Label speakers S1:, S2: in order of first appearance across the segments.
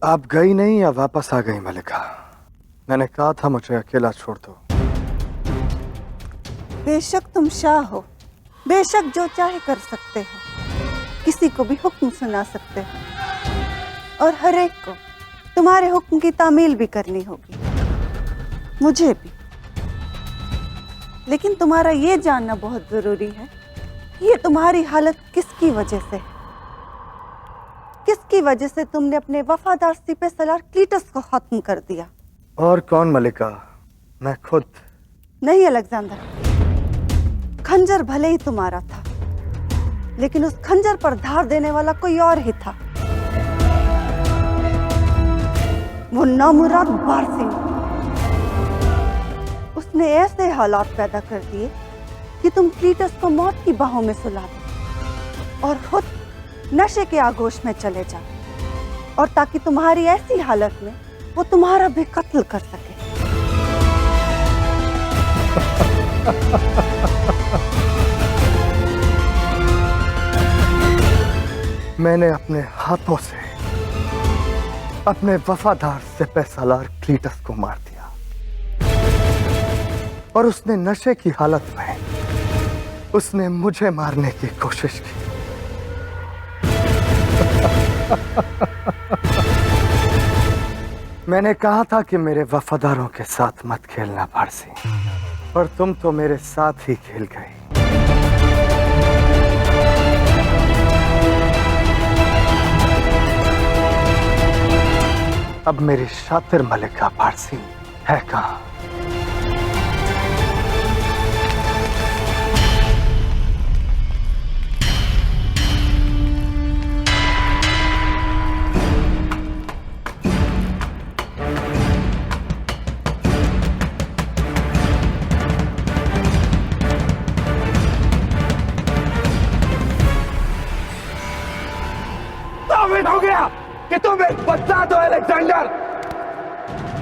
S1: आप गई नहीं या वापस आ गई मलिका? मैंने कहा था मुझे अकेला छोड़ दो।
S2: बेशक तुम शाह हो, बेशक जो चाहे कर सकते हो, किसी को भी हुक्म सुना सकते हो और हर एक को तुम्हारे हुक्म की तामील भी करनी होगी, मुझे भी। लेकिन तुम्हारा ये जानना बहुत जरूरी है कि ये तुम्हारी हालत किसकी वजह से है। किसकी वजह से तुमने अपने वफादार सिपह सलार क्लीटस को खत्म कर दिया?
S1: और कौन मलिका? मैं खुद।
S2: नहीं अलेक्जेंडर, खंजर भले ही तुम्हारा था, लेकिन उस खंजर पर धार देने वाला कोई और ही था। वो नामुराद बारसिंह। उसने ऐसे हालात पैदा कर दिए कि तुम क्लीटस को मौत की बाहों में सुला दो और खुद नशे के आगोश में चले जाओ, और ताकि तुम्हारी ऐसी हालत में वो तुम्हारा भी कत्ल कर सके।
S1: मैंने अपने हाथों से अपने वफादार सिपह सलार क्लीटस को मार दिया और उसने नशे की हालत में उसने मुझे मारने की कोशिश की। मैंने कहा था कि मेरे वफादारों के साथ मत खेलना पारसी, और तुम तो मेरे साथ ही खेल गई। अब मेरी शातिर मलिका पारसी है कहां?
S3: हो गया कि तुम एक बदसात हो अलेक्जेंडर।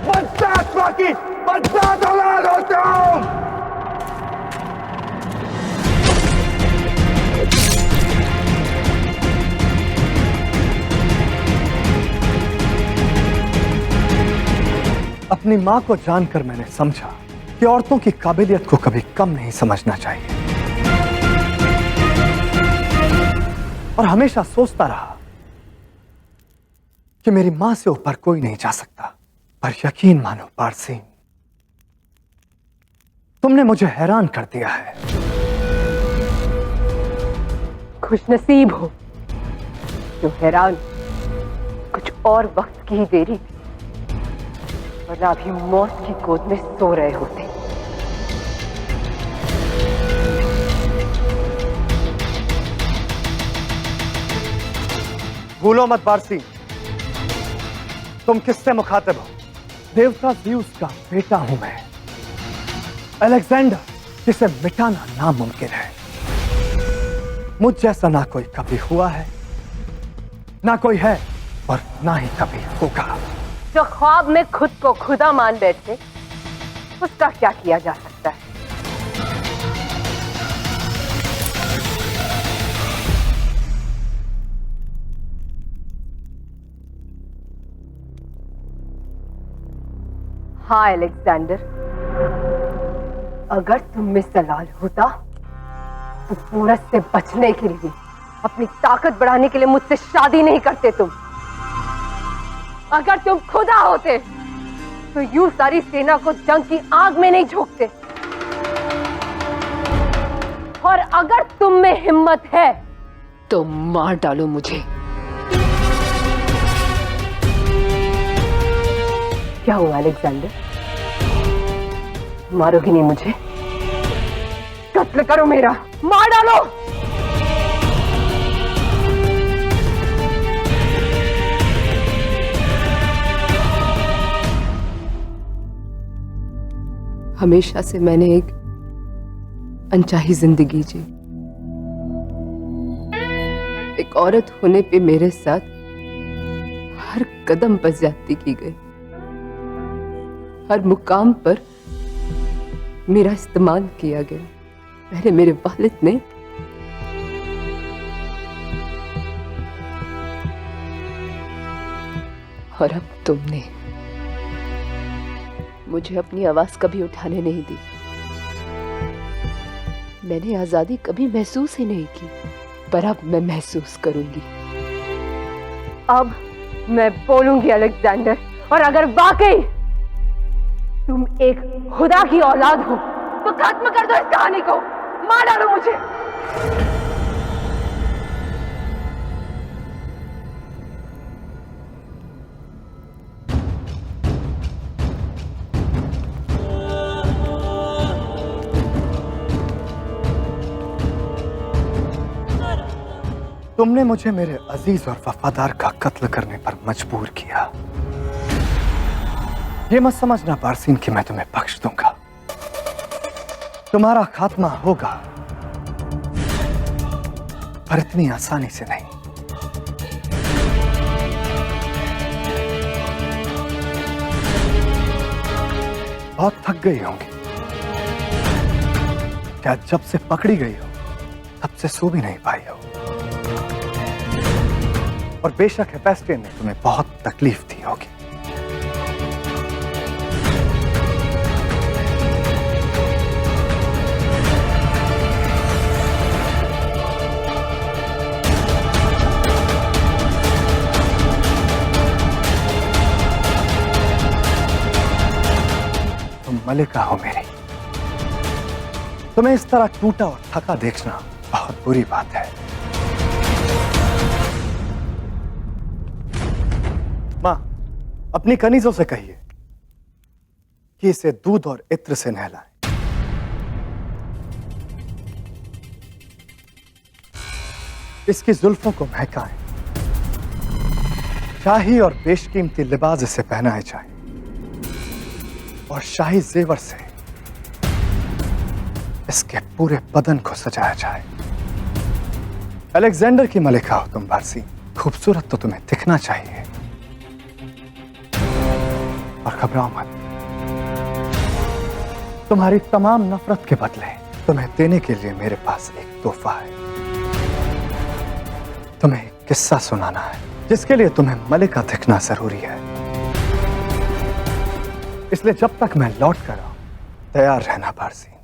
S3: बदसात बाकी बदसात औलाद हो तुम।
S1: अपनी मां को जानकर मैंने समझा कि औरतों की काबिलियत को कभी कम नहीं समझना चाहिए, और हमेशा सोचता रहा कि मेरी मां से ऊपर कोई नहीं जा सकता। पर यकीन मानो पारसी, तुमने मुझे हैरान कर दिया है।
S4: खुशनसीब हो जो हैरान कुछ और वक्त की ही देरी थी, वरना अभी मौत की गोद में सो रहे होते।
S1: भूलो मत पारसी, तुम किससे मुखातिब हो? देवता ज़्यूस का बेटा हूं मैं, अलेक्जेंडर, जिसे मिटाना नामुमकिन है। मुझ जैसा ना कोई कभी हुआ है, ना कोई है, और ना ही कभी होगा।
S4: जो ख्वाब में खुद को खुदा मान बैठे, उसका क्या किया जा सकता है? हाँ अलेक्जेंडर, अगर तुम में सलाल होता तो सूरज से बचने के लिए, अपनी ताकत बढ़ाने के लिए मुझसे शादी नहीं करते तुम। अगर तुम खुदा होते तो यूं सारी सेना को जंग की आग में नहीं झोंकते। और अगर तुम में हिम्मत है तो मार डालो मुझे। क्या हुआ अलेक्जेंडर? मारोगी नहीं मुझे? कत्ल करो मेरा, मार डालो। हमेशा से मैंने एक अनचाही जिंदगी जी। एक औरत होने पे मेरे साथ हर कदम पर ज्यादती की गई, हर मुकाम पर मेरा इस्तेमाल किया गया। पहले मेरे वालिद ने, और अब तुमने मुझे अपनी आवाज कभी उठाने नहीं दी। मैंने आजादी कभी महसूस ही नहीं की, पर अब मैं महसूस करूंगी। अब मैं बोलूंगी अलेक्जेंडर, और अगर वाकई तुम एक खुदा की औलाद हो तो खत्म कर दो इस कहानी को, मार डालो मुझे।
S1: तुमने मुझे मेरे अजीज और वफादार का कत्ल करने पर मजबूर किया। ये मत समझना बारसीन कि मैं तुम्हें बख्श दूंगा। तुम्हारा खात्मा होगा, पर इतनी आसानी से नहीं। बहुत थक गई होंगी। क्या जब से पकड़ी गई हो तब से सो भी नहीं पाई हो? और बेशक हेफेस्टियन ने तुम्हें बहुत तकलीफ दी होगी। तुम मलिका हो मेरी। तुम्हें इस तरह टूटा और थका देखना बहुत बुरी बात है। मां, अपनी कनीजों से कहिए कि इसे दूध और इत्र से नहलाएं। इसकी जुल्फों को महकाएं। शाही और बेशकीमती लिबास इसे पहनाए जाए और शाही जेवर से इसके पूरे बदन को सजाया जाए। अलेक्जेंडर की मलिका हो तुम बारसीन, खूबसूरत तो तुम्हें दिखना चाहिए। और घबराओ मत, तुम्हारी तमाम नफरत के बदले तुम्हें देने के लिए मेरे पास एक तोहफा है। तुम्हें एक किस्सा सुनाना है जिसके लिए तुम्हें मलिका दिखना जरूरी है। इसलिए जब तक मैं लौट कर आऊं तैयार रहना बारसीन।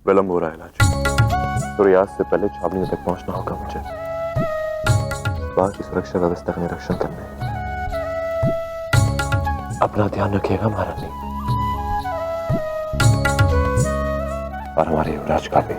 S5: विलंब हो रहा है लाची। सूर्यास्त से पहले छावनी तक पहुंचना होगा मुझे। वहां की सुरक्षा व्यवस्था का निरीक्षण करने। अपना ध्यान रखिएगा महारानी, और हमारे युवराज का भी।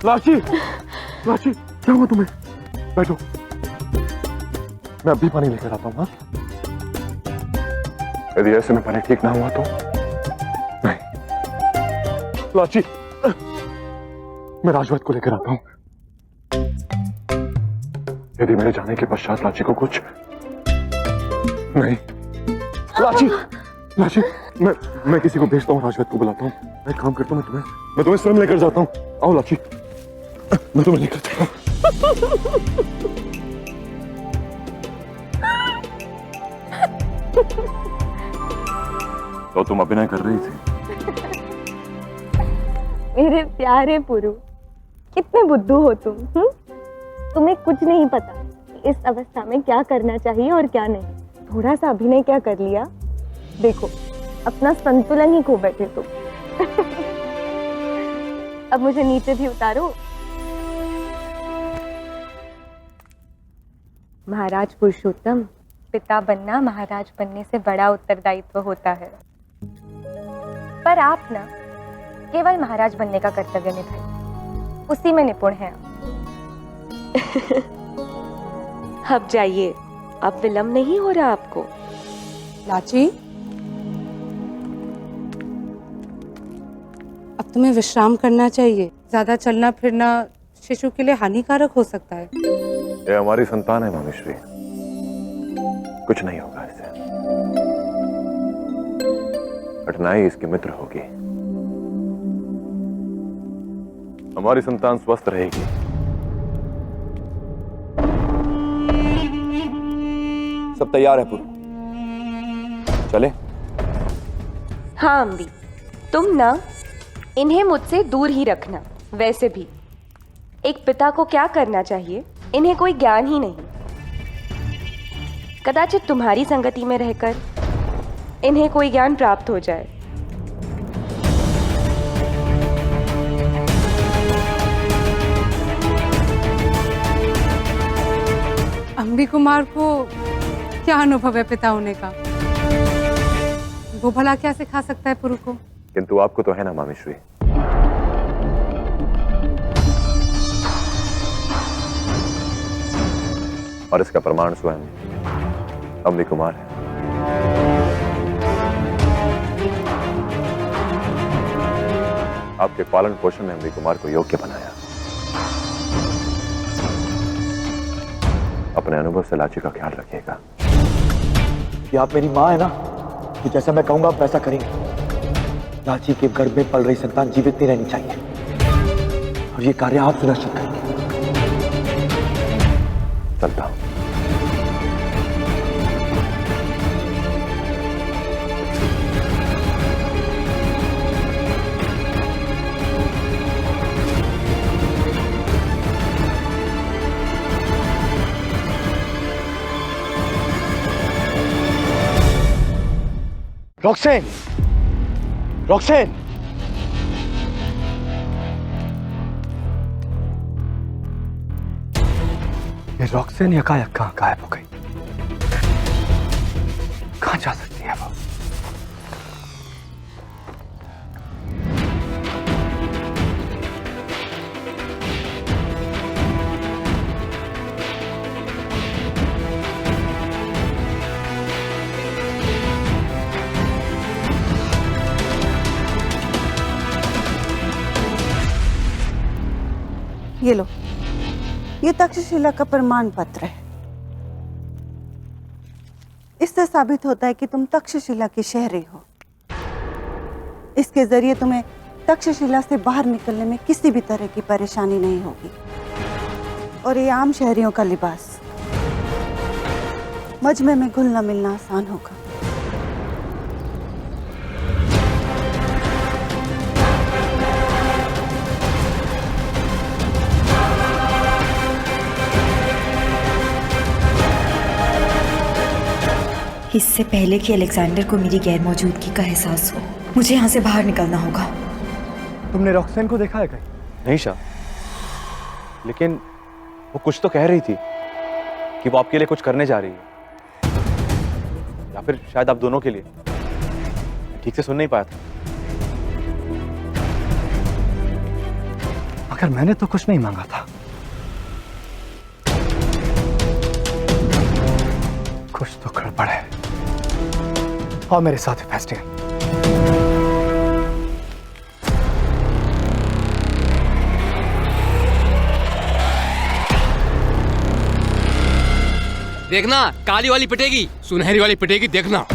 S3: लाची, लाची, क्या हुआ तुम्हें? बैठो, मैं अभी पानी लेकर आता हूं। हाँ, यदि ऐसे में पानी ठीक ना हुआ तो नहीं। लाची, मैं राजवत को लेकर आता हूं। यदि मेरे जाने के पश्चात लाची को कुछ नहीं। लाची, लाची, मैं किसी को भेजता हूँ, राजवत को बुलाता हूँ। मैं काम करता हूँ, मैं तुम्हें स्वयं लेकर जाता हूँ। आओ लाची, मैं तुम्हें लेकर जाता हूँ।
S5: तो तुम अभिनय कर रही थी?
S6: मेरे प्यारे पुरु, कितने बुद्धू हो तुम। तुम्हें कुछ नहीं पता कि इस अवस्था में क्या करना चाहिए और क्या नहीं। थोड़ा सा अभिनय क्या कर लिया, देखो अपना संतुलन ही खो बैठे तुम। अब मुझे नीचे भी उतारो। महाराज पुरुषोत्तम, पिता बनना महाराज बनने से बड़ा उत्तरदायित्व होता है, पर आप ना केवल महाराज बनने का कर्तव्य निभाइए, उसी में निपुण हैं आप।
S4: अब जाइए, अब विलंब नहीं हो रहा आपको।
S7: लाची, अब तुम्हें विश्राम करना चाहिए। ज्यादा चलना फिरना शिशु के लिए हानिकारक हो सकता है।
S5: ये हमारी संतान है मामीश्री, कुछ नहीं होगा इससे। कठिनाई इसके मित्र होगी। हमारी संतान स्वस्थ रहेगी। सब तैयार है पुरु, चले?
S4: हाँ अम्बी, तुम ना इन्हें मुझसे दूर ही रखना। वैसे भी एक पिता को क्या करना चाहिए, इन्हें कोई ज्ञान ही नहीं। कदाचित तुम्हारी संगति में रहकर इन्हें कोई ज्ञान प्राप्त हो जाए।
S7: अम्बी कुमार को क्या अनुभव है पिता होने का? वो भला क्या सिखा सकता है पुरु को?
S5: किंतु आपको तो है ना मामीश्री। और इसका प्रमाण स्वयं अम्बी कुमार है। आपके पालन पोषण ने अम्बी कुमार को योग्य बनाया। अपने अनुभव से लाची का ख्याल रखिएगा।
S8: कि आप मेरी माँ है ना, तो जैसा मैं कहूंगा आप वैसा करेंगे। लाची के गर्भ में पल रही संतान जीवित नहीं रहनी चाहिए, और ये कार्य आप सुनिश्चित करेंगे।
S5: चलता हूं।
S1: रॉक्सेन, रॉक्सेन, ये रॉक्सेन यकायक कहाँ गायब हो गई? कहाँ जा सकती है वो?
S2: ये लो, ये तक्षशिला का प्रमाण पत्र है। इससे साबित होता है कि तुम तक्षशिला की शहरी हो। इसके जरिए तुम्हें तक्षशिला से बाहर निकलने में किसी भी तरह की परेशानी नहीं होगी। और ये आम शहरियों का लिबास, मजमे में घुलना मिलना आसान होगा।
S9: इससे पहले कि अलेक्जेंडर को मेरी गैर मौजूदगी का एहसास हो, मुझे यहाँ से बाहर निकलना होगा।
S1: तुमने रॉक्सेन को देखा है कहीं?
S5: नहीं शाह, लेकिन वो कुछ तो कह रही थी कि वो आपके लिए कुछ करने जा रही है, या फिर शायद आप दोनों के लिए। ठीक से सुन नहीं पाया था।
S1: मगर मैंने तो कुछ नहीं मांगा था। कुछ तो गड़बड़ है। और मेरे साथ फेस्टिवल।
S10: देखना, काली वाली पिटेगी, सुनहरी वाली पिटेगी, देखना।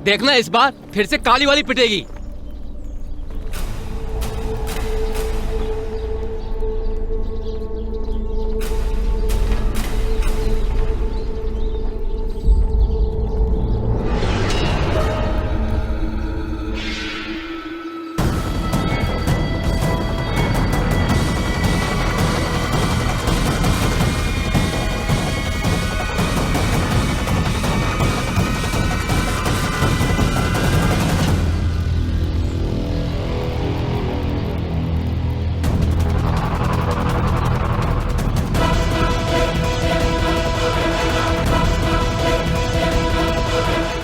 S10: देखना इस बार फिर से काली वाली पिटेगी।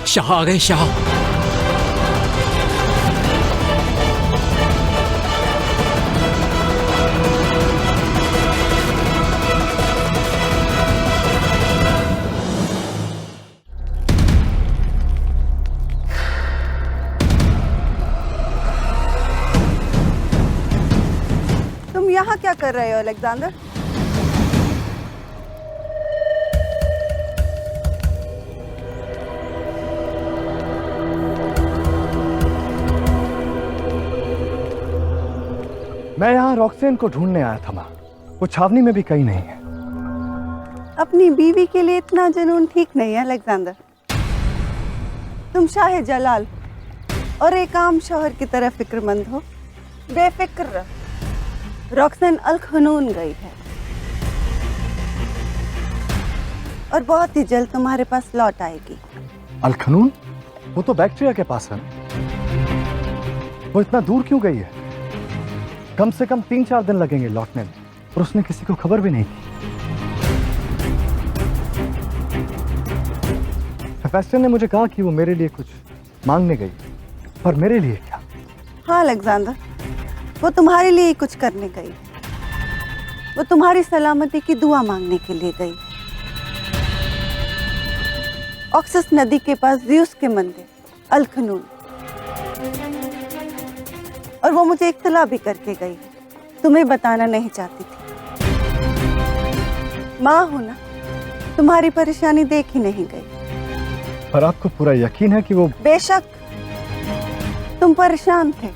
S10: शाह आ गए, शाह।
S2: तुम यहाँ क्या कर रहे हो अलेक्जेंडर?
S1: मैं यहाँ रॉक्सेन को ढूंढने आया था माँ। वो छावनी में भी कहीं नहीं है।
S2: अपनी बीवी के लिए इतना जुनून ठीक नहीं है अलेक्जेंडर। तुम शाह जलाल और एक आम शौहर की तरह फिक्रमंद हो। बेफिक्र रहो। रॉक्सेन अल खनून गई है और बहुत ही जल्द तुम्हारे पास लौट आएगी।
S1: अल खनून? वो तो बैक्टीरिया के पास है। वो इतना दूर क्यों गई है? कम से कम 3-4 दिन लगेंगे लौटने में, और उसने किसी को खबर भी नहीं की। प्रोफेसर ने मुझे कहा कि वो मेरे लिए कुछ मांगने गई, पर मेरे लिए क्या?
S2: हाँ अलेक्जेंडर, वो तुम्हारे लिए ही कुछ करने गई। वो तुम्हारी सलामती की दुआ मांगने के लिए गई। ऑक्सस नदी के पास ज़्यूस के मंदिर अल खनून, और वो मुझे इत्तला भी करके गई। तुम्हें बताना नहीं चाहती थी। माँ हो ना, तुम्हारी परेशानी देख ही नहीं गई।
S1: पर आपको पूरा यकीन है कि वो?
S2: बेशक तुम परेशान थे,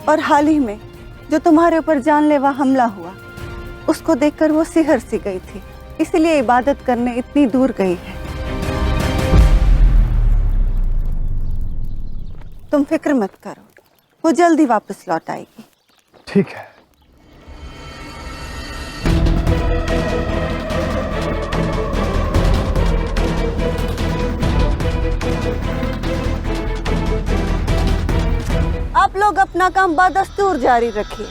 S2: और हाल ही में जो तुम्हारे ऊपर जानलेवा हमला हुआ, उसको देखकर वो सिहर सी गई थी। इसलिए इबादत करने इतनी दूर गई है। तुम फिक्र मत करो, वो जल्दी वापस लौट आएगी।
S1: ठीक है।
S2: आप लोग अपना काम बदस्तूर जारी रखिए।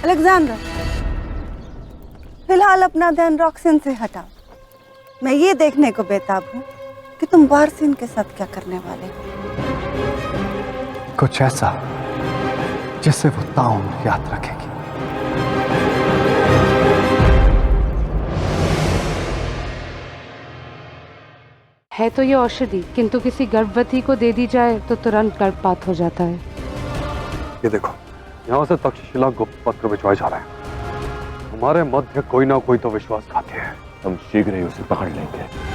S2: अलेक्जेंडर, फिलहाल अपना ध्यान रॉक्सेन से हटाओ। मैं ये देखने को बेताब हूँ कि तुम बारसिन के साथ क्या करने वाले हो।
S1: कुछ ऐसा जिससे वो ताउम्र याद रखेगी।
S7: है तो ये औषधि, किंतु किसी गर्भवती को दे दी जाए तो तुरंत गर्भपात हो जाता है।
S3: ये देखो, यहाँ से तक्षशिला गुप्त पत्र भिजवाए जा रहे हैं। हमारे मध्य कोई ना कोई तो विश्वासघाती है। हम शीघ्र ही उसे पकड़ लेंगे।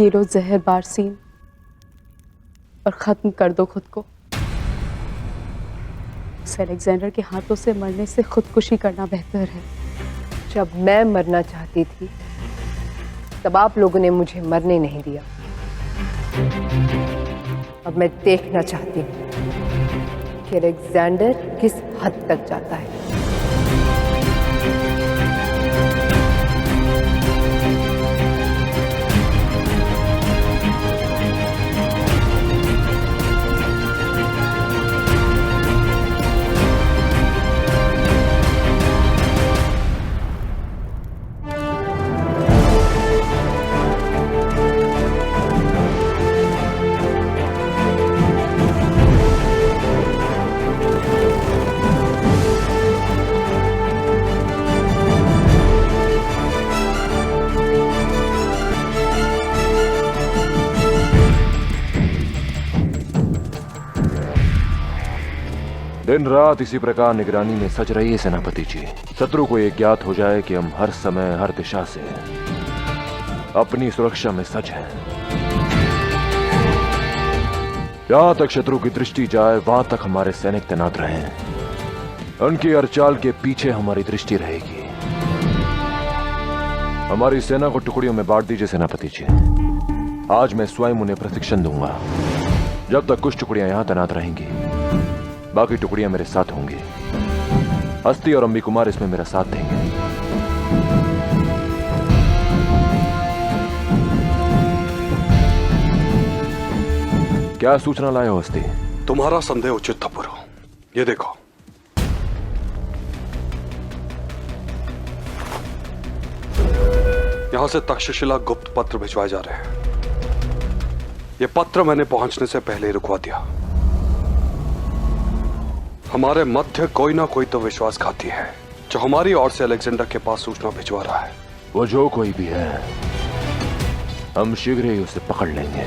S4: ये लो जहर बारसीन और खत्म कर दो खुद को। उस अलेक्जेंडर के हाथों से मरने से खुदकुशी करना बेहतर है।
S11: जब मैं मरना चाहती थी तब आप लोगों ने मुझे मरने नहीं दिया। अब मैं देखना चाहती हूँ कि अलेक्जेंडर किस हद तक जाता है।
S12: दिन रात इसी प्रकार निगरानी में सज रहिए सेनापति जी। शत्रु को यह ज्ञात हो जाए कि हम हर समय हर दिशा से अपनी सुरक्षा में सज हैं। जहां तक शत्रु की दृष्टि जाए वहां तक हमारे सैनिक तैनात रहें। उनकी हर चाल के पीछे हमारी दृष्टि रहेगी। हमारी सेना को टुकड़ियों में बांट दीजिए सेनापति जी। आज मैं स्वयं उन्हें प्रशिक्षण दूंगा। जब तक कुछ टुकड़ियां यहां तैनात रहेंगी, बाकी टुकड़ियां मेरे साथ होंगी। हस्ती और अम्बी कुमार इसमें मेरा साथ देंगे। क्या सूचना लाए हो हस्ती?
S3: तुम्हारा संदेह उचित था पुरु। ये देखो, यहां से तक्षशिला गुप्त पत्र भिजवाए जा रहे हैं। ये पत्र मैंने पहुंचने से पहले ही रुकवा दिया। हमारे मध्य कोई ना कोई तो विश्वासघाती है जो हमारी ओर से अलेक्जेंडर के पास सूचना भिजवा रहा है।
S12: वो जो कोई भी है, हम शीघ्र ही उसे पकड़ लेंगे।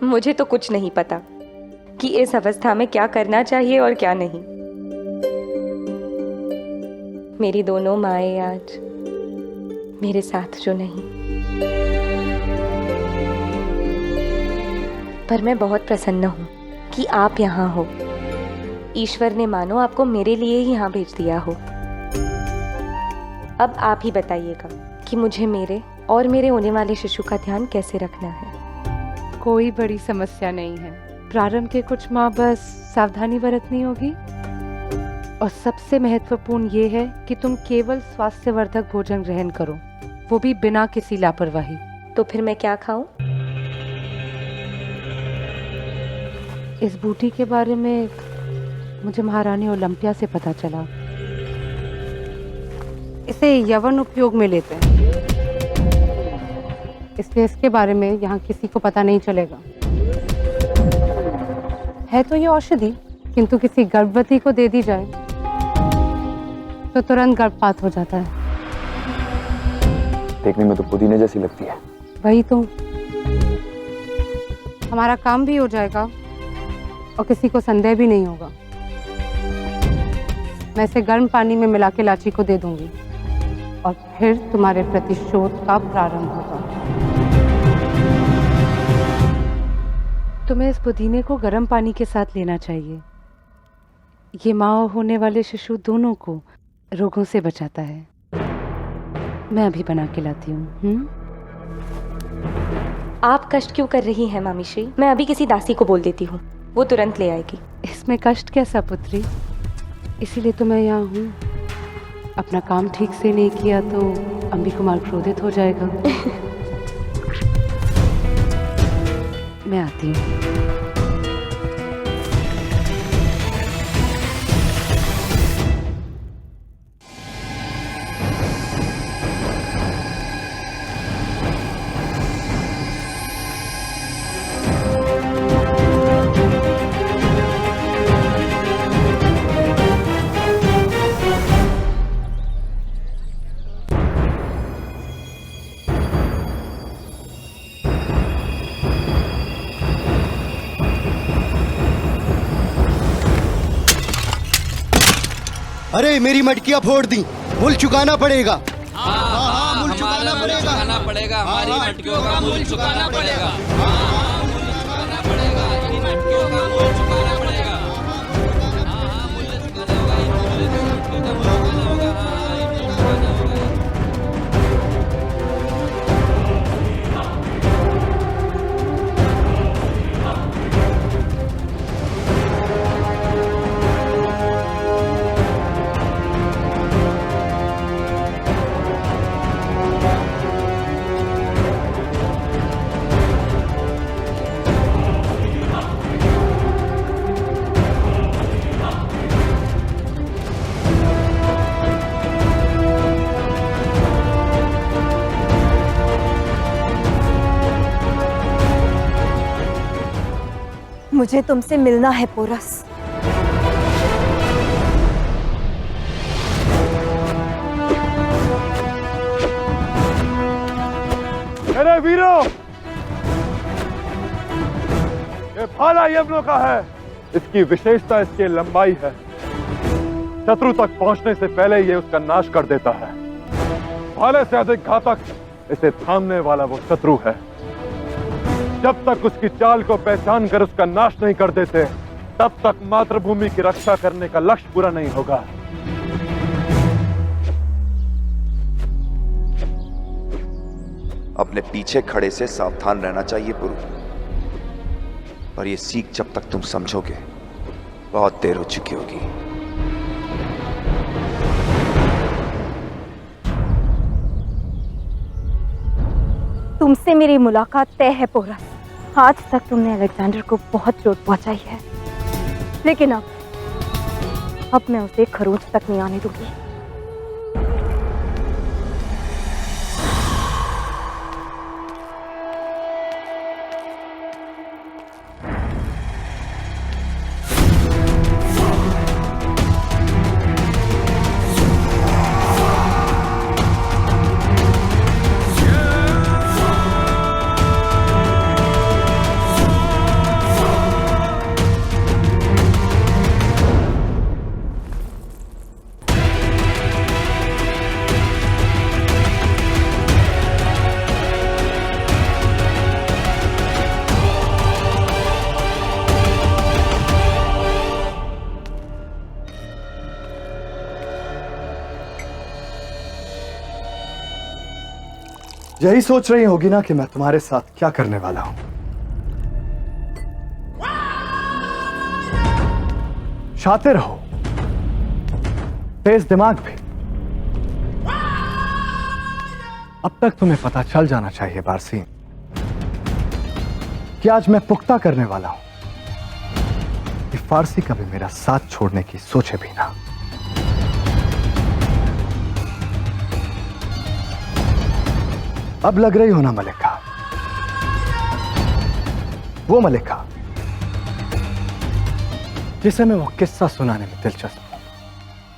S6: मुझे तो कुछ नहीं पता कि इस अवस्था में क्या करना चाहिए और क्या नहीं। मेरी दोनों माएँ आज मेरे साथ जो नहीं, पर मैं बहुत प्रसन्न हूँ कि आप यहाँ हो। ईश्वर ने मानो आपको मेरे लिए ही यहाँ भेज दिया हो। अब आप ही बताइएगा कि मुझे मेरे और मेरे होने वाले शिशु का ध्यान कैसे रखना है।
S7: कोई बड़ी समस्या नहीं है। प्रारंभ के कुछ माह बस सावधानी बरतनी होगी और सबसे महत्वपूर्ण ये है कि तुम केवल स्वास्थ्यवर्धक भोजन ग्रहण करो, वो भी बिना किसी लापरवाही।
S6: तो फिर मैं क्या खाऊं?
S7: इस बूटी के बारे में मुझे महारानी ओलंपिया से पता चला। इसे यवन उपयोग में लेते हैं, इसलिए इसके बारे में यहाँ किसी को पता नहीं चलेगा। है तो ये औषधि, किंतु किसी गर्भवती को दे दी जाए तो तुरंत गर्भपात हो जाता है।
S8: देखने में तो पुदीने जैसी लगती है।
S7: वही तो, हमारा काम भी हो जाएगा और किसी को संदेह भी नहीं होगा। मैं इसे गर्म पानी में मिला के लाची को दे दूंगी और फिर तुम्हारे प्रतिशोध का प्रारंभ होगा। तुम्हें इस पुदीने को गर्म पानी के साथ लेना चाहिए। ये माँ और होने वाले शिशु दोनों को रोगों से बचाता है। मैं अभी बना के लाती हूँ।
S6: आप कष्ट क्यों कर रही हैं मामी श्री? मैं अभी किसी दासी को बोल देती हूँ, वो तुरंत ले आएगी।
S7: इसमें कष्ट कैसा पुत्री? इसीलिए तो मैं यहाँ हूँ। अपना काम ठीक से नहीं किया तो अम्बी कुमार क्रोधित हो जाएगा। मैं आती हूँ।
S13: अरे मेरी मटकियां फोड़ दी, मूल चुकाना पड़ेगा। हाँ, मूल चुकाना पड़ेगा।
S10: हमारी मटकियों का मूल चुकाना पड़ेगा।
S6: मुझे तुमसे मिलना है पोरस।
S3: अरे वीरों, ये भाला यमनों का है। इसकी विशेषता इसकी लंबाई है। शत्रु तक पहुंचने से पहले ये उसका नाश कर देता है। भाले से अधिक घातक इसे थामने वाला वो शत्रु है। जब तक उसकी चाल को पहचान कर उसका नाश नहीं कर देते, तब तक मातृभूमि की रक्षा करने का लक्ष्य पूरा नहीं होगा।
S14: अपने पीछे खड़े से सावधान रहना चाहिए पुरु, पर यह सीख जब तक तुम समझोगे बहुत देर हो चुकी होगी।
S6: तुमसे मेरी मुलाकात तय है पोरस। आज तक तुमने अलेक्जेंडर को बहुत चोट पहुंचाई है, लेकिन अब मैं उसे खरोंच तक नहीं आने दूंगी।
S1: यही सोच रही होगी ना कि मैं तुम्हारे साथ क्या करने वाला हूं। शातिर हो, तेज दिमाग भी। अब तक तुम्हें पता चल जाना चाहिए बारसीन कि आज मैं पुख्ता करने वाला हूं कि फारसी कभी मेरा साथ छोड़ने की सोचे भी ना। अब लग रही हो ना मलिका, वो मलिका जिसे मैं वो किस्सा सुनाने में दिलचस्प हूं।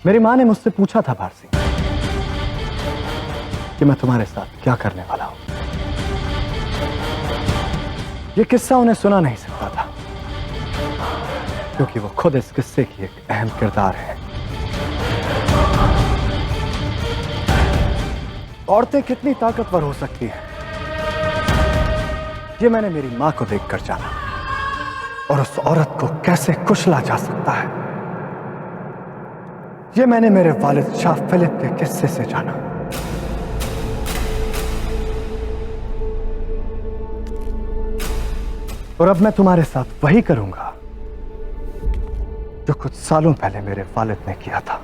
S1: मेरी मां ने मुझसे पूछा था बारसी कि मैं तुम्हारे साथ क्या करने वाला हूं। ये किस्सा उन्हें सुना नहीं सकता था, क्योंकि वो खुद इस किस्से की एक अहम किरदार है। औरतें कितनी ताकतवर हो सकती हैं, ये मैंने मेरी मां को देखकर जाना, और उस औरत को कैसे कुचला जा सकता है ये मैंने मेरे वालिद शाह फिलिप के किस्से से जाना। और अब मैं तुम्हारे साथ वही करूंगा जो कुछ सालों पहले मेरे वालिद ने किया था।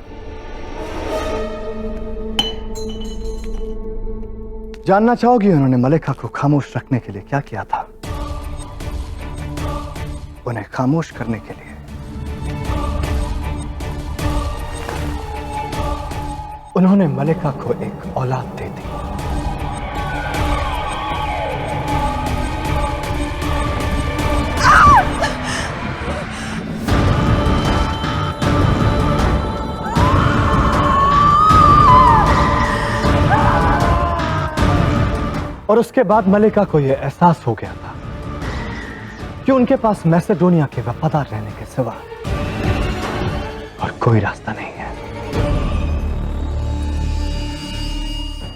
S1: जानना चाहोगी उन्होंने मलिका को खामोश रखने के लिए क्या किया था? उन्हें खामोश करने के लिए उन्होंने मलिका को एक औलाद दे दी। और उसके बाद मलिका को यह एहसास हो गया था कि उनके पास मैसेडोनिया के वफादार रहने के सिवा और कोई रास्ता नहीं है।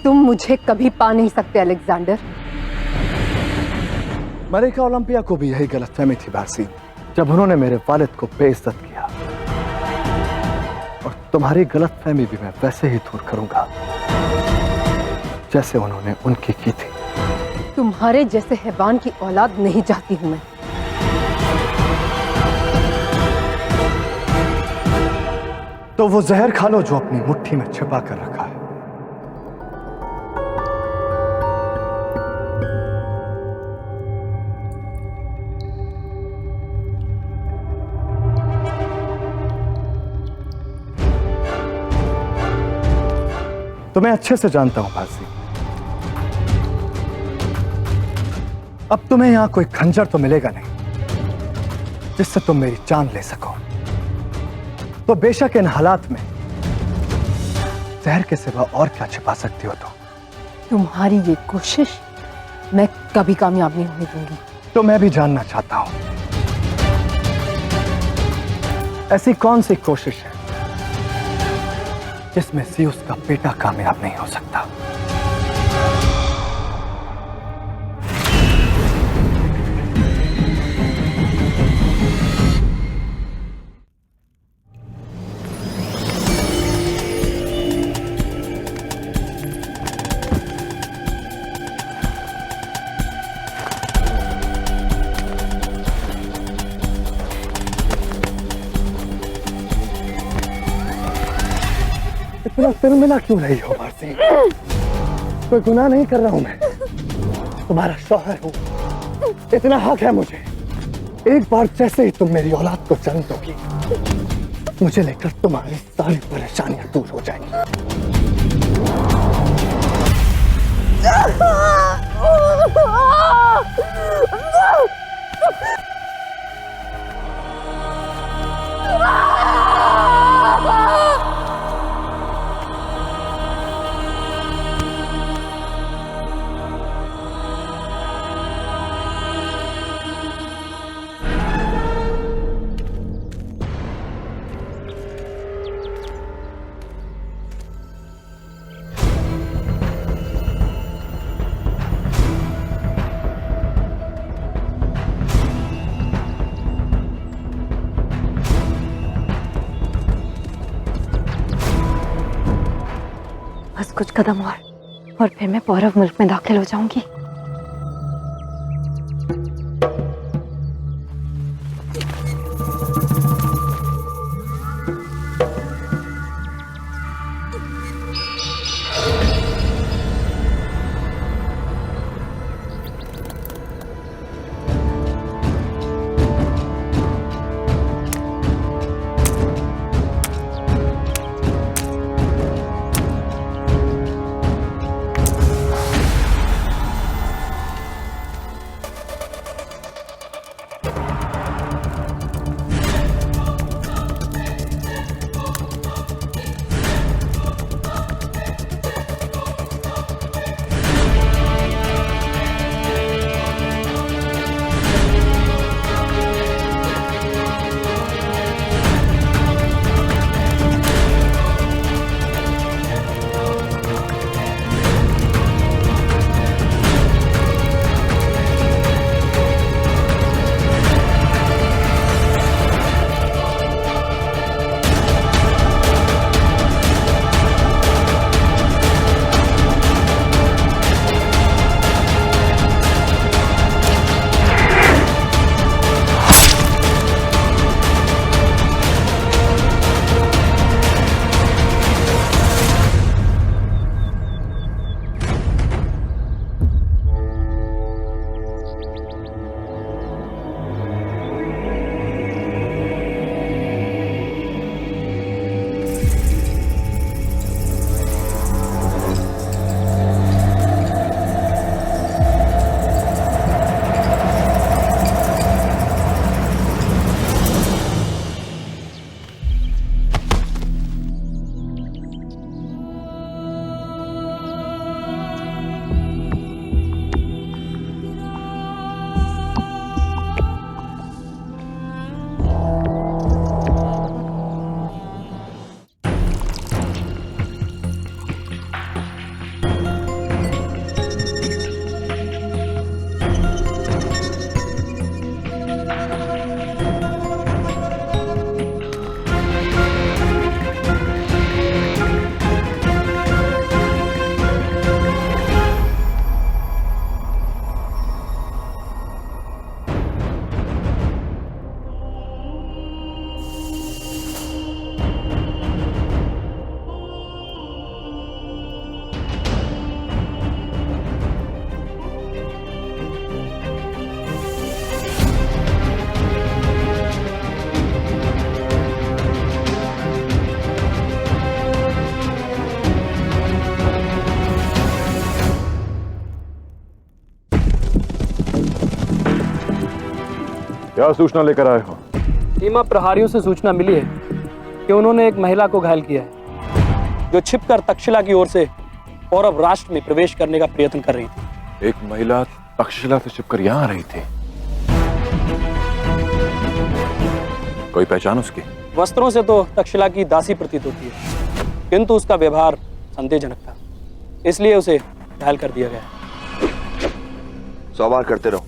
S11: तुम मुझे कभी पा नहीं सकते अलेक्जेंडर।
S1: मलिका ओलंपिया को भी यही गलतफहमी थी बासी, जब उन्होंने मेरे वालिद को बेइज्जत किया। और तुम्हारी गलतफहमी भी मैं वैसे ही दूर करूंगा जैसे उन्होंने उनकी की थी।
S11: तुम्हारे जैसे हैवान की औलाद नहीं चाहती हूं मैं।
S1: तो वो जहर खा लो जो अपनी मुट्ठी में छिपा कर रखा है। तो मैं अच्छे से जानता हूं बाजी, अब तुम्हें यहां कोई खंजर तो मिलेगा नहीं जिससे तुम मेरी जान ले सको। तो बेशक इन हालात में जहर के सिवा और क्या छिपा सकती हो तुम?
S11: तुम्हारी ये कोशिश मैं कभी कामयाब नहीं होने दूंगी।
S1: तो मैं भी जानना चाहता हूं, ऐसी कौन सी कोशिश है जिसमें ज़्यूस का बेटा कामयाब नहीं हो सकता? इतना सिर मिला क्यों रही हो बासी? कोई गुनाह नहीं कर रहा हूं मैं, तुम्हारा शौहर हूं। इतना हक है मुझे, एक बार जैसे ही तुम मेरी औलाद को जन्म दोगी, मुझे लेकर तुम्हारी सारी परेशानियां दूर हो जाएंगी।
S6: बस कुछ कदम और फिर मैं पौरव मुल्क में दाखिल हो जाऊंगी।
S3: क्या सूचना लेकर आए हो?
S15: सीमा प्रहरियों से सूचना मिली है कि उन्होंने एक महिला को घायल किया है, जो छिपकर तक्षशिला की ओर से पौरव राष्ट्र में प्रवेश करने का प्रयत्न कर रही थी।
S12: एक महिला तक्षशिला से छिपकर यहाँ आ रही थी। कोई पहचान उसकी?
S15: वस्त्रों से तो तक्षशिला की दासी प्रतीत होती है, किंतु उसका व्यवहार संदेहजनक था, इसलिए उसे घायल कर दिया गया।
S14: सवार करते रहो।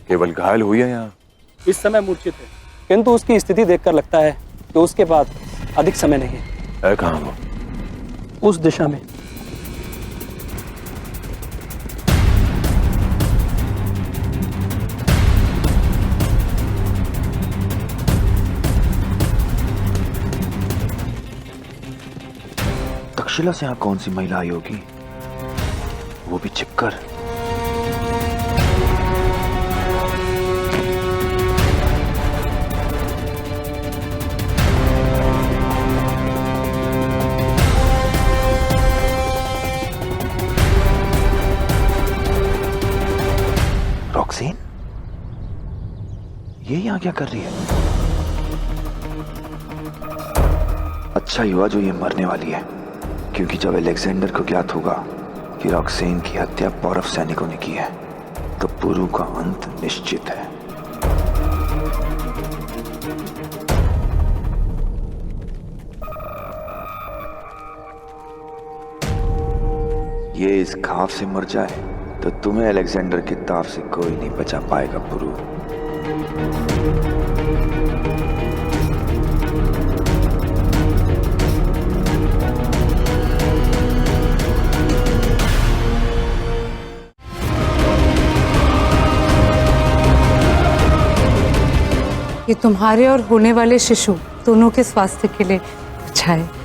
S12: केवल घायल हुई है यहाँ?
S15: इस समय मूर्छित है, किंतु उसकी स्थिति देखकर लगता है कि उसके पास अधिक समय नहीं है।
S12: कहाँ वो?
S15: उस दिशा में।
S14: तक्षशिला से यहाँ कौन सी महिला आई होगी, वो भी छिपकर? रॉक्सीन, ये यहाँ क्या कर रही है? अच्छा ही हुआ जो ये मरने वाली है, क्योंकि जब अलेक्जेंडर को ज्ञात होगा कि रॉक्सीन की हत्या पौरव सैनिकों ने की है, तो पुरु का अंत निश्चित है। ये इस घाव से मर जाए तो तुम्हें अलेक्जेंडर के ताव से कोई नहीं बचा पाएगा पुरु।
S7: ये तुम्हारे और होने वाले शिशु दोनों के स्वास्थ्य के लिए अच्छा है।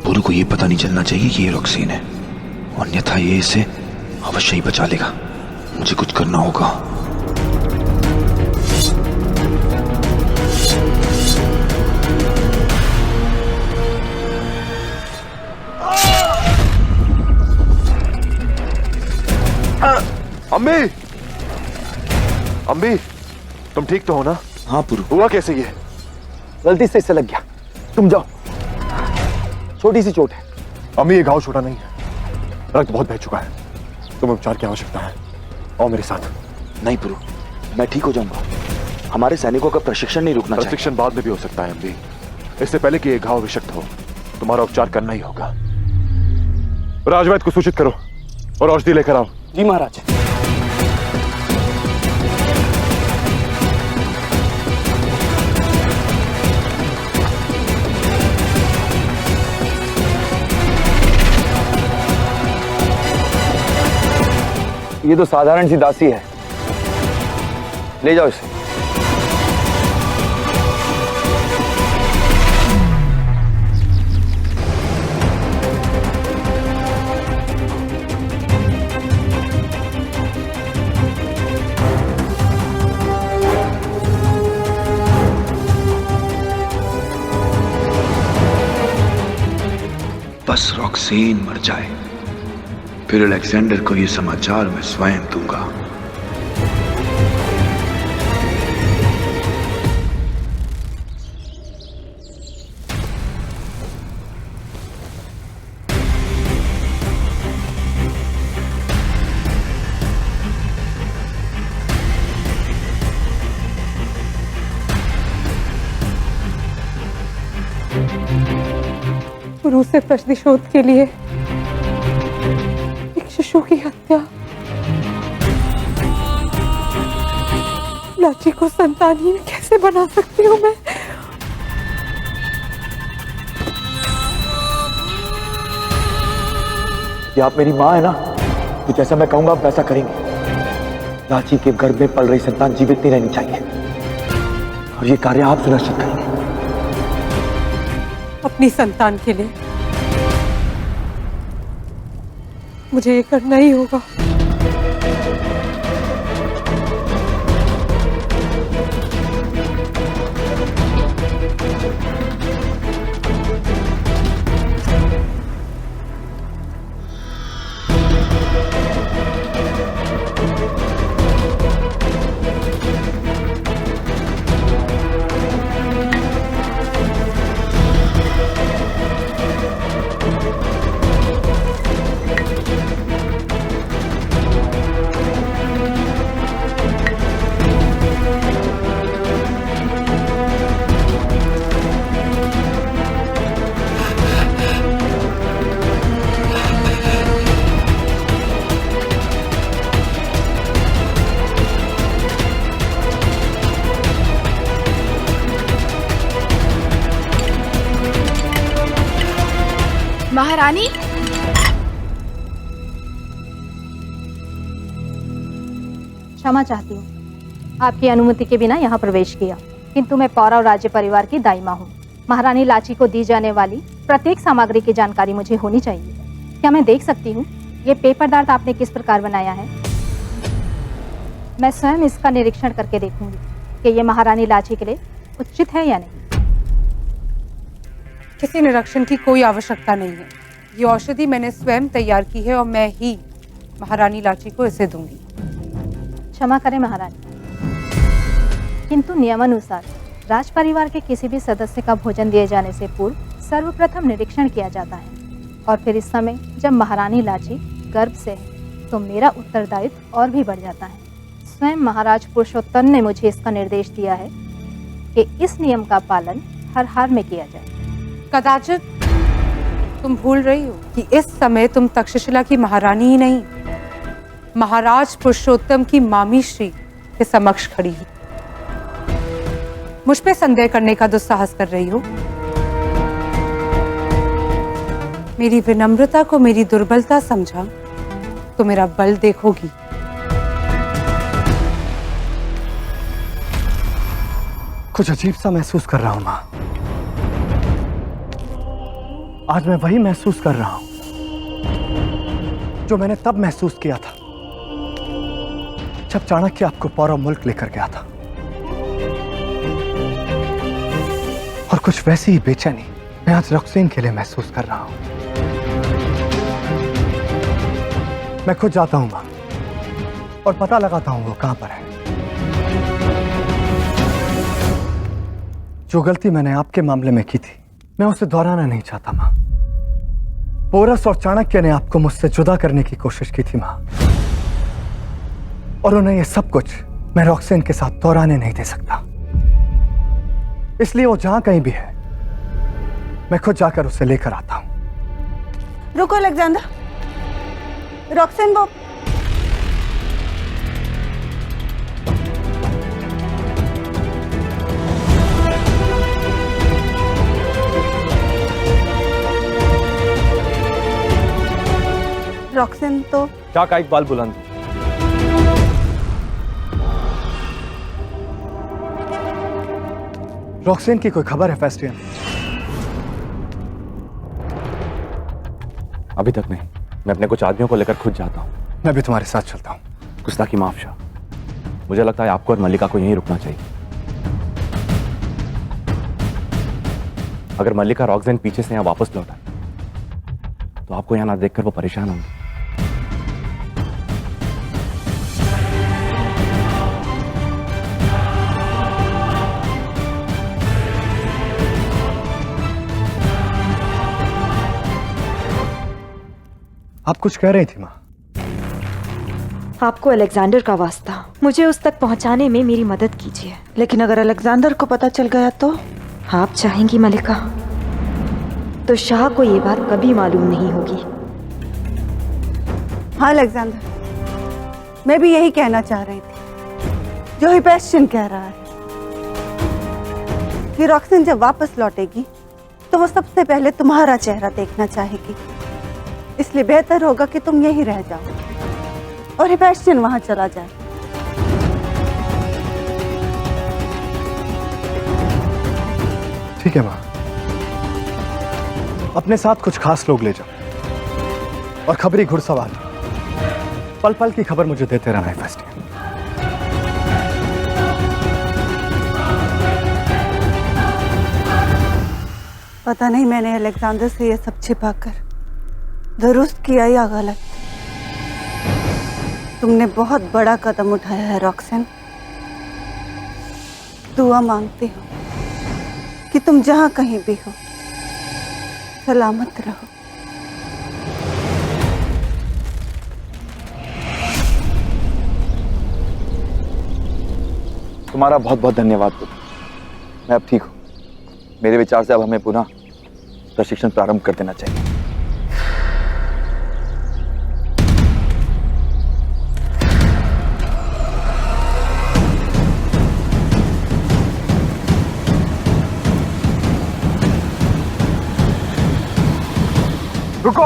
S14: पुरु को ये पता नहीं चलना चाहिए कि ये रॉक्सीन है, अन्यथा ये इसे अवश्य ही बचा लेगा। मुझे कुछ करना होगा।
S12: अम्मी, अम्मी, तुम ठीक तो हो ना?
S14: हाँ पुरु।
S12: हुआ कैसे ये?
S8: गलती से इससे लग गया, तुम जाओ, छोटी सी चोट है।
S3: अम्मी, ये घाव छोटा नहीं है, रक्त बहुत बह चुका है, तुम्हें उपचार की आवश्यकता है। आओ मेरे साथ।
S14: नहीं पुरु, मैं ठीक हो जाऊंगा। हमारे सैनिकों का प्रशिक्षण नहीं रुकना चाहिए।
S12: प्रशिक्षण बाद में भी हो सकता है अम्मी, इससे पहले कि ये घाव विषाक्त हो, तुम्हारा उपचार करना ही होगा।
S3: राजवैद्य को सूचित करो और औषधि लेकर आओ।
S15: जी महाराज।
S8: ये तो साधारण सी दासी है, ले जाओ इसे।
S14: बस रॉक्सीन मर जाए, फिर अलेक्जेंडर को यह समाचार मैं स्वयं दूंगा।
S7: पुरु से प्रतिशोध के लिए एक शिशु की हत्या, लाची को संतानहीन कैसे बना सकती हूँ मैं?
S8: ये आप मेरी माँ है ना, तो जैसा मैं कहूंगा आप वैसा करेंगे। लाची के गर्भ में पल रही संतान जीवित नहीं रहनी चाहिए, और ये कार्य आप सुनिश्चित करेंगे।
S7: अपनी संतान के लिए मुझे ये करना ही होगा।
S16: महारानी,
S6: क्षमा चाहती हूँ, आपकी अनुमति के बिना यहाँ प्रवेश किया, किंतु मैं पौरव राज्य परिवार की दाइमा हूँ। महारानी लाची को दी जाने वाली प्रत्येक सामग्री की जानकारी मुझे होनी चाहिए। क्या मैं देख सकती हूँ ये पेय पदार्थ आपने किस प्रकार बनाया है? मैं स्वयं इसका निरीक्षण करके देखूंगी कि ये महारानी लाची के लिए उचित है या नहीं।
S7: किसी निरीक्षण की कोई आवश्यकता नहीं है। ये औषधि मैंने स्वयं तैयार की है और मैं ही महारानी लाची को इसे दूंगी।
S6: क्षमा करें महारानी, किंतु नियमानुसार राज परिवार के किसी भी सदस्य का भोजन दिए जाने से पूर्व सर्वप्रथम निरीक्षण किया जाता है, और फिर इस समय जब महारानी लाची गर्भ से है तो मेरा उत्तरदायित्व और भी बढ़ जाता है। स्वयं महाराज पुरुषोत्तम ने मुझे इसका निर्देश दिया है कि इस नियम का पालन हर हाल में किया जाए।
S7: कदाचित तुम भूल रही हो कि इस समय तुम तक्षशिला की महारानी ही नहीं, महाराज पुरुषोत्तम की मामी श्री के समक्ष खड़ी हो। मुझ पे संदेह करने का दुस्साहस कर रही हो। मेरी विनम्रता को मेरी दुर्बलता समझा तो मेरा बल देखोगी।
S1: कुछ अजीब सा महसूस कर रहा हूं मां। आज मैं वही महसूस कर रहा हूं जो मैंने तब महसूस किया था जब चाणक्य आपको पौरव मुल्क लेकर गया था, और कुछ वैसी ही बेचैनी मैं आज रॉक्सेन के लिए महसूस कर रहा हूं। मैं खुद जाता हूं मां और पता लगाता हूं वो कहां पर है। जो गलती मैंने आपके मामले में की थी मैं उसे दोहराना नहीं चाहता मां। पोरस और चाणक्य ने आपको मुझसे जुदा करने की कोशिश की थी मां, और उन्हें ये सब कुछ मैं रॉक्सेन के साथ दोहराने नहीं दे सकता। इसलिए वो जहां कहीं भी है मैं खुद जाकर उसे लेकर आता हूं।
S2: रुको अलेक्जेंडर, रॉक्सेन वो रॉक्सेन तो
S5: क्या का इकबाल बुलंद।
S1: रॉक्सेन की कोई खबर है फेस्टियन?
S5: अभी तक नहीं। मैं अपने कुछ आदमियों को लेकर खुद जाता हूँ।
S1: मैं भी तुम्हारे साथ चलता हूँ।
S5: गुस्ताखी माफ शाह, मुझे लगता है आपको और मल्लिका को यहीं रुकना चाहिए। अगर मल्लिका रॉक्सेन पीछे से यहाँ वापस लौट आए तो आपको यहाँ ना देखकर वो परेशान होंगे।
S1: आप कुछ कह रही थी मां।
S9: आपको अलेक्जेंडर का वास्ता, मुझे उस तक पहुंचाने में मेरी मदद कीजिए।
S2: लेकिन अगर अलेक्जेंडर को पता चल गया तो?
S9: आप चाहेंगी मलिका तो शाह को ये बात कभी मालूम नहीं होगी।
S2: हाँ अलेक्जेंडर, मैं भी यही कहना चाह रही थी जो हिफेस्टियन कह रहा है कि रॉक्सेन जब वापस लौटेगी तो वो सबसे पहले तुम्हारा चेहरा देखना चाहेगी। इसलिए बेहतर होगा कि तुम यहीं रह जाओ और हिफेस्टियन वहां चला जाए।
S1: ठीक है माँ, अपने साथ कुछ खास लोग ले जाओ और खबरी घुड़सवार, पल पल की खबर मुझे देते रहना है फेस्टिवल।
S2: पता नहीं मैंने अलेक्जेंडर से ये सब छिपाकर दुरुस्त किया या गलत। तुमने बहुत बड़ा कदम उठाया है रॉक्सन। दुआ मांगती हूँ कि तुम जहां कहीं भी हो सलामत रहो।
S8: तुम्हारा बहुत बहुत धन्यवाद पुत्र। मैं अब ठीक हूँ। मेरे विचार से अब हमें पुनः प्रशिक्षण प्रारंभ कर देना चाहिए।
S3: रुको।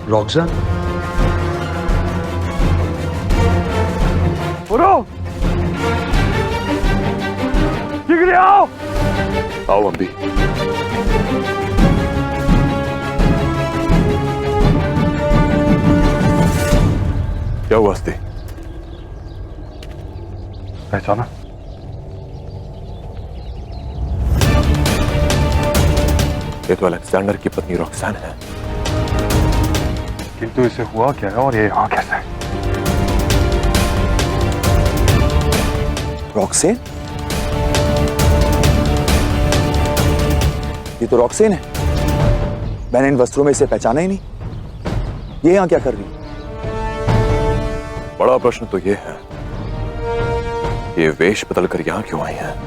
S12: रॉक्सन,
S3: पुरु, शीघ्र आओ।
S12: आओ अम्बी। क्या हुआ अस्ति?
S3: पहचाना?
S12: ये तो अलेक्जेंडर की पत्नी रॉक्सन है।
S3: किंतु इसे हुआ क्या है और ये यहाँ कैसे है?
S8: रॉक्सेन? ये तो रॉक्सेन है। मैंने इन वस्त्रों में इसे पहचाना ही नहीं। ये यहाँ क्या कर रही है?
S12: बड़ा प्रश्न तो ये है, ये वेश बदलकर यहां क्यों आई है?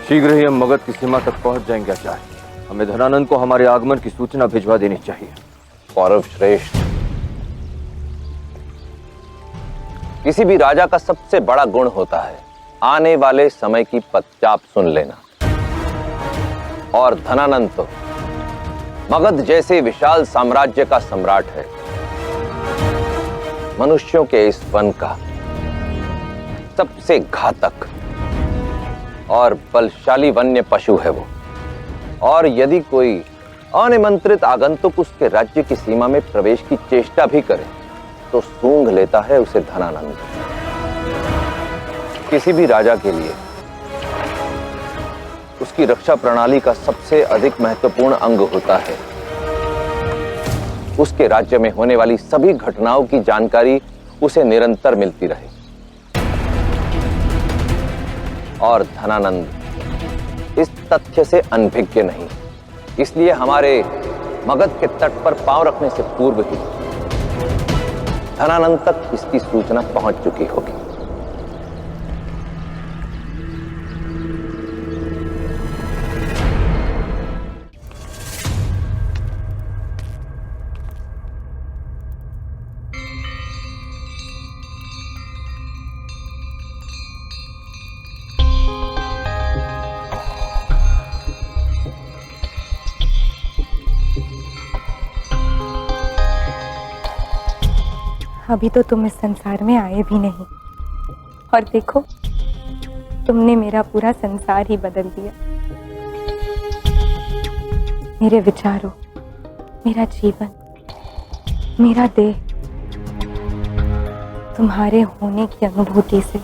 S16: शीघ्र ही हम मगध की सीमा तक पहुंच जाएंगे आचार्य। हमें धनानंद को हमारे आगमन की सूचना भिजवा देनी चाहिए। कौरव श्रेष्ठ, किसी भी राजा का सबसे बड़ा गुण होता है आने वाले समय की पदचाप सुन लेना। और धनानंद तो मगध जैसे विशाल साम्राज्य का सम्राट है। मनुष्यों के इस वन का सबसे घातक और बलशाली वन्य पशु है वो। और यदि कोई अनिमंत्रित आगंतुक उसके राज्य की सीमा में प्रवेश की चेष्टा भी करे तो सूंघ लेता है उसे धनानंद। किसी भी राजा के लिए उसकी रक्षा प्रणाली का सबसे अधिक महत्वपूर्ण अंग होता है उसके राज्य में होने वाली सभी घटनाओं की जानकारी उसे निरंतर मिलती रहे। और धनानंद इस तथ्य से अनभिज्ञ नहीं, इसलिए हमारे मगध के तट पर पांव रखने से पूर्व ही धनानंद तक इसकी सूचना पहुंच चुकी होगी।
S6: अभी तो तुम इस संसार में आए भी नहीं और देखो तुमने मेरा पूरा संसार ही बदल दिया। मेरे विचारों, मेरा जीवन, मेरा देह तुम्हारे होने की अनुभूति से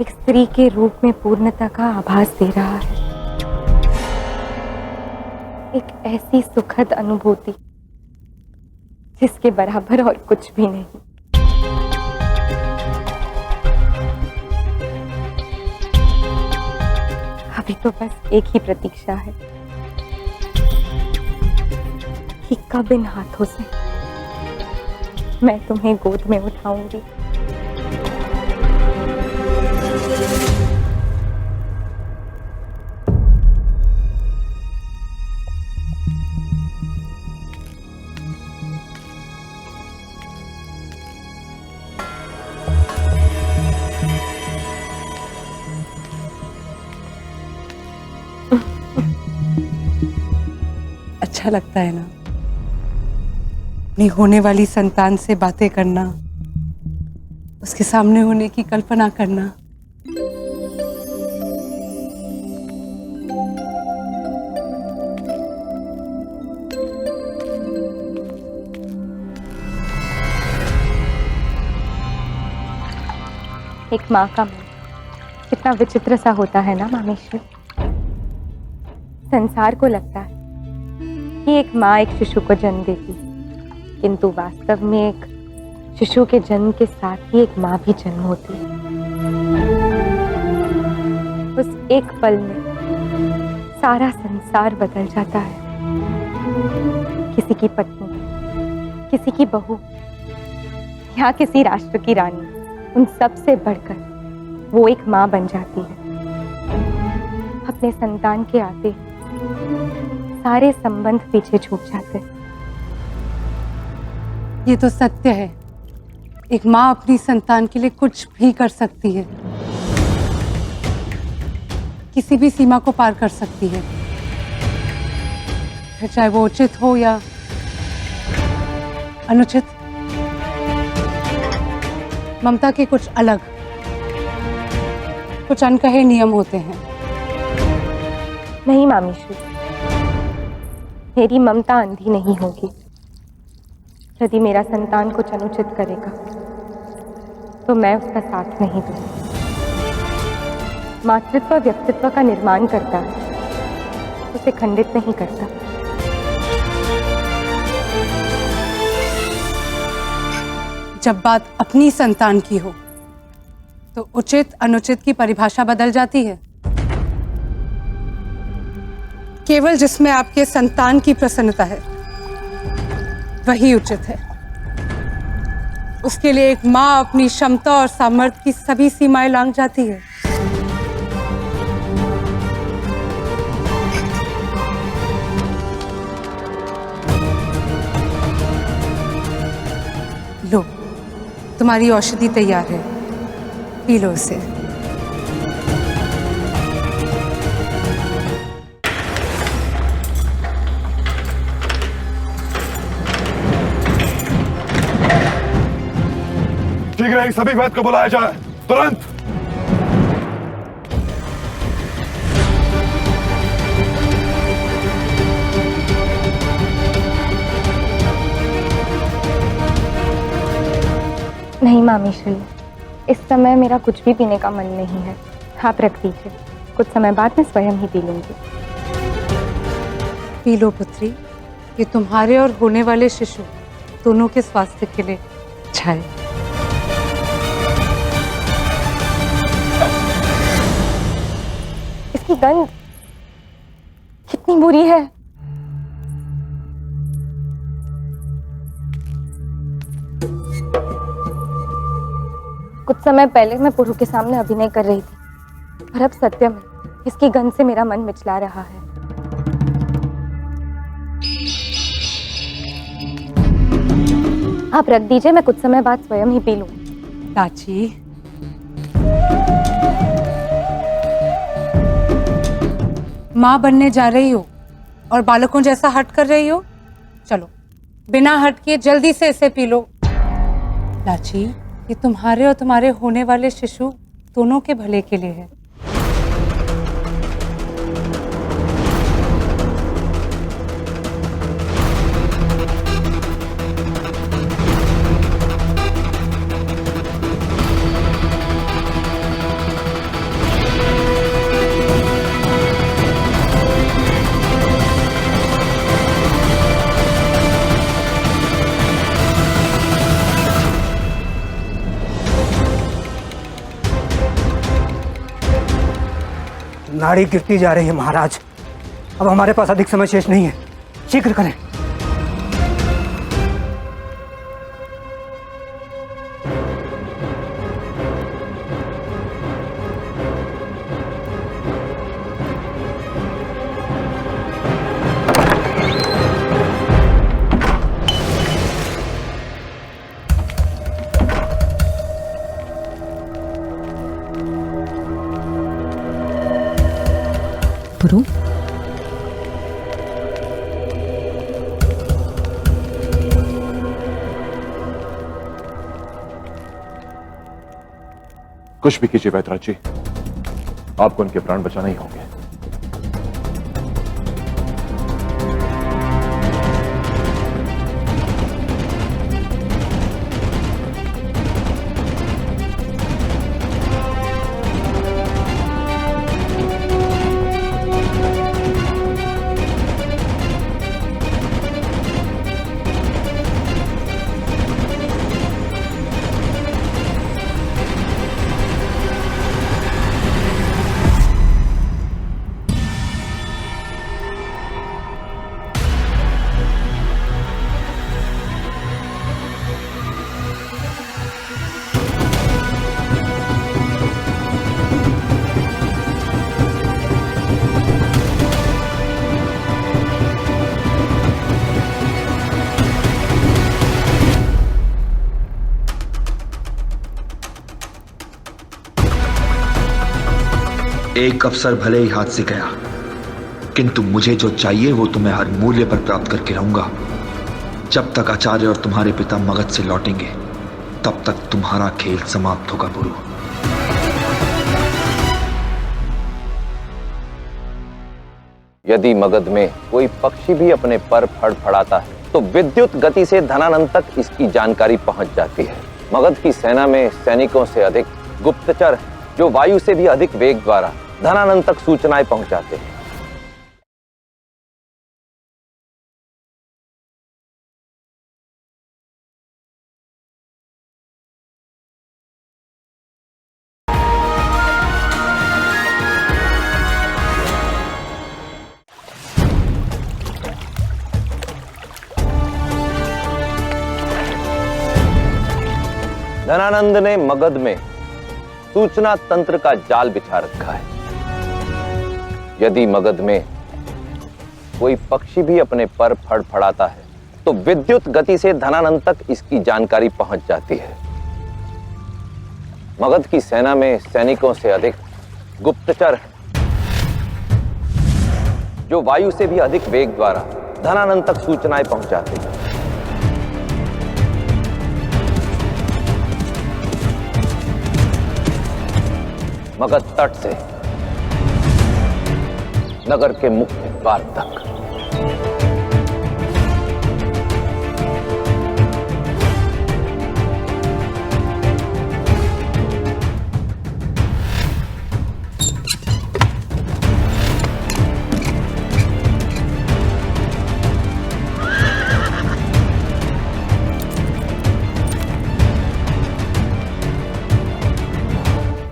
S6: एक स्त्री के रूप में पूर्णता का आभास दे रहा है। एक ऐसी सुखद अनुभूति जिसके बराबर और कुछ भी नहीं। अभी तो बस एक ही प्रतीक्षा है कि कब इन हाथों से मैं तुम्हें गोद में उठाऊंगी।
S7: अच्छा लगता है ना अपनी होने वाली संतान से बातें करना, उसके सामने होने की कल्पना करना।
S6: एक माँ का मन कितना विचित्र सा होता है ना मामेश्वर। संसार को लगता है कि एक माँ एक शिशु को जन्म देती है, किंतु वास्तव में एक शिशु के जन्म के साथ ही एक माँ भी जन्म होती है। उस एक पल में सारा संसार बदल जाता है। किसी की पत्नी, किसी की बहू या किसी राष्ट्र की रानी, उन सब से बढ़कर वो एक माँ बन जाती है। अपने संतान के आते सारे संबंध पीछे छूट जाते हैं।
S7: ये तो सत्य है, एक माँ अपनी संतान के लिए कुछ भी कर सकती है, किसी भी सीमा को पार कर सकती है, फिर चाहे वो उचित हो या अनुचित। ममता के कुछ अलग, कुछ अनकहे नियम होते हैं।
S6: नहीं मामीश्री, मेरी ममता अंधी नहीं होगी। यदि मेरा संतान कुछ अनुचित करेगा तो मैं उसका साथ नहीं दूंगी। मातृत्व व्यक्तित्व का निर्माण करता है, उसे खंडित नहीं करता।
S7: जब बात अपनी संतान की हो तो उचित अनुचित की परिभाषा बदल जाती है। केवल जिसमें आपके संतान की प्रसन्नता है वही उचित है। उसके लिए एक माँ अपनी क्षमता और सामर्थ्य की सभी सीमाएं लांघ जाती है। लो, तुम्हारी औषधि तैयार है, पी लो इसे।
S3: शीघ्र ही सभी वैद्य को बुलाया जाए, तुरंत।
S6: नहीं मामीश्री, इस समय मेरा कुछ भी पीने का मन नहीं है। आप रख दीजिए, कुछ समय बाद मैं स्वयं ही पी लूंगी।
S7: पी लो पुत्री, ये तुम्हारे और होने वाले शिशु दोनों के स्वास्थ्य के लिए अच्छा है।
S6: इसकी गंध कितनी बुरी है। कुछ समय पहले मैं पुरु के सामने अभिनय कर रही थी, पर अब सत्य में इसकी गंध से मेरा मन मिचला रहा है। आप रख दीजिए, मैं कुछ समय बाद स्वयं ही पी लूं।
S7: लाची, माँ बनने जा रही हो और बालकों जैसा हट कर रही हो। चलो, बिना हट किए जल्दी से इसे पी लो। लाची, ये तुम्हारे और तुम्हारे होने वाले शिशु दोनों के भले के लिए है।
S1: नाड़ी गिरती जा रही है महाराज। अब हमारे पास अधिक समय शेष नहीं है, शीघ्र करें।
S9: पुरु,
S12: कुछ भी कीजिए वैदराज जी, आपको उनके प्राण बचाने ही होंगे।
S14: एक अवसर भले ही हाथ से गया, किंतु मुझे जो चाहिए वो तो मैं हर मूल्य पर प्राप्त करके रहूंगा। जब तक आचार्य और तुम्हारे पिता मगध से लौटेंगे, तब तक तुम्हारा खेल समाप्त होगा पुरु।
S16: यदि मगध में कोई पक्षी भी अपने पर फड़फड़ाता है तो विद्युत गति से धनानंद तक इसकी जानकारी पहुंच जाती है। मगध की सेना में सैनिकों से अधिक गुप्तचर जो वायु से भी अधिक वेग द्वारा धनानंद तक सूचनाएं पहुंचाते हैं। धनानंद ने मगध में सूचना तंत्र का जाल बिछा रखा है। यदि मगध में कोई पक्षी भी अपने पर फड़फड़ाता है तो विद्युत गति से धनानंद तक इसकी जानकारी पहुंच जाती है। मगध की सेना में सैनिकों से अधिक गुप्तचर जो वायु से भी अधिक वेग द्वारा धनानंद तक सूचनाएं पहुंचाते हैं। मगध तट से नगर के मुख्य द्वार तक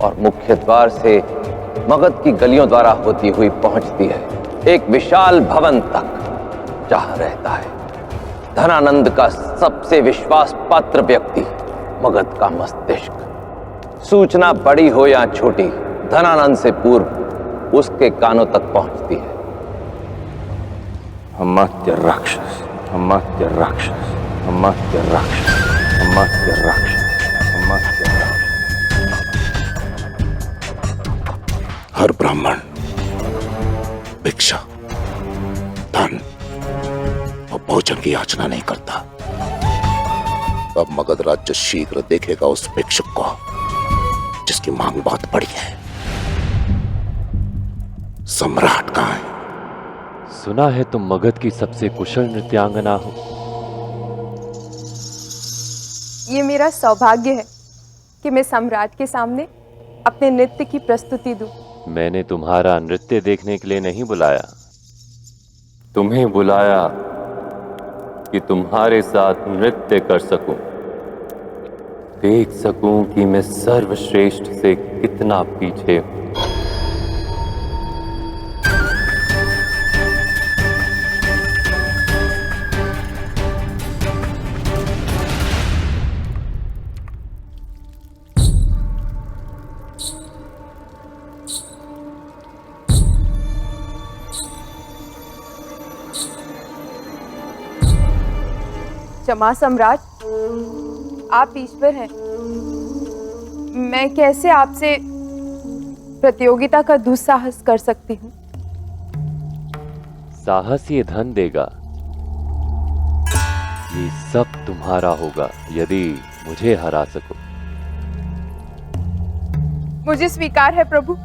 S16: और मुख्य द्वार से मगध की गलियों द्वारा होती हुई पहुंचती है एक विशाल भवन तक, जहां रहता है धनानंद का सबसे विश्वास पात्र व्यक्ति, मगध का मस्तिष्क। सूचना बड़ी हो या छोटी, धनानंद से पूर्व उसके कानों तक पहुंचती है।
S12: अमात्य राक्षस, अमात्य राक्षस, अमात्य राक्षस, अमात्य राक्षस, अमात्य राक्षस।
S17: हर ब्राह्मण भिक्षा, धन और भोजन की याचना नहीं करता। अब मगध राज्य शीघ्र देखेगा उस भिक्षुक को जिसकी मांग बहुत बड़ी है। सम्राट कहाँ है?
S18: सुना है तुम मगध की सबसे कुशल नृत्यांगना हो।
S6: ये मेरा सौभाग्य है कि मैं सम्राट के सामने अपने नृत्य की प्रस्तुति दूं।
S18: मैंने तुम्हारा नृत्य देखने के लिए नहीं बुलाया, तुम्हें बुलाया कि तुम्हारे साथ नृत्य कर सकूं, देख सकूं कि मैं सर्वश्रेष्ठ से कितना पीछे हूं।
S19: क्षमा सम्राट, आप ईश्वर हैं। मैं कैसे आपसे प्रतियोगिता का दुस्साहस कर सकती हूँ?
S18: साहस ये धन देगा। ये सब तुम्हारा होगा यदि मुझे हरा सको।
S19: मुझे स्वीकार है प्रभु।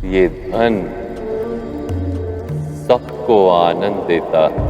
S18: ये धन सबको आनंद देता है।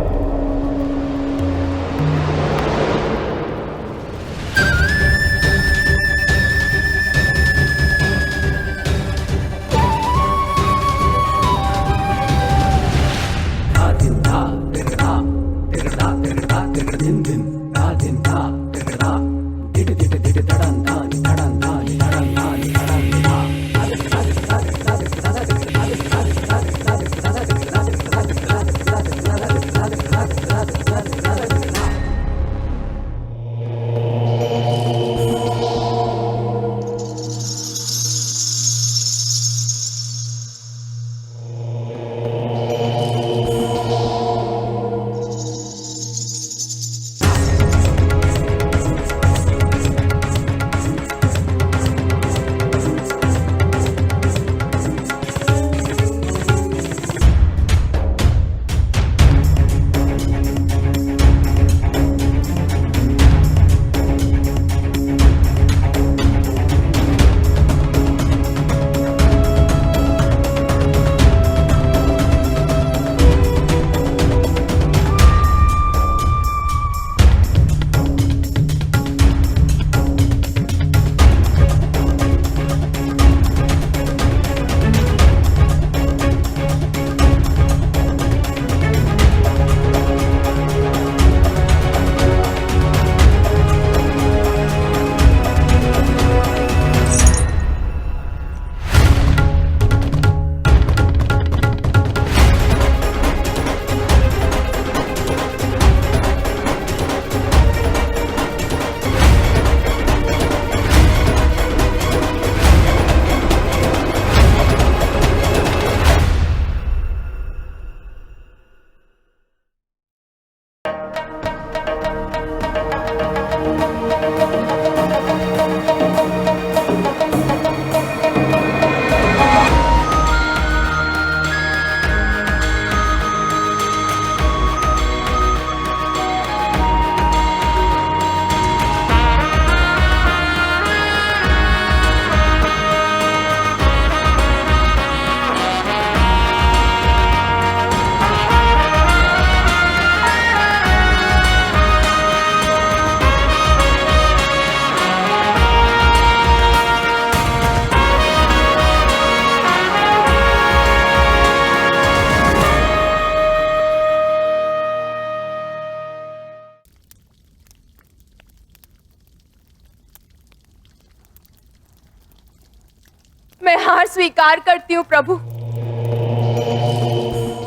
S19: मैं हार स्वीकार करती हूँ प्रभु।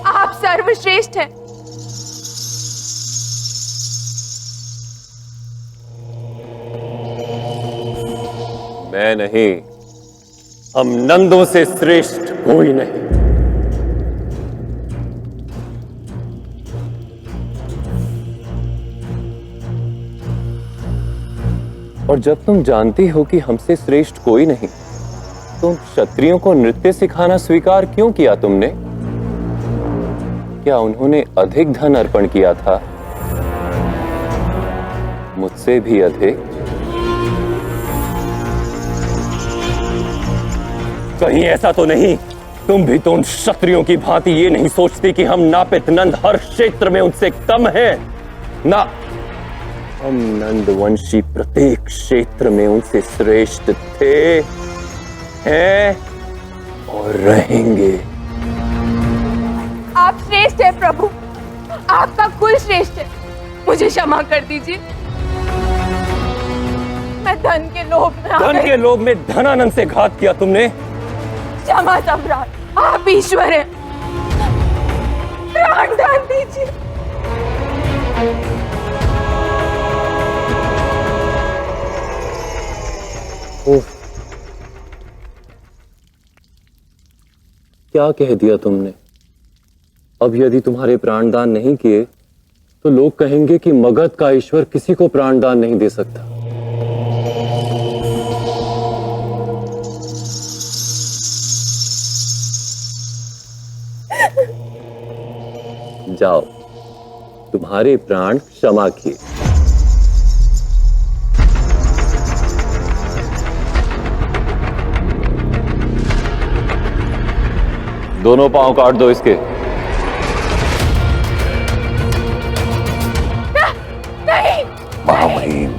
S19: आप सर्वश्रेष्ठ हैं।
S18: मैं नहीं, हम नंदों से श्रेष्ठ कोई नहीं। और जब तुम जानती हो कि हमसे श्रेष्ठ कोई नहीं, तो क्षत्रियों को नृत्य सिखाना स्वीकार क्यों किया तुमने? क्या उन्होंने अधिक धन अर्पण किया था? मुझसे भी अधिक? कहीं ऐसा तो नहीं तुम भी तो उन क्षत्रियों की भांति ये नहीं सोचती कि हम नापित नंद हर क्षेत्र में उनसे कम हैं? ना, हम नंदवंशी प्रत्येक क्षेत्र में उनसे श्रेष्ठ थे, हैं और रहेंगे।
S19: आप श्रेष्ठ हैं प्रभु, आपका कुल श्रेष्ठ है। मुझे क्षमा कर दीजिए, मैं धन के लोभ में
S18: धन के लोभ में धनानंद से घात किया तुमने।
S19: क्षमा सम्राट, आप ईश्वर हैं। प्राण दान दीजिए।
S18: क्या कह दिया तुमने? अब यदि तुम्हारे प्राणदान नहीं किए तो लोग कहेंगे कि मगध का ईश्वर किसी को प्राणदान नहीं दे सकता। जाओ, तुम्हारे प्राण क्षमा किए। दोनों पांव काट दो इसके।
S19: नहीं,
S17: महामहिम,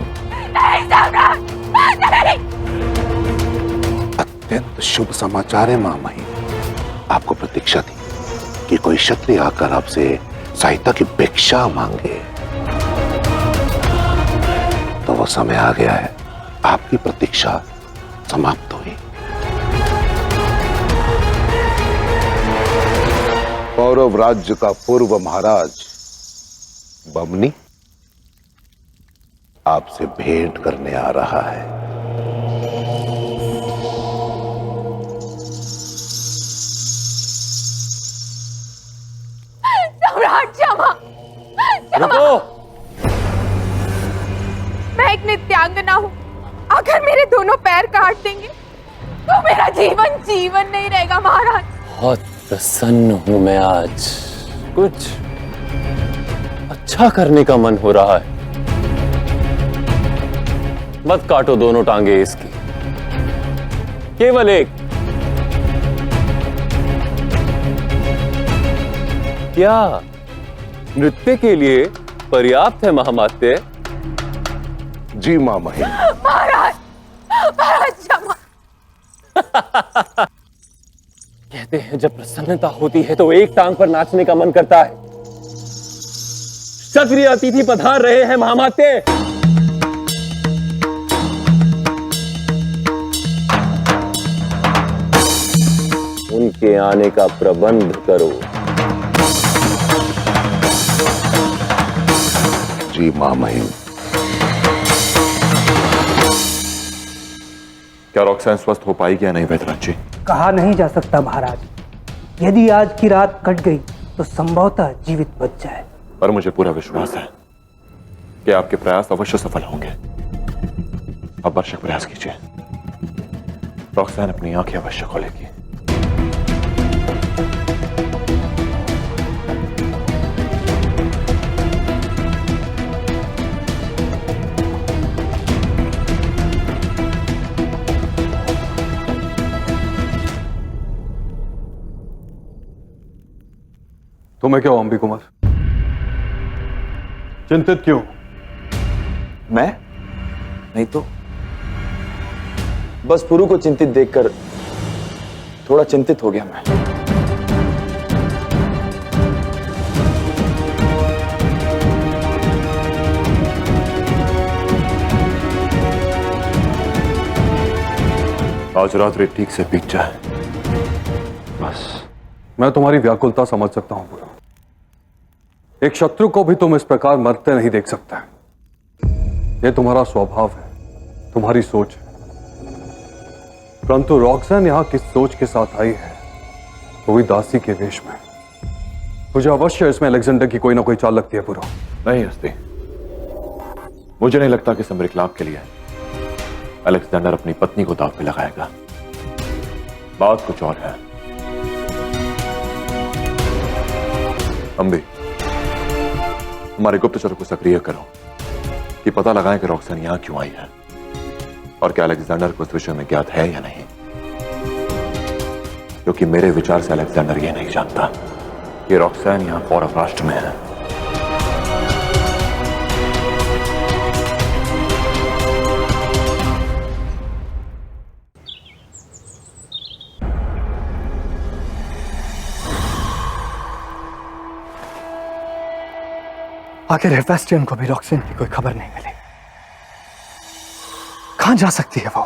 S19: नहीं सम्राट, नहीं।
S17: अत्यंत शुभ समाचार है महामहिम। आपको प्रतीक्षा थी कि कोई क्षत्रिय आकर आपसे सहायता की भिक्षा मांगे, तो वो समय आ गया है। आपकी प्रतीक्षा समाप्त हुई। कौरव राज्य का पूर्व महाराज बमनी आपसे भेंट करने आ रहा है।
S19: सम्राट क्षमा।
S18: रुको।
S19: मैं एक नित्यांगना हूँ। अगर मेरे दोनों पैर काट देंगे तो मेरा जीवन जीवन नहीं रहेगा महाराज।
S18: बहुत प्रसन्न हूं मैं आज। कुछ अच्छा करने का मन हो रहा है। मत काटो दोनों टांगे इसकी, केवल एक। क्या नृत्य के लिए पर्याप्त है महामात्य?
S17: जी महामहिम।
S19: महाराज, महाराज क्षमा।
S18: कहते हैं जब प्रसन्नता होती है तो एक टांग पर नाचने का मन करता है। क्षत्रिय अतिथि पधार रहे हैं महामात्य। उनके आने का प्रबंध करो।
S17: जी महामहिम।
S5: क्या रॉक्सैन स्वस्थ हो पाएगी या नहीं वैद्यराज जी?
S1: कहा नहीं जा सकता महाराज। यदि आज की रात कट गई तो संभवतः जीवित बच जाए।
S5: पर मुझे पूरा विश्वास है कि आपके प्रयास अवश्य सफल होंगे। अब भरसक प्रयास कीजिए। रॉक्सैन अपनी आंखें अवश्य खोलेगी।
S3: तुम्हें क्या हुआ अंबी कुमार? चिंतित क्यों?
S8: मैं नहीं तो बस पुरु को चिंतित देखकर थोड़ा चिंतित हो गया मैं।
S5: आज रात्रि ठीक से बीत जाए बस।
S3: मैं तुम्हारी व्याकुलता समझ सकता हूं पुरु। एक शत्रु को भी तुम इस प्रकार मरते नहीं देख सकते। यह तुम्हारा स्वभाव है, तुम्हारी सोच है। परंतु रॉक्सैन यहां किस सोच के साथ आई है, वो भी दासी के वेश में। मुझे अवश्य इसमें अलेक्जेंडर की कोई ना कोई चाल लगती है पुरु।
S5: नहीं हस्ती, मुझे नहीं लगता कि समरिकलाप के लिए अलेक्जेंडर अपनी पत्नी को दांव पे लगाएगा। बात कुछ और है। अंबी, हमारे गुप्तचर को सक्रिय करो कि पता लगाएं कि रॉक्सैन यहां क्यों आई है और क्या अलेक्जेंडर को इस विषय में ज्ञात है या नहीं। क्योंकि मेरे विचार से अलेक्जेंडर यह नहीं जानता कि रॉक्सैन यहां कौरव राष्ट्र में है।
S1: आखिर हेफेस्टियन को भी रॉक्सैन की कोई खबर नहीं मिली। कहां जा सकती है वो?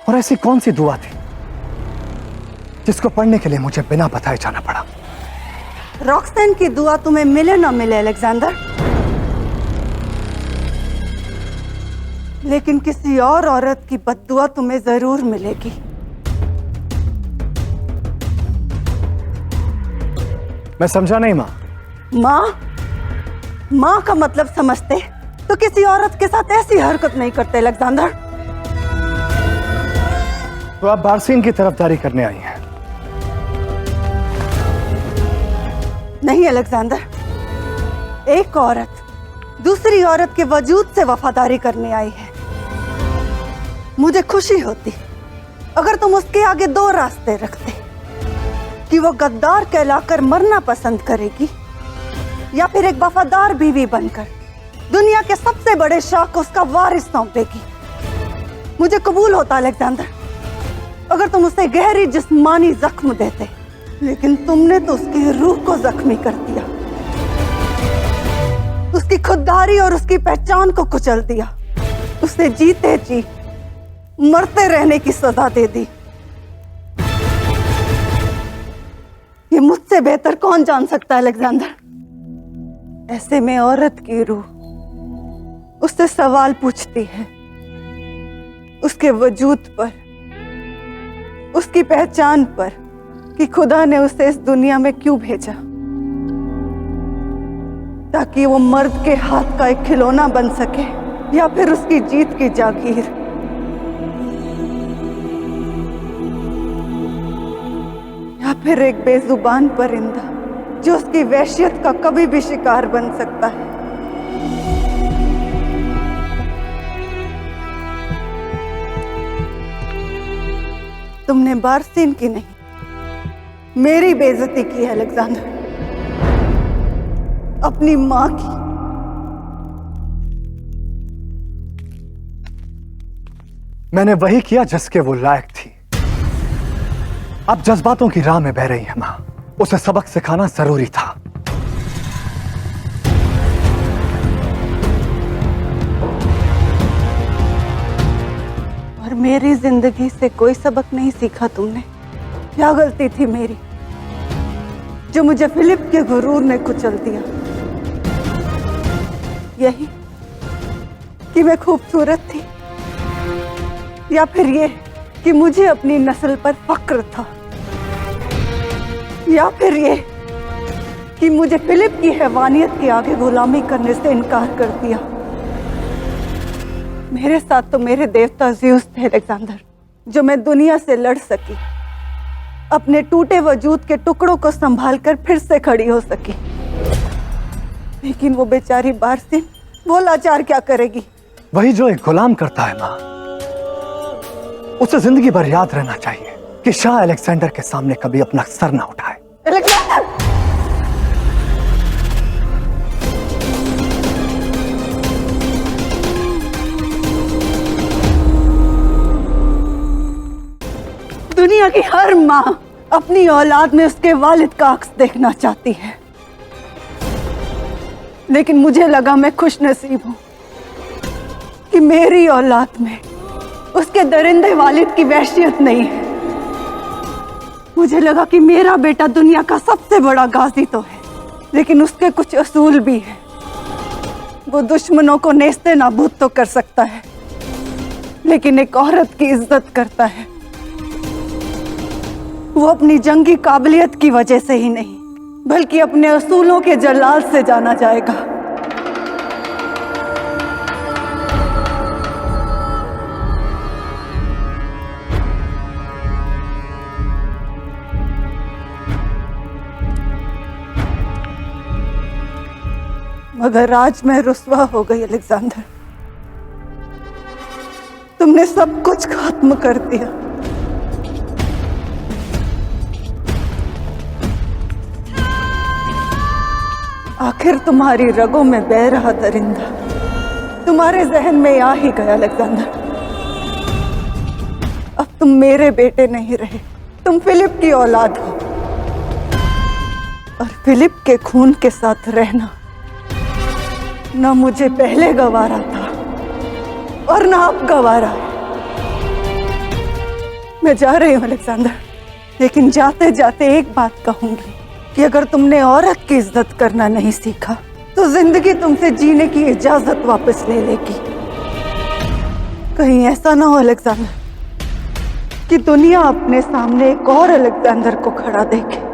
S1: और ऐसी कौन सी दुआ थी जिसको पढ़ने के लिए मुझे बिना बताए जाना पड़ा?
S2: रॉक्सैन की दुआ तुम्हें मिले ना मिले अलेक्जेंडर, लेकिन किसी और औरत की बद्दुआ तुम्हें जरूर मिलेगी।
S1: मैं समझा नहीं माँ।
S2: माँ का मतलब समझते तो किसी औरत के साथ ऐसी हरकत नहीं करते अलेक्जेंडर।
S1: तो आप बारसीन की तरफदारी करने आई हैं?
S2: नहीं अलेक्जेंडर, एक औरत दूसरी औरत के वजूद से वफादारी करने आई है। मुझे खुशी होती अगर तुम उसके आगे दो रास्ते रखते कि वो गद्दार कहलाकर मरना पसंद करेगी या फिर एक वफादार बीवी बनकर दुनिया के सबसे बड़े शाह को उसका वारिस सौंपेगी। मुझे कबूल होता अलेक्जेंडर अगर तुम उसे गहरी जिस्मानी जख्म देते, लेकिन तुमने तो उसकी रूह को जख्मी कर दिया, उसकी खुददारी और उसकी पहचान को कुचल दिया, उसे जीते जी मरते रहने की सजा दे दी। ये मुझसे बेहतर कौन जान सकता है अलेक्जेंडर? ऐसे में औरत की रूह उससे सवाल पूछती है, उसके वजूद पर, उसकी पहचान पर, कि खुदा ने उसे इस दुनिया में क्यों भेजा, ताकि वो मर्द के हाथ का एक खिलौना बन सके या फिर उसकी जीत की जागीर। या फिर एक बेजुबान परिंदा जो उसकी वहशियत का कभी भी शिकार बन सकता है। तुमने बारसीन की नहीं, मेरी बेइज्जती की है अलेक्जेंडर, अपनी मां की।
S1: मैंने वही किया जिसके वो लायक थी। अब जज्बातों की राह में बह रही है मां, उसे सबक सिखाना जरूरी था।
S2: और मेरी जिंदगी से कोई सबक नहीं सीखा तुमने? क्या गलती थी मेरी जो मुझे फिलिप के गुरूर ने कुचल दिया? यही कि मैं खूबसूरत थी, या फिर ये कि मुझे अपनी नस्ल पर फक्र था, या फिर ये कि मुझे फिलिप की हैवानियत के आगे गुलामी करने से इनकार कर दिया? मेरे साथ तो मेरे देवता ज़्यूस थे अलेक्जेंडर, जो मैं दुनिया से लड़ सकी, अपने टूटे वजूद के टुकड़ों को संभालकर फिर से खड़ी हो सकी। लेकिन वो बेचारी बारसीन, वो लाचार क्या करेगी?
S1: वही जो एक गुलाम करता है मां, उसे जिंदगी भर याद रहना चाहिए कि शाह अलेक्जेंडर के सामने कभी अपना सर ना उठाए।
S2: अलेक्जेंडर! दुनिया की हर माँ अपनी औलाद में उसके वालिद का अक्स देखना चाहती है, लेकिन मुझे लगा मैं खुश नसीब हूं कि मेरी औलाद में उसके दरिंदे वालिद की वहशियत नहीं है। मुझे लगा कि मेरा बेटा दुनिया का सबसे बड़ा गाजी तो है, लेकिन उसके कुछ असूल भी हैं। वो दुश्मनों को नेस्ते नाबूद तो कर सकता है, लेकिन एक औरत की इज्जत करता है। वो अपनी जंगी काबिलियत की वजह से ही नहीं, बल्कि अपने असूलों के जलाल से जाना जाएगा। मगर आज मैं रुस्वा हो गई अलेक्जेंडर। तुमने सब कुछ खत्म कर दिया। आखिर तुम्हारी रगों में बह रहा दरिंदा तुम्हारे जहन में आ ही गया अलेक्जेंडर। अब तुम मेरे बेटे नहीं रहे, तुम फिलिप की औलाद हो, और फिलिप के खून के साथ रहना न मुझे पहले गवारा था और न अब गवारा है। मैं जा रही हूं अलेक्जेंडर, लेकिन जाते जाते एक बात कहूंगी कि अगर तुमने औरत की इज्जत करना नहीं सीखा तो जिंदगी तुमसे जीने की इजाजत वापस ले लेगी। कहीं ऐसा ना हो अलेक्जेंडर कि दुनिया अपने सामने एक और अलेक्जेंडर को खड़ा देखे।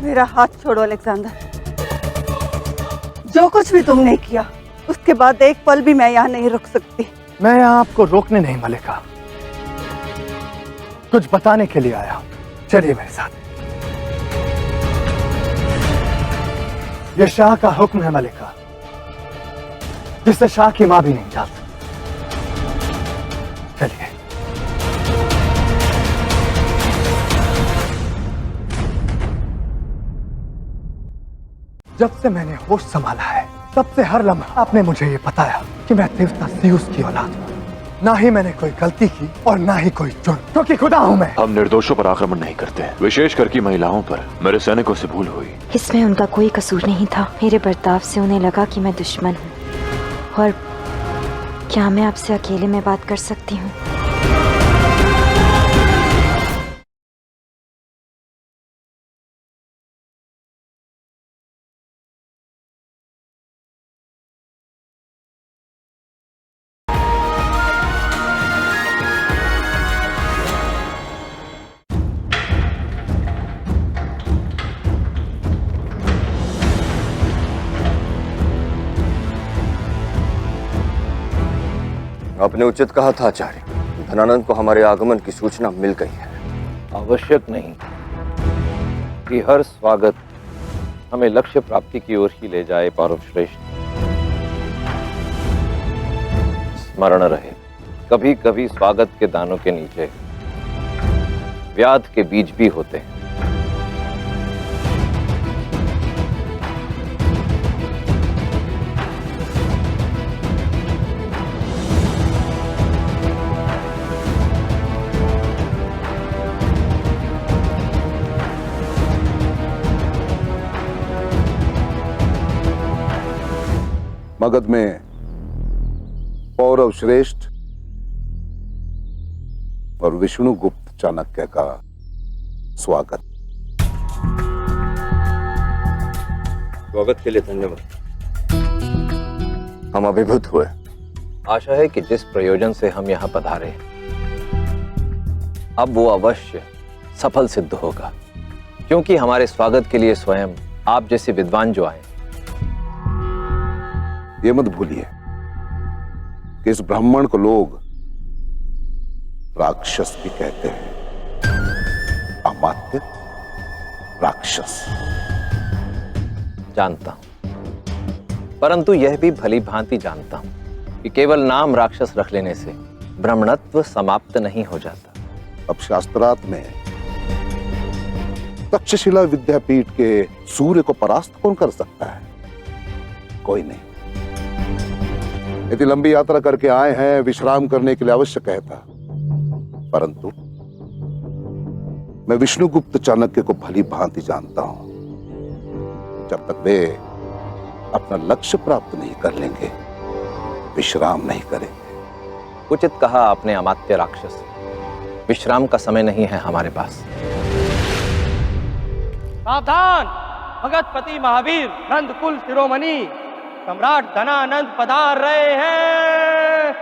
S2: मेरा हाथ छोड़ो अलेक्जेंडर। जो कुछ भी तुमने किया उसके बाद एक पल भी मैं यहाँ नहीं रुक सकती।
S1: मैं यहाँ आपको रोकने नहीं मलिका, कुछ बताने के लिए आया हूं। चलिए मेरे साथ। ये शाह का हुक्म है मलिका, जिससे शाह की मां भी नहीं जा सकती। चलिए। जब से मैंने होश संभाला है तब से हर लम्हा आपने मुझे ये बताया कि मैं देवता ज़ीउस की औलाद हूं। ना ही मैंने कोई गलती की और ना ही कोई जुर्म, क्योंकि खुदा हूं मैं।
S12: हम निर्दोषों पर आक्रमण नहीं करते, विशेष करके महिलाओं पर। मेरे सैनिकों से भूल हुई।
S9: इसमें उनका कोई कसूर नहीं था। मेरे बर्ताव से उन्हें लगा कि मैं दुश्मन हूँ। और क्या मैं आपसे अकेले में बात कर सकती हूँ?
S16: आपने उचित कहा था आचार्य, धनानंद को हमारे आगमन की सूचना मिल गई है।
S18: आवश्यक नहीं कि हर स्वागत हमें लक्ष्य प्राप्ति की ओर ही ले जाए। पारव श्रेष्ठ, स्मरण रहे, कभी कभी स्वागत के दानों के नीचे व्याध के बीज भी होते हैं।
S17: मगध में पौरव श्रेष्ठ और विष्णुगुप्त चाणक्य का स्वागत।
S16: स्वागत के लिए धन्यवाद। हम अभिभूत हुए। आशा है कि जिस प्रयोजन से हम यहाँ पधारे अब वो अवश्य सफल सिद्ध होगा, क्योंकि हमारे स्वागत के लिए स्वयं आप जैसे विद्वान जो आए।
S17: ये मत भूलिए कि इस ब्राह्मण को लोग राक्षस भी कहते हैं। अमात्य राक्षस।
S16: जानता हूं, परंतु यह भी भली भांति जानता हूं कि केवल नाम राक्षस रख लेने से ब्राह्मणत्व समाप्त नहीं हो जाता।
S17: अब शास्त्रार्थ में तक्षशिला विद्यापीठ के सूर्य को परास्त कौन कर सकता है? कोई नहीं। इतनी लंबी यात्रा करके आए हैं, विश्राम करने के लिए अवश्य कहता, परंतु मैं विष्णुगुप्त चाणक्य को भली भांति जानता हूं। जब तक वे अपना लक्ष्य प्राप्त नहीं कर लेंगे, विश्राम नहीं करेंगे।
S16: उचित कहा आपने अमात्य राक्षस। विश्राम का समय नहीं है हमारे पास।
S15: सावधान! भगतपति महावीर नंदकुल शिरोमणि सम्राट धनानंद पधार रहे हैं।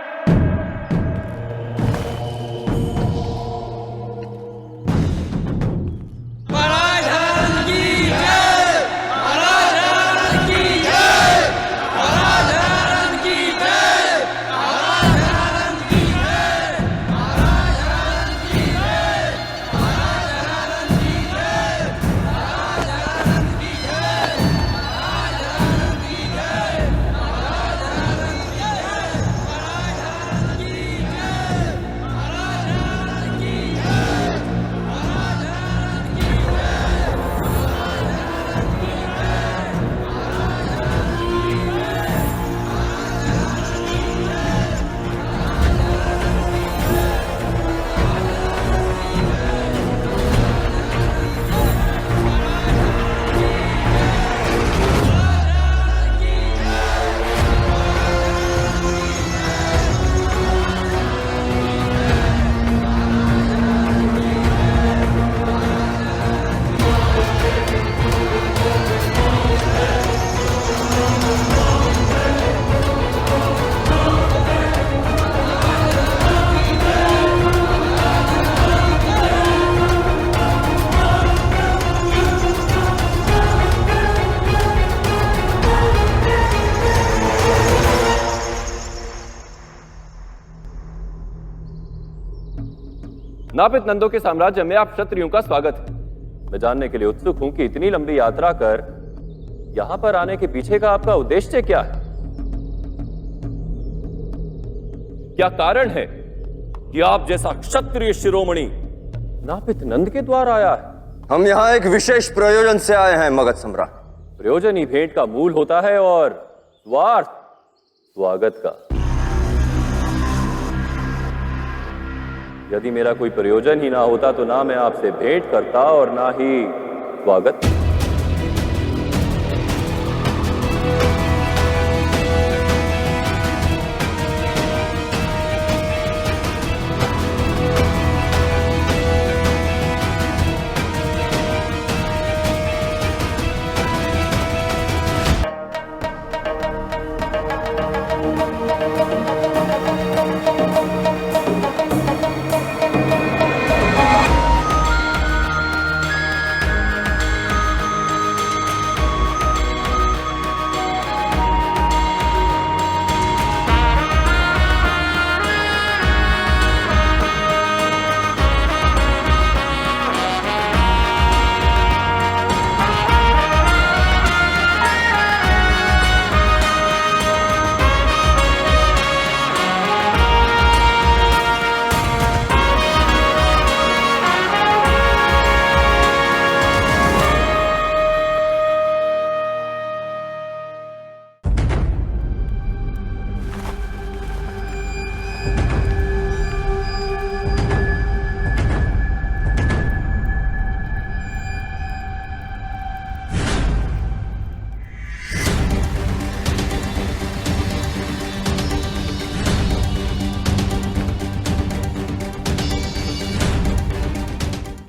S18: नापित नंदों के साम्राज्य में आप क्षत्रियों का स्वागत है। मैं जानने के लिए उत्सुक हूं कि इतनी लंबी यात्रा कर यहां पर आने के पीछे का आपका उद्देश्य क्या है? क्या कारण है कि आप जैसा क्षत्रिय शिरोमणि नापित नंद के द्वार आया है?
S16: हम यहाँ एक विशेष प्रयोजन से आए हैं मगध सम्राट।
S18: प्रयोजन ही भेंट का मूल होता है और स्वार्थ स्वागत का। यदि मेरा कोई प्रयोजन ही ना होता तो ना मैं आपसे भेंट करता और ना ही स्वागत।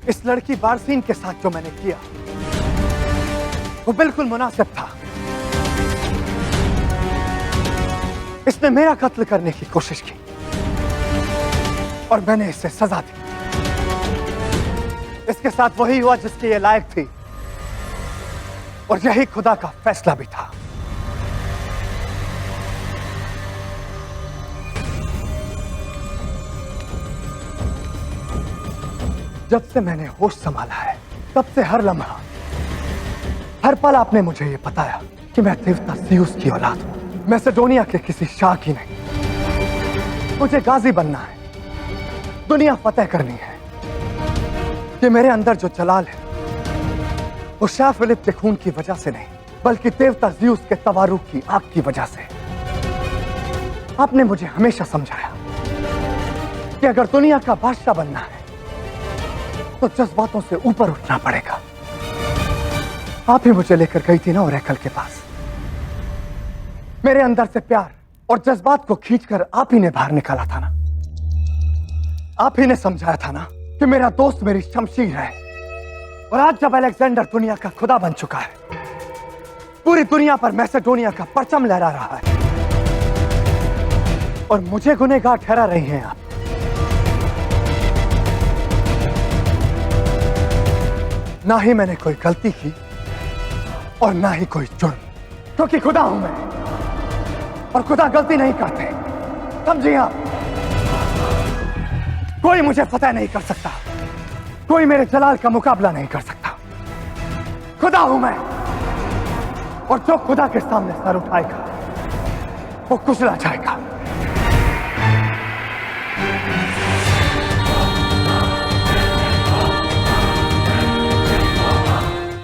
S1: इस लड़की बारसीन के साथ जो मैंने किया वो बिल्कुल मुनासिब था। इसने मेरा कत्ल करने की कोशिश की और मैंने इसे सजा दी। इसके साथ वही हुआ जिसके ये लायक थी और यही खुदा का फैसला भी था। जब से मैंने होश संभाला है तब से हर लम्हा हर पल आपने मुझे ये बताया कि मैं देवता ज़्यूस की औलाद हूं। मैसेडोनिया के किसी शाह की नहीं। मुझे गाजी बनना है, दुनिया फतेह करनी है। कि मेरे अंदर जो जलाल है वो शाह फिलिप के खून की वजह से नहीं बल्कि देवता ज़्यूस के तवारूक की आग की वजह से। आपने मुझे हमेशा समझाया कि अगर दुनिया का बादशाह बनना है तो जज्बातों से ऊपर उठना पड़ेगा। आप ही मुझे लेकर गई थी ना ओरेकल के पास। मेरे अंदर से प्यार और जज्बात को खींचकर आप ही ने बाहर निकाला था ना। आप ही ने समझाया था ना कि मेरा दोस्त मेरी शमशीर है। और आज जब अलेक्जेंडर दुनिया का खुदा बन चुका है, पूरी दुनिया पर मैसेडोनिया का परचम लहरा रहा है और मुझे गुनहगार ठहरा रही हैं आप। ना ही मैंने कोई गलती की और ना ही कोई जुर्म, क्योंकि खुदा हूं मैं और खुदा गलती नहीं करते। समझिए आप, कोई मुझे फतेह नहीं कर सकता, कोई मेरे जलाल का मुकाबला नहीं कर सकता। खुदा हूं मैं और जो खुदा के सामने सर उठाएगा वो कुचला जाएगा।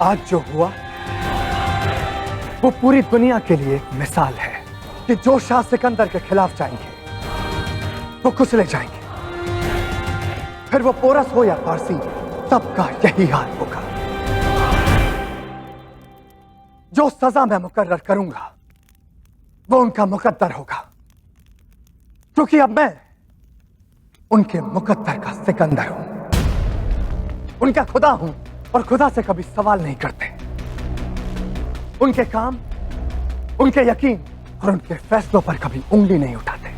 S1: आज जो हुआ वो पूरी दुनिया के लिए एक मिसाल है कि जो शाह सिकंदर के खिलाफ जाएंगे वो कुचले जाएंगे। फिर वो पोरस हो या पारसी, सबका यही हाल होगा। जो सजा मैं मुकर्रर करूंगा वो उनका मुकद्दर होगा, क्योंकि अब मैं उनके मुकद्दर का सिकंदर हूं, उनका खुदा हूं और खुदा से कभी सवाल नहीं करते। उनके काम, उनके यकीन और उनके फैसलों पर कभी उंगली नहीं उठाते।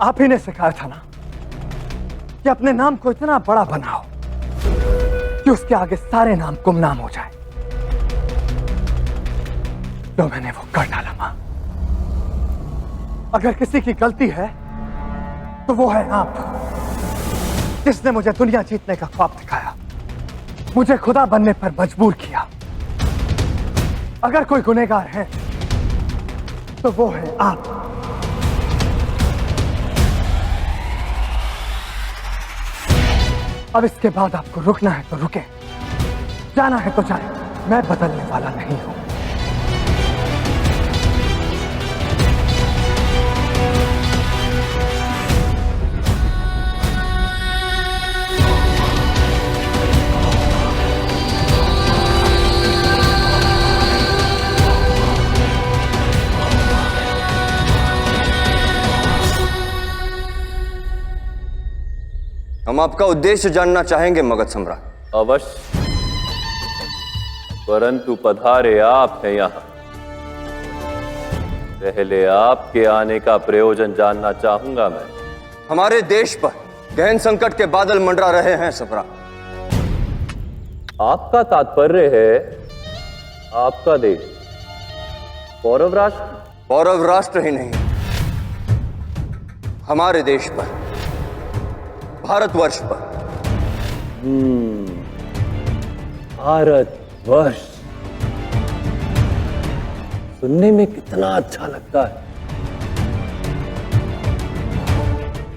S1: आप ही ने सिखाया था ना कि अपने नाम को इतना बड़ा बनाओ कि उसके आगे सारे नाम गुमनाम हो जाए। तो मैंने वो कर डाला मां। अगर किसी की गलती है तो वो है आप, जिसने मुझे दुनिया जीतने का ख्वाब दिखाया, मुझे खुदा बनने पर मजबूर किया। अगर कोई गुनहगार है तो वो है आप। अब इसके बाद आपको रुकना है तो रुके, जाना है तो जाए। मैं बदलने वाला नहीं हूं।
S18: हम आपका उद्देश्य जानना चाहेंगे मगध सम्राट। अवश्य, परंतु पधारे आप हैं यहां, पहले आपके आने का प्रयोजन जानना चाहूंगा मैं। हमारे देश पर गहन संकट के बादल मंडरा रहे हैं सम्राट। आपका तात्पर्य है आपका देश पौरव राष्ट्र? पौरव राष्ट्र ही नहीं, हमारे देश पर, भारतवर्ष पर। भारतवर्ष सुनने में कितना अच्छा लगता है।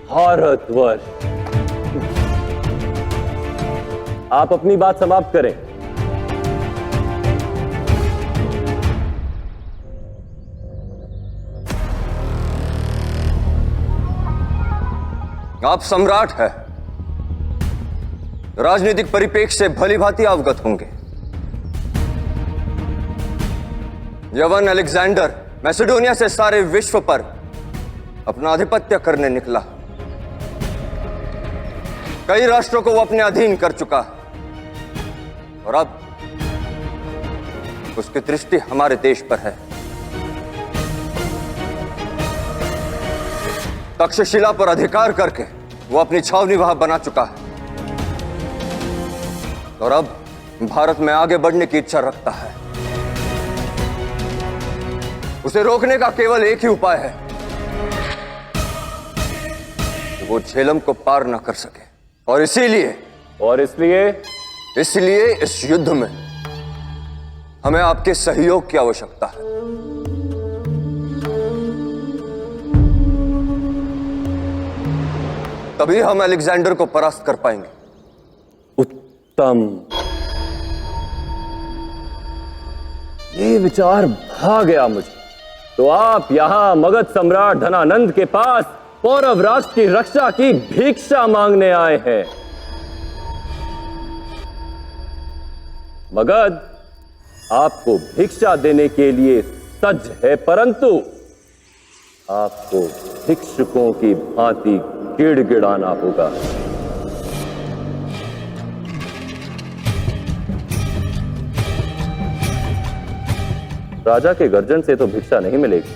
S18: भारतवर्ष। आप अपनी बात समाप्त करें। आप सम्राट हैं, राजनीतिक परिप्रेक्ष्य से भली भांति अवगत होंगे। यवन अलेक्जेंडर मैसेडोनिया से सारे विश्व पर अपना आधिपत्य करने निकला। कई राष्ट्रों को वो अपने अधीन कर चुका है और अब उसकी दृष्टि हमारे देश पर है। तक्षशिला पर अधिकार करके वो अपनी छावनी वहां बना चुका है और अब भारत में आगे बढ़ने की इच्छा रखता है। उसे रोकने का केवल एक ही उपाय है कि वो झेलम को पार ना कर सके। और इसलिए इस युद्ध में हमें आपके सहयोग की आवश्यकता है। तभी हम अलेक्जेंडर को परास्त कर पाएंगे। उत्तम, ये विचार भा गया मुझे। तो आप यहां मगध सम्राट धनानंद के पास पौरव राष्ट्र की रक्षा की भिक्षा मांगने आए हैं। मगध आपको भिक्षा देने के लिए सज्ज है, परंतु आपको भिक्षुकों की भांति गिड़गिड़ाना होगा। राजा के गर्जन से तो भिक्षा नहीं मिलेगी।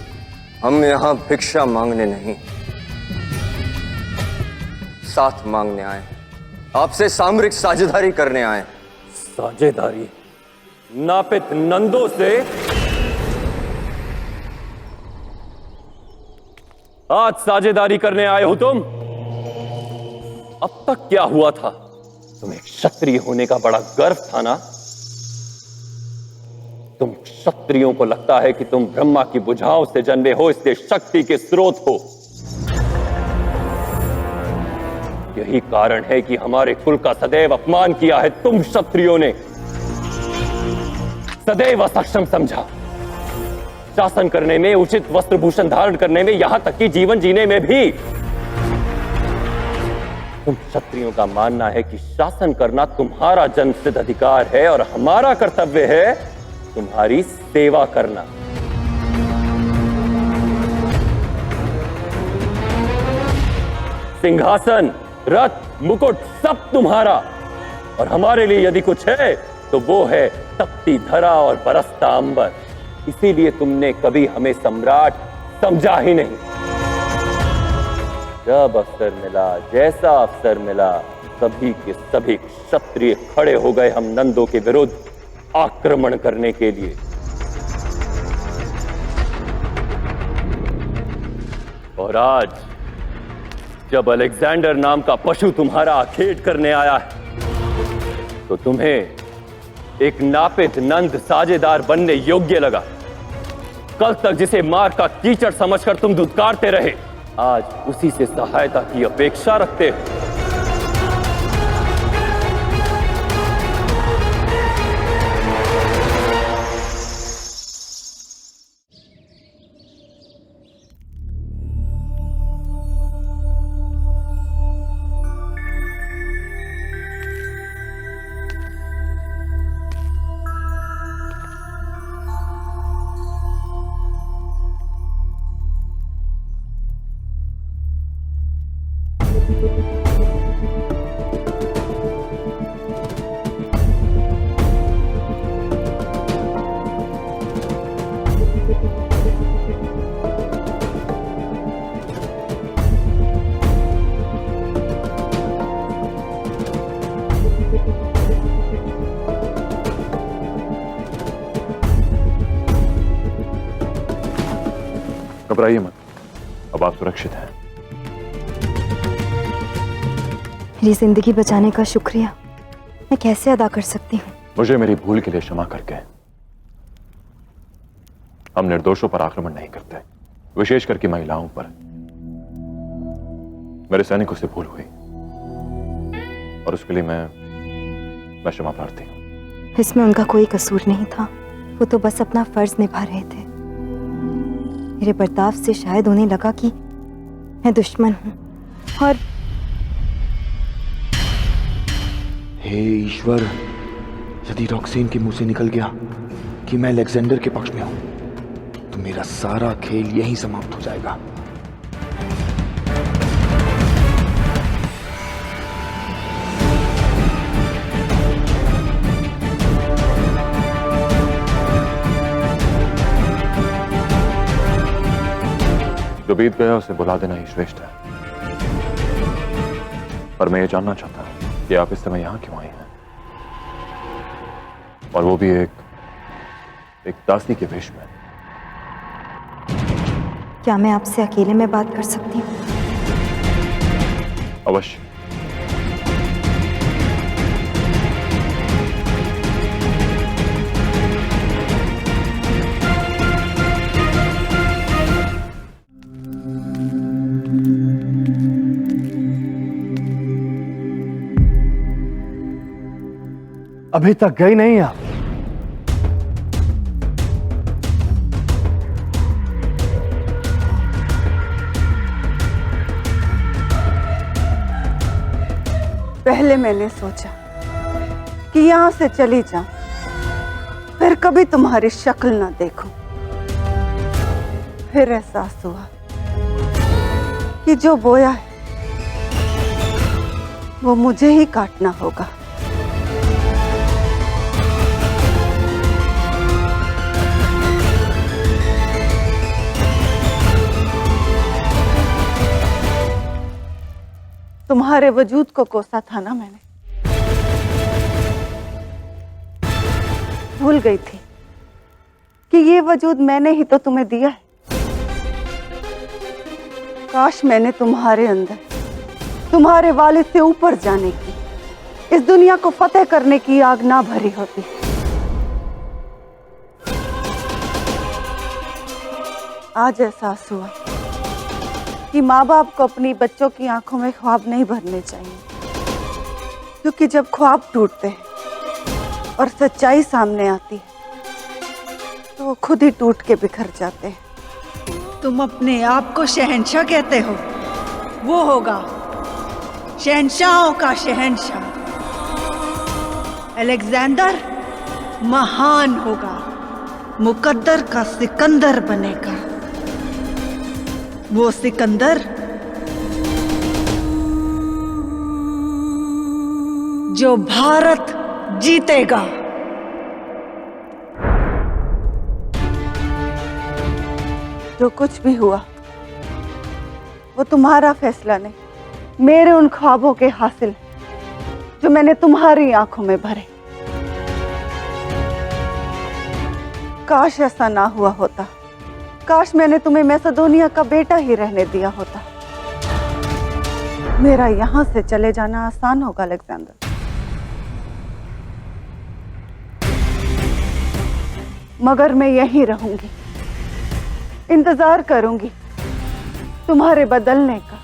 S18: हम यहां भिक्षा मांगने नहीं, साथ मांगने आए। आपसे सामरिक साझेदारी करने आए। साझेदारी? नापित नंदों से? आज साझेदारी करने आए हो तुम? अब तक क्या हुआ था? तुम्हें क्षत्रिय होने का बड़ा गर्व था ना? तुम क्षत्रियों को लगता है कि तुम ब्रह्मा की बुझाओं से जन्मे हो, इसलिए शक्ति के स्रोत हो। यही कारण है कि हमारे कुल का सदैव अपमान किया है तुम क्षत्रियों ने। सदैव असक्षम समझा, शासन करने में, उचित वस्त्र भूषण धारण करने में, यहां तक कि जीवन जीने में भी। तुम क्षत्रियों का मानना है कि शासन करना तुम्हारा जन्मसिद्ध अधिकार है और हमारा कर्तव्य है तुम्हारी सेवा करना। सिंहासन, रथ, मुकुट सब तुम्हारा, और हमारे लिए यदि कुछ है तो वो है तपती धरा और बरसता अंबर। इसीलिए तुमने कभी हमें सम्राट समझा ही नहीं। जब अवसर मिला, जैसा अवसर मिला, सभी के सभी क्षत्रिय खड़े हो गए हम नंदों के विरुद्ध आक्रमण करने के लिए। और आज जब अलेक्जेंडर नाम का पशु तुम्हारा आखेट करने आया है तो तुम्हें एक नापित नंद साझेदार बनने योग्य लगा। कल तक जिसे मार का कीचड़ समझकर तुम धुतकारते रहे, आज उसी से सहायता की अपेक्षा रखते हो।
S12: घबराइए मत, अब आप सुरक्षित हैं।
S9: मेरी जिंदगी बचाने का शुक्रिया मैं कैसे अदा कर सकती हूँ?
S12: मुझे मेरी भूल के लिए क्षमा करके। हम निर्दोषों पर आक्रमण नहीं करते, विशेष करके महिलाओं पर। मेरे सैनिकों से भूल हुई और उसके लिए मैं क्षमा प्रार्थी हूं।
S9: इसमें उनका कोई कसूर नहीं था, वो तो बस अपना फर्ज निभा रहे थे। मेरे बर्ताव से शायद उन्हें लगा कि मैं दुश्मन हूं और
S8: हे ईश्वर, यदि रॉक्सेन के मुंह से निकल गया कि मैं अलेक्जेंडर के पक्ष में हूं तो मेरा सारा खेल यहीं समाप्त हो जाएगा।
S12: जो बीत गया उसे भुला देना ही श्रेष्ठ है। पर मैं ये जानना चाहता हूं कि आप इस समय यहां क्यों आए हैं, और वो भी एक दासी के वेश में।
S9: क्या मैं आपसे अकेले में बात कर सकती हूँ?
S12: अवश्य।
S1: अभी तक गई नहीं आप?
S2: पहले मैंने सोचा कि यहां से चली जाऊं, फिर कभी तुम्हारी शक्ल ना देखूं। फिर एहसास हुआ कि जो बोया है वो मुझे ही काटना होगा। तुम्हारे वजूद को कोसा था ना मैंने, भूल गई थी कि ये वजूद मैंने ही तो तुम्हें दिया है। काश मैंने तुम्हारे अंदर तुम्हारे वालिद से ऊपर जाने की, इस दुनिया को फतेह करने की आग ना भरी होती। आज एहसास हुआ कि माँ बाप को अपनी बच्चों की आंखों में ख्वाब नहीं भरने चाहिए, क्योंकि जब ख्वाब टूटते हैं और सच्चाई सामने आती है तो वो खुद ही टूट के बिखर जाते हैं।
S20: तुम अपने आप को शहंशाह कहते हो, वो होगा शहंशाहों का शहंशाह। अलेक्जेंडर महान होगा, मुकद्दर का सिकंदर बनेगा। वो सिकंदर जो भारत जीतेगा।
S2: जो कुछ भी हुआ वो तुम्हारा फैसला नहीं, मेरे उन ख्वाबों के हासिल जो मैंने तुम्हारी आंखों में भरे। काश ऐसा ना हुआ होता, काश मैंने तुम्हें मैसेडोनिया का बेटा ही रहने दिया होता। मेरा यहां से चले जाना आसान होगा अलेक्जेंडर, मगर मैं यहीं रहूंगी, इंतजार करूंगी तुम्हारे बदलने का,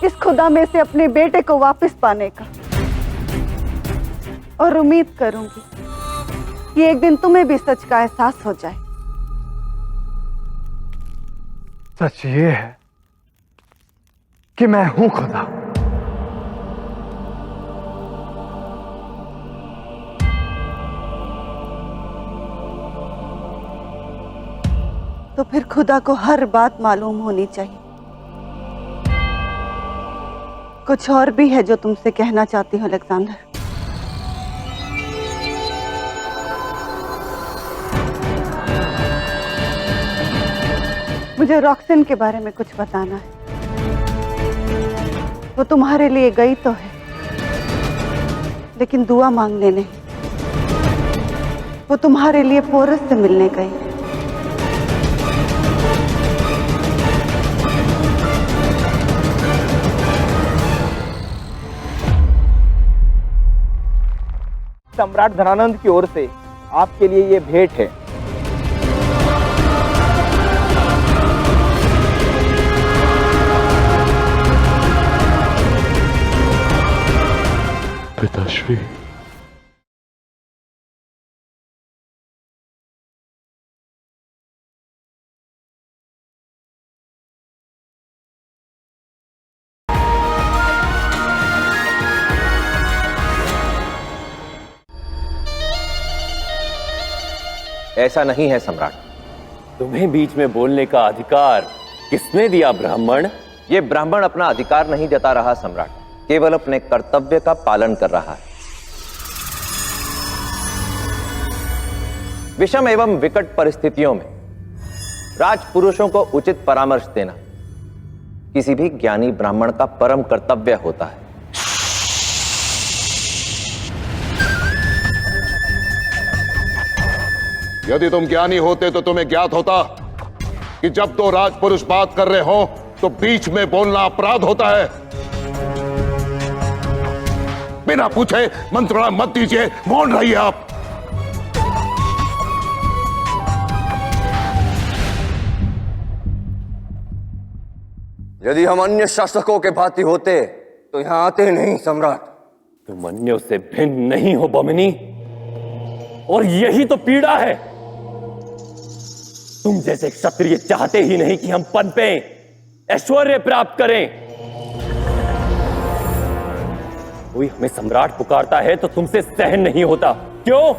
S2: इस खुदा में से अपने बेटे को वापस पाने का, और उम्मीद करूंगी कि एक दिन तुम्हें भी सच का एहसास हो जाए।
S1: सच ये है कि मैं हूं खुदा।
S2: तो फिर खुदा को हर बात मालूम होनी चाहिए। कुछ और भी है जो तुमसे कहना चाहती हूँ अलेक्जेंडर। मुझे रॉक्सन के बारे में कुछ बताना है। वो तुम्हारे लिए गई तो है, लेकिन दुआ मांगने नहीं। वो तुम्हारे लिए पोरस से मिलने गई।
S15: सम्राट धनानंद की ओर से आपके लिए ये भेंट है।
S12: पिताश्री,
S16: ऐसा नहीं है सम्राट।
S18: तुम्हें बीच में बोलने का अधिकार किसने दिया ब्राह्मण?
S16: ये ब्राह्मण अपना अधिकार नहीं जता रहा सम्राट, केवल अपने कर्तव्य का पालन कर रहा है। विषम एवं विकट परिस्थितियों में राजपुरुषों को उचित परामर्श देना किसी भी ज्ञानी ब्राह्मण का परम कर्तव्य होता है।
S17: यदि तुम ज्ञानी होते तो तुम्हें ज्ञात होता कि जब दो राजपुरुष बात कर रहे हो तो बीच में बोलना अपराध होता है। बिना पूछे मंत्रणा मत दीजिए, मौन रहिए आप।
S18: यदि हम अन्य शासकों के भांति होते तो यहां आते नहीं सम्राट। तुम अन्यों से भिन्न नहीं हो बमिनी, और यही तो पीड़ा है। तुम जैसे क्षत्रिय चाहते ही नहीं कि हम पनपे, ऐश्वर्य प्राप्त करें। कोई हमें सम्राट पुकारता है तो तुमसे सहन नहीं होता। क्यों?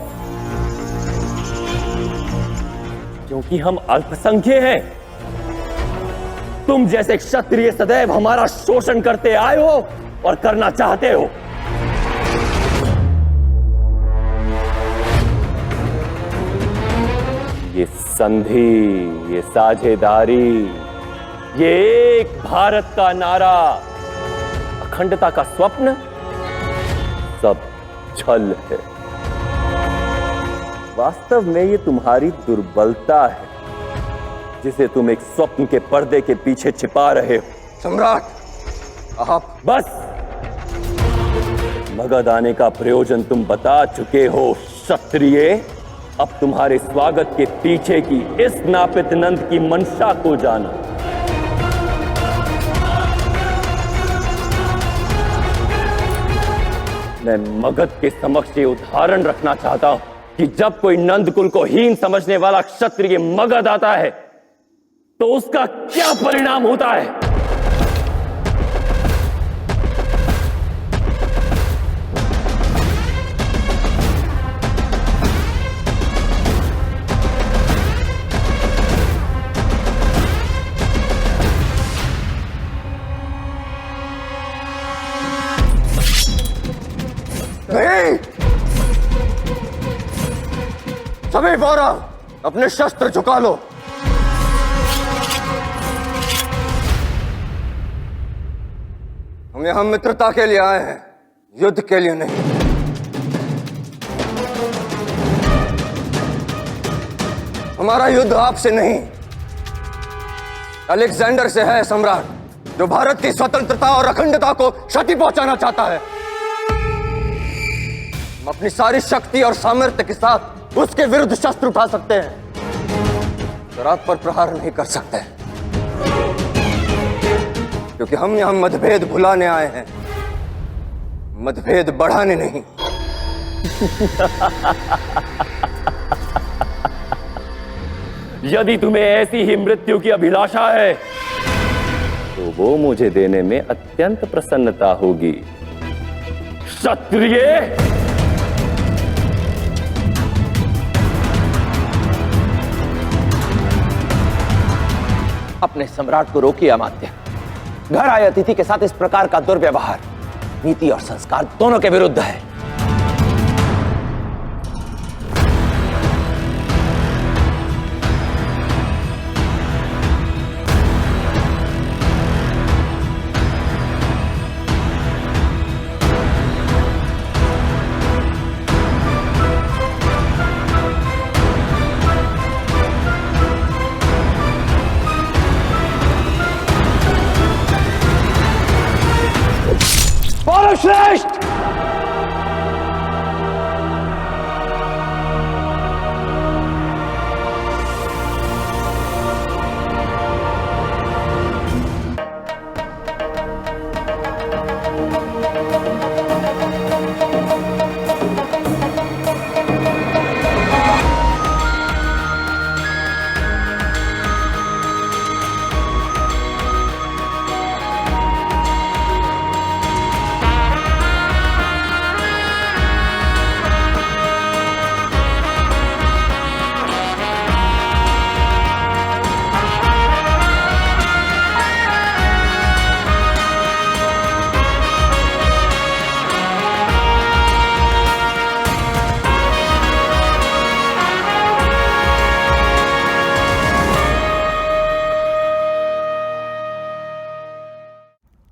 S18: क्योंकि हम अल्पसंख्य हैं। तुम जैसे क्षत्रिय सदैव हमारा शोषण करते आए हो और करना चाहते हो। ये संधि, ये साझेदारी, ये एक भारत का नारा, अखंडता का स्वप्न, सब छल है। वास्तव में ये तुम्हारी दुर्बलता है, जिसे तुम एक स्वप्न के पर्दे के पीछे छिपा रहे हो। सम्राट, आप बस मगध आने का प्रयोजन तुम बता चुके हो क्षत्रिय। अब तुम्हारे स्वागत के पीछे की इस नापित नंद की मंशा को जाना। मैं मगध के समक्ष ये उदाहरण रखना चाहता हूं कि जब कोई नंद कुल को हीन समझने वाला क्षत्रिय मगध आता है तो उसका क्या परिणाम होता है।
S21: नहीं, सभी कौरव अपने शस्त्र झुका लो। हम यहां मित्रता के लिए आए हैं, युद्ध के लिए नहीं। हमारा युद्ध आपसे नहीं, अलेक्जेंडर से है सम्राट। जो भारत की स्वतंत्रता और अखंडता को क्षति पहुंचाना चाहता है। हम अपनी सारी शक्ति और सामर्थ्य के साथ उसके विरुद्ध शस्त्र उठा सकते हैं, स्वराज पर प्रहार नहीं कर सकते, क्योंकि हम यहां मतभेद भुलाने आए हैं, मतभेद बढ़ाने नहीं।
S18: यदि तुम्हें ऐसी ही मृत्यु की अभिलाषा है तो वो मुझे देने में अत्यंत प्रसन्नता होगी। क्षत्रिय,
S16: अपने सम्राट को रोकिए अमात्य। घर आए अतिथि के साथ इस प्रकार का दुर्व्यवहार नीति और संस्कार दोनों के विरुद्ध है।
S18: श्रेष्ठ,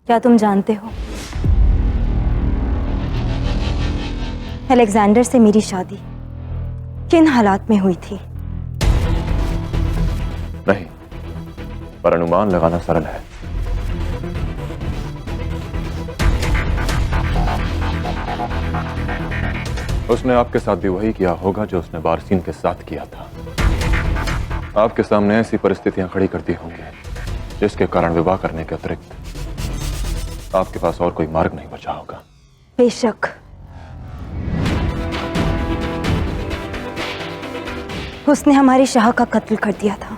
S9: क्या तुम जानते हो अलेक्जेंडर से मेरी शादी किन हालात में हुई थी?
S12: नहीं, पर अनुमान लगाना सरल है। उसने आपके साथ भी वही किया होगा जो उसने बारसीन के साथ किया था। आपके सामने ऐसी परिस्थितियां खड़ी करती होंगी जिसके कारण विवाह करने के अतिरिक्त आपके पास और कोई मार्ग नहीं बचा होगा।
S9: बेशक, उसने हमारे शाह का कत्ल कर दिया था,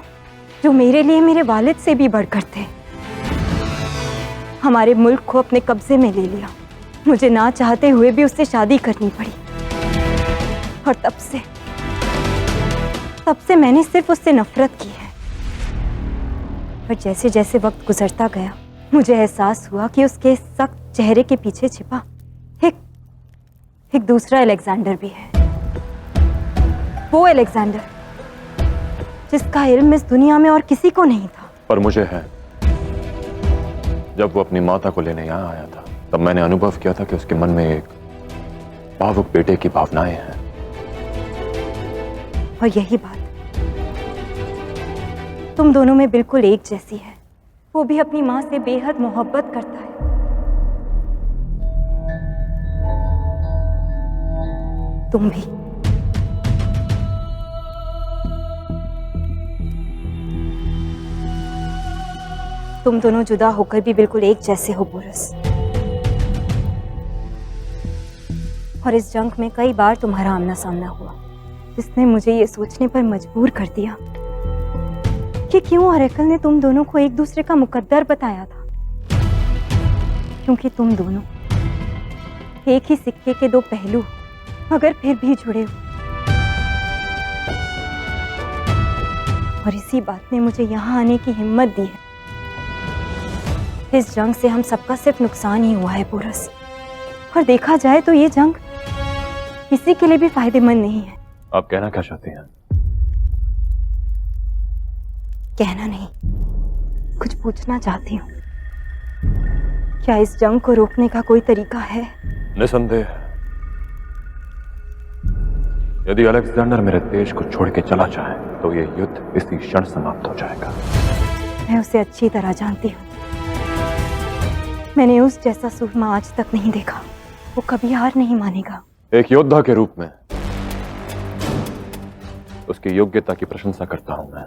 S9: जो मेरे लिए मेरे वालिद से भी बढ़कर थे। हमारे मुल्क को अपने कब्जे में ले लिया। मुझे ना चाहते हुए भी उससे शादी करनी पड़ी, और तब से मैंने सिर्फ उससे नफरत की है। पर जैसे जैसे वक्त गुजरता गया, मुझे एहसास हुआ कि उसके सख्त चेहरे के पीछे छिपा एक दूसरा अलेक्जेंडर भी है। वो अलेक्जेंडर जिसका इल्म इस दुनिया में और किसी को नहीं था।
S12: पर मुझे है। जब वो अपनी माता को लेने यहाँ आया था, तब मैंने अनुभव किया था कि उसके मन में एक भावुक बेटे की भावनाएं हैं।
S9: और यही बात तुम दोनों में बिल्कुल एक जैसी है। वो भी अपनी माँ से बेहद मोहब्बत करता है। तुम भी। तुम दोनों जुदा होकर भी बिल्कुल एक जैसे हो बोरस। और इस जंग में कई बार तुम्हारा आमना सामना हुआ, जिसने मुझे ये सोचने पर मजबूर कर दिया कि क्यों ऑरेकल ने तुम दोनों को एक दूसरे का मुकद्दर बताया था। क्योंकि तुम दोनों एक ही सिक्के के दो पहलू, मगर फिर भी जुड़े हो। और इसी बात ने मुझे यहाँ आने की हिम्मत दी है। इस जंग से हम सबका सिर्फ नुकसान ही हुआ है बोरस। और देखा जाए तो ये जंग किसी के लिए भी फायदेमंद नहीं है।
S12: आप कहना क्या चाहते हैं?
S9: कहना नहीं, कुछ पूछना चाहती हूँ। क्या इस जंग को रोकने का कोई तरीका है?
S12: निसंदेह। यदि अलेक्जेंडर मेरे देश को छोड़ के चला जाए तो यह युद्ध इसी क्षण समाप्त हो जाएगा।
S9: मैं उसे अच्छी तरह जानती हूँ। मैंने उस जैसा सूरमा आज तक नहीं देखा। वो कभी हार नहीं मानेगा।
S12: एक योद्धा के रूप में उसकी योग्यता की प्रशंसा करता हूं मैं,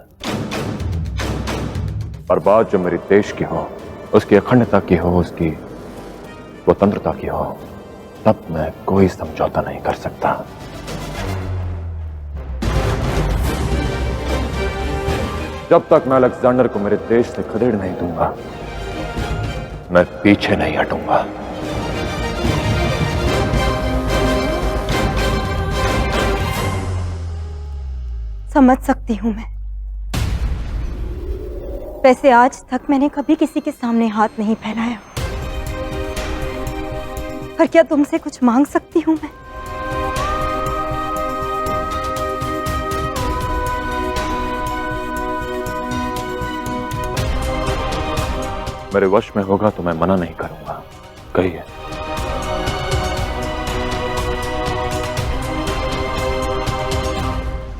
S12: और बात जो मेरे देश की हो, उसकी अखंडता की हो, उसकी स्वतंत्रता की हो, तब मैं कोई समझौता नहीं कर सकता। जब तक मैं अलेक्जेंडर को मेरे देश से खदेड़ नहीं दूंगा, मैं पीछे नहीं हटूंगा।
S9: समझ सकती हूं मैं। वैसे आज तक मैंने कभी किसी के सामने हाथ नहीं फैलाया, पर क्या तुमसे कुछ मांग सकती हूं मैं?
S12: मेरे वश में होगा तो मैं मना नहीं करूंगा। कहिए।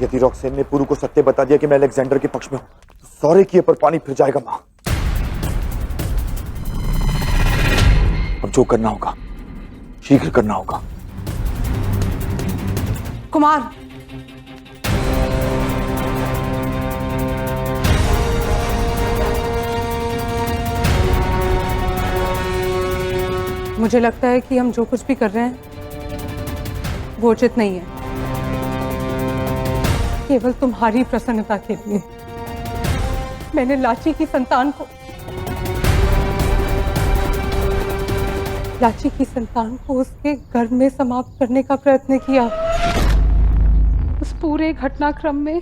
S8: यदि रॉक्सेन ने पुरु को सत्य बता दिया कि मैं अलेक्जेंडर के पक्ष में हूं, तो सौरे किए पर पानी फिर जाएगा मां। अब जो करना होगा शीघ्र करना होगा।
S7: कुमार, मुझे लगता है कि हम जो कुछ भी कर रहे हैं वो उचित नहीं है, केवल तुम्हारी प्रसन्नता के लिए। मैंने लाची की संतान को उसके गर्भ में समाप्त करने का प्रयत्न किया। उस पूरे घटनाक्रम में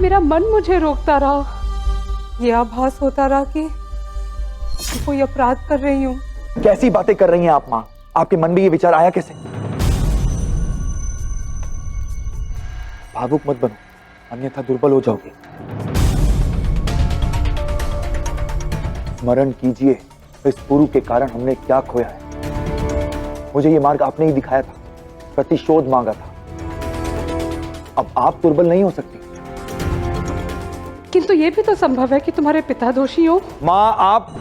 S7: मेरा मन मुझे रोकता रहा। यह आभास होता रहा कि कोई अपराध कर रही हूं।
S8: कैसी बातें कर रही हैं आप मां? आपके मन में ये विचार आया कैसे? भावुक मत बनो, अन्यथा दुर्बल हो जाओगे। स्मरण कीजिए इस पुरु के कारण हमने क्या खोया है। मुझे ये मार्ग आपने ही दिखाया था, प्रतिशोध मांगा था। अब आप दुर्बल नहीं हो सकती।
S7: किंतु ये भी तो संभव है कि तुम्हारे पिता दोषी हो।
S8: मां, आप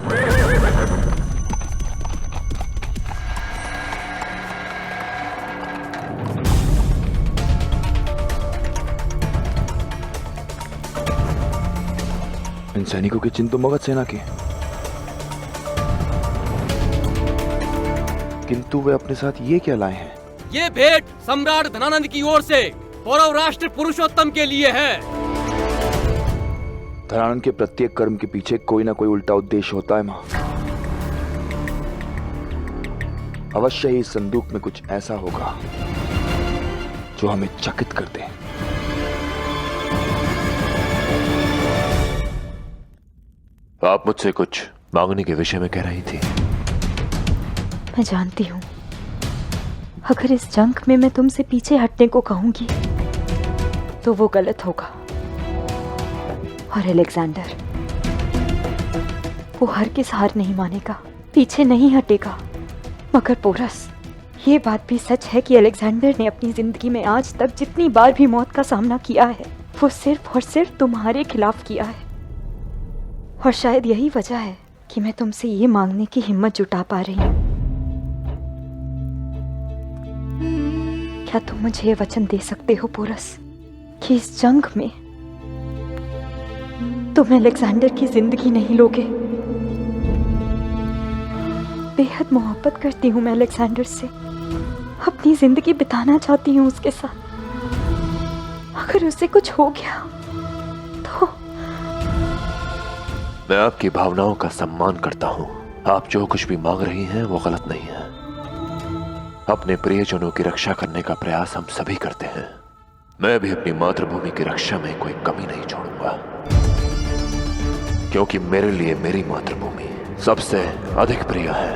S12: इन सैनिकों के चिन्ह तो मगध सेना के, किंतु वे अपने साथ ये क्या लाए हैं?
S10: ये भेंट सम्राट धनानंद की ओर से पौरव राष्ट्र पुरुषोत्तम के लिए है।
S12: धनानंद के प्रत्येक कर्म के पीछे कोई ना कोई उल्टा उद्देश्य होता है मां। अवश्य ही इस संदूक में कुछ ऐसा होगा जो हमें चकित कर दे। आप मुझसे कुछ मांगने के विषय में कह रही थी।
S9: मैं जानती हूँ, अगर इस जंग में मैं तुमसे पीछे हटने को कहूंगी तो वो गलत होगा। और अलेक्जेंडर, वो हर किस हार नहीं मानेगा, पीछे नहीं हटेगा। मगर पोरस, ये बात भी सच है कि अलेक्जेंडर ने अपनी जिंदगी में आज तक जितनी बार भी मौत का सामना किया है, वो सिर्फ और सिर्फ तुम्हारे खिलाफ किया है। और शायद यही वजह है कि मैं तुमसे ये मांगने की हिम्मत जुटा पा रही हूँ। क्या तुम मुझे ये वचन दे सकते हो पोरस कि इस जंग में तुम अलेक्जेंडर की जिंदगी नहीं लोगे? बेहद मोहब्बत करती हूँ मैं अलेक्जेंडर से, अपनी जिंदगी बिताना चाहती हूँ उसके साथ। अगर उससे कुछ हो गया तो
S12: मैं आपकी भावनाओं का सम्मान करता हूं। आप जो कुछ भी मांग रही हैं वो गलत नहीं है। अपने प्रियजनों की रक्षा करने का प्रयास हम सभी करते हैं। मैं भी अपनी मातृभूमि की रक्षा में कोई कमी नहीं छोड़ूंगा, क्योंकि मेरे लिए मेरी मातृभूमि सबसे अधिक प्रिय है।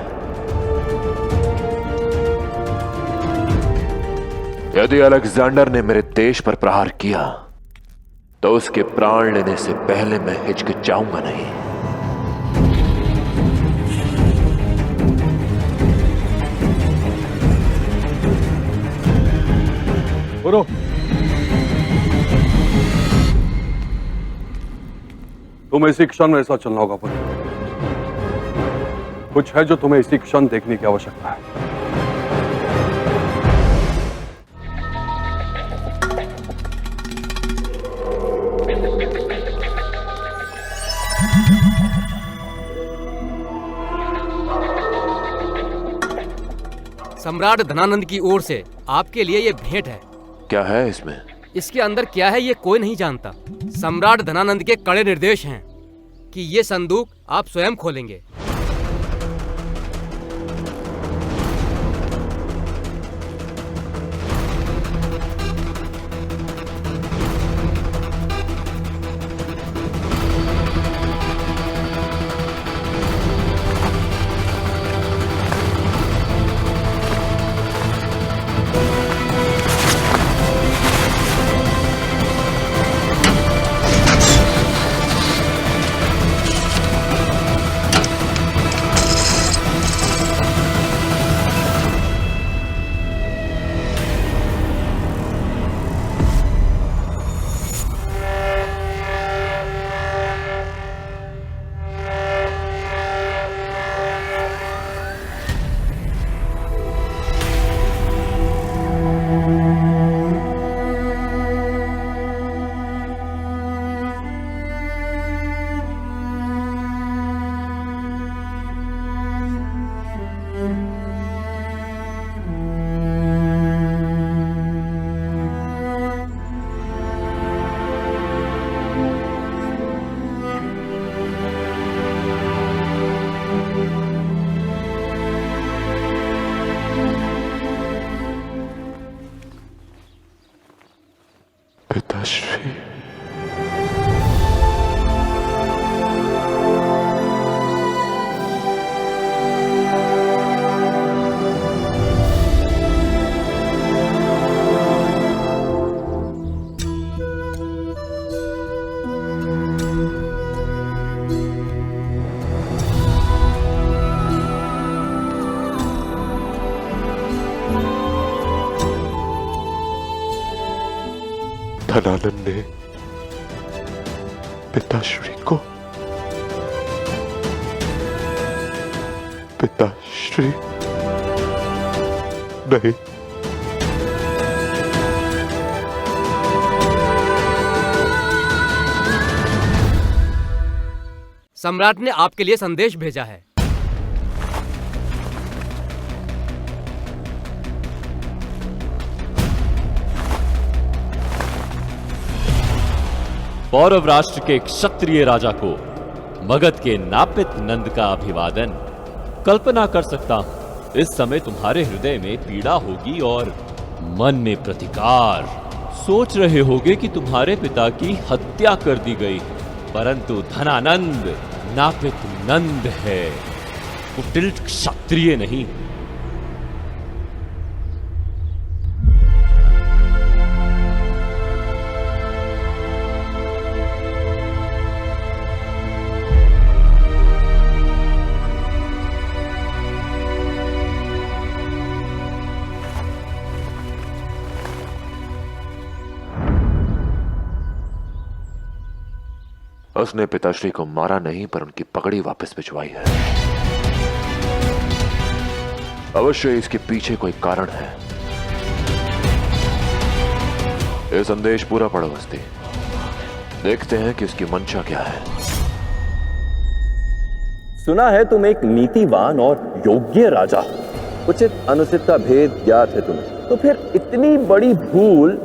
S12: यदि अलेक्जेंडर ने मेरे देश पर प्रहार किया तो उसके प्राण लेने से पहले मैं हिचकिचाऊंगा नहीं।
S3: बोलो। तुम इसी क्षण मेरे साथ चलना होगा पुरु। कुछ है जो तुम्हें इसी क्षण देखने की आवश्यकता है।
S10: सम्राट धनानंद की ओर से आपके लिए ये भेंट है।
S12: क्या है इसमें?
S10: इसके अंदर क्या है ये कोई नहीं जानता। सम्राट धनानंद के कड़े निर्देश हैं कि ये संदूक आप स्वयं खोलेंगे।
S12: पिताश्री, धनानंद ने पिताश्री को पिताश्री नहीं,
S10: सम्राट ने आपके लिए संदेश भेजा है।
S4: पौरव राष्ट्र के क्षत्रिय राजा को मगध के नापित नंद का अभिवादन। कल्पना कर सकता हूं इस समय तुम्हारे हृदय में पीड़ा होगी और मन में प्रतिकार। सोच रहे होगे कि तुम्हारे पिता की हत्या कर दी गई, परंतु धनानंद नापित नंद है, कुटिल क्षत्रिय नहीं।
S12: उसने पिताश्री को मारा नहीं, पर उनकी पगड़ी वापस भिजवाई है। अवश्य इसके पीछे कोई कारण है। ये संदेश पूरा पढ़ो हस्ती, देखते हैं कि उसकी मंशा क्या है।
S18: सुना है तुम एक नीतिवान और योग्य राजा, उचित अनुचित का भेद ज्ञात है तुम्हें, तो फिर इतनी बड़ी भूल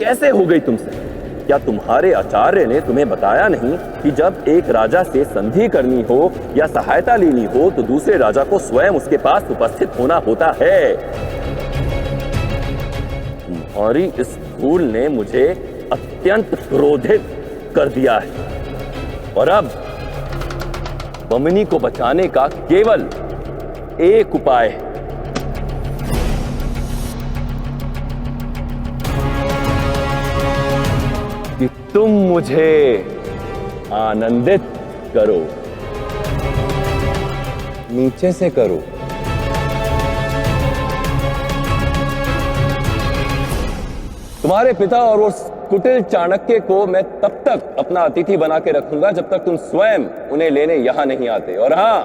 S18: कैसे हो गई तुमसे? क्या तुम्हारे आचार्य ने तुम्हें बताया नहीं कि जब एक राजा से संधि करनी हो या सहायता लेनी हो तो दूसरे राजा को स्वयं उसके पास उपस्थित होना होता है? तुम्हारी इस भूल ने मुझे अत्यंत क्रोधित कर दिया है और अब बमनी को बचाने का केवल एक उपाय है। कि तुम मुझे आनंदित करो, नीचे से करो। तुम्हारे पिता और उस कुटिल चाणक्य को मैं तब तक अपना अतिथि बना के रखूंगा जब तक तुम स्वयं उन्हें लेने यहां नहीं आते। और हां,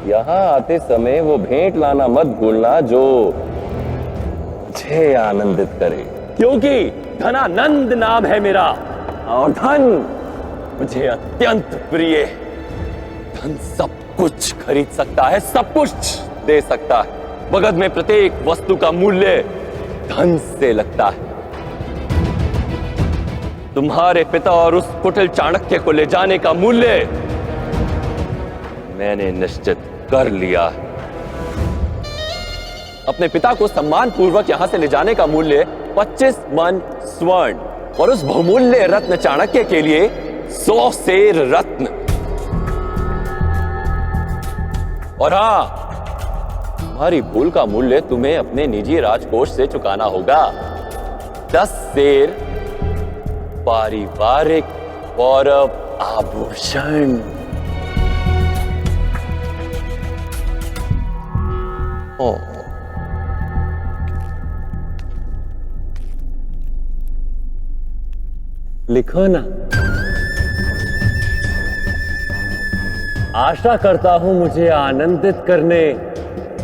S18: यहाँ आते समय वो भेंट लाना मत भूलना जो मुझे आनंदित करे, क्योंकि धनानंद नाम है मेरा और धन मुझे अत्यंत प्रिय है। धन सब कुछ खरीद सकता है, सब कुछ दे सकता है, मगध में प्रत्येक वस्तु का मूल्य धन से लगता है। तुम्हारे पिता और उस कुटिल चाणक्य को ले जाने का मूल्य मैंने निश्चित कर लिया है। अपने पिता को सम्मान पूर्वक यहां से ले जाने का मूल्य 25 मन स्वर्ण और उस बहुमूल्य रत्न चाणक्य के लिए 100 सेर रत्न। और हां, तुम्हारी भूल का मूल्य तुम्हें अपने निजी राजकोष से चुकाना होगा। 10 सेर पारिवारिक गौरव आभूषण। लिखो ना। आशा करता हूं मुझे आनंदित करने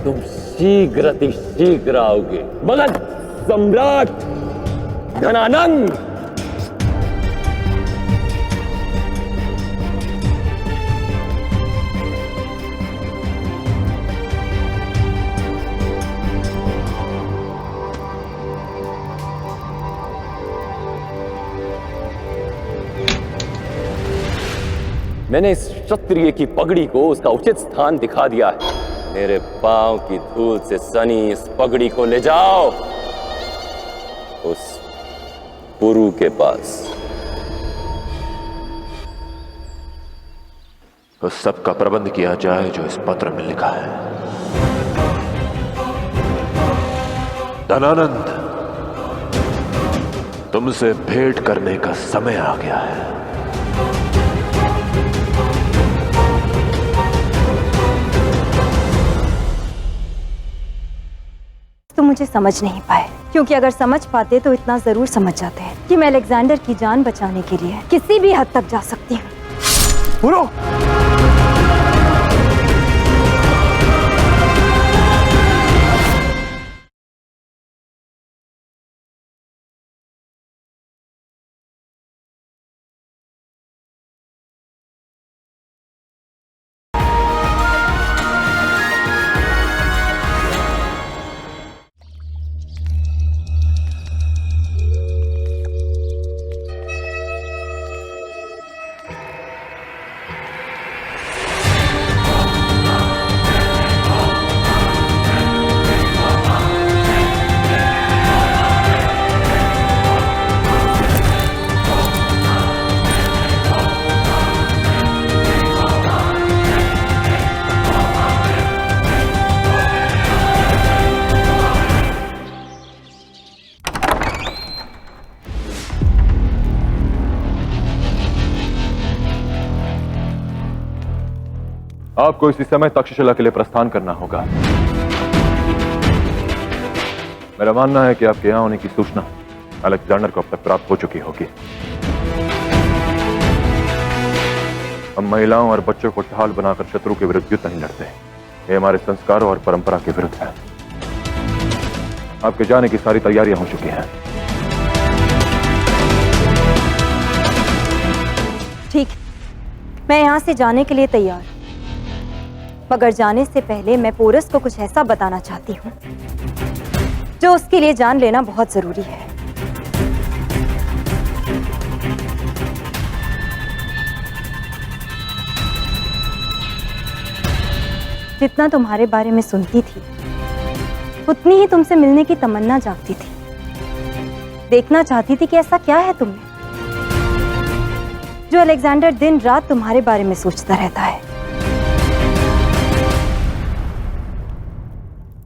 S18: तुम शीघ्र अतिशीघ्र आओगे। मगध सम्राट धनानंद। मैंने इस क्षत्रिय की पगड़ी को उसका उचित स्थान दिखा दिया है। मेरे पांव की धूल से सनी इस पगड़ी को ले जाओ उस पुरु के पास।
S12: उस सब का प्रबंध किया जाए जो इस पत्र में लिखा है। धनानंद, तुमसे भेंट करने का समय आ गया है।
S9: तुम मुझे समझ नहीं पाए, क्योंकि अगर समझ पाते तो इतना जरूर समझ जाते हैं कि मैं अलेक्जेंडर की जान बचाने के लिए किसी भी हद तक जा सकती हूँ।
S1: पुरु!
S3: आपको इसी समय तक्षशिला के लिए प्रस्थान करना होगा। मेरा मानना है कि आपके यहां होने की सूचना अलेक्जेंडर को अब तक प्राप्त हो चुकी होगी। हम महिलाओं और बच्चों को ढाल बनाकर शत्रु के विरुद्ध युद्ध नहीं लड़ते। ये हमारे संस्कारों और परंपरा के विरुद्ध है। आपके जाने की सारी तैयारियां हो चुकी हैं।
S9: ठीक, मैं यहाँ से जाने के लिए तैयार, मगर जाने से पहले मैं पोरस को कुछ ऐसा बताना चाहती हूँ जो उसके लिए जान लेना बहुत जरूरी है। जितना तुम्हारे बारे में सुनती थी, उतनी ही तुमसे मिलने की तमन्ना जागती थी। देखना चाहती थी कि ऐसा क्या है तुम में जो अलेक्जेंडर दिन रात तुम्हारे बारे में सोचता रहता है।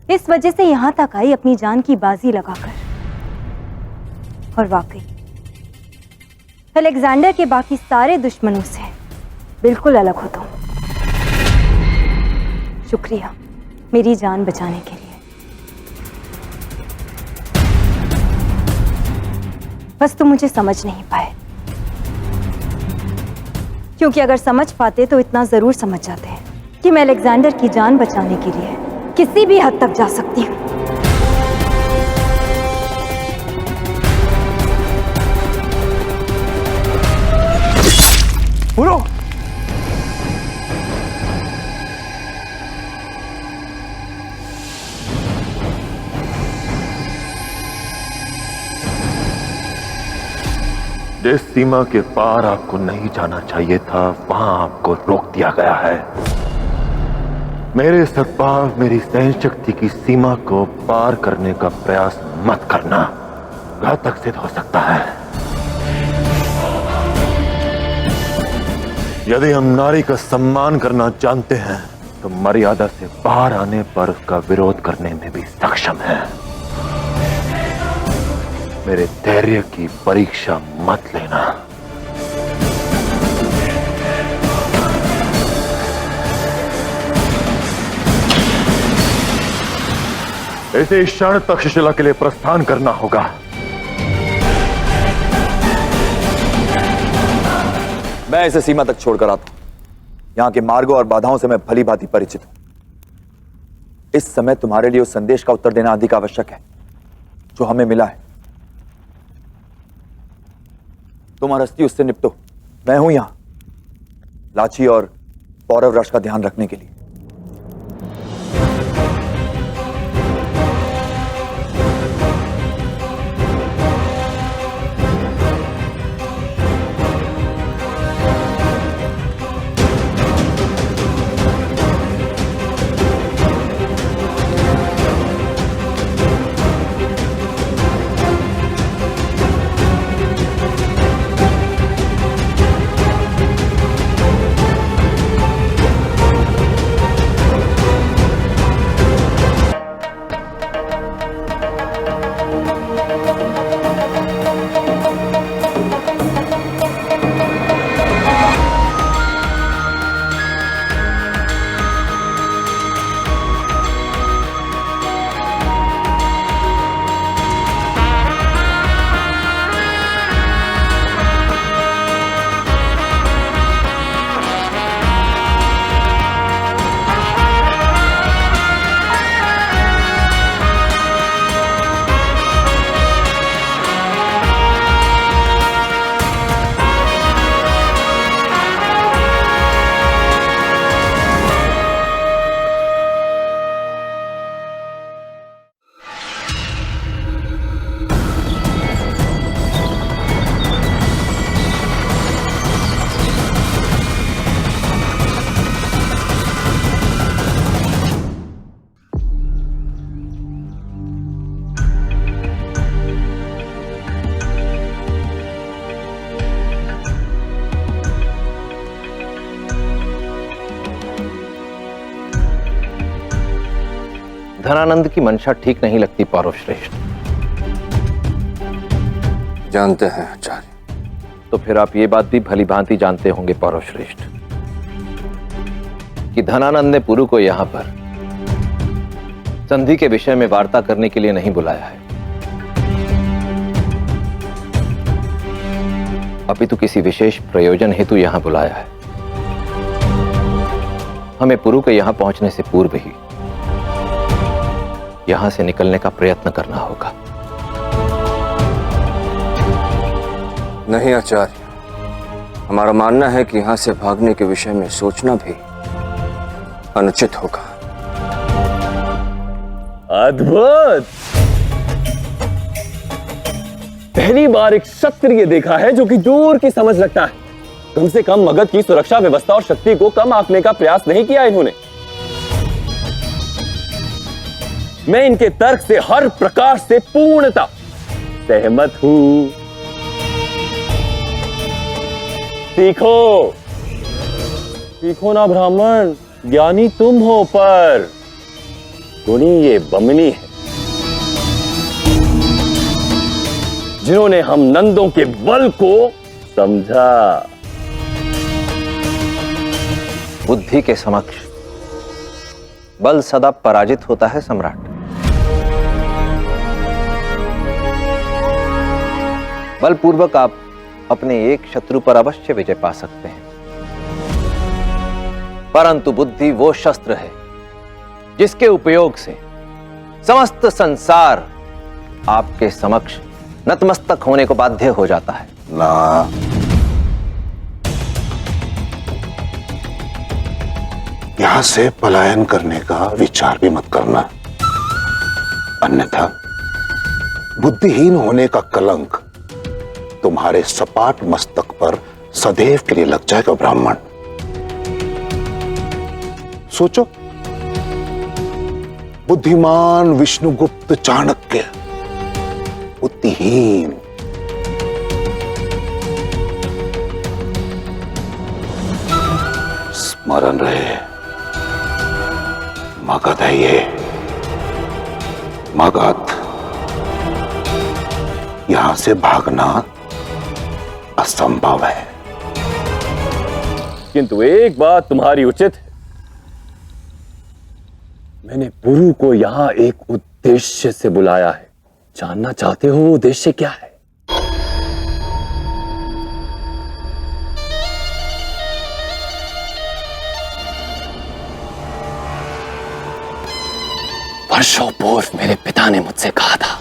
S9: इस वजह से यहां तक आई अपनी जान की बाजी लगाकर। और वाकई अलेक्जेंडर के बाकी सारे दुश्मनों से बिल्कुल अलग हो तुम। शुक्रिया मेरी जान बचाने के लिए। बस तुम मुझे समझ नहीं पाए, क्योंकि अगर समझ पाते तो इतना जरूर समझ जाते हैं कि मैं अलेक्जेंडर की जान बचाने के लिए किसी भी हद तक जा सकती हूँ।
S1: बोलो।
S12: जिस सीमा के पार आपको नहीं जाना चाहिए था वहां आपको रोक दिया गया है। मेरे सद्भाव, मेरी सहन शक्ति की सीमा को पार करने का प्रयास मत करना, घातक सिद्ध हो सकता है। यदि हम नारी का सम्मान करना जानते हैं तो मर्यादा से बाहर आने पर उसका विरोध करने में भी सक्षम है। मेरे धैर्य की परीक्षा मत लेना। इसे क्षण तक्षशिला के लिए प्रस्थान करना होगा।
S8: मैं इसे सीमा तक छोड़कर आता हूं। यहां के मार्गों और बाधाओं से मैं भली भांति परिचित हूं। इस समय तुम्हारे लिए उस संदेश का उत्तर देना अधिक आवश्यक है जो हमें मिला है। तुम अरस्ती उससे निपटो, मैं हूं यहां लाची और पौरव रश का ध्यान रखने के लिए।
S16: धनानंद की मंशा ठीक नहीं लगती पौरव श्रेष्ठ।
S21: जानते हैं आचार्य।
S16: तो फिर आप ये बात भी भली भांति जानते होंगे पौरव श्रेष्ठ कि धनानंद ने पुरु को यहां पर संधि के विषय में वार्ता करने के लिए नहीं बुलाया है, अपितु किसी विशेष प्रयोजन हेतु यहां बुलाया है। हमें पुरु के यहां पहुंचने से पूर्व ही यहां से निकलने का प्रयत्न करना होगा।
S21: नहीं आचार्य, हमारा मानना है कि यहां से भागने के विषय में सोचना भी अनुचित होगा।
S18: अद्भुत! पहली बार एक क्षत्रिय देखा है जो कि दूर की समझ रखता है। कम से कम मगध की सुरक्षा व्यवस्था और शक्ति को कम आंकने का प्रयास नहीं किया इन्होंने। मैं इनके तर्क से हर प्रकार से पूर्णतः सहमत हूं। सीखो, सीखो ना ब्राह्मण, ज्ञानी तुम हो पर गुणी ये बमनी है जिन्होंने हम नंदों के बल को समझा।
S16: बुद्धि के समक्ष बल सदा पराजित होता है सम्राट। बलपूर्वक आप अपने एक शत्रु पर अवश्य विजय पा सकते हैं, परंतु बुद्धि वो शस्त्र है जिसके उपयोग से समस्त संसार आपके समक्ष नतमस्तक होने को बाध्य हो जाता है।
S17: ना, यहां से पलायन करने का विचार भी मत करना, अन्यथा बुद्धिहीन होने का कलंक तुम्हारे सपाट मस्तक पर सदैव के लिए लग जाएगा। ब्राह्मण, सोचो, बुद्धिमान विष्णुगुप्त चाणक्य, बुद्धिहीन स्मरण रहे, मगध है ये, मगध। यहां से भागना असंभव है।
S18: किंतु एक बात तुम्हारी उचित है, मैंने पुरु को यहां एक उद्देश्य से बुलाया है। जानना चाहते हो वो उद्देश्य क्या है? वर्षों पूर्व मेरे पिता ने मुझसे कहा था,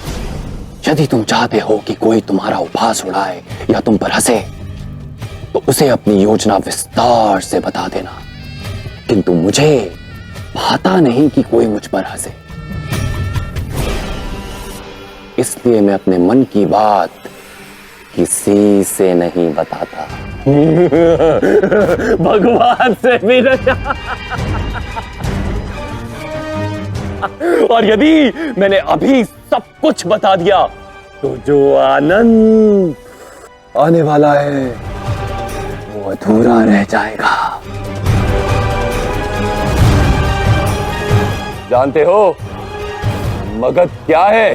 S18: यदि तुम चाहते हो कि कोई तुम्हारा उपहास उड़ाए या तुम पर हंसे, तो उसे अपनी योजना विस्तार से बता देना। किंतु मुझे भाता नहीं कि कोई मुझ पर हंसे, इसलिए मैं अपने मन की बात किसी से नहीं बताता। भगवान से भी नहीं। और यदि मैंने अभी सब कुछ बता दिया तो जो आनंद आने वाला है वो अधूरा रह जाएगा। जानते हो मगध क्या है?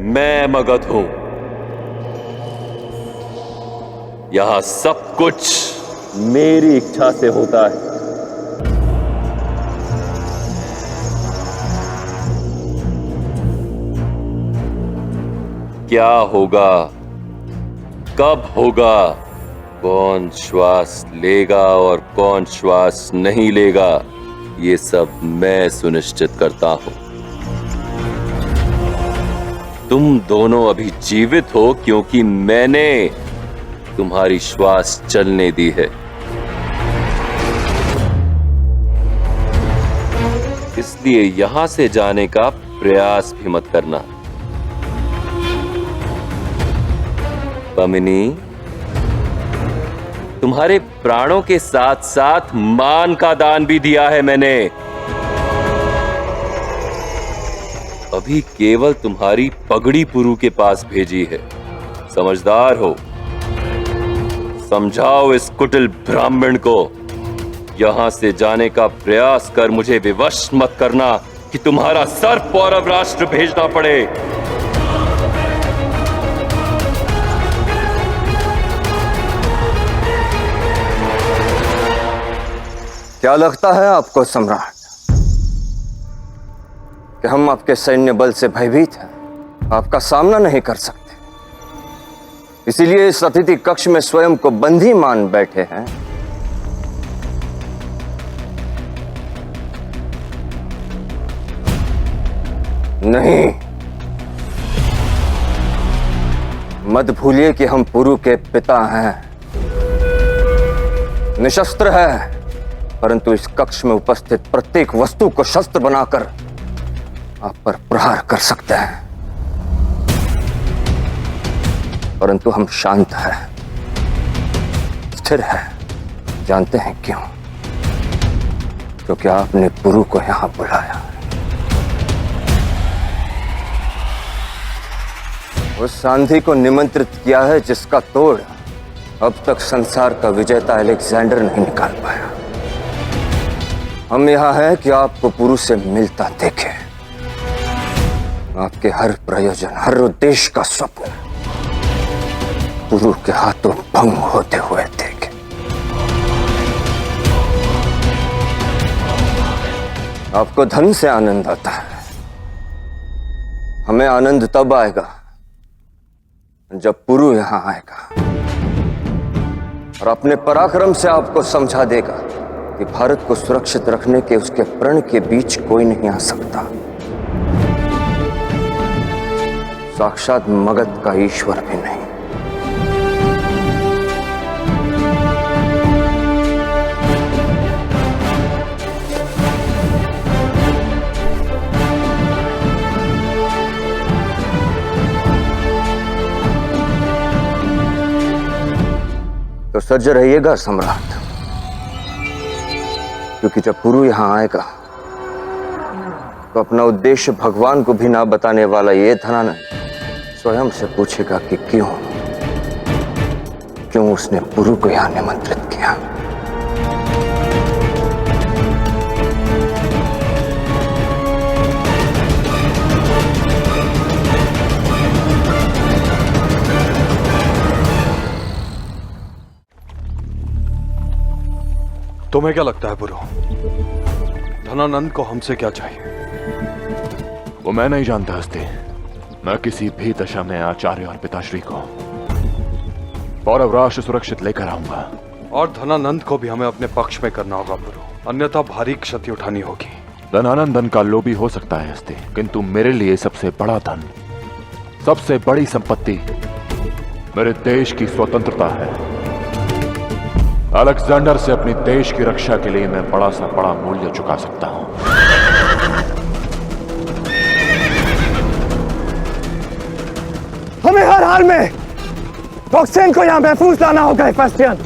S12: मैं मगध हूं। यहां सब कुछ
S18: मेरी इच्छा से होता है।
S12: क्या होगा, कब होगा, कौन श्वास लेगा और कौन श्वास नहीं लेगा, ये सब मैं सुनिश्चित करता हूं। तुम दोनों अभी जीवित हो क्योंकि मैंने तुम्हारी श्वास चलने दी है। इसलिए यहां से जाने का प्रयास भी मत करना। पमिनी, तुम्हारे प्राणों के साथ साथ मान का दान भी दिया है मैंने। अभी केवल तुम्हारी पगड़ी पुरु के पास भेजी है। समझदार हो, समझाओ इस कुटिल ब्राह्मण को। यहां से जाने का प्रयास कर मुझे विवश मत करना कि तुम्हारा सर पौरव राष्ट्र भेजना पड़े।
S21: क्या लगता है आपको सम्राट कि हम आपके सैन्य बल से भयभीत हैं, आपका सामना नहीं कर सकते, इसीलिए इस अतिथि कक्ष में स्वयं को बंदी मान बैठे हैं? नहीं, मत भूलिए कि हम पुरु के पिता हैं, निशस्त्र है, परंतु इस कक्ष में उपस्थित प्रत्येक वस्तु को शस्त्र बनाकर आप पर प्रहार कर सकते हैं। परंतु हम शांत हैं, स्थिर हैं। जानते हैं क्यों? क्योंकि आपने पुरु को यहां बुलाया। उस सांधी को निमंत्रित किया है जिसका तोड़ अब तक संसार का विजेता अलेक्जेंडर नहीं निकाल पाया। हम यहां हैं कि आपको पुरु से मिलता देखें, आपके हर प्रयोजन, हर उद्देश्य का स्वप्न पुरु के हाथों भंग होते हुए देखें। आपको धन से आनंद आता है, हमें आनंद तब आएगा जब पुरु यहां आएगा और अपने पराक्रम से आपको समझा देगा कि भारत को सुरक्षित रखने के उसके प्रण के बीच कोई नहीं आ सकता। साक्षात मगध का ईश्वर भी नहीं। तो सज्ज रहिएगा सम्राट, क्योंकि जब पुरु यहां आएगा तो अपना उद्देश्य भगवान को भी ना बताने वाला ये धनानंद स्वयं से पूछेगा कि क्यों उसने पुरु को यहां निमंत्रित किया।
S3: तुम्हें क्या लगता है पुरु, धनानंद को हमसे क्या चाहिए?
S12: वो मैं नहीं जानता हस्ती। मैं किसी भी दशा में आचार्य और पिताश्री को पौरव राष्ट्र सुरक्षित लेकर आऊंगा।
S3: और धनानंद को भी हमें अपने पक्ष में करना होगा पुरु, अन्यथा भारी क्षति उठानी होगी।
S12: धनानंद धन का लोभी हो सकता है हस्ती, किंतु मेरे लिए सबसे बड़ा धन, सबसे बड़ी संपत्ति मेरे देश की स्वतंत्रता है। अलेक्जेंडर से अपनी देश की रक्षा के लिए मैं बड़ा सा बड़ा मूल्य चुका सकता हूं।
S1: हमें हर हाल में रॉक्सेन को यहां महफूज लाना होगा हेफेस्टियन।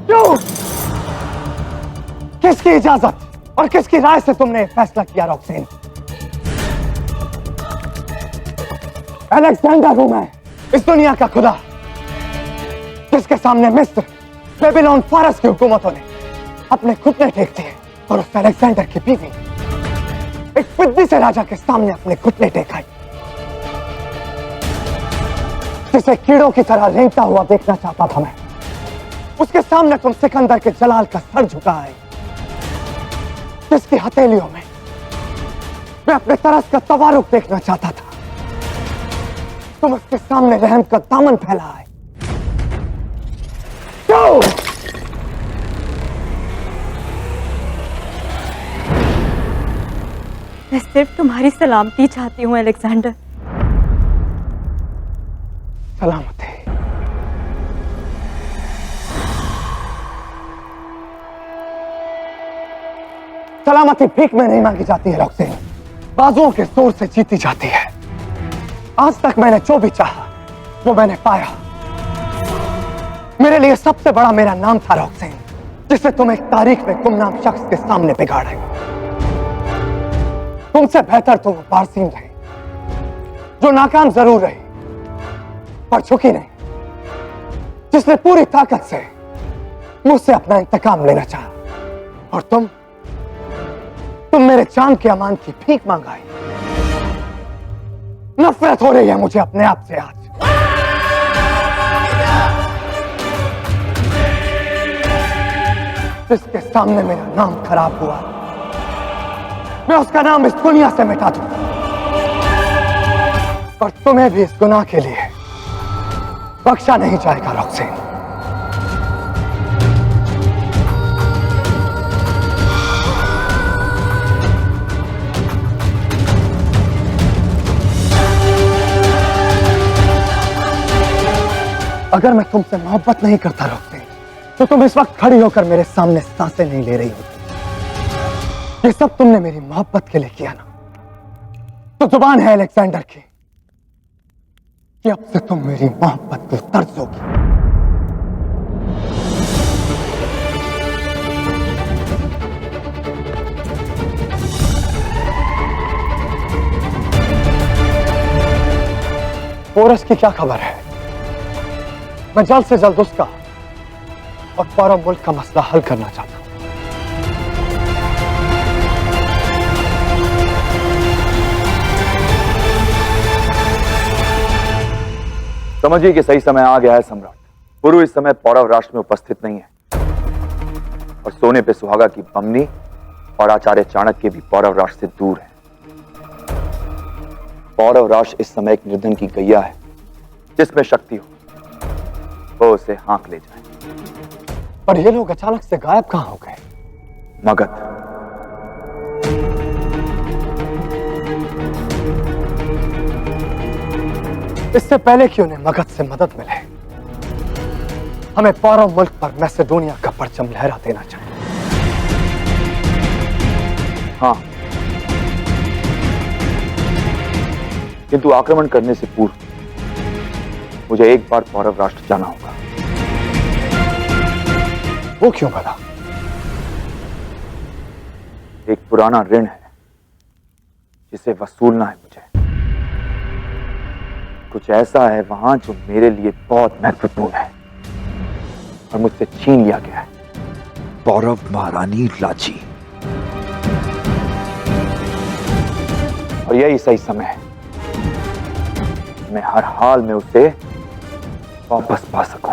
S1: क्यों? किसकी इजाजत और किसकी राय से तुमने फैसला किया रॉक्सेन? अलेक्जेंडर हूं मैं, इस दुनिया का खुदा, जिसके सामने मिस्र, बेबीलोन, फारस की हुकूमतों ने अपने घुटने टेक दिए और उस अलेक्जेंडर की बीवी एक फिद्दी से राजा के सामने अपने घुटने टेकाई, जिसे कीड़ों की तरह रेंगता हुआ देखना चाहता था मैं। उसके सामने तुम सिकंदर के जलाल का सर झुकाए, जिसकी हथेलियों में मैं अपने तरस का तवारुक देखना चाहता था। तुम उसके सामने रहम का दामन फैलाए। क्यों?
S9: मैं सिर्फ तुम्हारी सलामती चाहती हूँ अलेक्जेंडर।
S1: सलामती? सलामती भीख में नहीं मांगी जाती है रॉक्सेन, बाजुओं के जोर से जीती जाती है। आज तक मैंने जो भी चाहा वो मैंने पाया। मेरे लिए सबसे बड़ा मेरा नाम था रॉक्सेन, जिसे तुम एक तारीख में गुमनाम शख्स के सामने बिगाड़े। तुमसे बेहतर तो वो बारसीन रही जो नाकाम जरूर रही पर झुकी नहीं, जिसने पूरी ताकत से मुझसे अपना इंतकाम लेना चाहा। और तुम मेरे जान के अमान की भीख मांगाई। नफरत हो रही है मुझे अपने आप से आज। जिसके सामने मेरा नाम खराब हुआ, मैं उसका नाम इस दुनिया से मिटा दूंगा। और तुम्हें भी इस गुनाह के लिए बख्शा नहीं जाएगा रॉक्सेन। अगर मैं तुमसे मोहब्बत नहीं करता रॉक्सेन, तो तुम इस वक्त खड़ी होकर मेरे सामने सांसें नहीं ले रही होती। ये सब तुमने मेरी मोहब्बत के लिए किया ना, तो जुबान है अलेक्जेंडर की कि अब से तुम मेरी मोहब्बत को तरसोगी। पोरस की क्या खबर है? मैं जल्द से जल्द उसका और पूरा मुल्क का मसला हल करना चाहता हूं।
S8: समझिए कि सही समय आ गया है सम्राट। पुरु इस समय पौरव राष्ट्र में उपस्थित नहीं है और सोने पे सुहागा की बमनी और आचार्य चाणक्य भी पौरव राष्ट्र से दूर है। पौरव राष्ट्र इस समय एक निर्धन की गैया है, जिसमें शक्ति हो वो उसे हाँक ले जाए।
S1: पर ये लोग अचानक से गायब कहां हो गए?
S8: मगध।
S1: इससे पहले कि उन्हें मगध से मदद मिले, हमें पौरव मुल्क पर मैसेडोनिया का परचम लहरा देना चाहिए।
S8: हाँ, किंतु आक्रमण करने से पूर्व मुझे एक बार पौरव राष्ट्र जाना होगा।
S1: वो क्यों भला?
S8: एक पुराना ऋण है जिसे वसूलना है मुझे। कुछ ऐसा है वहां जो मेरे लिए बहुत महत्वपूर्ण है और मुझसे छीन लिया गया है।
S14: पौरव महारानी लाची।
S8: और यही सही समय है, मैं हर हाल में उसे वापस पा सकूं।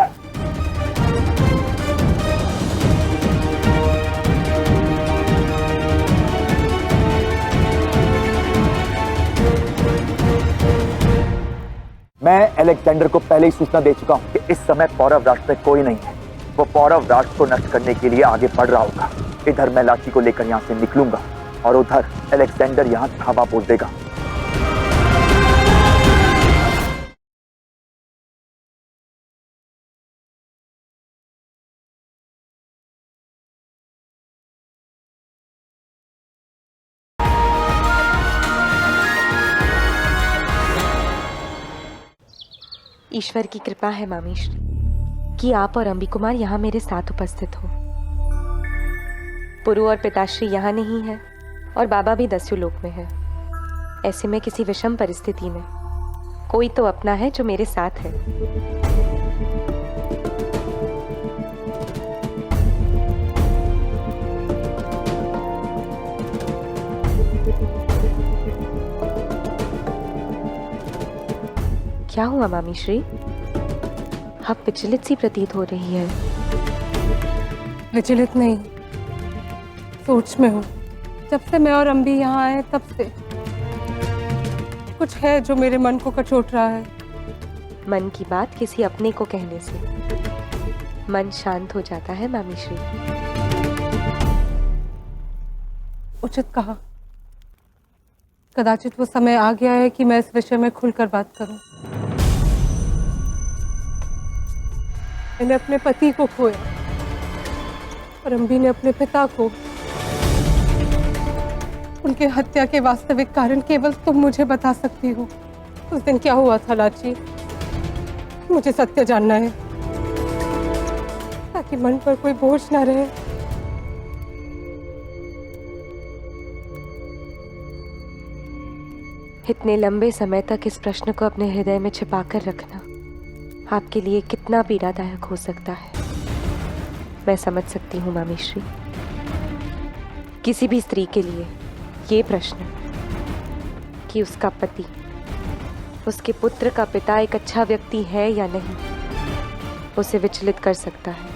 S8: मैं अलेक्जेंडर को पहले ही सूचना दे चुका हूं कि इस समय पौरव राष्ट्र में कोई नहीं है। वो पौरव राष्ट्र को नष्ट करने के लिए आगे बढ़ रहा होगा। इधर मैं लाची को लेकर यहां से निकलूंगा और उधर अलेक्जेंडर यहां धावा बोल देगा।
S6: ईश्वर की कृपा है मामीश्री कि आप और अंबी कुमार यहाँ मेरे साथ उपस्थित हो। पुरु और पिताश्री यहाँ नहीं है और बाबा भी दस्युलोक में है। ऐसे में किसी विषम परिस्थिति में कोई तो अपना है जो मेरे साथ है। क्या हुआ मामीश्री? आप विचलित सी प्रतीत हो रही है।
S7: विचलित नहीं, सोच में हूँ। जब से मैं और अंबी यहाँ आए तब से कुछ है जो मेरे मन को कचोट रहा है।
S6: मन की बात किसी अपने को कहने से मन शांत हो जाता है मामीश्री।
S7: उचित कहा। कदाचित वो समय आ गया है कि मैं इस विषय में खुलकर बात करूं। मैंने अपने पति को खोया और अंबी ने अपने पिता को। उनकी हत्या के वास्तविक कारण केवल तुम मुझे बता सकती हो। उस दिन क्या हुआ था लाची? मुझे सत्य जानना है ताकि मन पर कोई बोझ ना रहे। इतने लंबे समय तक इस प्रश्न को अपने हृदय में छिपाकर रखना आपके लिए कितना पीड़ादायक हो सकता है, मैं समझ सकती हूँ मामीश्री। किसी भी स्त्री के लिए ये प्रश्न कि उसका पति, उसके पुत्र का पिता एक अच्छा व्यक्ति है या नहीं, उसे विचलित कर सकता है।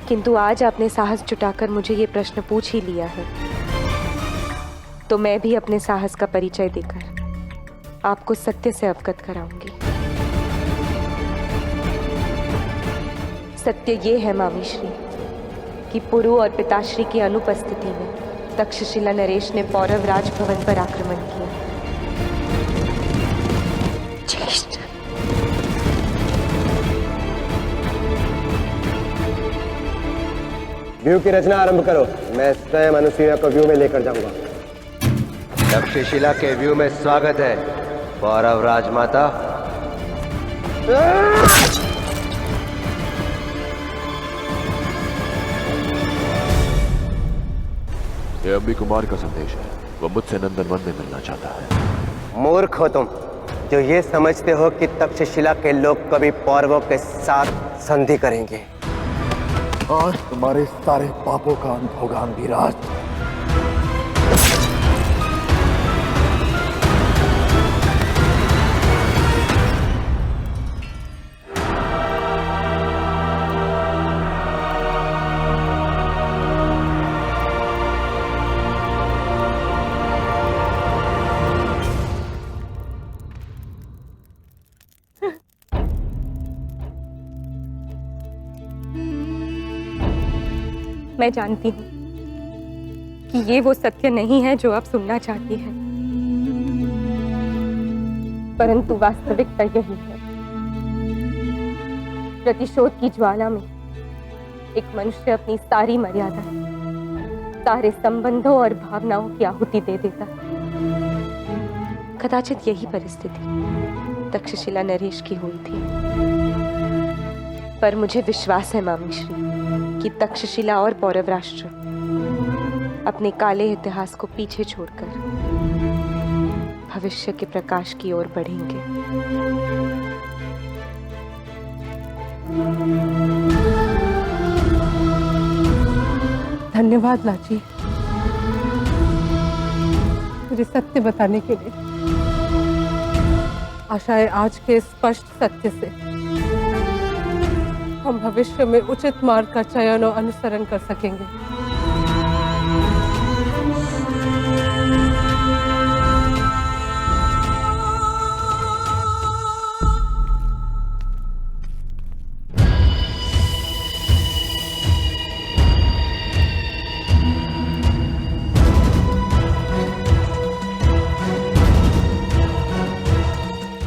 S7: किंतु आज आपने साहस जुटाकर मुझे ये प्रश्न पूछ ही लिया है, तो मैं भी अपने साहस का परिचय देकर आपको सत्य से अवगत कराऊंगी। सत्य ये है मामीश्री कि पुरु और पिताश्री की अनुपस्थिति में तक्षशिला नरेश ने पौरव राजभवन पर आक्रमण किया।
S13: व्यू की रचना आरंभ करो। मैं स्वयं अनुसुईया को व्यू में लेकर जाऊंगा।
S22: तक्षशिला के व्यू में स्वागत है पौरव राजमाता।
S12: ये अम्बी कुमार का संदेश है। वह मुझसे नंदन वन में मिलना चाहता है।
S22: मूर्ख हो तुम जो ये समझते हो कि तक्षशिला के लोग कभी पौरवों के साथ संधि करेंगे।
S1: आज तुम्हारे सारे पापों का अंत होगा अम्बीराज।
S6: मैं जानती हूँ कि ये वो सत्य नहीं है जो आप सुनना चाहती हैं, परंतु वास्तविकता यही है। प्रतिशोध की ज्वाला में एक मनुष्य अपनी सारी मर्यादा, सारे संबंधों और भावनाओं की आहुति दे देता है।
S7: कदाचित यही परिस्थिति तक्षशिला नरेश की हुई थी, पर मुझे विश्वास है मामीश्री कि तक्षशिला और पौरव राष्ट्र अपने काले इतिहास को पीछे छोड़कर भविष्य के प्रकाश की ओर बढ़ेंगे।
S23: धन्यवाद लाची, मुझे सत्य बताने के लिए। आशा है आज के स्पष्ट सत्य से हम भविष्य में उचित मार्ग का चयन और अनुसरण कर सकेंगे।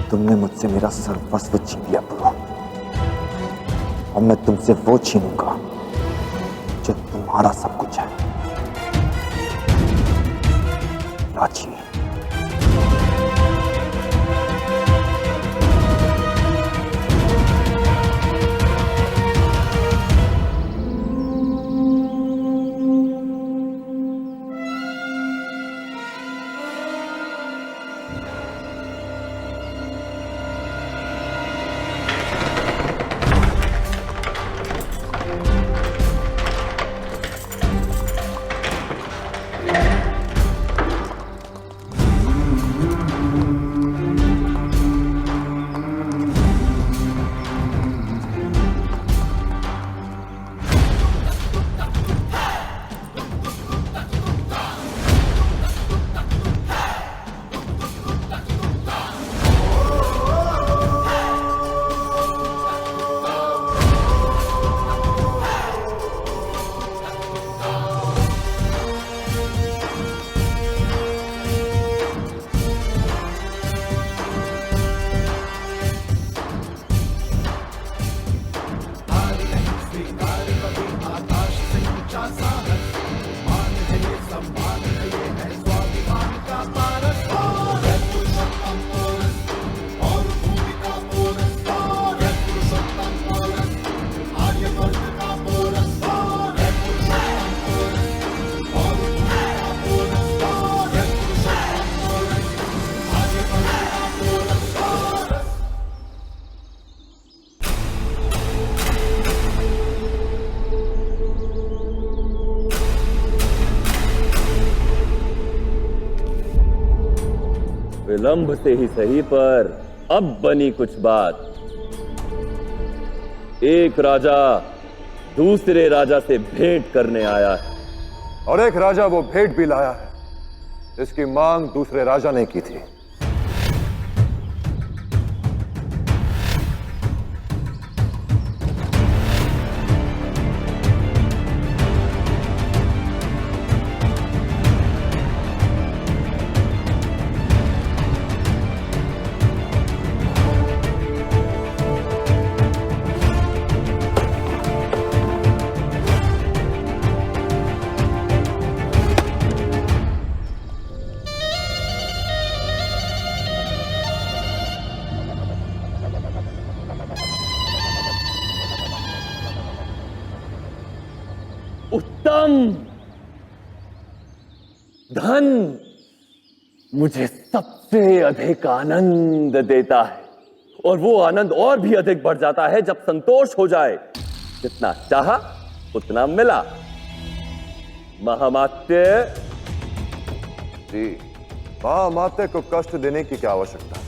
S8: तुमने मुझसे मेरा सर्वस्व छीन लिया पुरु, और मैं तुमसे वो छीनूंगा जो तुम्हारा सब कुछ है। लाची,
S18: विलंब से ही सही, पर अब बनी कुछ बात। एक राजा दूसरे राजा से भेंट करने आया है,
S3: और एक राजा वो भेंट भी लाया है जिसकी मांग दूसरे राजा ने की थी।
S18: उत्तम धन मुझे सबसे अधिक आनंद देता है, और वो आनंद और भी अधिक बढ़ जाता है जब संतोष हो जाए। जितना चाहा उतना मिला। महामात्य
S3: जी, महामात्य को कष्ट देने की क्या आवश्यकता है?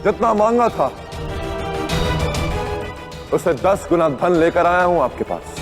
S3: जितना मांगा था उससे 10 गुना धन लेकर आया हूं आपके पास।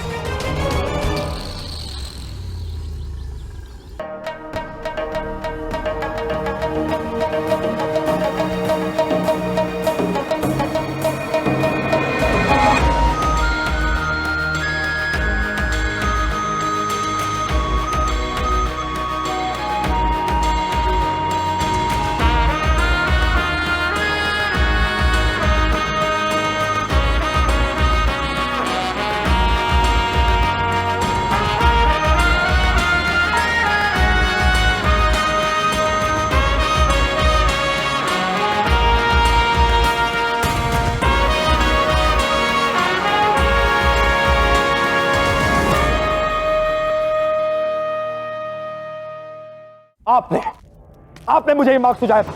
S1: आपने मुझे ये मार्ग सुझाया था।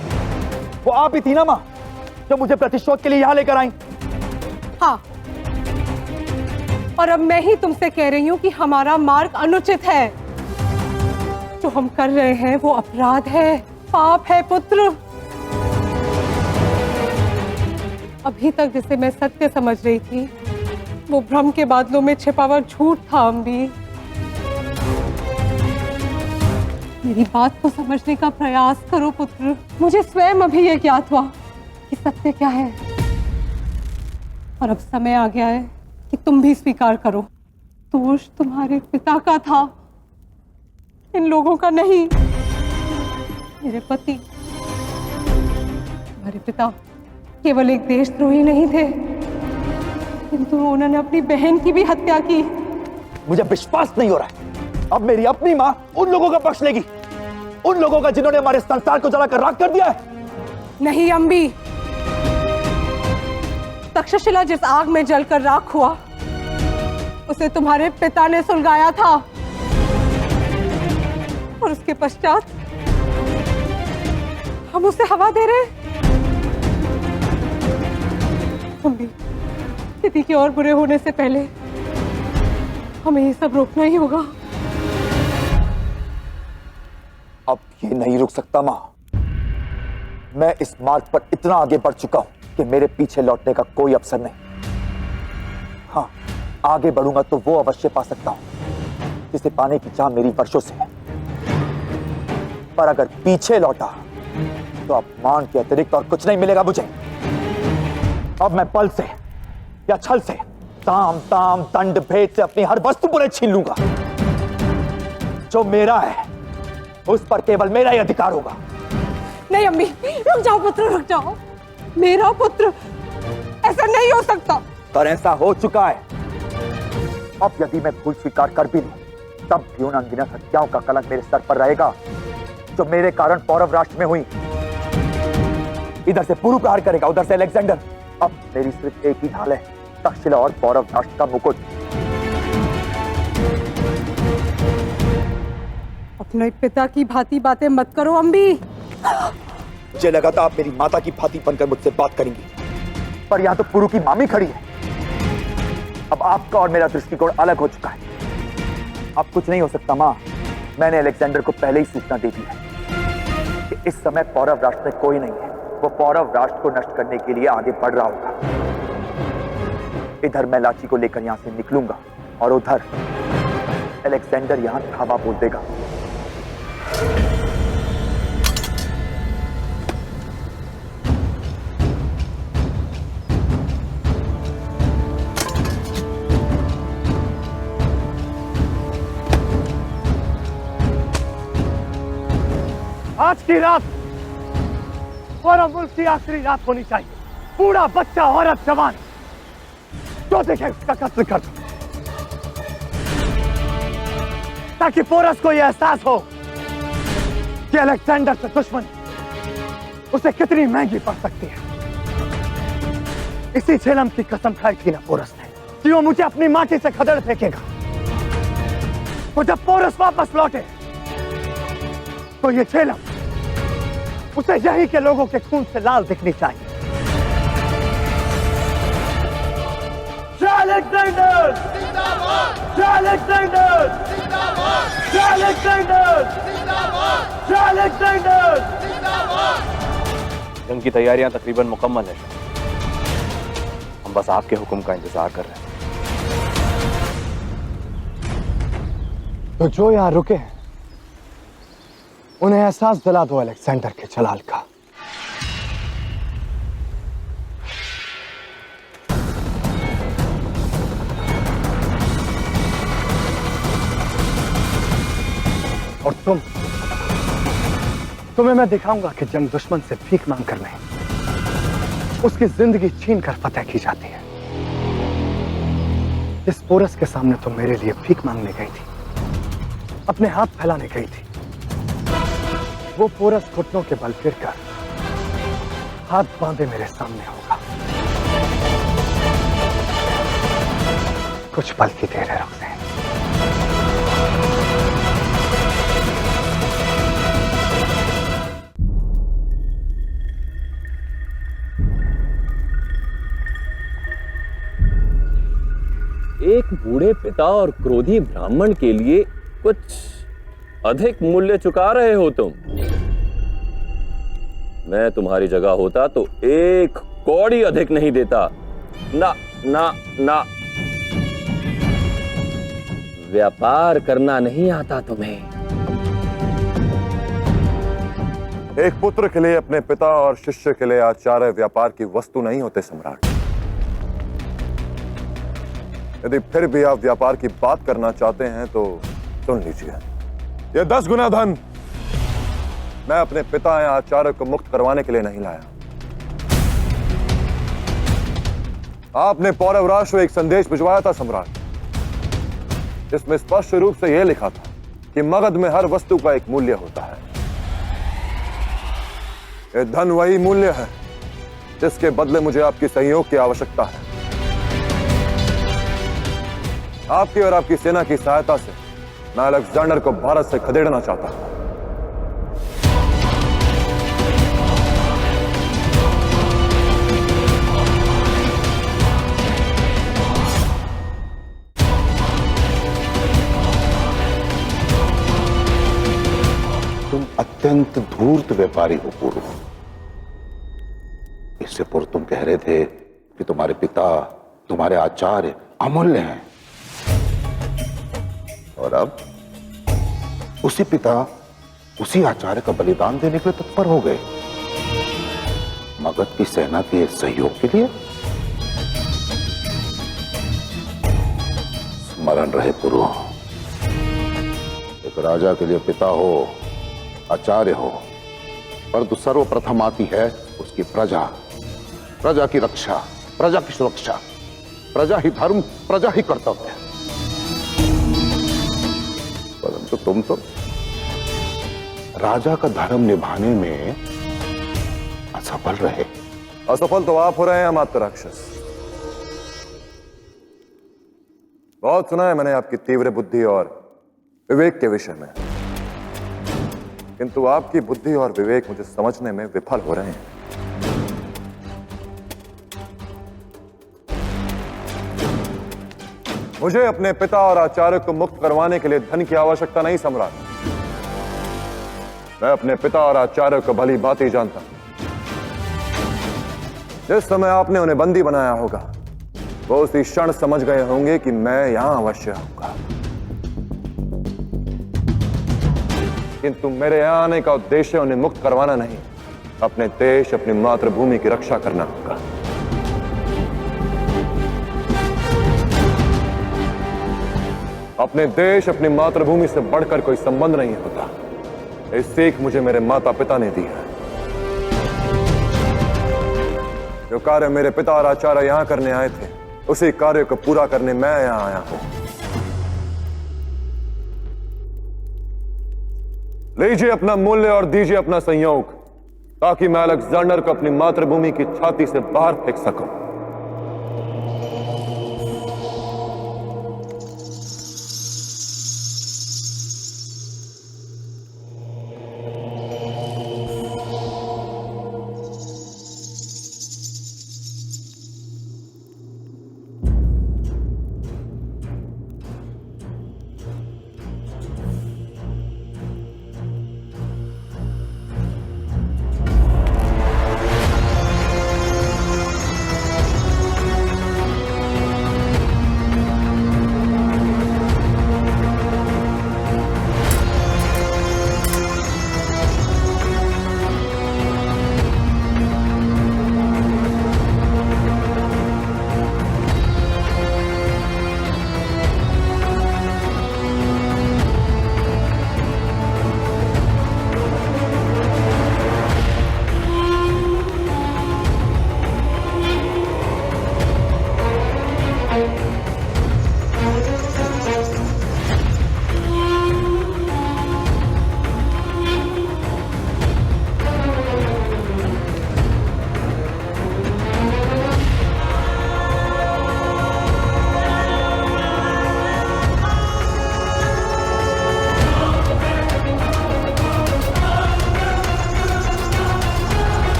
S1: वो आप ही थी ना मां जो मुझे प्रतिशोध के लिए यहां लेकर आई?
S23: हाँ, और अब मैं ही तुमसे कह रही हूं कि हमारा मार्ग अनुचित है। जो हम कर रहे हैं वो अपराध है, पाप है पुत्र। अभी तक जिसे मैं सत्य समझ रही थी वो भ्रम के बादलों में छिपा हुआ झूठ था अम्बी। मेरी बात को समझने का प्रयास करो पुत्र। मुझे स्वयं अभी ये ज्ञात हुआ कि सत्य क्या है, और अब समय आ गया है कि तुम भी स्वीकार करो। दोष तुम्हारे पिता का था, इन लोगों का नहीं। मेरे पति, तुम्हारे पिता केवल एक देशद्रोही नहीं थे, किंतु उन्होंने अपनी बहन की भी हत्या की।
S1: मुझे विश्वास नहीं हो रहा है। अब मेरी अपनी मां उन लोगों का पक्ष लेगी, उन लोगों का जिन्होंने हमारे संसार को जलाकर राख कर दिया है।
S23: नहीं अम्बी, तक्षशिला जिस आग में जलकर राख हुआ उसे तुम्हारे पिता ने सुलगाया था, और उसके पश्चात हम उसे हवा दे रहे। अम्बी, स्थिति के और बुरे होने से पहले हमें ये सब रोकना ही होगा।
S8: अब ये नहीं रुक सकता मां। मैं इस मार्ग पर इतना आगे बढ़ चुका हूं कि मेरे पीछे लौटने का कोई अवसर नहीं। हाँ, आगे बढ़ूंगा तो वो अवश्य पा सकता हूं जिसे पाने की चाह मेरी वर्षों से है, पर अगर पीछे लौटा तो अपमान के अतिरिक्त और कुछ नहीं मिलेगा मुझे। अब मैं बल से या छल से, ताम ताम दंड भेद से अपनी हर वस्तु पुनः छीन लूंगा। जो मेरा है उस पर केवल मेरा ही अधिकार होगा।
S23: नहीं अम्मी, रुक जाओ पुत्र, रुक जाओ। मेरा पुत्र, ऐसा नहीं हो सकता।
S1: पर ऐसा हो चुका है।
S8: अब यदि मैं भूल स्वीकार कर भी लूं, तब भी उन अनगिनत हत्याओं का कलंक मेरे सर पर रहेगा जो मेरे कारण पौरव राष्ट्र में हुई। इधर से पुरु प्रहार करेगा, उधर से अलेक्जेंडर। अब मेरी सिर्फ एक ही ढाल है, तक्षशिला और पौरव राष्ट्र का मुकुट।
S23: अपने पिता की भांति बातें मत करो अम्बी।
S8: मुझे लगा था आप मेरी माता की भांति बनकर मुझसे बात करेंगी, पर यहां तो पुरु की मामी खड़ी है। अब आपका और मेरा दृष्टिकोण अलग हो चुका है। अब कुछ नहीं हो सकता मां। मैंने अलेक्जेंडर को पहले ही सूचना दे दी है कि इस समय पौरव राष्ट्र में कोई नहीं है। वो पौरव राष्ट्र को नष्ट करने के लिए आगे बढ़ रहा होगा। इधर मैं लाची को लेकर यहां से निकलूंगा और उधर अलेक्जेंडर यहां धावा बोल देगा।
S1: आज की रात पौरव मुल्क की आखिरी रात होनी चाहिए। बूढ़ा, बच्चा, औरत, जवान जो देखे उसका कत्ल कर दो, ताकि पोरस को यह एहसास हो कि अलेक्जेंडर से दुश्मनी उसे कितनी महंगी पड़ सकती है। इसी झेलम की कसम खाई थी ना पोरस ने कि वो मुझे अपनी माटी से खदेड़ फेंकेगा। तो जब पोरस वापस लौटे तो ये झेलम उसे यही के लोगों के खून से लाल दिखनी चाहिए। अलेक्जेंडर जिंदाबाद! अलेक्जेंडर जिंदाबाद! अलेक्जेंडर जिंदाबाद! अलेक्जेंडर जिंदाबाद!
S12: जंग की तैयारियां तकरीबन मुकम्मल है। हम बस आपके हुक्म का इंतजार कर रहे हैं।
S1: तो जो यहां रुके हैं उन्हें एहसास दिला दो अलेक्जेंडर के जलाल का। और तुम्हें मैं दिखाऊंगा कि जंग दुश्मन से भीख मांग कर नहीं, उसकी जिंदगी छीन कर फतेह की जाती है। इस पोरस के सामने तुम मेरे लिए भीख मांगने गई थी, अपने हाथ फैलाने गई थी। वो पोरस घुटनों के बल फिरकर हाथ बांधे मेरे सामने होगा। कुछ पल की देर है रुकते हैं।
S18: एक बूढ़े पिता और क्रोधी ब्राह्मण के लिए कुछ अधिक मूल्य चुका रहे हो तुम। मैं तुम्हारी जगह होता तो एक कौड़ी अधिक नहीं देता। ना ना ना, व्यापार करना नहीं आता तुम्हें।
S3: एक पुत्र के लिए अपने पिता और शिष्य के लिए आचार्य व्यापार की वस्तु नहीं होते सम्राट। यदि फिर भी आप व्यापार की बात करना चाहते हैं तो सुन लीजिए। यह 10 गुना धन मैं अपने पिता या आचार्य को मुक्त करवाने के लिए नहीं लाया। आपने पौरव राष्ट्र को एक संदेश भिजवाया था सम्राट, जिसमें स्पष्ट रूप से यह लिखा था कि मगध में हर वस्तु का एक मूल्य होता है। यह धन वही मूल्य है जिसके बदले मुझे आपकी सहयोग की आवश्यकता है। आपकी और आपकी सेना की सहायता से मैं अलेक्जेंडर को भारत से खदेड़ना चाहता हूं।
S17: तुम अत्यंत धूर्त व्यापारी हो पुरु। इससे पूर्व तुम कह रहे थे कि तुम्हारे पिता, तुम्हारे आचार्य अमूल्य हैं, और अब उसी पिता, उसी आचार्य का बलिदान देने के लिए तत्पर हो गए मगध की सेना के सहयोग के लिए। स्मरण रहे पुरु, एक राजा के लिए पिता हो, आचार्य हो, परंतु सर्वप्रथम आती है उसकी प्रजा। प्रजा की रक्षा, प्रजा की सुरक्षा, प्रजा ही धर्म, प्रजा ही कर्तव्य। तुम तो राजा का धर्म निभाने में असफल रहे।
S3: असफल तो आप हो रहे हैं अमात्य राक्षस। बहुत सुना है मैंने आपकी तीव्र बुद्धि और विवेक के विषय में, किंतु आपकी बुद्धि और विवेक मुझे समझने में विफल हो रहे हैं। मुझे अपने पिता और आचार्य को मुक्त करवाने के लिए धन की आवश्यकता नहीं सम्राट। मैं अपने पिता और आचार्य को भली भांति जानता हूं। जिस समय आपने उन्हें बंदी बनाया होगा वो उसी क्षण समझ गए होंगे कि मैं यहां अवश्य आऊंगा, किंतु मेरे यहां आने का उद्देश्य उन्हें मुक्त करवाना नहीं, अपने देश अपनी मातृभूमि की रक्षा करना होगा। अपने देश अपनी मातृभूमि से बढ़कर कोई संबंध नहीं होता। इस सीख मुझे मेरे माता पिता ने दी है। जो कार्य मेरे पिता और आचार्य यहां करने आए थे उसी कार्य को पूरा करने मैं यहां आया हूं। लीजिए अपना मूल्य और दीजिए अपना संयोग, ताकि मैं अलेक्जेंडर को अपनी मातृभूमि की छाती से बाहर फेंक सकूं।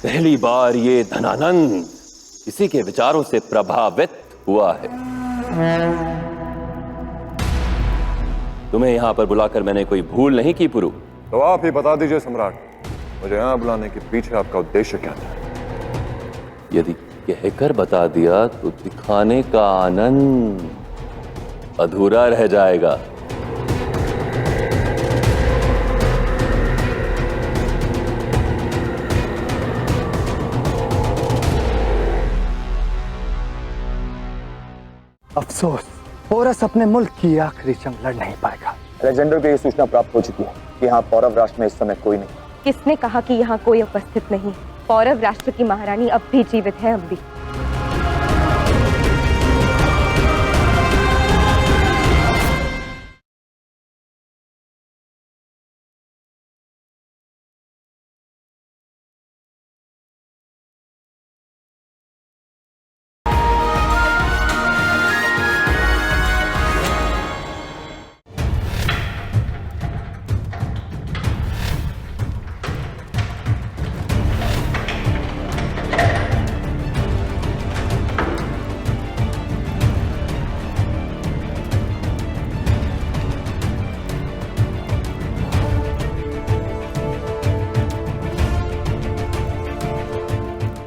S18: पहली बार ये धनानंद किसी के विचारों से प्रभावित हुआ है। तुम्हें यहां पर बुलाकर मैंने कोई भूल नहीं की पुरु।
S3: तो आप ही बता दीजिए सम्राट, मुझे यहां बुलाने के पीछे आपका उद्देश्य क्या था?
S18: यदि कहकर बता दिया तो दिखाने का आनंद अधूरा रह जाएगा।
S1: अफसोस, पोरस अपने मुल्क की आखिरी जंग लड़ नहीं पाएगा।
S8: अलेक्जेंडर को यह सूचना प्राप्त हो चुकी है कि यहाँ पौरव राष्ट्र में इस समय कोई नहीं।
S6: किसने कहा कि यहाँ कोई उपस्थित नहीं? पौरव राष्ट्र की महारानी अब भी जीवित है। अब भी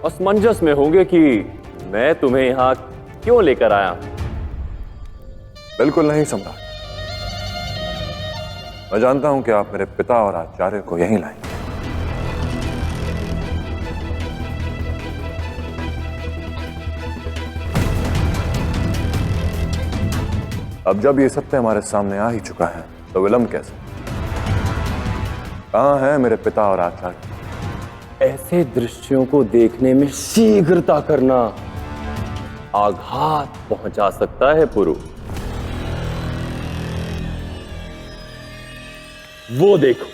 S18: असमंजस में होंगे कि मैं तुम्हें यहां क्यों लेकर आया।
S3: बिल्कुल नहीं सम्राट, मैं जानता हूं कि आप मेरे पिता और आचार्य को यहीं लाएंगे। अब जब ये सत्य हमारे सामने आ ही चुका है तो विलंब कैसे? कहां है मेरे पिता और आचार्य?
S18: ऐसे दृश्यों को देखने में शीघ्रता करना आघात पहुंचा सकता है पुरु। वो देखो,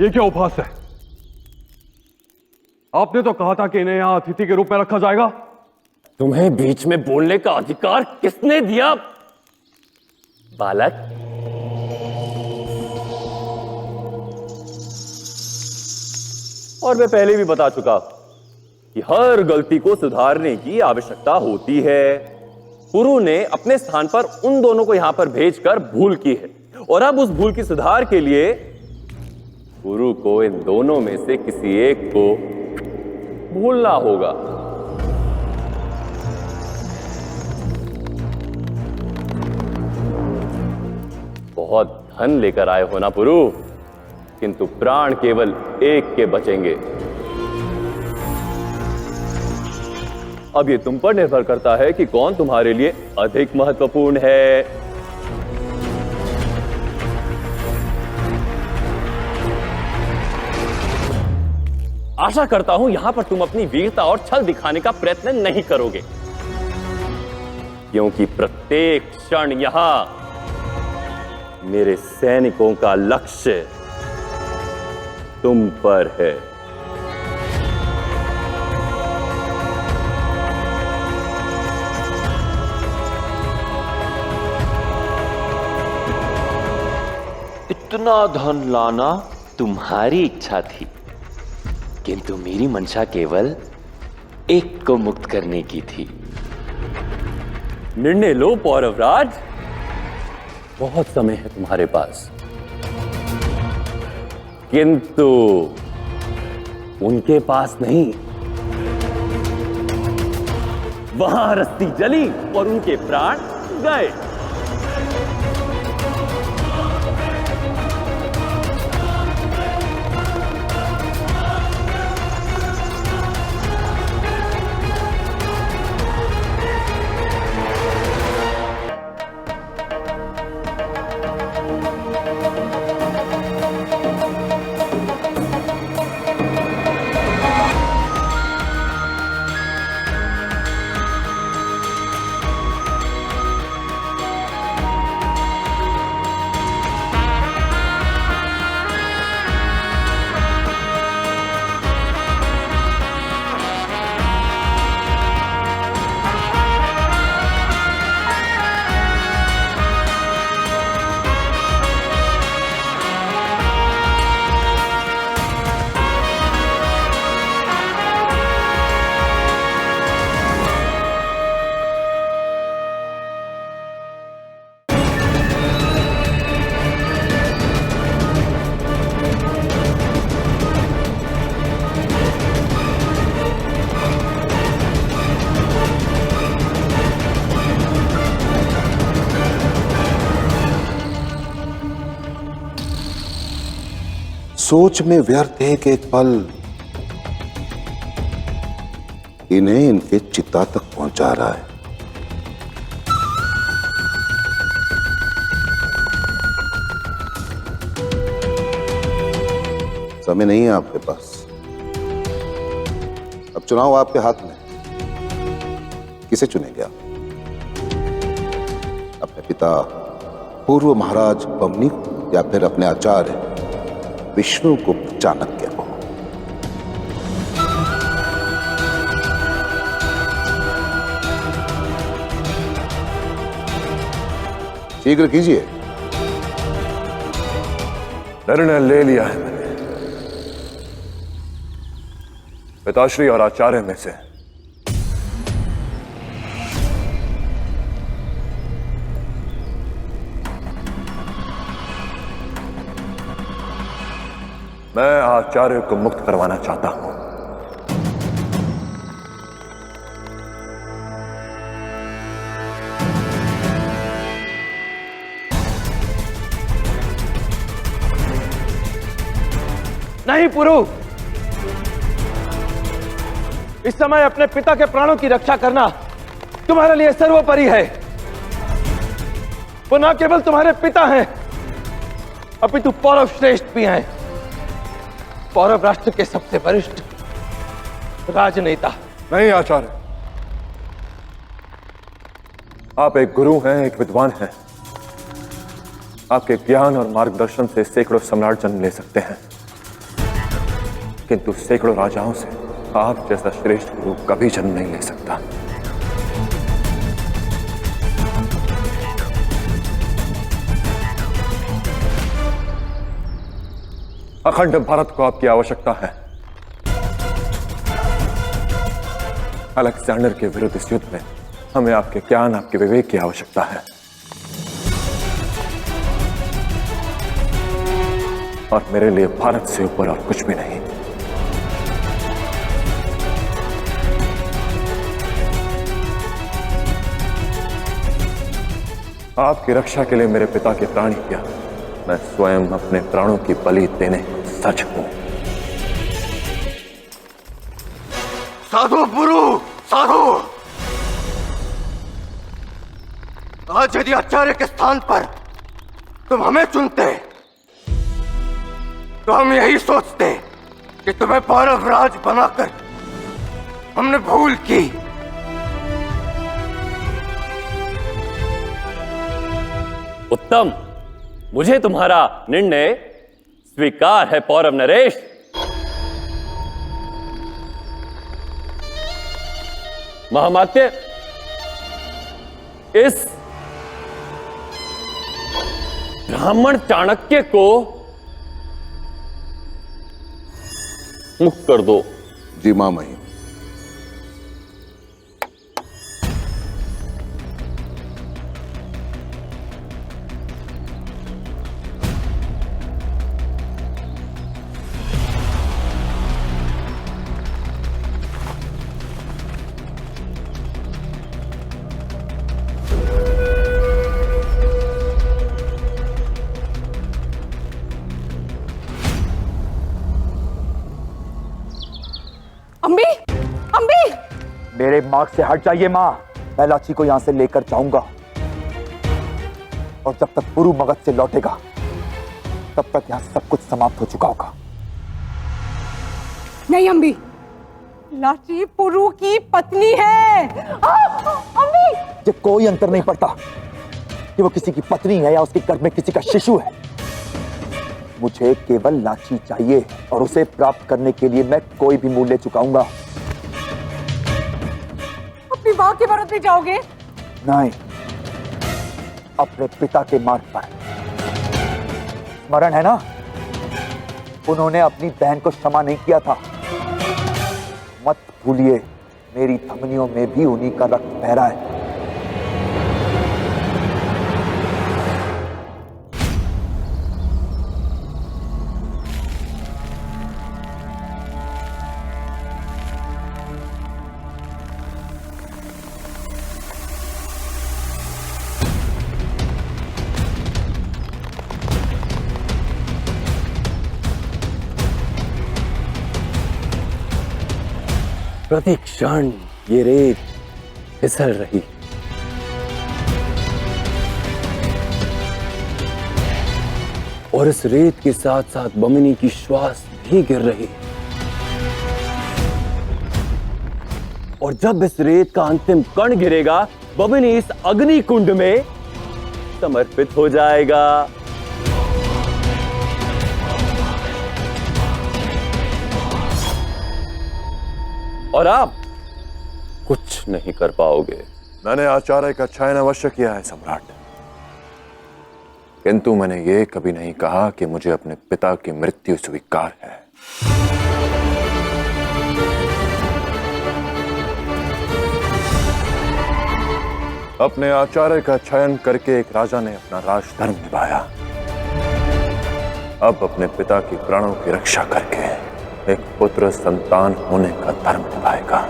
S3: ये क्या उपहास है? आपने तो कहा था कि इन्हें यहां अतिथि के रूप में रखा जाएगा।
S18: तुम्हें बीच में बोलने का अधिकार किसने दिया बालक? और मैं पहले भी बता चुका कि हर गलती को सुधारने की आवश्यकता होती है। पुरु ने अपने स्थान पर उन दोनों को यहां पर भेजकर भूल की है, और अब उस भूल की सुधार के लिए पुरु को इन दोनों में से किसी एक को भूलना होगा। बहुत धन लेकर आए हो ना पुरु, किंतु प्राण केवल एक के बचेंगे। अब ये तुम पर निर्भर करता है कि कौन तुम्हारे लिए अधिक महत्वपूर्ण है। आशा करता हूं यहां पर तुम अपनी वीरता और छल दिखाने का प्रयत्न नहीं करोगे, क्योंकि प्रत्येक क्षण यहां मेरे सैनिकों का लक्ष्य तुम पर है।
S4: इतना धन लाना तुम्हारी इच्छा थी, किंतु मेरी मंशा केवल एक को मुक्त करने की थी।
S18: निर्णय लो पौरवराज, बहुत समय है तुम्हारे पास, किंतु उनके पास नहीं। वहां रस्सी जली और उनके प्राण गए।
S17: सोच में व्यर्थ एक एक पल इन्हें इनके चिता तक पहुंचा रहा है। समय नहीं है आपके पास। अब चुनाव आपके हाथ में। किसे चुनेंगे आप? अपने पिता पूर्व महाराज बमनी या फिर अपने आचार्य विष्णुगुप्त चाणक्य को? शीघ्र कीजिए।
S12: निर्णय ले लिया है मैंने। पिताश्री और आचार्य में से मैं आचार्य को मुक्त करवाना चाहता हूं।
S1: नहीं पुरु, इस समय अपने पिता के प्राणों की रक्षा करना तुम्हारे लिए सर्वोपरि है। वो न केवल तुम्हारे पिता हैं, अपितु पौरव श्रेष्ठ भी हैं। पौरव राष्ट्र के सबसे वरिष्ठ राजनेता।
S12: नहीं आचार्य, आप एक गुरु हैं, एक विद्वान हैं। आपके ज्ञान और मार्गदर्शन से सैकड़ों सम्राट जन्म ले सकते हैं, किंतु सैकड़ों राजाओं से आप जैसा श्रेष्ठ गुरु कभी जन्म नहीं ले सकता। अखंड भारत को आपकी आवश्यकता है। अलेक्जेंडर के विरुद्ध इस युद्ध में हमें आपके ज्ञान, आपके विवेक की आवश्यकता है। और मेरे लिए भारत से ऊपर और कुछ भी नहीं। आपकी रक्षा के लिए मेरे पिता के प्राण किया, मैं स्वयं अपने प्राणों की बलि देने को सच हूं।
S5: साधु गुरु, साधु, आज यदि आचार्य के स्थान पर तुम हमें चुनते तो हम यही सोचते कि तुम्हें पौरव राज बनाकर हमने भूल की।
S18: उत्तम, मुझे तुम्हारा निर्णय स्वीकार है पौरव नरेश। महामात्य, इस ब्राह्मण चाणक्य को मुक्त कर दो।
S17: जी मामही।
S23: अम्बी, अम्बी!
S8: मेरे मार्ग से हट जाइए मां। मैं लाची को यहां से लेकर जाऊंगा और जब तक पुरु मगध से लौटेगा तब तक यहां सब कुछ समाप्त हो चुका होगा।
S23: नहीं अम्बी, लाची पुरु की पत्नी है। अम्बी!
S8: ये कोई अंतर नहीं पड़ता कि वो किसी की पत्नी है या उसके गर्भ में किसी का शिशु है। मुझे केवल लाची चाहिए और उसे प्राप्त करने के लिए मैं कोई भी मूल्य चुकाऊंगा।
S23: अपनी मां के विरुद्ध भी जाओगे?
S8: नहीं, अपने पिता के मार्ग पर। स्मरण है ना, उन्होंने अपनी बहन को क्षमा नहीं किया था। मत भूलिए, मेरी धमनियों में भी उन्हीं का रक्त बह रहा है।
S18: प्रति क्षण ये रेत फिसल रही। और इस रेत के साथ साथ बमिनी की श्वास नहीं गिर रही, और जब इस रेत का अंतिम कण गिरेगा, बबिनी इस अग्नि कुंड में समर्पित हो जाएगा। और आप कुछ नहीं कर पाओगे।
S12: मैंने आचार्य का चयन अवश्य किया है सम्राट, किंतु मैंने ये कभी नहीं कहा कि मुझे अपने पिता की मृत्यु स्वीकार है। अपने आचार्य का चयन करके एक राजा ने अपना राजधर्म निभाया, अब अपने पिता की प्राणों की रक्षा करके एक पुत्र संतान होने का धर्म निभाएगा।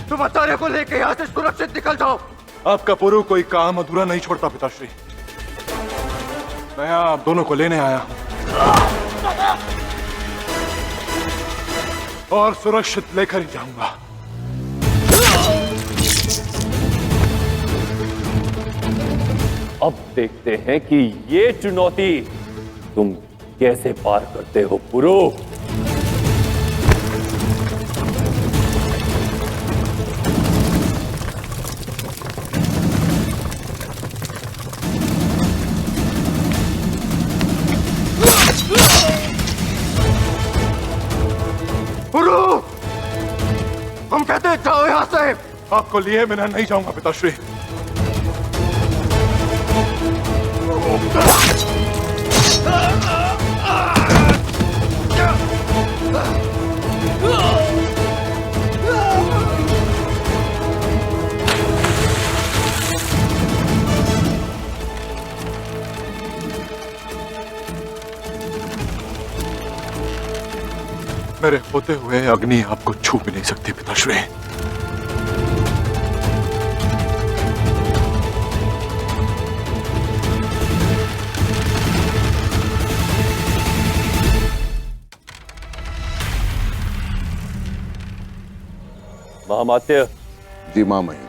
S5: तुम आचार्य को लेके यहाँ से सुरक्षित निकल जाओ।
S12: आपका पुरु कोई काम अधूरा नहीं छोड़ता पिताश्री। मैं आप दोनों को लेने आया हूं और सुरक्षित लेकर ही जाऊंगा।
S18: अब देखते हैं कि ये चुनौती तुम कैसे पार करते हो पुरु।
S5: हम कहते हैं जाओ यहाँ से।
S12: आपको लिए बिना नहीं जाऊंगा पिताश्री। मेरे होते हुए अग्नि आपको छू भी नहीं सकती पिताश्री।
S18: महामात्य।
S17: जी मामही।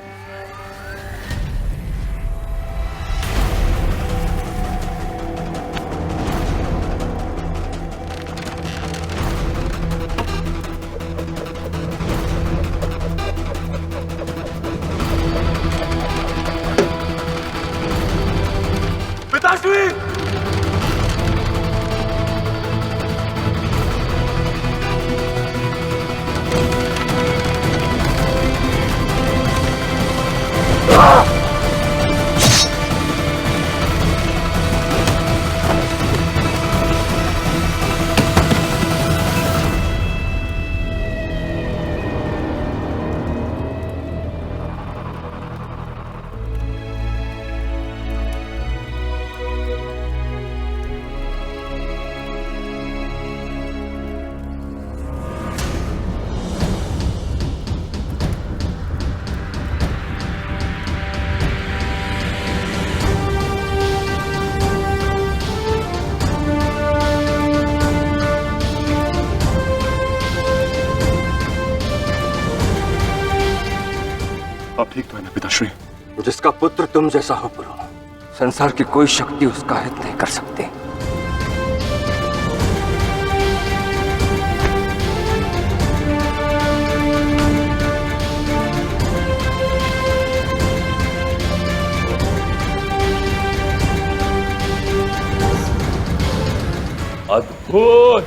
S21: जिसका पुत्र तुम जैसा हो पुरु, संसार की कोई शक्ति उसका हित नहीं कर सकती।
S18: अद्भुत,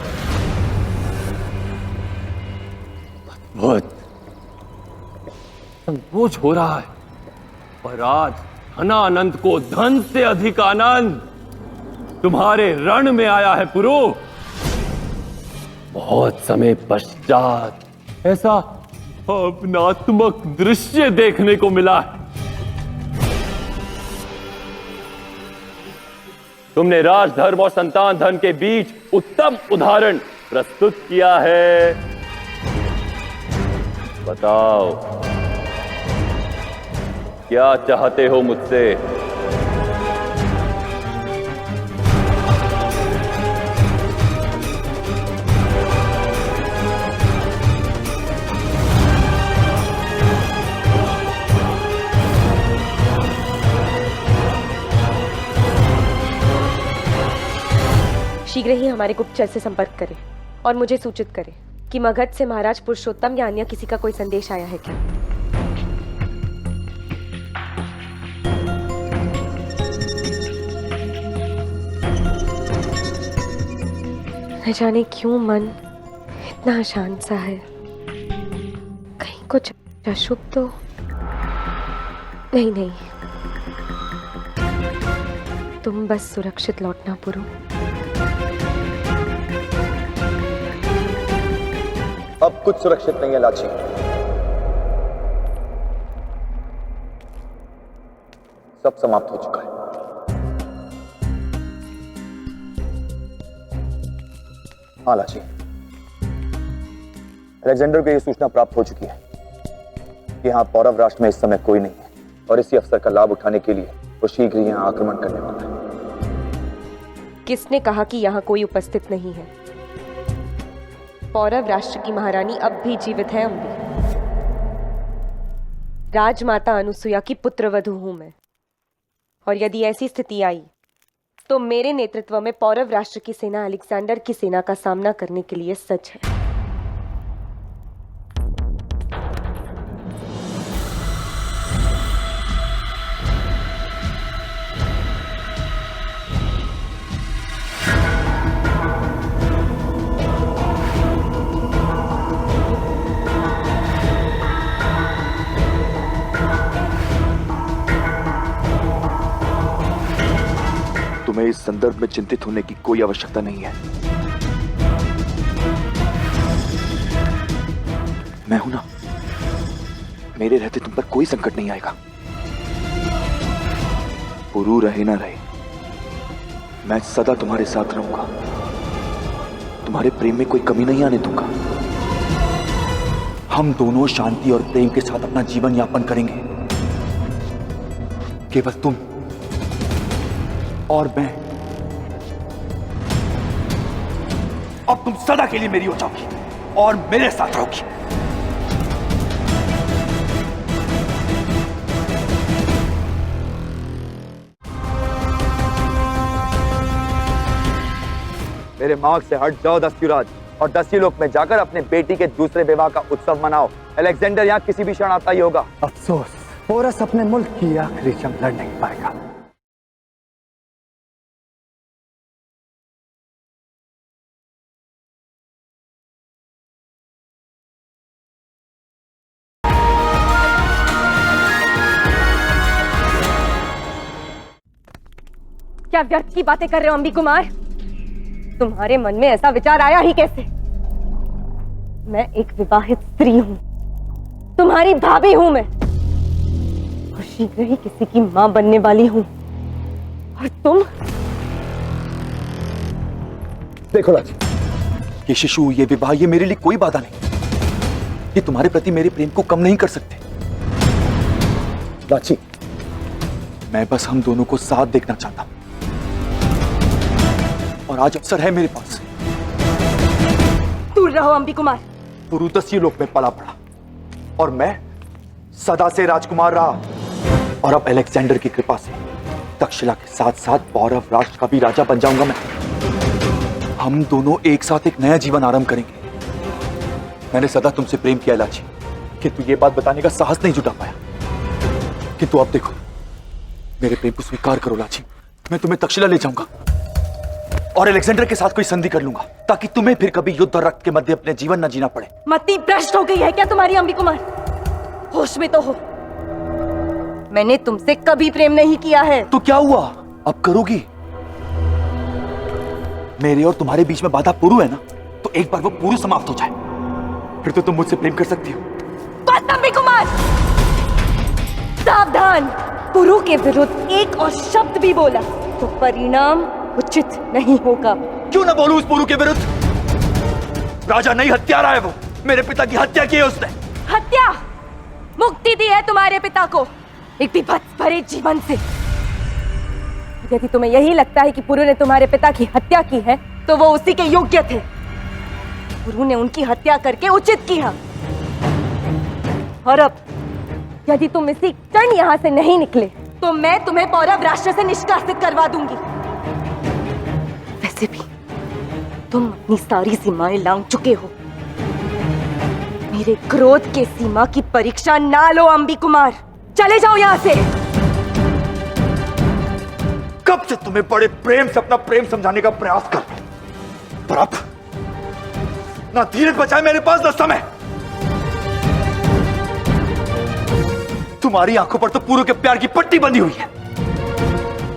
S18: अद्भुत संकोच हो रहा है, और आज धनानंद को धन से अधिक आनंद तुम्हारे रण में आया है पुरु। बहुत समय पश्चात ऐसा भावनात्मक दृश्य देखने को मिला है। तुमने राजधर्म और संतान धन के बीच उत्तम उदाहरण प्रस्तुत किया है। बताओ, क्या चाहते हो मुझसे?
S6: शीघ्र ही हमारे गुप्तचर से संपर्क करें और मुझे सूचित करें कि मगध से महाराज पुरुषोत्तम या अन्य किसी का कोई संदेश आया है क्या। न जाने क्यों मन इतना अशांत सा है। कहीं कुछ अशुभ तो नहीं। तुम बस सुरक्षित लौटना पुरु।
S8: अब कुछ सुरक्षित नहीं है लाची। सब समाप्त हो चुका है। हाँ लाची, अलेक्जेंडर को यह सूचना प्राप्त हो चुकी है कि यहां पौरव राष्ट्र में इस समय कोई नहीं है, और इसी अवसर का लाभ उठाने के लिए वो शीघ्र ही यहां आक्रमण करने वाला है।
S6: किसने कहा कि यहाँ कोई उपस्थित नहीं है? पौरव राष्ट्र की महारानी अब भी जीवित है अम्बी। राजमाता अनुसुया की पुत्रवधू हूं मैं, और यदि ऐसी स्थिति आई तो मेरे नेतृत्व में पौरव राष्ट्र की सेना अलेक्जेंडर की सेना का सामना करने के लिए सज्ज है।
S8: तुम्हें इस संदर्भ में चिंतित होने की कोई आवश्यकता नहीं है। मैं हूं ना, मेरे रहते तुम पर कोई संकट नहीं आएगा। पुरु रहे ना रहे, मैं सदा तुम्हारे साथ रहूंगा। तुम्हारे प्रेम में कोई कमी नहीं आने दूंगा। हम दोनों शांति और प्रेम के साथ अपना जीवन यापन करेंगे। केवल तुम और मैं। अब तुम सदा के लिए मेरी हो जाओगी और मेरे साथ रहोगी। मेरे मार्ग से हट जाओ दस्युराज, और दस्युलोक में जाकर अपने बेटी के दूसरे विवाह का उत्सव मनाओ। अलेक्जेंडर यहाँ किसी भी क्षण आता ही होगा।
S1: अफसोस, पोरस अपने मुल्क की आखिरी जंग लड़ नहीं पाएगा।
S6: क्या व्यर्थ की बातें कर रहे हो अम्बी कुमार? तुम्हारे मन में ऐसा विचार आया ही कैसे? मैं एक विवाहित स्त्री हूं, तुम्हारी भाभी हूं मैं, और शीघ्र ही किसी की मां बनने वाली हूं। और तुम?
S8: देखो लाची, ये शिशु, ये विवाह, ये मेरे लिए कोई बाधा नहीं। ये तुम्हारे प्रति मेरे प्रेम को कम नहीं कर सकते। लाची, मैं बस हम दोनों को साथ देखना चाहता हूं, और आज अवसर है मेरे पास।
S6: दूर रहो अम्बी कुमार।
S8: पुरु दस्युलोक में पला पड़ा, और मैं सदा से राजकुमार रहा। और अब अलेक्जेंडर की कृपा से तक्षशिला के साथ साथ पौरव राष्ट्र का भी राजा बन जाऊंगा मैं। हम दोनों एक साथ एक नया जीवन आरंभ करेंगे। मैंने सदा तुमसे प्रेम किया लाची, किंतु ये बात बताने का साहस नहीं जुटा पाया। किंतु अब देखो, मेरे प्रेम को स्वीकार करो लाची। मैं तुम्हें तक्षशिला ले जाऊंगा और अलेक्जेंडर के साथ कोई संधि कर लूंगा, ताकि तुम्हें फिर कभी युद्ध और रक्त के मध्य अपने जीवन न जीना पड़े।
S6: मति भ्रष्ट हो गई है क्या तुम्हारी अंबी कुमार? होश में तो हो। मैंने तुमसे कभी प्रेम नहीं किया है।
S8: तो क्या हुआ, अब करोगी? मेरे और तुम्हारे बीच में बाधा पुरु है ना, तो एक बार वो पुरु समाप्त हो जाए, फिर तो तुम मुझसे प्रेम कर सकती हो।
S6: बस अंबी कुमार, सावधान। पुरु के विरुद्ध एक और शब्द भी बोला तो परिणाम उचित नहीं होगा।
S8: क्यों ना बोलूं उस पुरु के विरुद्ध? राजा नहीं, हत्यारा है वो। मेरे पिता की हत्या की है उसने।
S6: हत्या? मुक्ति दी है तुम्हारे पिता को एक विभत्स भरे जीवन से। यदि तुम्हें यही लगता है कि पुरु ने तुम्हारे पिता की हत्या की है, तो वो उसी के योग्य थे। पुरु ने उनकी हत्या करके उचित किया। और अब यदि तुम इसी क्षण यहाँ से नहीं निकले, तो मैं तुम्हें पौरव राष्ट्र से निष्कासित करवा दूंगी। वैसे भी तुम अपनी सारी सीमाएं लांघ चुके हो। मेरे क्रोध के सीमा की परीक्षा ना लो अंबी कुमार। चले जाओ यहाँ से।
S8: कब से तुम्हें बड़े प्रेम से अपना प्रेम समझाने का प्रयास कर, पर अब ना धीरज बचाए मेरे पास न समय। तुम्हारी आंखों पर तो पूरों के प्यार की पट्टी बंधी हुई है।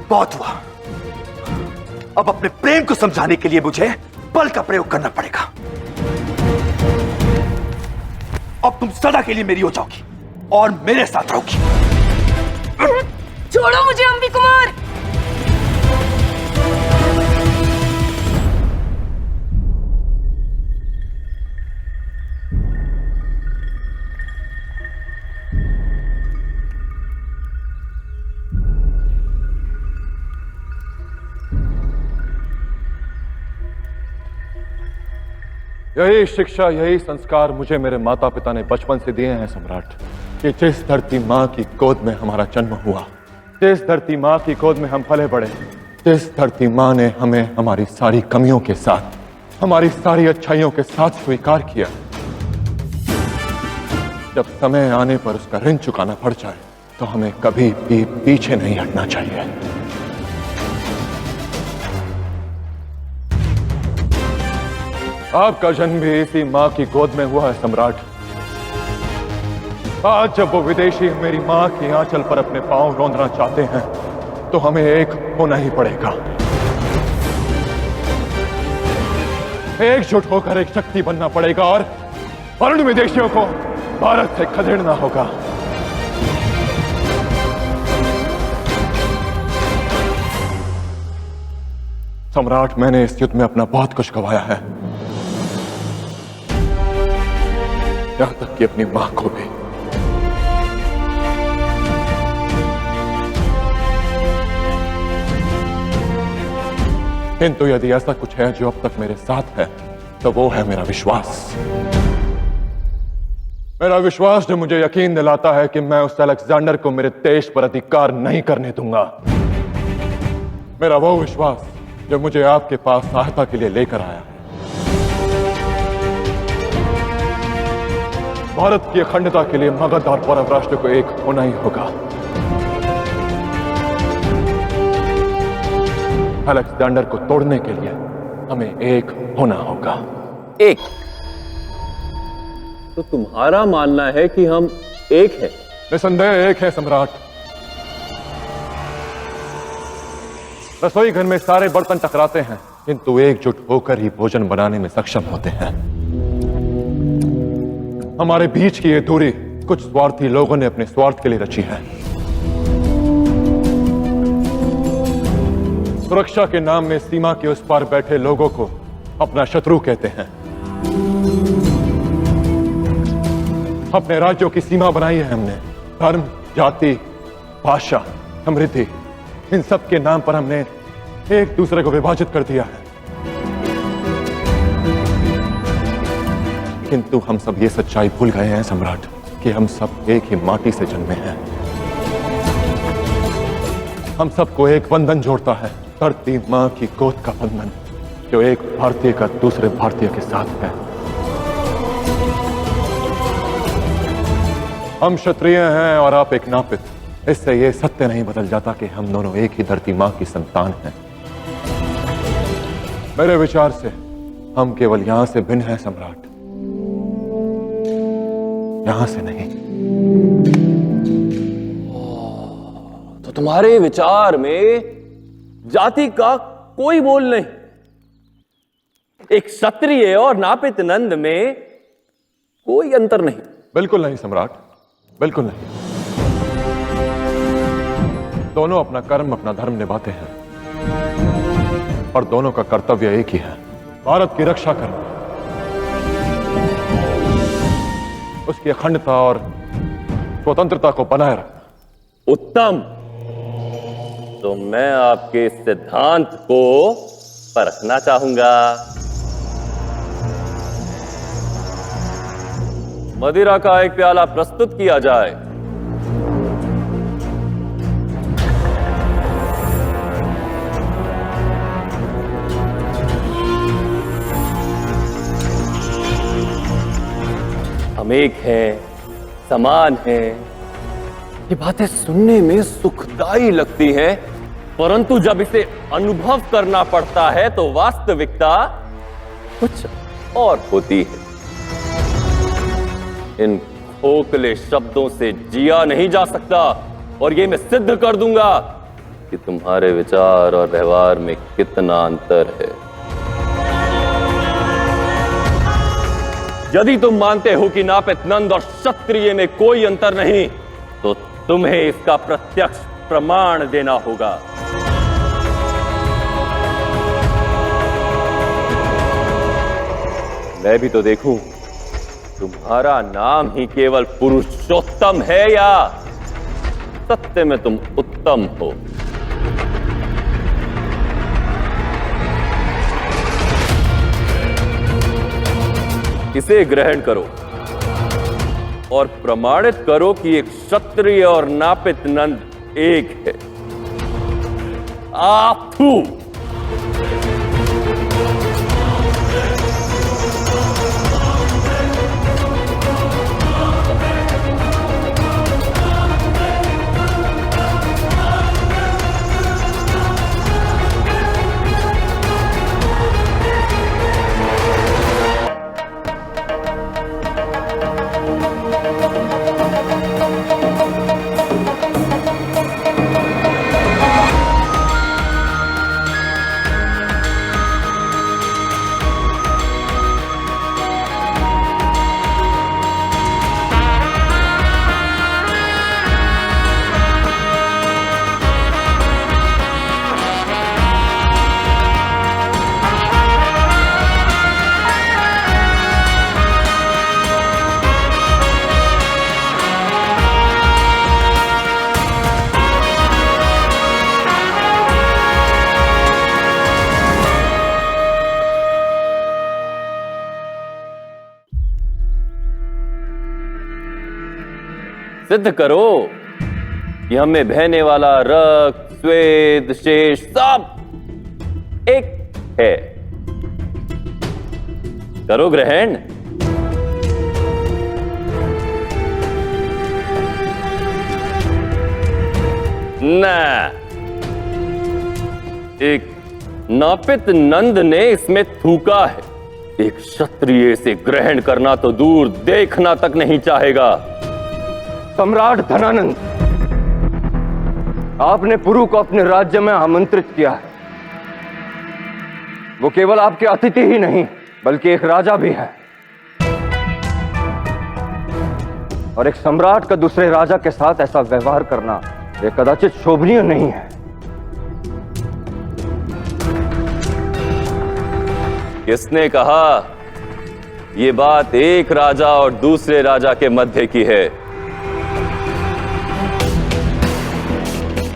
S8: बहुत हुआ, अब अपने प्रेम को समझाने के लिए मुझे बल का प्रयोग करना पड़ेगा। अब तुम सदा के लिए मेरी हो जाओगी और मेरे साथ रहोगी।
S6: छोड़ो मुझे अंबी कुमार।
S3: यही शिक्षा, यही संस्कार मुझे मेरे माता पिता ने बचपन से दिए हैं सम्राट, कि जिस धरती माँ की गोद में हमारा जन्म हुआ, जिस धरती माँ की गोद में हम पले बढ़े, जिस धरती माँ ने हमें हमारी सारी कमियों के साथ, हमारी सारी अच्छाइयों के साथ स्वीकार किया, जब समय आने पर उसका ऋण चुकाना पड़ जाए, तो हमें कभी भी पीछे नहीं हटना चाहिए। आपका जन्म भी इसी माँ की गोद में हुआ है सम्राट। आज जब वो विदेशी मेरी माँ की आंचल पर अपने पांव रौंदना चाहते हैं, तो हमें एक होना ही पड़ेगा। एकजुट होकर एक शक्ति बनना पड़ेगा और उन विदेशियों को भारत से खदेड़ना होगा। सम्राट, मैंने इस युद्ध में अपना बहुत कुछ गंवाया है, यहां तक कि अपनी मां को भी। किंतु यदि ऐसा कुछ है जो अब तक मेरे साथ है, तो वो है मेरा विश्वास। मेरा विश्वास जो मुझे यकीन दिलाता है कि मैं उस अलेक्जेंडर को मेरे देश पर अधिकार नहीं करने दूंगा। मेरा वो विश्वास जो मुझे आपके पास सहायता के लिए लेकर आया है। भारत की अखंडता के लिए मगध और पौरव राष्ट्र को एक होना ही होगा। अलेक्जेंडर को तोड़ने के लिए हमें एक होना होगा।
S18: एक? तो तुम्हारा मानना है कि हम एक हैं?
S3: निसंदेह एक है सम्राट। रसोई घर में सारे बर्तन टकराते हैं, किंतु एकजुट होकर ही भोजन बनाने में सक्षम होते हैं। हमारे बीच की ये दूरी कुछ स्वार्थी लोगों ने अपने स्वार्थ के लिए रची है। सुरक्षा के नाम में सीमा के उस पार बैठे लोगों को अपना शत्रु कहते हैं। अपने राज्यों की सीमा बनाई है हमने। धर्म, जाति, भाषा, समृद्धि, इन सब के नाम पर हमने एक दूसरे को विभाजित कर दिया है। किंतु हम सब ये सच्चाई भूल गए हैं सम्राट, कि हम सब एक ही माटी से जन्मे हैं। हम सबको एक बंधन जोड़ता है, धरती माँ की गोद का बंधन, जो एक भारतीय का दूसरे भारतीय के साथ है। हम क्षत्रिय हैं और आप एक नापित। इससे यह सत्य नहीं बदल जाता कि हम दोनों एक ही धरती माँ की संतान हैं। मेरे विचार से हम केवल यहां से भिन्न हैं सम्राट, यहां से नहीं।
S18: तो तुम्हारे विचार में जाति का कोई मोल नहीं, एक क्षत्रिय और नापित नंद में कोई अंतर नहीं।
S3: बिल्कुल नहीं सम्राट, बिल्कुल नहीं। दोनों अपना कर्म, अपना धर्म निभाते हैं और दोनों का कर्तव्य एक ही है, भारत की रक्षा करना, उसकी अखंडता और स्वतंत्रता को बनाए रखना।
S18: उत्तम। तो मैं आपके सिद्धांत को परखना चाहूंगा। मदिरा का एक प्याला प्रस्तुत किया जाए। हम एक हैं, समान हैं। ये बातें सुनने में सुखदाई लगती हैं, परंतु जब इसे अनुभव करना पड़ता है तो वास्तविकता कुछ और होती है। इन खोखले शब्दों से जिया नहीं जा सकता, और ये मैं सिद्ध कर दूंगा कि तुम्हारे विचार और व्यवहार में कितना अंतर है। यदि तुम मानते हो कि नापित नंद और क्षत्रिय में कोई अंतर नहीं, तो तुम्हें इसका प्रत्यक्ष प्रमाण देना होगा। मैं भी तो देखूं, तुम्हारा नाम ही केवल पुरुषोत्तम है या सत्य में तुम उत्तम हो। इसे ग्रहण करो और प्रमाणित करो कि एक क्षत्रिय और नापित नंद एक है। आपू सिद्ध करो कि हमें बहने वाला रक्त, स्वेद, शेष सब एक है। करो ग्रहण। ना, एक नापित नंद ने इसमें थूका है। एक क्षत्रिय से ग्रहण करना तो दूर, देखना तक नहीं चाहेगा।
S21: सम्राट धनानंद, आपने पुरु को अपने राज्य में आमंत्रित किया है। वो केवल आपके अतिथि ही नहीं, बल्कि एक राजा भी है। और एक सम्राट का दूसरे राजा के साथ ऐसा व्यवहार करना ये कदाचित शोभनीय नहीं है।
S18: किसने कहा? ये बात एक राजा और दूसरे राजा के मध्य की है।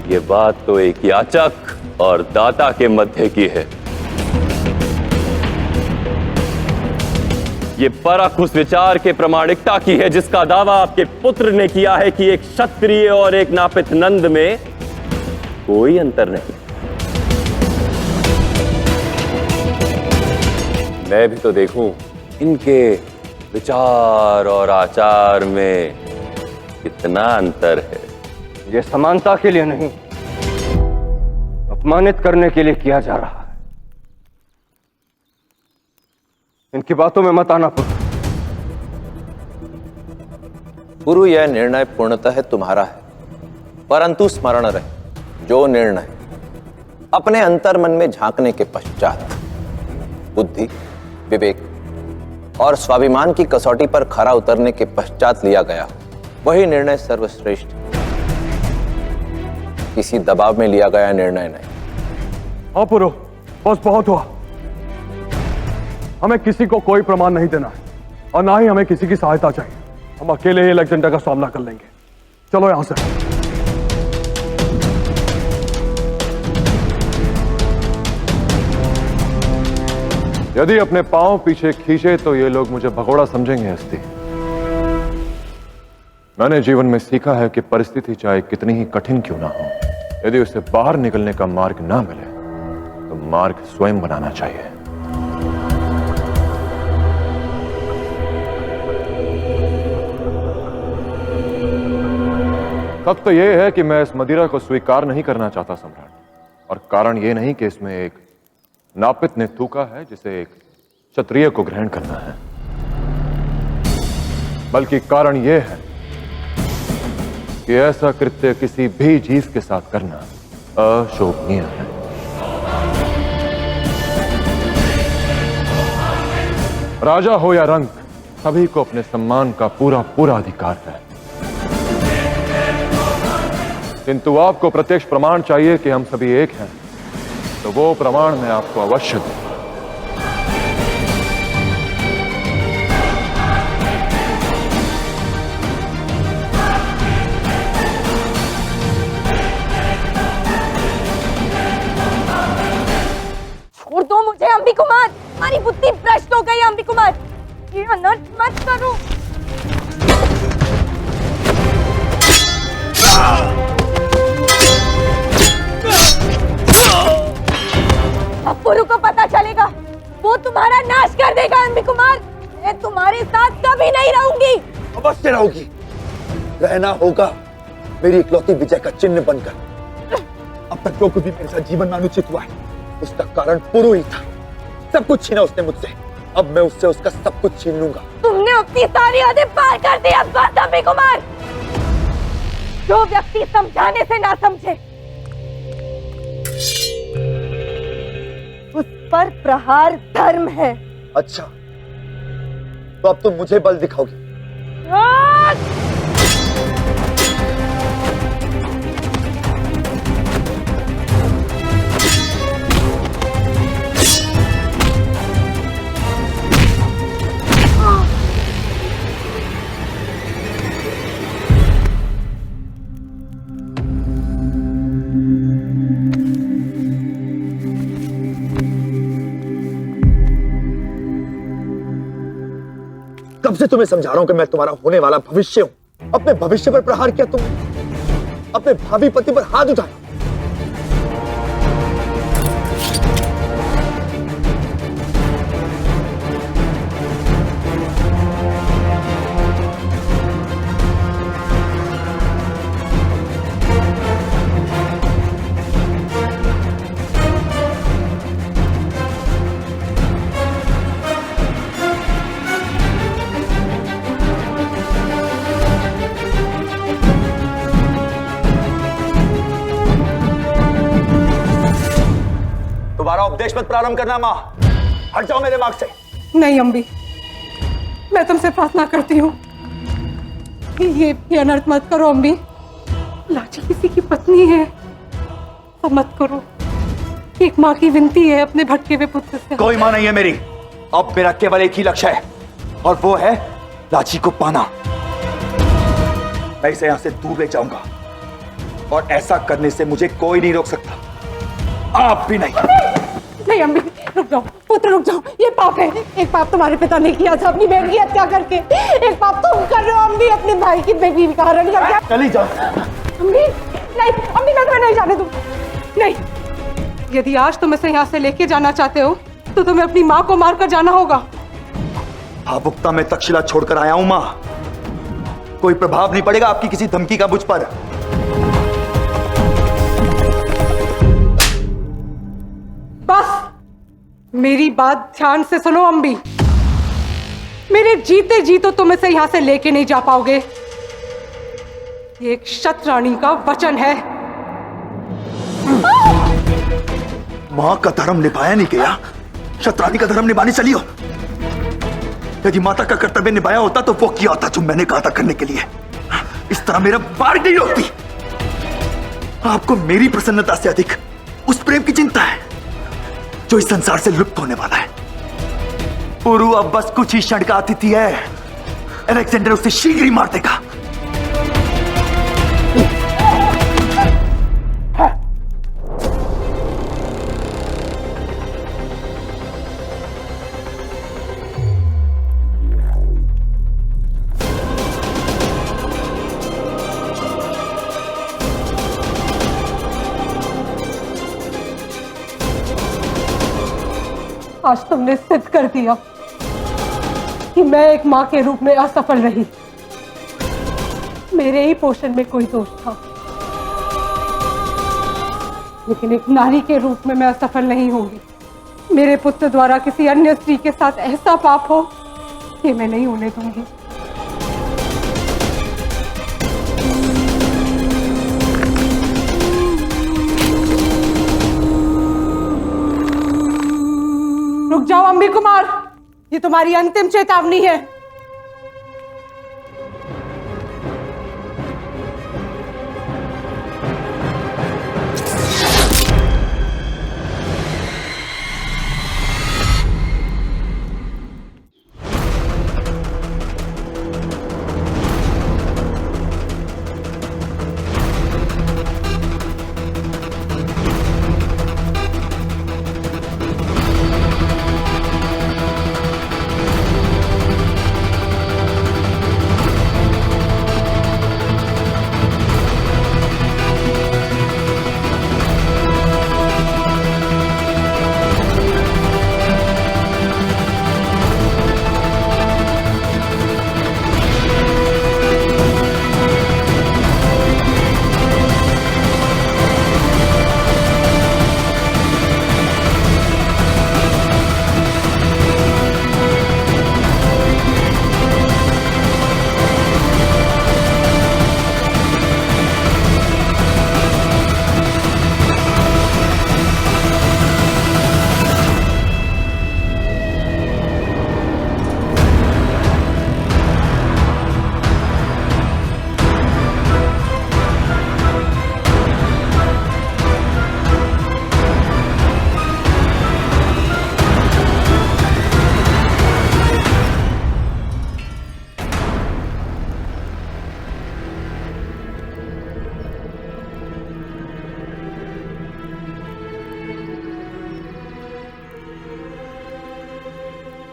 S18: ये बात तो एक याचक और दाता के मध्य की है। ये परख उस विचार के प्रामाणिकता की है जिसका दावा आपके पुत्र ने किया है कि एक क्षत्रिय और एक नापित नंद में कोई अंतर नहीं। मैं भी तो देखूं इनके विचार और आचार में कितना अंतर है।
S21: ये समानता के लिए नहीं, अपमानित करने के लिए किया जा रहा है। इनकी बातों में मत आना पुरु।
S16: पुरु, यह निर्णय पूर्णतः तुम्हारा है, परंतु स्मरण रहे, जो निर्णय अपने अंतर्मन में झांकने के पश्चात बुद्धि, विवेक और स्वाभिमान की कसौटी पर खरा उतरने के पश्चात लिया गया, वही निर्णय सर्वश्रेष्ठ, किसी दबाव में लिया गया निर्णय नहीं।
S3: हाँ पुरो, बस बहुत हुआ। हमें किसी को कोई प्रमाण नहीं देना है और ना ही हमें किसी की सहायता चाहिए। हम अकेले ही अलेक्जेंडर का सामना कर लेंगे। चलो यहां से। यदि अपने पांव पीछे खींचे तो ये लोग मुझे भगोड़ा समझेंगे हस्ती। मैंने जीवन में सीखा है कि परिस्थिति चाहे कितनी ही कठिन क्यों ना हो, यदि उसे बाहर निकलने का मार्ग ना मिले तो मार्ग स्वयं बनाना चाहिए। तथ्य यह है कि मैं इस मदिरा को स्वीकार नहीं करना चाहता सम्राट, और कारण यह नहीं कि इसमें एक नापित ने थूका है जिसे एक क्षत्रिय को ग्रहण करना है, बल्कि कारण यह है कि ऐसा कृत्य किसी भी जीव के साथ करना अशोभनीय है। राजा हो या रंक, सभी को अपने सम्मान का पूरा पूरा अधिकार है, किंतु आपको प्रत्यक्ष प्रमाण चाहिए कि हम सभी एक हैं, तो वो प्रमाण मैं आपको अवश्य दूं।
S6: छोड़ दो मुझे अंबी कुमार, हमारी बुद्धि भ्रष्ट हो गई अंबी कुमार, ये अनर्थ मत करो। अब पुरु को पता चलेगा, वो तुम्हारा नाश कर देगा अंबी कुमार। मैं तुम्हारे साथ कभी नहीं रहूंगी।
S8: अवश्य रहोगी, रहना होगा मेरी इकलौती विजय का चिन्ह बनकर। अब तक जो कुछ भी मेरे साथ जीवन में अनुचित हुआ है, उसका कारण पुरु ही था। सब कुछ छीना उसने मुझसे, अब मैं उससे उसका सब कुछ छीन लूंगा।
S6: तुमने अपनी सारी हदें पार कर दी अंबी कुमार। जो व्यक्ति समझाने से ना समझे, उस पर प्रहार धर्म है।
S8: अच्छा, तो अब तुम मुझे बल दिखाओगी। कब से तुम्हें समझा रहा हूं कि मैं तुम्हारा होने वाला भविष्य हूं। अपने भविष्य पर प्रहार किया तुमने, अपने भावी पति पर हाथ उठाया। दोबारा उपदेश मत प्रारंभ करना मां, हट जाओ मेरे मार्ग से।
S23: नहीं अंबी, मैं तुमसे प्रार्थना करती हूँ कि ये अनर्थ मत करो अंबी। लाची किसी की पत्नी है, तो मत करो। एक माँ की विनती है अपने भटके हुए पुत्र से।
S8: कोई मां नहीं है मेरी, अब मेरा केवल एक ही लक्ष्य है, और वो है लाची को पाना। मैं इसे यहां से दूर ले जाऊंगा, और ऐसा करने से मुझे कोई नहीं रोक सकता, आप भी नहीं।
S23: नहीं अम्मी, रुक जाओ पुत्र, रुक जाओ। ये पाप है, एक पाप तुम्हारे पिता ने किया था अपनी बहन की हत्या करके, एक पाप तुम कर रहे हो अम्मी, अपने भाई की बेटी का हरण करके।
S8: चली जाओ
S23: अम्मी, नहीं अम्मी, मैं तुम्हें नहीं जाने दूंगी। नहीं, यदि आज तुम इसे यहाँ से लेके जाना चाहते हो तो तुम्हें अपनी माँ को मारकर जाना होगा।
S8: भावुकता में तक्षशिला छोड़कर आया हूं मां। कोई प्रभाव नहीं पड़ेगा आपकी किसी धमकी का मुझ पर।
S23: बस मेरी बात ध्यान से सुनो अम्बी। मेरे जीते जी तो तुम इसे यहां से लेके नहीं जा पाओगे। ये एक क्षत्ररानी का वचन है।
S8: मां का धर्म निभाया नहीं गया, क्षत्ररानी का धर्म निभाने चली हो। यदि माता का कर्तव्य निभाया होता तो वो किया होता जो मैंने कहा था करने के लिए। इस तरह मेरा बाढ़ नहीं रोकती। आपको मेरी प्रसन्नता से अधिक उस प्रेम की चिंता है जो इस संसार से लुप्त होने वाला है। पुरु अब बस कुछ ही क्षण का अतिथि है। अलेक्जेंडर उसे शीघ्र ही मार देगा।
S23: आज तुमने सिद्ध कर दिया कि मैं एक मां के रूप में असफल रही। मेरे ही पोषण में कोई दोष था, लेकिन एक नारी के रूप में मैं असफल नहीं होंगी। मेरे पुत्र द्वारा किसी अन्य स्त्री के साथ ऐसा पाप हो कि मैं नहीं होने दूंगी। रुक जाओ अम्बी कुमार, ये तुम्हारी अंतिम चेतावनी है।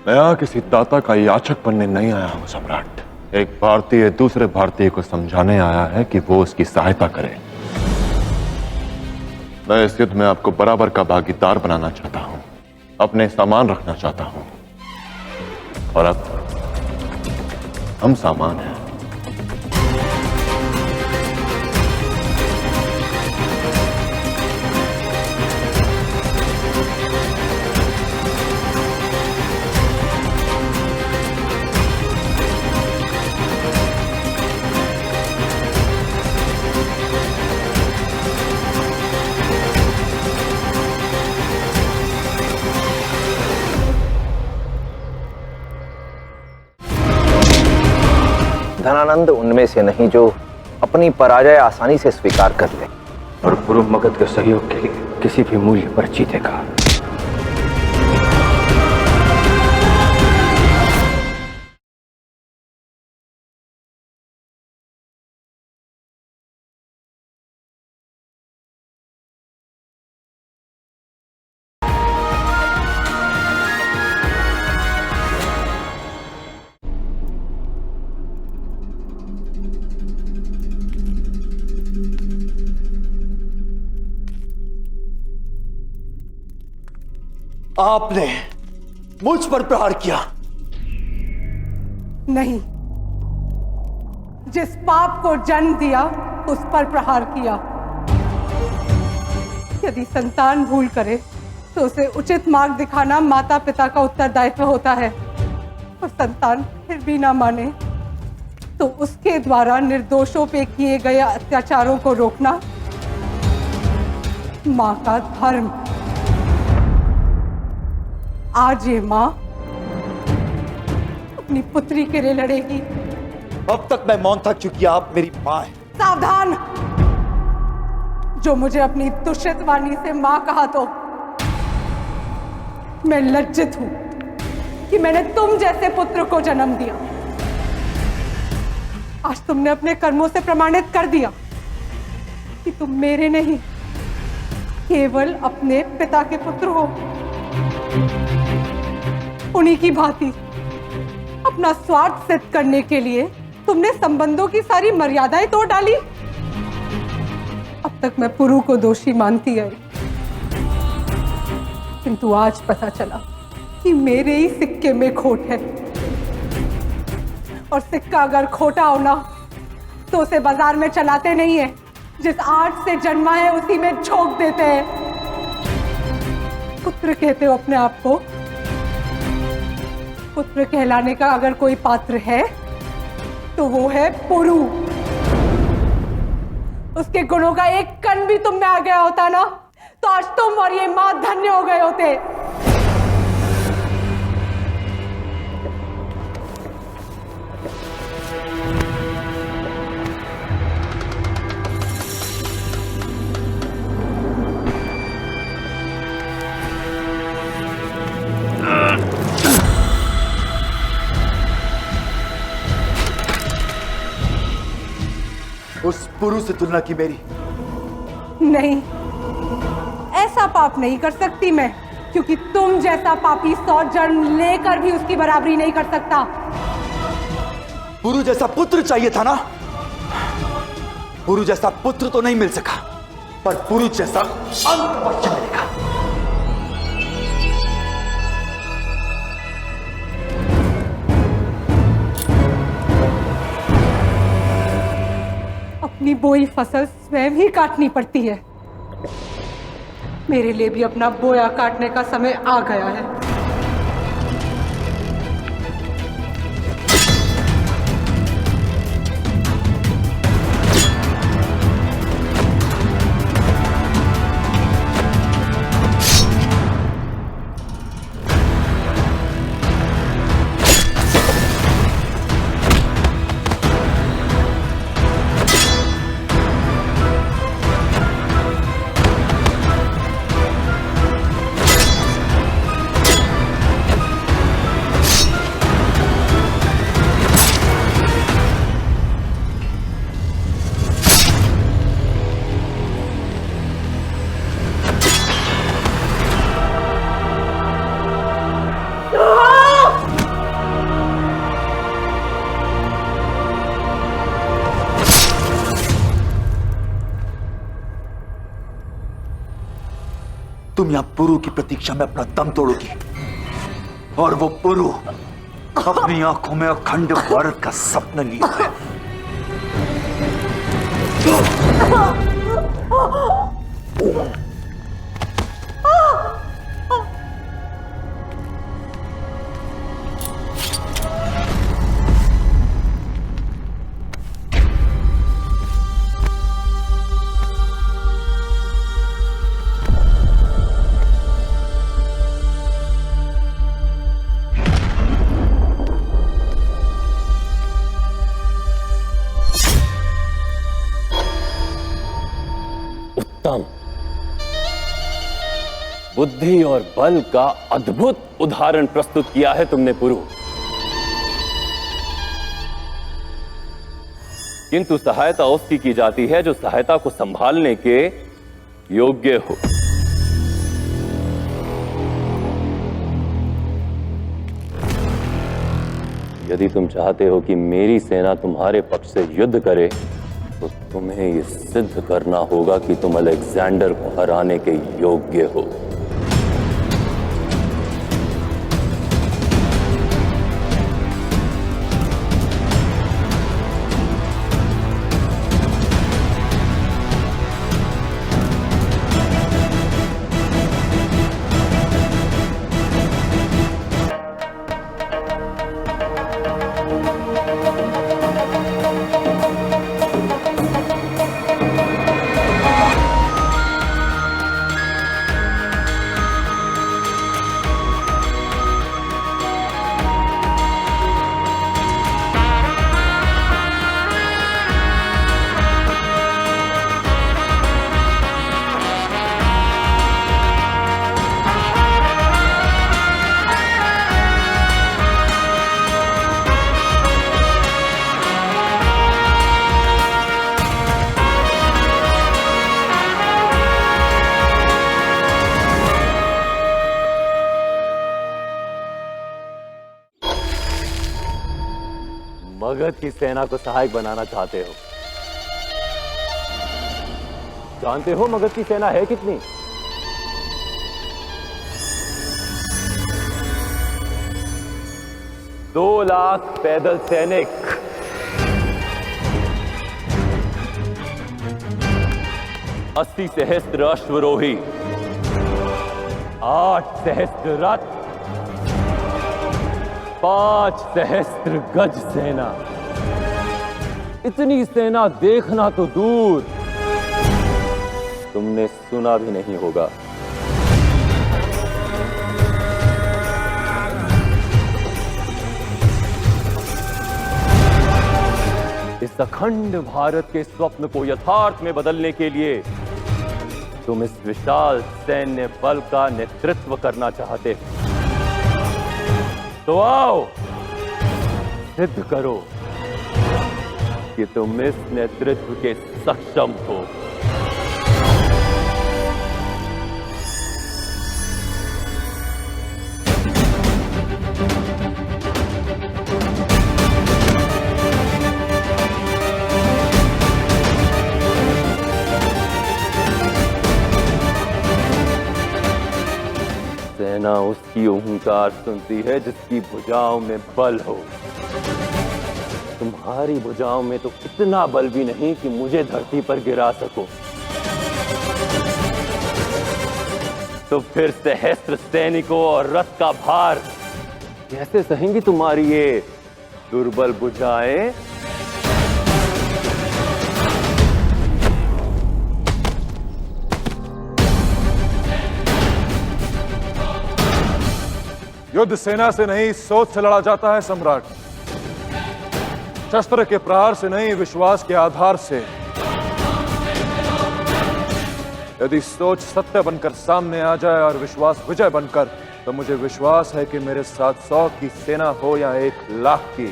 S12: मैं यहाँ किसी दाता का याचक बनने नहीं आया हूं सम्राट। एक भारतीय दूसरे भारतीय को समझाने आया है कि वो उसकी सहायता करे। मैं इस युद्ध में आपको बराबर का भागीदार बनाना चाहता हूं, अपने सामान रखना चाहता हूं। और अब हम सामान हैं।
S16: धनानंद उनमें से नहीं जो अपनी पराजय आसानी से स्वीकार कर ले
S18: और पुरु मगध के सहयोग के लिए किसी भी मूल्य पर जीतेगा।
S8: आपने मुझ पर प्रहार किया।
S23: नहीं, जिस पाप को जन्म दिया उस पर प्रहार किया। यदि संतान भूल करे तो उसे उचित मार्ग दिखाना माता पिता का उत्तरदायित्व होता है, और संतान फिर भी ना माने तो उसके द्वारा निर्दोषों पे किए गए अत्याचारों को रोकना मां का धर्म। आज ये मां अपनी पुत्री के लिए लड़ेगी।
S8: अब तक मैं मौन था क्योंकि आप मेरी मां हैं।
S23: सावधान! जो मुझे अपनी दुष्ट वाणी से मां कहा तो मैं लज्जित हूं कि मैंने तुम जैसे पुत्र को जन्म दिया। आज तुमने अपने कर्मों से प्रमाणित कर दिया कि तुम मेरे नहीं, केवल अपने पिता के पुत्र हो। उन्हीं की भांति अपना स्वार्थ सिद्ध करने के लिए तुमने संबंधों की सारी मर्यादाएं तोड़ डाली। अब तक मैं पुरु को दोषी मानती आई, किंतु आज पता चला कि मेरे ही सिक्के में खोट है, और सिक्का अगर खोटा हो ना तो उसे बाजार में चलाते नहीं है, जिस आर्ट से जन्मा है उसी में झोंक देते हैं। पुत्र कहते हो अपने आप को? पुत्र कहलाने का अगर कोई पात्र है तो वो है पुरु। उसके गुणों का एक कण भी तुम में आ गया होता ना तो आज तुम और ये मां धन्य हो गए होते।
S8: उस पुरु से तुलना की मेरी?
S23: नहीं, ऐसा पाप नहीं कर सकती मैं, क्योंकि तुम जैसा पापी 100 जन्म लेकर भी उसकी बराबरी नहीं कर सकता।
S8: पुरु जैसा पुत्र चाहिए था ना? पुरु जैसा पुत्र तो नहीं मिल सका, पर पुरु जैसा अंत मिलेगा।
S23: अपनी बोई फसल स्वयं ही काटनी पड़ती है। मेरे लिए भी अपना बोया काटने का समय आ गया है।
S8: तुम यहां पुरु की प्रतीक्षा में अपना दम तोड़ोगी, और वो पुरु अपनी आंखों में अखंड भारत का सपना लिए है।
S18: बुद्धि और बल का अद्भुत उदाहरण प्रस्तुत किया है तुमने पुरु, किंतु सहायता उसकी की जाती है जो सहायता को संभालने के योग्य हो। यदि तुम चाहते हो कि मेरी सेना तुम्हारे पक्ष से युद्ध करे तो तुम्हें यह सिद्ध करना होगा कि तुम अलेक्जेंडर को हराने के योग्य हो। मगध की सेना को सहायक बनाना चाहते हो। जानते हो मगध की सेना है कितनी? 2 लाख पैदल सैनिक, 80 सहस्त्र अश्वरोही, 8 सहस्त्र रथ, 5 सहस्त्र गज सेना। इतनी सेना देखना तो दूर, तुमने सुना भी नहीं होगा। इस अखंड भारत के स्वप्न को यथार्थ में बदलने के लिए तुम इस विशाल सैन्य बल का नेतृत्व करना चाहते हो, तो आओ सिद्ध करो कि तुम इस नेतृत्व के सक्षम हो। सेना उसकी ओंकार सुनती है जिसकी भुजाओं में बल हो। तुम्हारी भुजाओं में तो इतना बल भी नहीं कि मुझे धरती पर गिरा सको। तो फिर सहस्त्र सैनिकों और रथ का भार कैसे सहेंगी तुम्हारी ये दुर्बल भुजाएं?
S3: युद्ध सेना से नहीं, सोच से लड़ा जाता है सम्राट। शस्त्र के प्रहार से नहीं, विश्वास के आधार से। यदि सोच सत्य बनकर सामने आ जाए और विश्वास विजय बनकर, तो मुझे विश्वास है कि मेरे साथ 100 की सेना हो या 1 लाख की,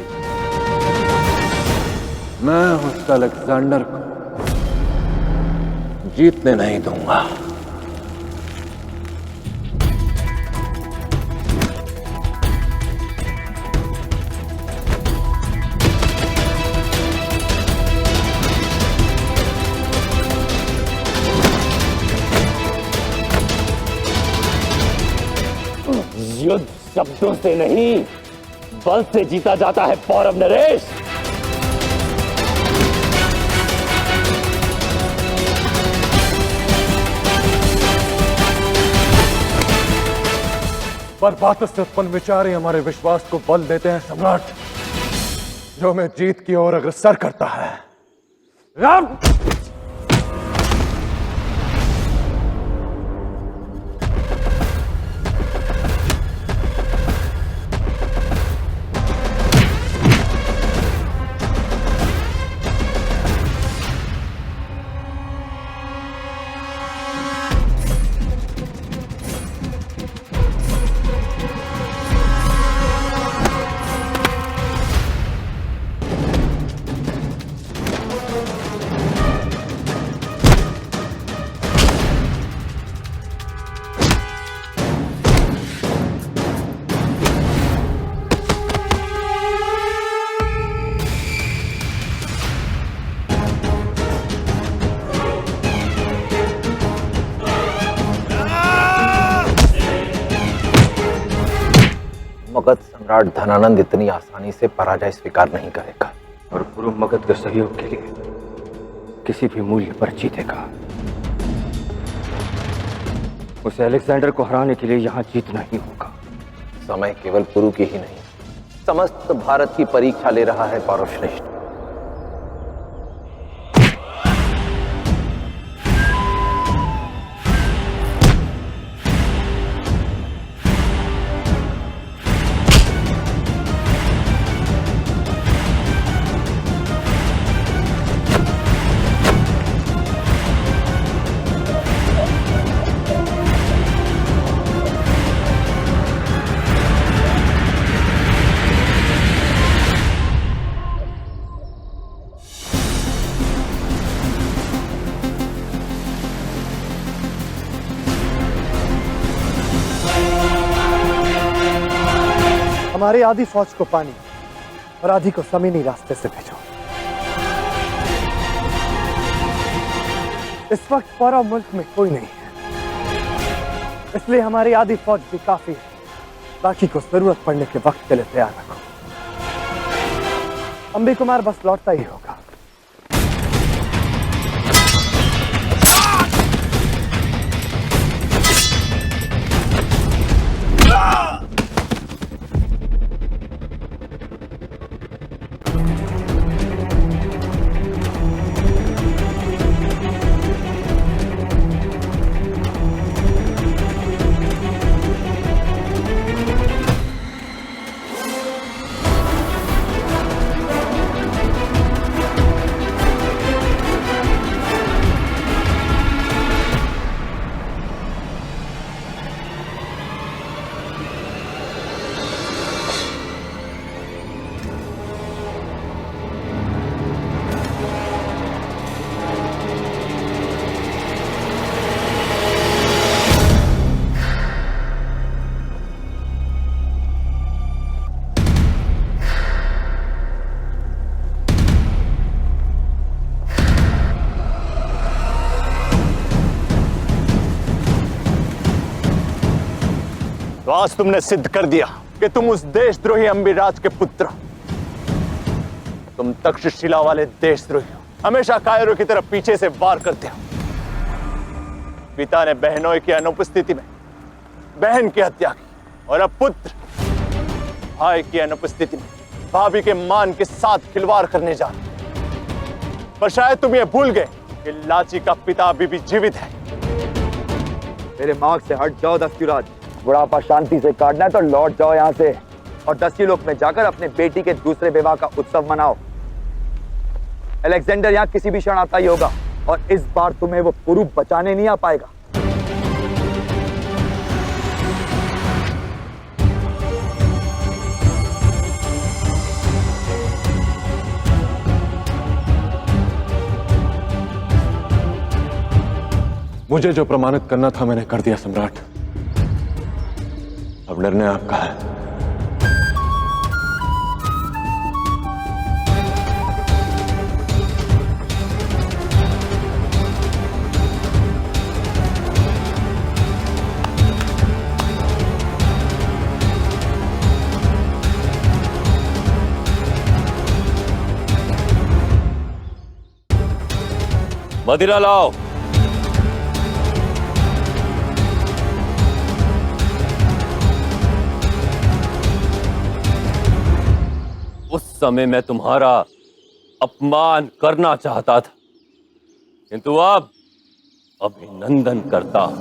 S3: मैं उस अलेक्जेंडर को जीतने नहीं दूंगा।
S18: युद्ध शब्दों से नहीं, बल से जीता जाता है पौरव नरेश।
S3: पर बातों से उत्पन्न विचार ही हमारे विश्वास को बल देते हैं सम्राट, जो हमें जीत की ओर अग्रसर करता है। राम!
S16: मगध सम्राट धनानंद इतनी आसानी से पराजय स्वीकार नहीं करेगा
S21: और गुरु मगध के सहयोग के लिए किसी भी मूल्य पर जीतेगा। उसे अलेक्जेंडर को हराने के लिए यहां जीतना ही होगा।
S16: समय केवल पुरु की ही नहीं, समस्त भारत की परीक्षा ले रहा है पौरव श्रेष्ठ।
S1: हमारी आधी फौज को पानी और आधी को जमीनी रास्ते से भेजो। इस वक्त पूरा मुल्क में कोई नहीं है, इसलिए हमारी आधी फौज भी काफी है। बाकी को जरूरत पड़ने के वक्त के लिए तैयार रखो। अंबी कुमार बस लौटता ही होगा।
S11: तो आज तुमने सिद्ध कर दिया कि तुम उस देशद्रोही अंबिराज के पुत्र हो। तुम तक्षशिला वाले देशद्रोही हो, हमेशा कायरों की तरफ पीछे से वार करते हो। पिता ने बहनों की अनुपस्थिति में बहन की हत्या की और अब पुत्र भाई की अनुपस्थिति में भाभी के मान के साथ खिलवाड़ करने जा रहे। पर शायद तुम ये भूल गए कि लाची का पिता अभी भी जीवित है।
S8: मेरे मार्ग से हट जाओ दस्युराज। बुढ़ापा शांति से काटना है तो लौट जाओ यहाँ से और दस्युलोक में जाकर अपने बेटी के दूसरे विवाह का उत्सव मनाओ। अलेक्जेंडर यहाँ किसी भी क्षण आता ही होगा और इस बार तुम्हें वो पुरु बचाने नहीं आ पाएगा।
S12: मुझे जो प्रमाणित करना था मैंने कर दिया सम्राट। अब निर्णय आपका है।
S18: मदिरा लाओ। उस समय मैं तुम्हारा अपमान करना चाहता था, किंतु अब अभिनंदन करता हूं।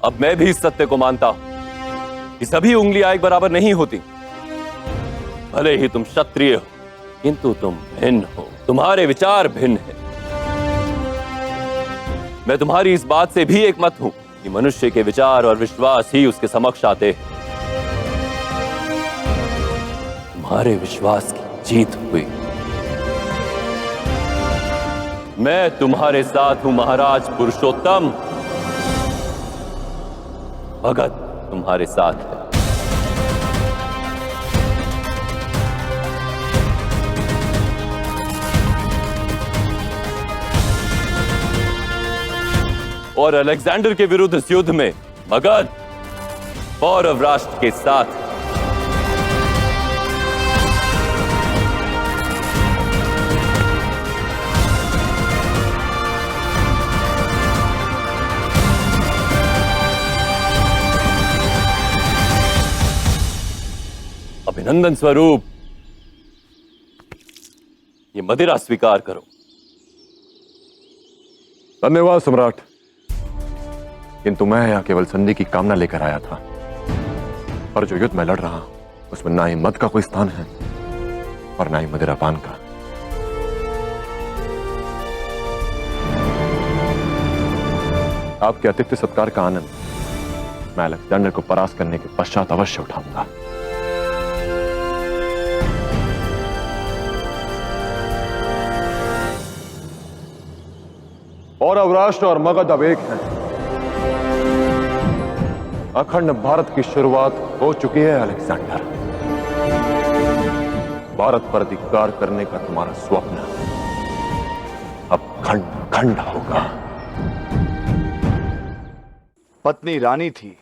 S18: अब मैं भी इस सत्य को मानता हूं कि सभी उंगलियां एक बराबर नहीं होती। भले ही तुम क्षत्रिय हो, किंतु तुम भिन्न हो, तुम्हारे विचार भिन्न हैं। मैं तुम्हारी इस बात से भी एकमत हूं कि मनुष्य के विचार और विश्वास ही उसके समक्ष आते हैं। तुम्हारे विश्वास की जीत हुई। मैं तुम्हारे साथ हूं महाराज पुरुषोत्तम। भगत तुम्हारे साथ है। और अलेक्जेंडर के विरुद्ध इस युद्ध में मगध पौरव राष्ट्र के साथ। अभिनंदन स्वरूप ये मदिरा स्वीकार करो।
S12: धन्यवाद सम्राट, किंतु मैं यहाँ केवल संधि की कामना लेकर आया था। पर जो युद्ध मैं लड़ रहा हूं उसमें ना ही मद का कोई स्थान है और ना ही मदिरापान का। आपके आतिथ्य सत्कार का आनंद मैं अलेक्जेंडर को परास्त करने के पश्चात अवश्य उठाऊंगा।
S3: पौरव राष्ट्र और मगध अब एक हैं।
S12: अखंड भारत की शुरुआत हो चुकी है अलेक्जेंडर। भारत पर अधिकार करने का तुम्हारा स्वप्न अब खंड खंड होगा।
S8: पत्नी रानी थी,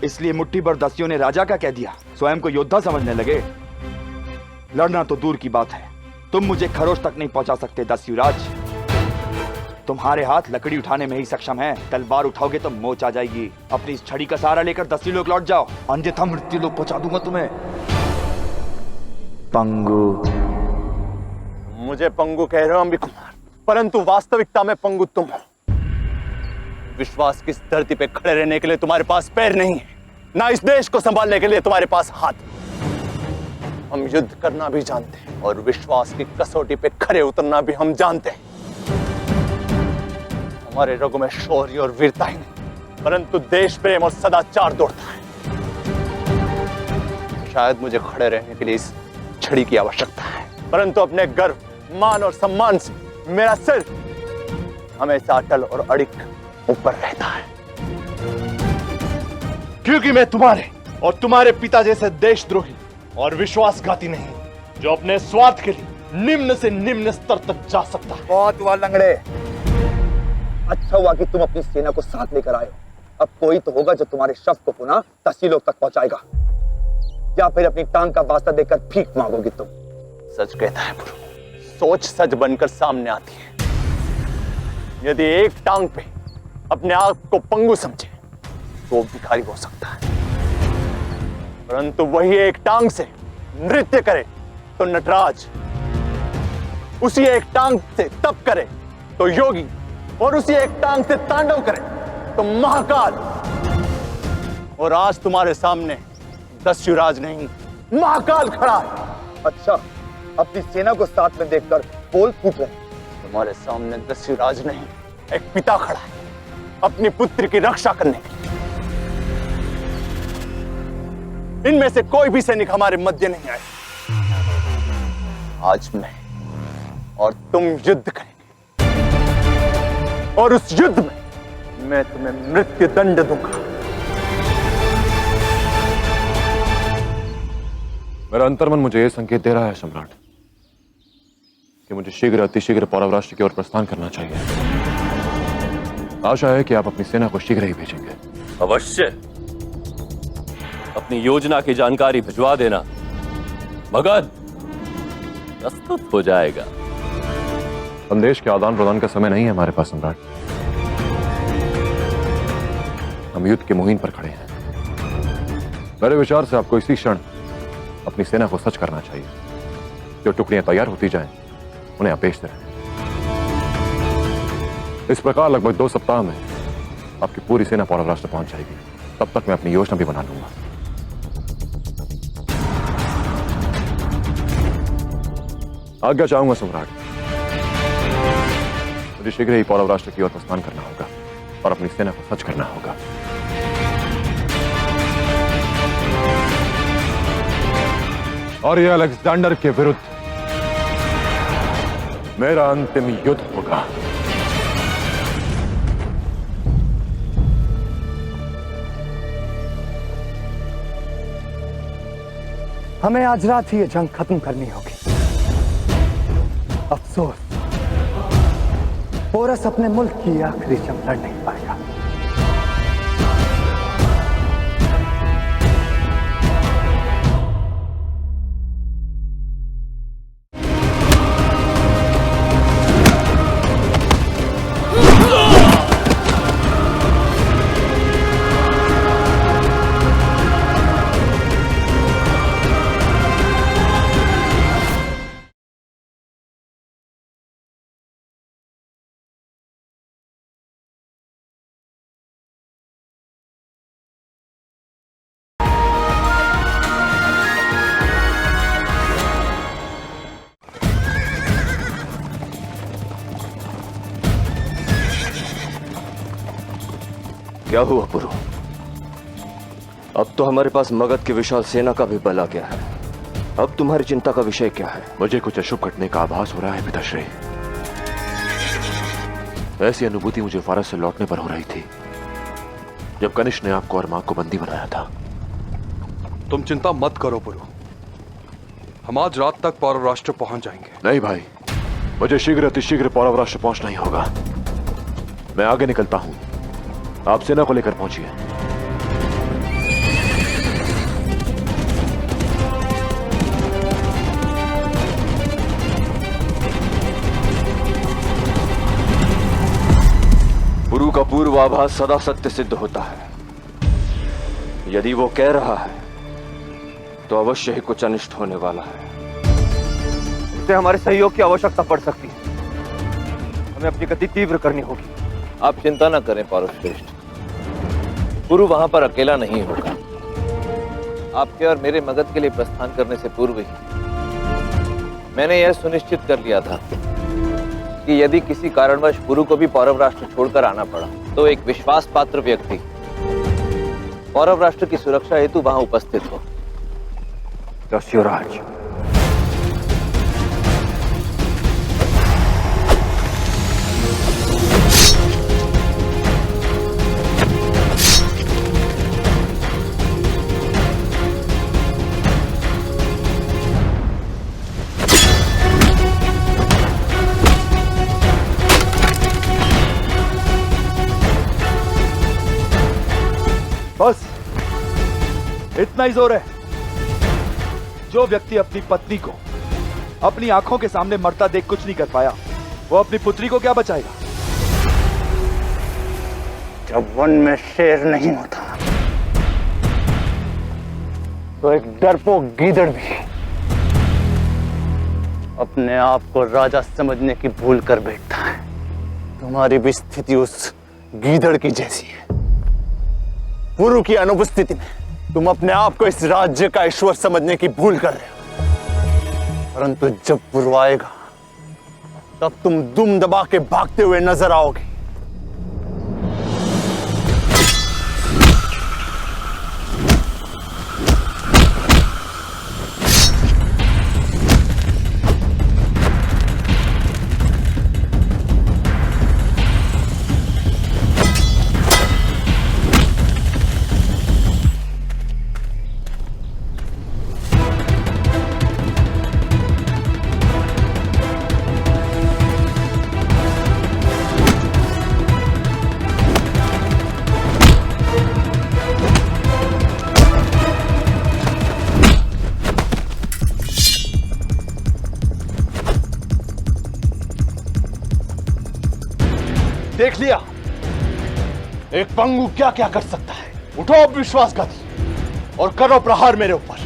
S8: इसलिए मुट्ठी भर दस्युओं ने राजा का कह दिया, स्वयं को योद्धा समझने लगे। लड़ना तो दूर की बात है, तुम मुझे खरोच तक नहीं पहुंचा सकते दस्युराज। तुम्हारे हाथ लकड़ी उठाने में ही सक्षम है, तलवार उठाओगे तो मोच आ जाएगी। अपनी इस छड़ी का सहारा लेकर दस्यु लोग लौट जाओ, अन्यथा मृत्यु लोग पहुंचा दूंगा तुम्हें। पंगु।
S11: मुझे पंगु कह रहे हो अंबी कुमार, परंतु वास्तविकता में पंगु तुम हो। विश्वास की इस धरती पे खड़े रहने के लिए तुम्हारे पास पैर नहीं है, ना इस देश को संभालने के लिए तुम्हारे पास हाथ। हम युद्ध करना भी जानते हैं और विश्वास की कसौटी पे खड़े उतरना भी हम जानते हैं। हमारे रगों में शौर्य और वीरता ही नहीं, परंतु देश प्रेम और सदाचार दौड़ता है। शायद मुझे खड़े रहने के लिए इस छड़ी की आवश्यकता है, परंतु अपने गर्व, मान और सम्मान से मेरा सिर हमेशा अटल और अड़िग ऊपर रहता है।
S2: क्योंकि मैं तुम्हारे और तुम्हारे पिता जैसे देशद्रोही और विश्वासघाती नहीं, जो अपने स्वार्थ के लिए निम्न से निम्न स्तर तक जा सकता है।
S8: बहुत हुआ लंगड़े, अच्छा हुआ कि तुम अपनी सेना को साथ लेकर आए। अब कोई तो होगा जो तुम्हारे शव को पुनः तहसीलों तक पहुंचाएगा, या फिर अपनी टांग का वास्ता देकर भीख मांगोगी तुम।
S11: सच कहता है गुरु, सोच सच बनकर सामने आती है। यदि एक टांग पे अपने आप को पंगु समझे तो भिखारी हो सकता है, परंतु वही एक टांग से नृत्य करे तो नटराज, उसी एक टांग से तप करे तो योगी, और उसी एक टांग से तांडव करे तो महाकाल। और आज तुम्हारे सामने दस्युराज नहीं, महाकाल खड़ा है।
S8: अच्छा, अपनी सेना को साथ में देखकर बोल फूट रहे।
S11: तुम्हारे सामने दस्युराज नहीं, एक पिता खड़ा है, अपनी पुत्र की रक्षा करने के लिए। इनमें से कोई भी सैनिक हमारे मध्य नहीं आए। आज मैं और तुम युद्ध करेंगे, और उस युद्ध में मैं तुम्हें मृत्यु दंड दूंगा।
S12: मेरा अंतर्मन मुझे यह संकेत दे रहा है सम्राट कि मुझे शीघ्र अतिशीघ्र पौरव राष्ट्र की ओर प्रस्थान करना चाहिए। आशा है कि आप अपनी सेना को शीघ्र ही भेजेंगे।
S18: अवश्य, अपनी योजना की जानकारी भिजवा देना, मगध प्रस्तुत हो जाएगा।
S12: संदेश के आदान प्रदान का समय नहीं है हमारे पास सम्राट। हम युद्ध के मुहिम पर खड़े हैं। मेरे विचार से आपको इसी क्षण अपनी सेना को सच करना चाहिए। जो टुकड़ियां तैयार होती जाएं, उन्हें आप भेजते रहें। इस प्रकार लगभग 2 सप्ताह में आपकी पूरी सेना पौरव राष्ट्र पहुंच जाएगी। तब तक मैं अपनी योजना भी बना लूंगा। आज्ञा चाहूंगा सम्राट, मुझे शीघ्र ही पौरव राष्ट्र की ओर प्रस्थान करना होगा और अपनी सेना को सच करना होगा। और यह अलेक्जेंडर के विरुद्ध मेरा अंतिम युद्ध होगा।
S1: हमें आज रात ही ये जंग खत्म करनी होगी। अफसोस, पोरस अपने मुल्क की आखिरी जंग लड़ नहीं पाएगा।
S18: क्या हुआ पुरु? अब तो हमारे पास मगध की विशाल सेना का भी बल आ गया है। अब तुम्हारी चिंता का विषय क्या है?
S12: मुझे कुछ अशुभ घटने का आभास हो रहा है पिताश्री। ऐसी अनुभूति मुझे फारस से लौटने पर हो रही थी जब कनिष्क ने आपको और मां को बंदी बनाया था।
S3: तुम चिंता मत करो पुरु, हम आज रात तक पौरव राष्ट्र पहुंच जाएंगे।
S12: नहीं भाई, मुझे शीघ्र अतिशीघ्र पौरव राष्ट्र पहुंचना ही होगा। मैं आगे निकलता हूं, आप सेना को लेकर पहुंचिए।
S18: गुरु का पूर्वाभास सदा सत्य सिद्ध होता है। यदि वो कह रहा है तो अवश्य ही कुछ अनिष्ट होने वाला है।
S21: इससे हमारे सहयोग की आवश्यकता पड़ सकती है। हमें अपनी गति तीव्र करनी होगी।
S16: आप चिंता न करें पौरव श्रेष्ठ, गुरु वहां पर अकेला नहीं होगा। आपके और मेरे मगध के लिए प्रस्थान करने से पूर्व ही मैंने यह सुनिश्चित कर लिया था कि यदि किसी कारणवश गुरु को भी पौरव राष्ट्र छोड़कर आना पड़ा तो एक विश्वास पात्र व्यक्ति पौरव राष्ट्र की सुरक्षा हेतु वहां उपस्थित हो।
S21: दस्युराज,
S2: बस इतना ही जोर है। जो व्यक्ति अपनी पत्नी को अपनी आंखों के सामने मरता देख कुछ नहीं कर पाया, वो अपनी पुत्री को क्या बचाएगा?
S22: जब वन में शेर नहीं होता तो एक डरपोक गीदड़ भी अपने आप को राजा समझने की भूल कर बैठता है। तुम्हारी भी स्थिति उस गीदड़ की जैसी है। पुरु की अनुपस्थिति में तुम अपने आप को इस राज्य का ईश्वर समझने की भूल कर रहे हो, परंतु जब पुरु आएगा तब तुम दुम दबा के भागते हुए नजर आओगे।
S2: देख लिया एक पंगु क्या क्या कर सकता है। उठो अब विश्वासघाती और करो प्रहार मेरे ऊपर।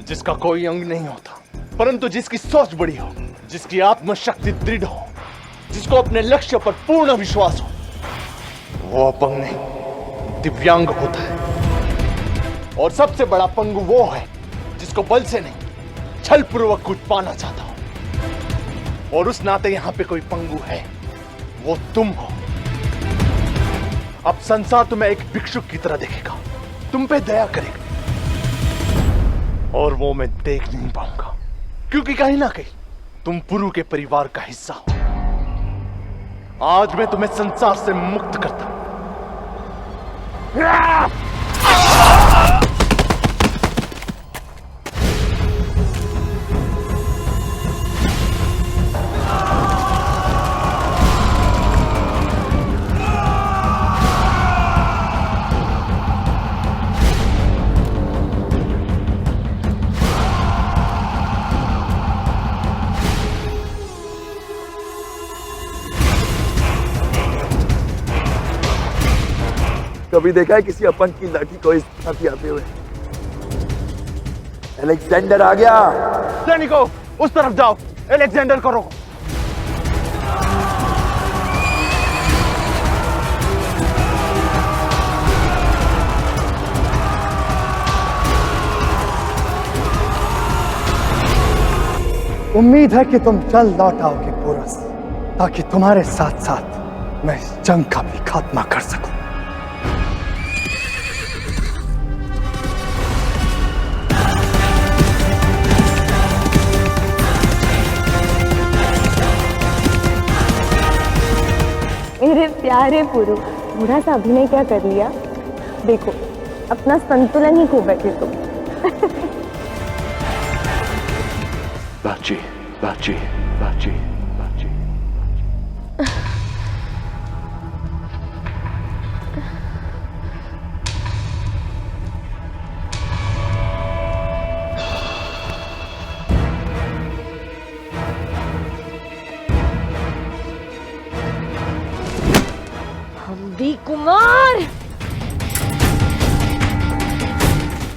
S2: जिसका कोई अंग नहीं होता परंतु जिसकी सोच बड़ी हो, जिसकी आत्मशक्ति दृढ़ हो, जिसको अपने लक्ष्य पर पूर्ण विश्वास हो, वो अपंग नहीं दिव्यांग होता है। और सबसे बड़ा पंगु वो है जिसको बल से नहीं छलपूर्वक कुछ पाना चाहता हो। और उस नाते यहां पे कोई पंगु है, वो तुम हो। अब संसार तुम्हें एक भिक्षुक की तरह देखेगा, तुम पे दया करेगा, और वो मैं देख नहीं पाऊंगा, क्योंकि कहीं ना कहीं तुम पुरु के परिवार का हिस्सा हो। आज मैं तुम्हें संसार से मुक्त करता हूं।
S8: कभी देखा है किसी अपंग की लाठी को इस तरह आते हुए? अलेक्जेंडर आ गया।
S2: सैनिकों, उस तरफ जाओ, अलेक्जेंडर को रोको।
S1: उम्मीद है कि तुम जल्द लौट आओगे पोरस, ताकि तुम्हारे साथ साथ मैं इस जंग का भी खात्मा कर सकूं।
S6: मेरे प्यारे पुरु, थोड़ा सा अभिनय क्या कर लिया? देखो अपना संतुलन ही खो बैठे तुम।
S12: बाची, बाची, बाची, बाची।
S6: अम्बी कुमार,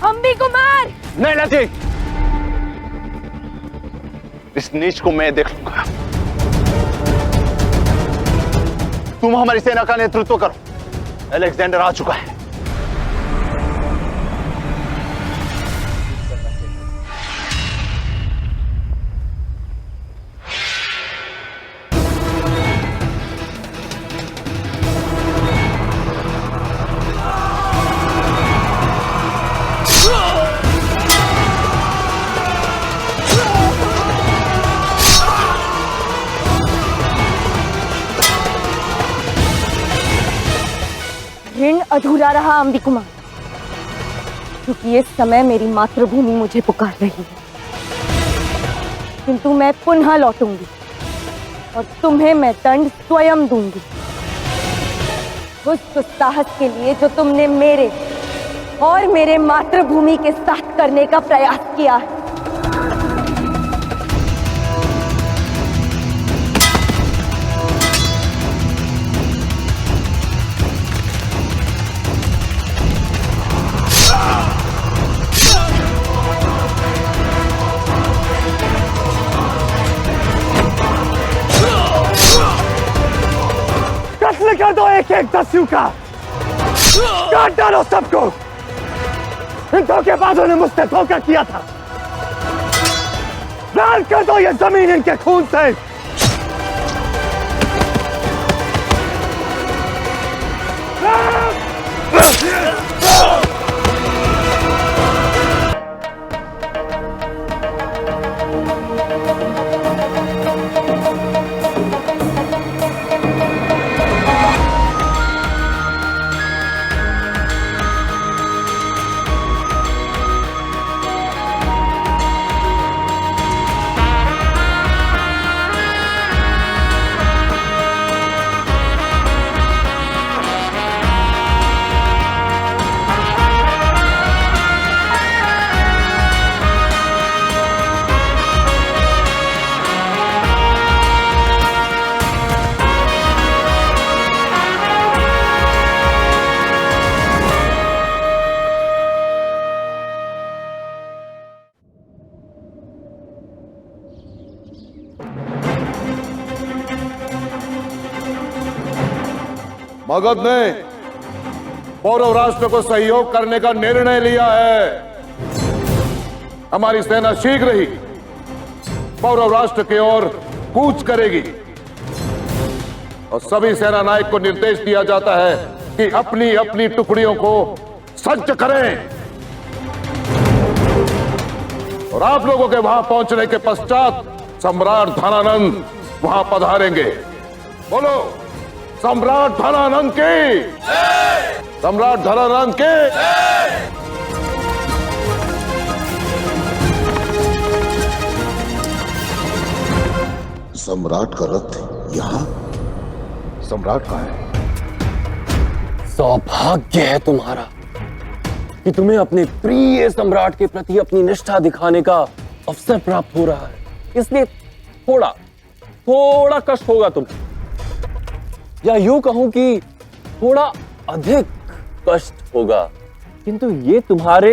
S6: अम्बी कुमार!
S22: नहीं लाती, इस नीच को मैं देख लूंगा। तुम हमारी सेना का नेतृत्व करो। अलेक्जेंडर आ चुका है।
S6: ऋण अधूरा रहा अम्बी कुमार, क्योंकि इस समय मेरी मातृभूमि मुझे पुकार रही है। किंतु मैं पुनः लौटूंगी और तुम्हें मैं दंड स्वयं दूंगी उस साहस के लिए जो तुमने मेरे और मेरे मातृभूमि के साथ करने का प्रयास किया है।
S1: कत्ल कर दो एक एक दस्यु का, काट डालो सबको। इन धोखेबाजों ने मुझसे धोखा किया था। लाल कर दो ये जमीन इनके खून से।
S17: मगध ने पौरव राष्ट्र को सहयोग करने का निर्णय लिया है। हमारी सेना शीघ्र ही पौरव राष्ट्र की ओर कूच करेगी और सभी सेना नायक को निर्देश दिया जाता है कि अपनी अपनी टुकड़ियों को सज्ज करें। और आप लोगों के वहां पहुंचने के पश्चात सम्राट धनानंद वहां पधारेंगे। बोलो, सम्राट धनानंद की, सम्राट धनानंद की। सम्राट का रथ यहाँ? सम्राट का है।
S18: सौभाग्य है तुम्हारा कि तुम्हें अपने प्रिय सम्राट के प्रति अपनी निष्ठा दिखाने का अवसर प्राप्त हो रहा है। इसलिए थोड़ा कष्ट होगा तुम्हें, या यूं कहूं कि थोड़ा अधिक कष्ट होगा, किंतु ये तुम्हारे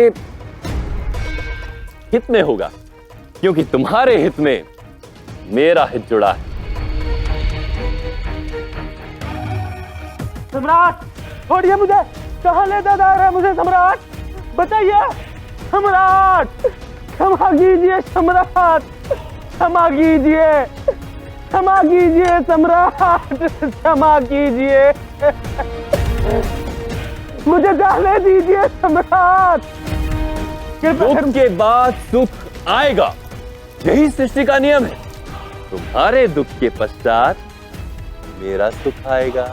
S18: हित में होगा, क्योंकि तुम्हारे हित में मेरा हित जुड़ा है।
S1: सम्राट छोड़िए मुझे, कहां ले जा रहा है मुझे सम्राट? बताइए सम्राट, क्षमा कीजिए सम्राट, क्षमा कीजिए, क्षमा कीजिए सम्राट, क्षमा कीजिए, मुझे जाने दीजिए सम्राट।
S18: दुख के बाद सुख आएगा, यही सृष्टि का नियम है। तुम्हारे दुख के पश्चात मेरा सुख आएगा।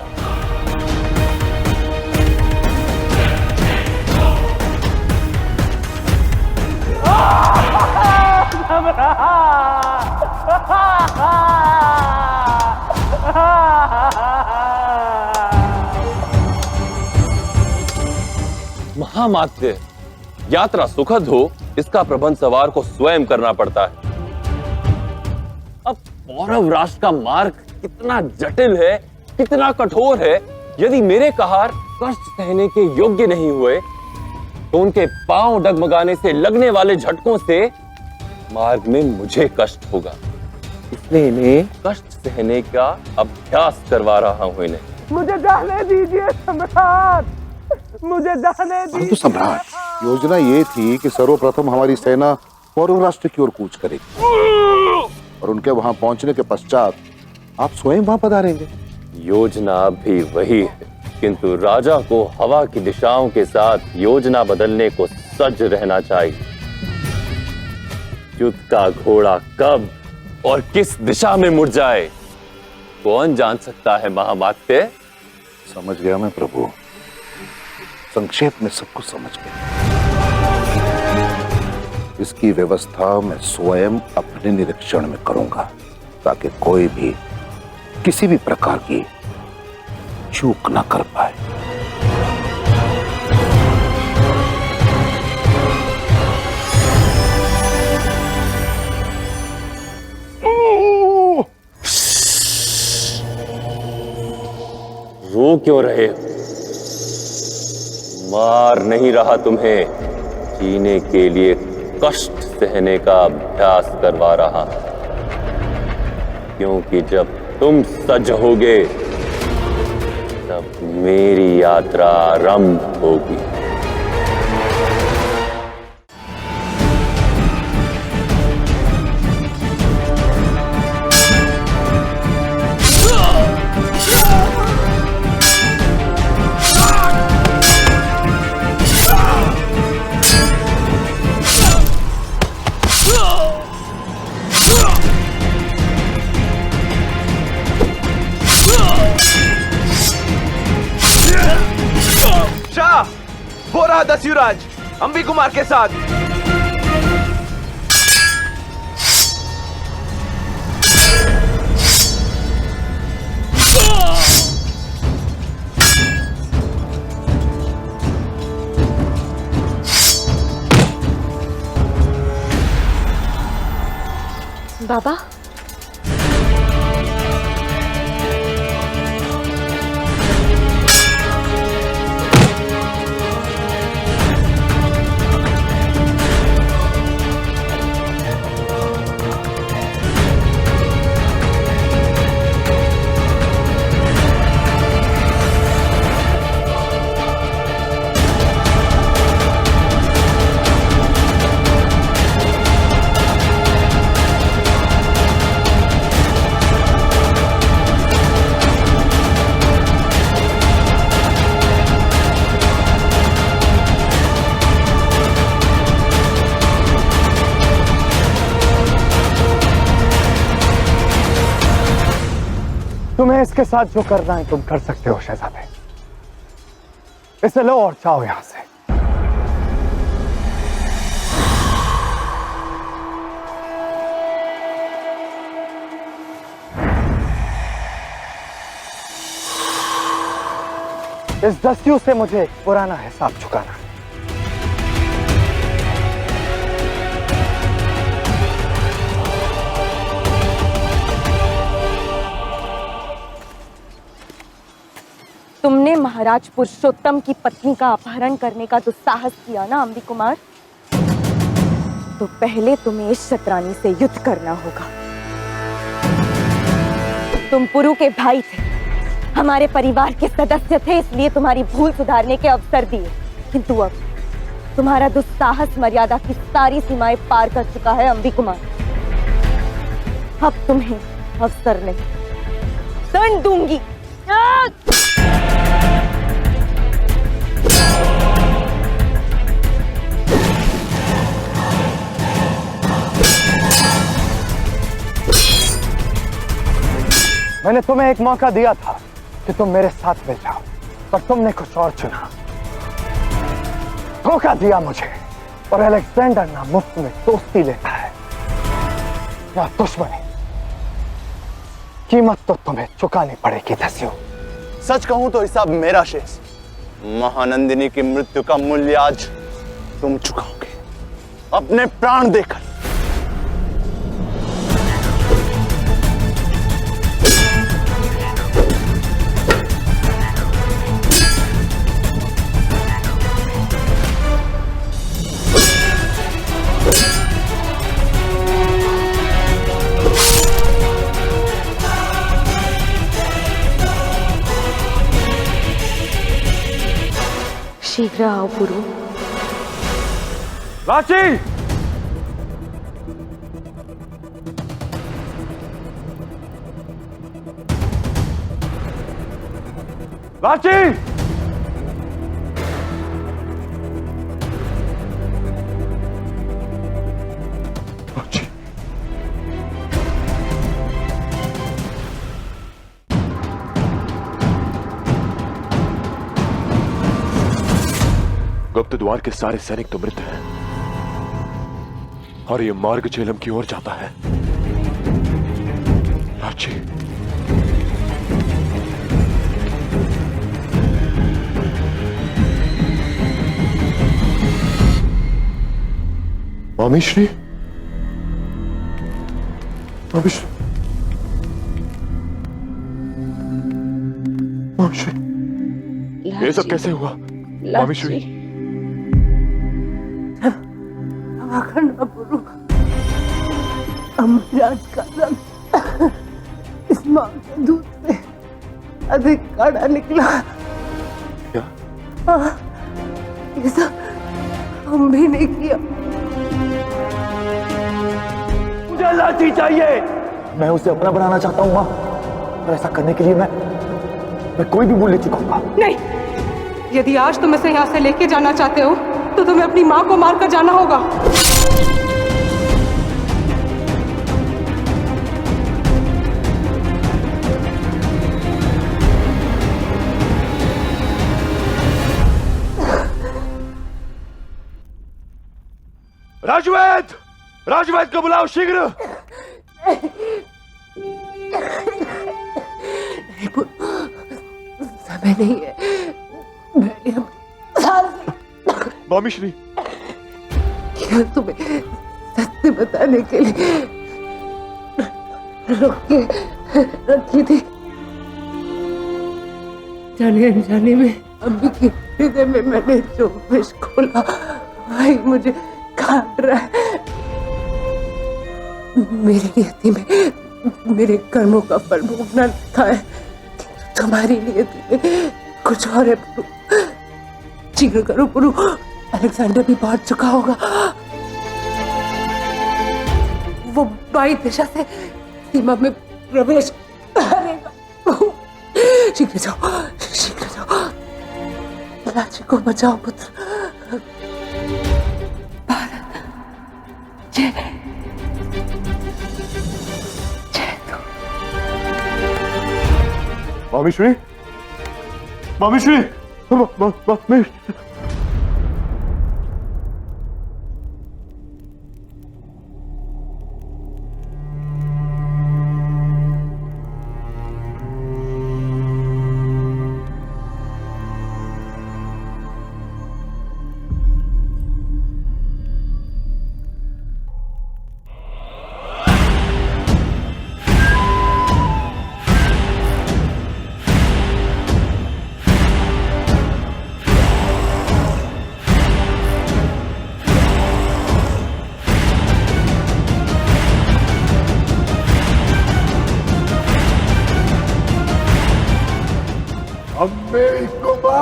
S18: महामात्य, यात्रा सुखद हो इसका प्रबंध सवार को स्वयं करना पड़ता है। अब पौरव राष्ट्र का मार्ग कितना जटिल है, कितना कठोर है। यदि मेरे कहार कष्ट सहने के योग्य नहीं हुए तो उनके पांव डगमगाने से लगने वाले झटकों से मार्ग में मुझे कष्ट होगा। इसलिए इन्हें कष्ट सहने का अभ्यास करवा रहा हूं इन्हें।
S1: मुझे जाने दीजिए सम्राट, मुझे जाने दीजिए।
S17: तो सम्राट, योजना ये थी कि सर्वप्रथम हमारी सेना पौरव राष्ट्र की ओर कूच करेगी और उनके वहां पहुंचने के पश्चात आप स्वयं वहां पधारेंगे।
S18: योजना भी वही है, किंतु राजा को हवा की दिशाओं के साथ योजना बदलने को सज्ज रहना चाहिए। युद्ध का घोड़ा कब और किस दिशा में मुड़ जाए कौन जान सकता है महामात्य।
S17: समझ गया मैं प्रभु, संक्षेप में सब कुछ समझ गया। इसकी व्यवस्था मैं स्वयं अपने निरीक्षण में करूंगा ताकि कोई भी किसी भी प्रकार की चूक ना कर पाए।
S18: रो क्यों रहे हो? मार नहीं रहा तुम्हें, जीने के लिए कष्ट सहने का अभ्यास करवा रहा हूं। क्योंकि जब तुम सज होगे तब मेरी यात्रा आरंभ होगी।
S2: वो रहा दस्युराज अंबी कुमार के साथ।
S6: बाबा,
S1: तुम्हें इसके साथ जो करना है तुम कर सकते हो शहजादे। इसे लो और जाओ यहां से। इस दस्यु से मुझे पुराना हिसाब चुकाना है।
S6: तुमने महाराज पुरुषोत्तम की पत्नी का अपहरण करने का दुस्साहस किया ना अंबी कुमार, तो पहले तुम्हें इस शतरानी से युद्ध करना होगा। तुम पुरु के भाई थे, हमारे परिवार के सदस्य थे, इसलिए तुम्हारी भूल सुधारने के अवसर दिए, किंतु अब तुम्हारा दुस्साहस मर्यादा की सारी सीमाएं पार कर चुका है अंबी कुमार। अब तुम्हें अवसर नहीं, दंड दूंगी।
S1: मैंने तुम्हें एक मौका दिया था कि तुम मेरे साथ में जाओ, पर तुमने कुछ और चुना। धोखा दिया मुझे, और अलेक्जेंडर ना मुफ्त में दोस्ती लेता है या दुश्मनी। कीमत तो तुम्हें चुकानी पड़ेगी दस्यु।
S22: सच कहूं तो हिसाब मेरा शेष। महानंदिनी की मृत्यु का मूल्य आज तुम चुकाओगे अपने प्राण देकर।
S6: शीघ्र आओ पुरु।
S3: रांची! रांची!
S12: गुप्त द्वार के सारे सैनिक तो मृत हैं और ये मार्ग झेलम की ओर जाता है। रांची! मामीश्री! मामीश्री! मामीश्री! ये सब कैसे हुआ मामीश्री?
S23: करना पुरु। अमराज का रंग इस मां के दूध से अधिक गाढ़ा निकला।
S12: क्या?
S23: ये सब हम भी नहीं किया।
S1: मुझे लाठी चाहिए। मैं उसे अपना बनाना चाहता हूँ मां, और ऐसा करने के लिए मैं कोई भी मूल्य चुकाऊंगा।
S23: नहीं, यदि आज तुम इसे यहाँ से लेके जाना चाहते हो तो तुम्हें अपनी माँ को मारकर जाना होगा।
S3: राजवैद! राजवैद को बुलाओ शीघ्र!
S23: समय नहीं है।
S12: मामीश्री!
S23: क्या तुम्हें सत्य बताने के लिए रोक के रखी थी? जाने अनजाने में अम्मी के हृदय में मैंने जो विष खोला वही मुझे काट रहा है। मेरी नियति में मेरे कर्मों का फल भोगना लिखा है, तुम्हारी नियति में कुछ और है पुरु। शीघ्र करो पुरु, अलेक्जेंडर भी पहुंच चुका होगा। वो बाई दिशा से सीमा में प्रवेश करेगा। शीघ्र जाओ, शीघ्र जाओ। राजी को बचाओ पुत्र। भारत जय जय तो।
S3: मामीश्री! मामीश्री! मामीश्री! अम्बे कुमार!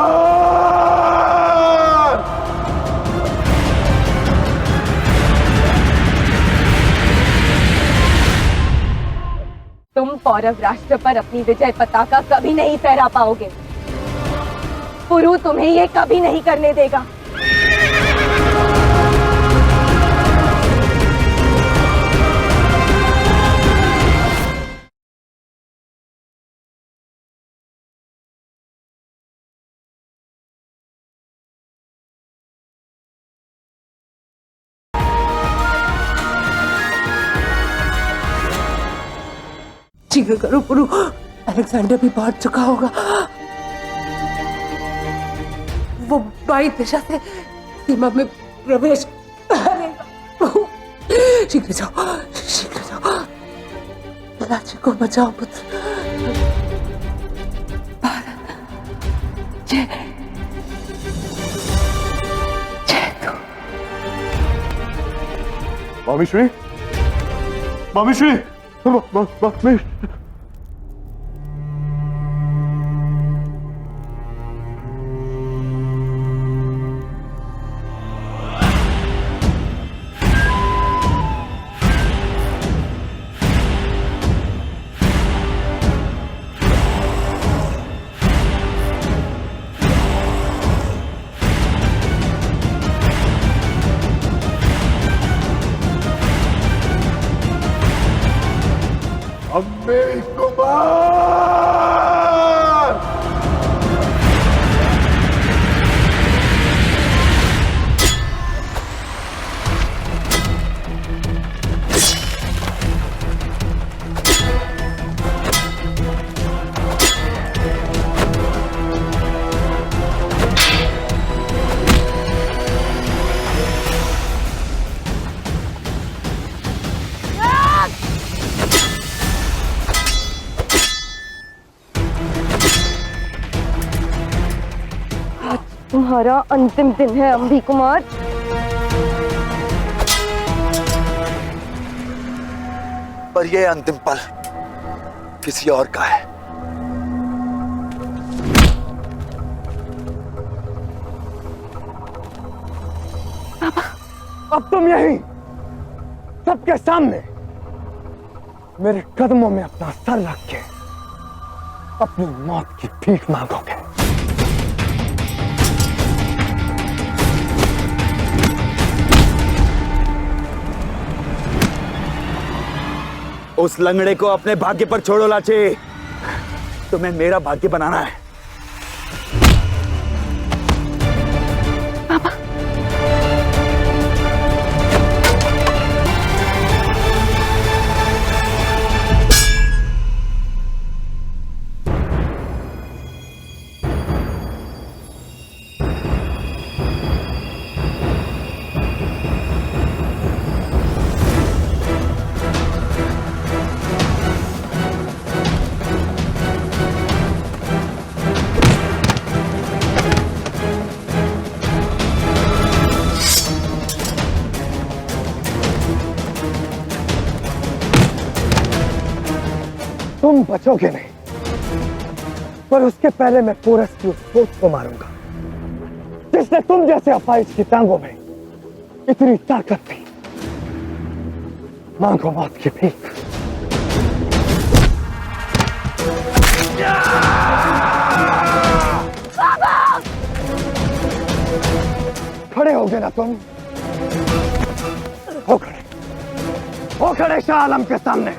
S6: तुम पौरव राष्ट्र पर अपनी विजय पताका कभी नहीं फहरा पाओगे। पुरु तुम्हें ये कभी नहीं करने देगा।
S23: शीघ्र करो पुरु, अलेक्जेंडर भी पहुंच चुका होगा। वो बाई दिशा से सीमा में प्रवेश करेगा। शीघ्र जाओ, शीघ्र जाओ, राज्य को बचाओ पुत्र।
S3: मामीश्री, मामीश्री, मामी। अम्बेश कुमार!
S6: तुम्हारा अंतिम दिन है अम्बी कुमार।
S8: पर यह अंतिम पल किसी और का है।
S1: अब तुम यही सबके सामने मेरे कदमों में अपना सर रख के अपनी मौत की भीख मांगोगे।
S8: उस लंगड़े को अपने भाग्य पर छोड़ो लाचे, तुम्हें मेरा भाग्य बनाना है।
S1: तुम बचोगे नहीं, पर उसके पहले मैं पोरस की उस सोच को मारूंगा जिसने तुम जैसे अपाहिज की टांगों में इतनी ताकत थी। मांगो मौत की भीख। खड़े होगे ना तुम? हो खड़े शाह आलम के सामने।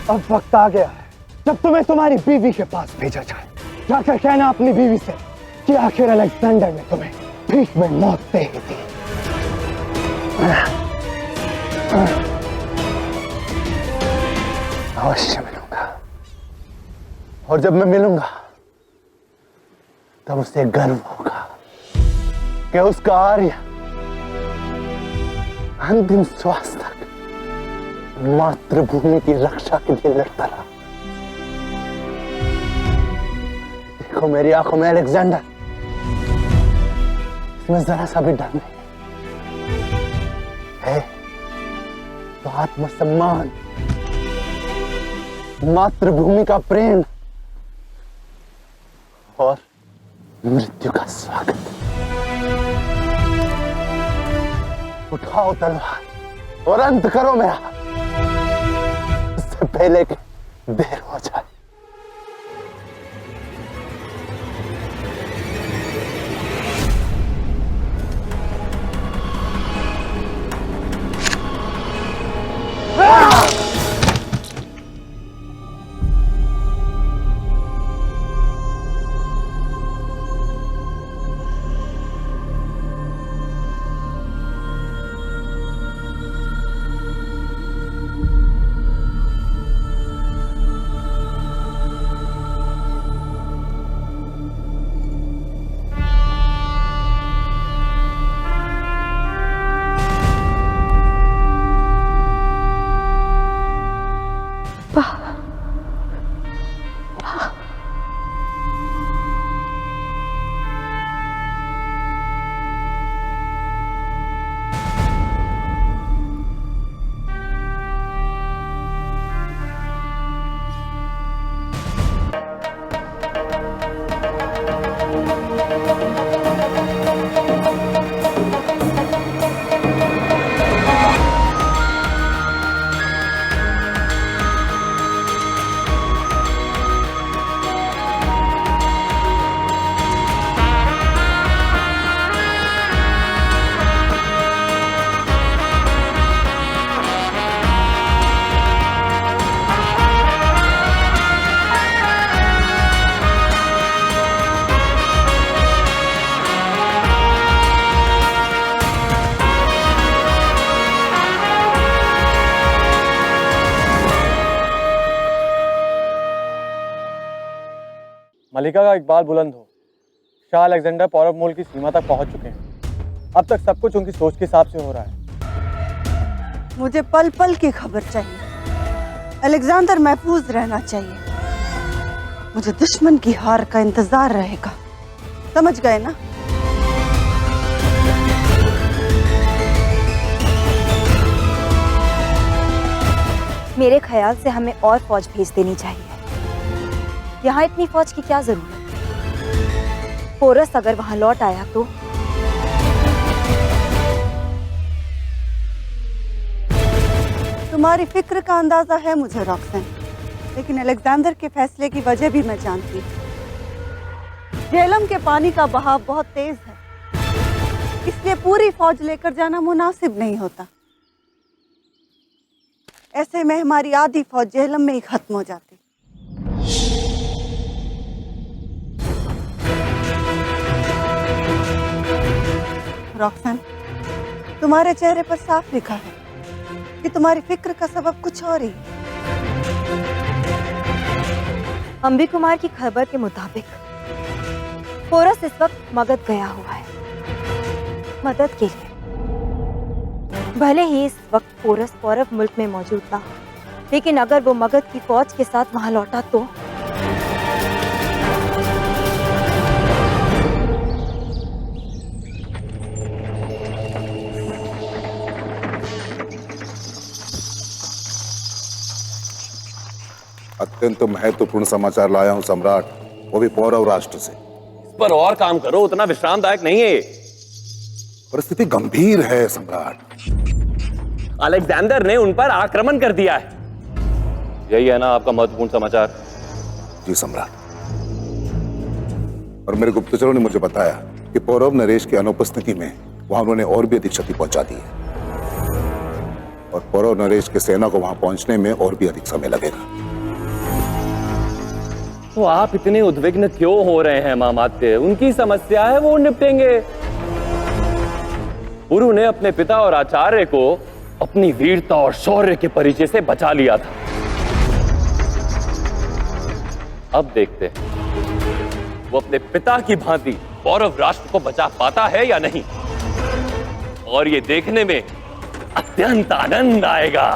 S1: अब वक्त आ गया है जब तुम्हें तुम्हारी बीवी के पास भेजा जाए। जाकर कहना अपनी बीवी से कि आखिर अलेक्जेंडर ने तुम्हें भीख में मौत दे ही दी।
S22: अवश्य मिलूंगा, और जब मैं मिलूंगा तब उसे गर्व होगा कि उसका आर्य अंतिम श्वास तक मातृभूमि की रक्षा के लिए लड़ता रहा। देखो मेरी आंखों में अलेक्जेंडर, इसमें जरा सा भी डर नहीं है। तो आत्मसम्मान, मातृभूमि का प्रेम और मृत्यु का स्वागत। उठाओ तलवार और अंत करो मेरा, इससे पहले कि देर हो जाए।
S1: Ah!
S15: मलिका का इकबाल बुलंद हो। शाह अलेक्जेंडर पौरव मूल की सीमा तक पहुंच चुके हैं। अब तक सब कुछ उनकी सोच के हिसाब से हो रहा है।
S19: मुझे पल पल की खबर चाहिए। अलेक्जेंडर महफूज रहना चाहिए। मुझे दुश्मन की हार का इंतजार रहेगा। समझ गए ना?
S9: मेरे ख्याल से हमें और फौज भेज देनी चाहिए। यहाँ इतनी फौज की क्या जरूरत? पोरस अगर वहां लौट आया तो
S19: तुम्हारी फिक्र का अंदाजा है मुझे रॉक्सन, लेकिन अलेक्जेंडर के फैसले की वजह भी मैं जानती हूँ। झेलम के पानी का बहाव बहुत तेज है, इसलिए पूरी फौज लेकर जाना मुनासिब नहीं होता। ऐसे में हमारी आधी फौज झेलम में ही खत्म हो जाती। रॉक्सन, तुम्हारे चेहरे पर साफ लिखा है कि तुम्हारी फिक्र का सबब कुछ और ही।
S9: अंबी कुमार की खबर के मुताबिक पोरस इस वक्त मगध गया हुआ है मदद के लिए। भले ही इस वक्त पोरस पौरव मुल्क में मौजूद ना हो, लेकिन अगर वो मगध की फौज के साथ वहां लौटा तो
S17: अत्यंत महत्वपूर्ण समाचार लाया हूं सम्राट, वो भी पौरव राष्ट्र से।
S18: इस पर और काम करो, उतना विश्रामदायक नहीं है।
S17: परिस्थिति गंभीर है सम्राट।
S18: अलेक्जेंडर ने उन पर आक्रमण कर दिया है। यही है ना आपका महत्वपूर्ण समाचार?
S17: जी सम्राट। और मेरे गुप्तचरों ने मुझे बताया कि पौरव नरेश की अनुपस्थिति में वहां उन्होंने और भी अधिक क्षति पहुंचा दी है, और पौरव नरेश के सेना को वहां पहुंचने में और भी अधिक समय लगेगा।
S18: तो आप इतने उद्विग्न क्यों हो रहे हैं मामात्य? उनकी समस्या है, वो निपटेंगे। पुरु ने अपने पिता और आचार्य को अपनी वीरता और शौर्य के परिचय से बचा लिया था। अब देखते हैं वो अपने पिता की भांति पौरव राष्ट्र को बचा पाता है या नहीं, और ये देखने में अत्यंत आनंद आएगा।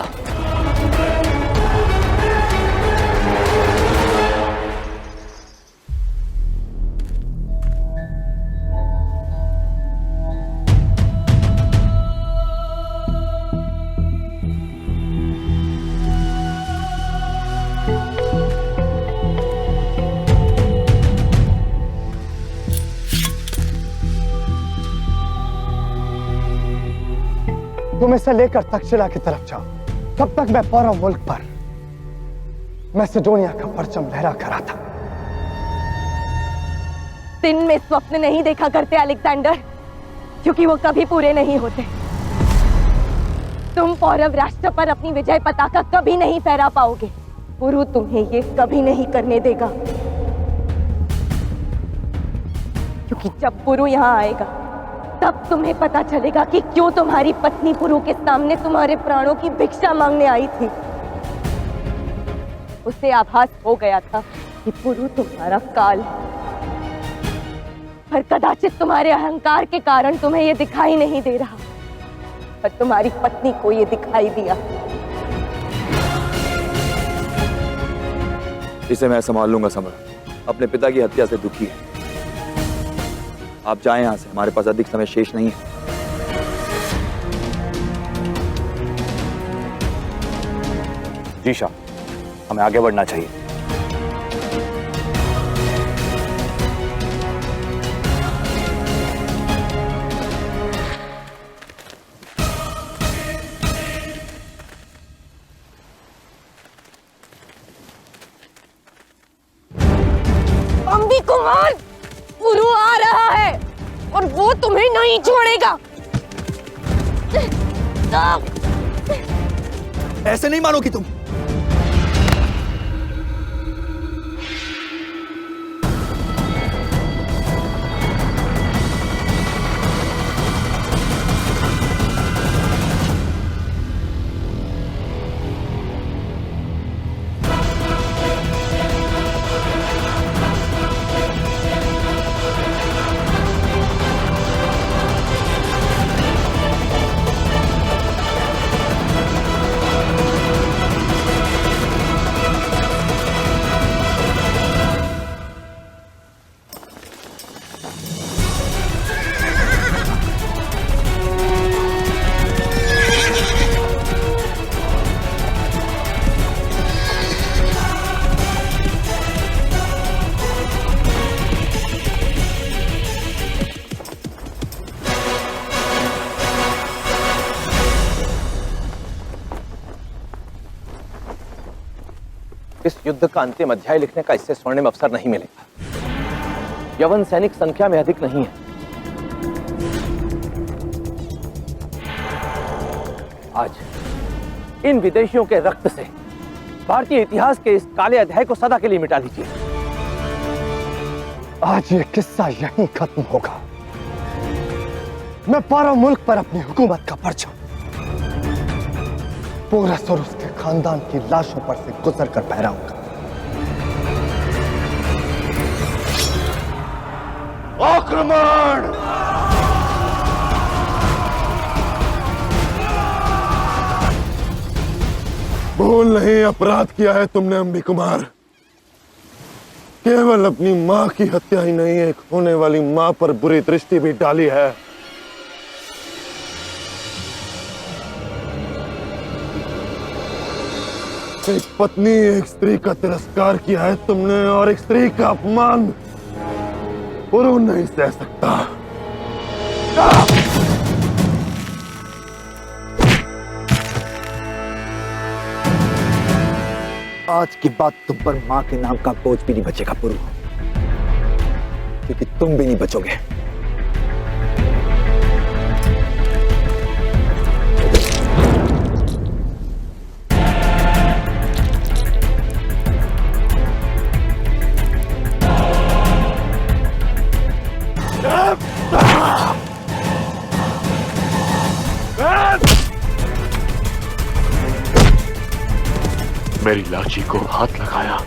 S1: तुम इसे लेकर तक्षशिला की तरफ जाओ, तब तक मैं पौरव मुल्क पर मैसेडोनिया का परचम लहरा कर आता।
S6: दिन में स्वप्न नहीं देखा करते अलेक्जेंडर, क्योंकि वो कभी पूरे नहीं होते। तुम पौरव राष्ट्र पर अपनी विजय पताका कभी नहीं फहरा पाओगे। पुरु तुम्हें ये कभी नहीं करने देगा, क्योंकि जब पुरु यहाँ आएगा तब तुम्हें पता चलेगा कि क्यों तुम्हारी पत्नी पुरु के सामने तुम्हारे प्राणों की भिक्षा मांगने आई थी। उसे आभास हो गया था कि पुरु तुम्हारा काल है, पर कदाचित तुम्हारे अहंकार के कारण तुम्हें यह दिखाई नहीं दे रहा, पर तुम्हारी पत्नी को यह दिखाई दिया।
S8: इसे मैं संभाल लूंगा सम्राट, अपने पिता की हत्या से दुखी है। आप जाएं यहां से, हमारे पास अधिक समय शेष नहीं है।
S22: जी शाह, हमें आगे बढ़ना चाहिए।
S6: अंबी कुमार, पुरु आ रहा है और वो तुम्हें नहीं छोड़ेगा।
S20: ऐसे नहीं मानोगी तुम।
S16: युद्ध का अंतिम अध्याय लिखने का इससे स्वर्णिम अवसर नहीं मिलेगा। यवन सैनिक संख्या में अधिक नहीं है। आज इन विदेशियों के रक्त से भारतीय इतिहास के इस काले अध्याय को सदा के लिए मिटा दीजिए।
S1: आज ये किस्सा यहीं खत्म होगा। मैं पारो मुल्क पर अपनी हुकूमत का परचम पोरस और उसके खानदान की लाशों पर से गुजर कर फहराऊंगा।
S22: आक्रमण!
S3: भूल नहीं अपराध किया है तुमने अंबी कुमार। केवल अपनी मां की हत्या ही नहीं, एक होने वाली मां पर बुरी दृष्टि भी डाली है। एक पत्नी, एक स्त्री का तिरस्कार किया है तुमने, और एक स्त्री का अपमान पुरु नहीं सह सकता।
S1: आज की बात तुम पर मां के नाम का बोझ भी नहीं बचेगा पुरु, क्योंकि तुम भी नहीं बचोगे।
S12: मेरी लाची को हाथ लगाया।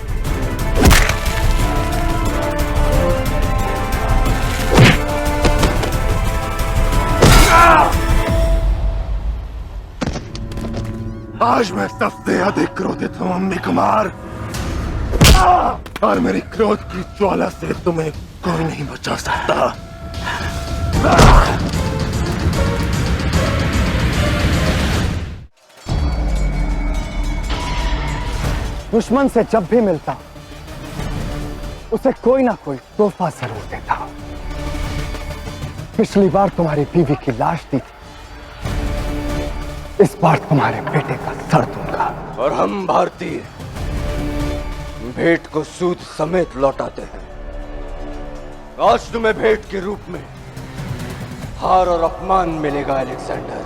S3: आज मैं सबसे अधिक क्रोधित हूं अम्मी कुमार, और मेरी क्रोध की ज्वाला से तुम्हें कोई नहीं बचा सकता।
S1: दुश्मन से जब भी मिलता उसे कोई ना कोई तोहफा जरूर देता। पिछली बार तुम्हारी बीवी की लाश दी थी, इस बार तुम्हारे बेटे का सर दूंगा।
S21: और हम भारतीय भेंट को सूद समेत लौटाते हैं। आज तुम्हें भेंट के रूप में हार और अपमान मिलेगा अलेक्जेंडर।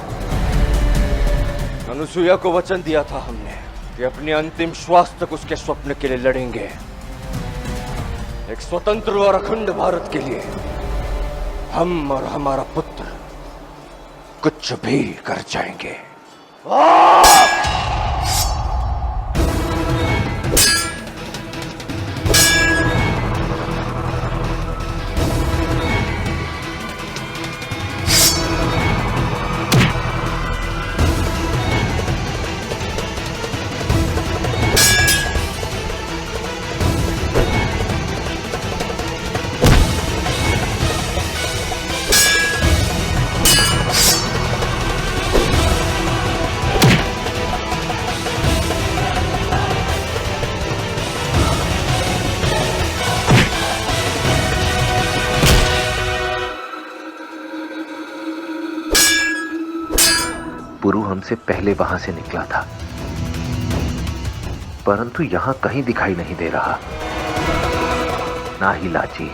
S21: अनुसुईया को वचन दिया था हमने कि अपने अंतिम श्वास तक उसके स्वप्न के लिए लड़ेंगे, एक स्वतंत्र और अखंड भारत के लिए। हम और हमारा पुत्र कुछ भी कर जाएंगे।
S10: पुरु हमसे पहले वहां से निकला था, परंतु यहां कहीं दिखाई नहीं दे रहा, ना ही लाची।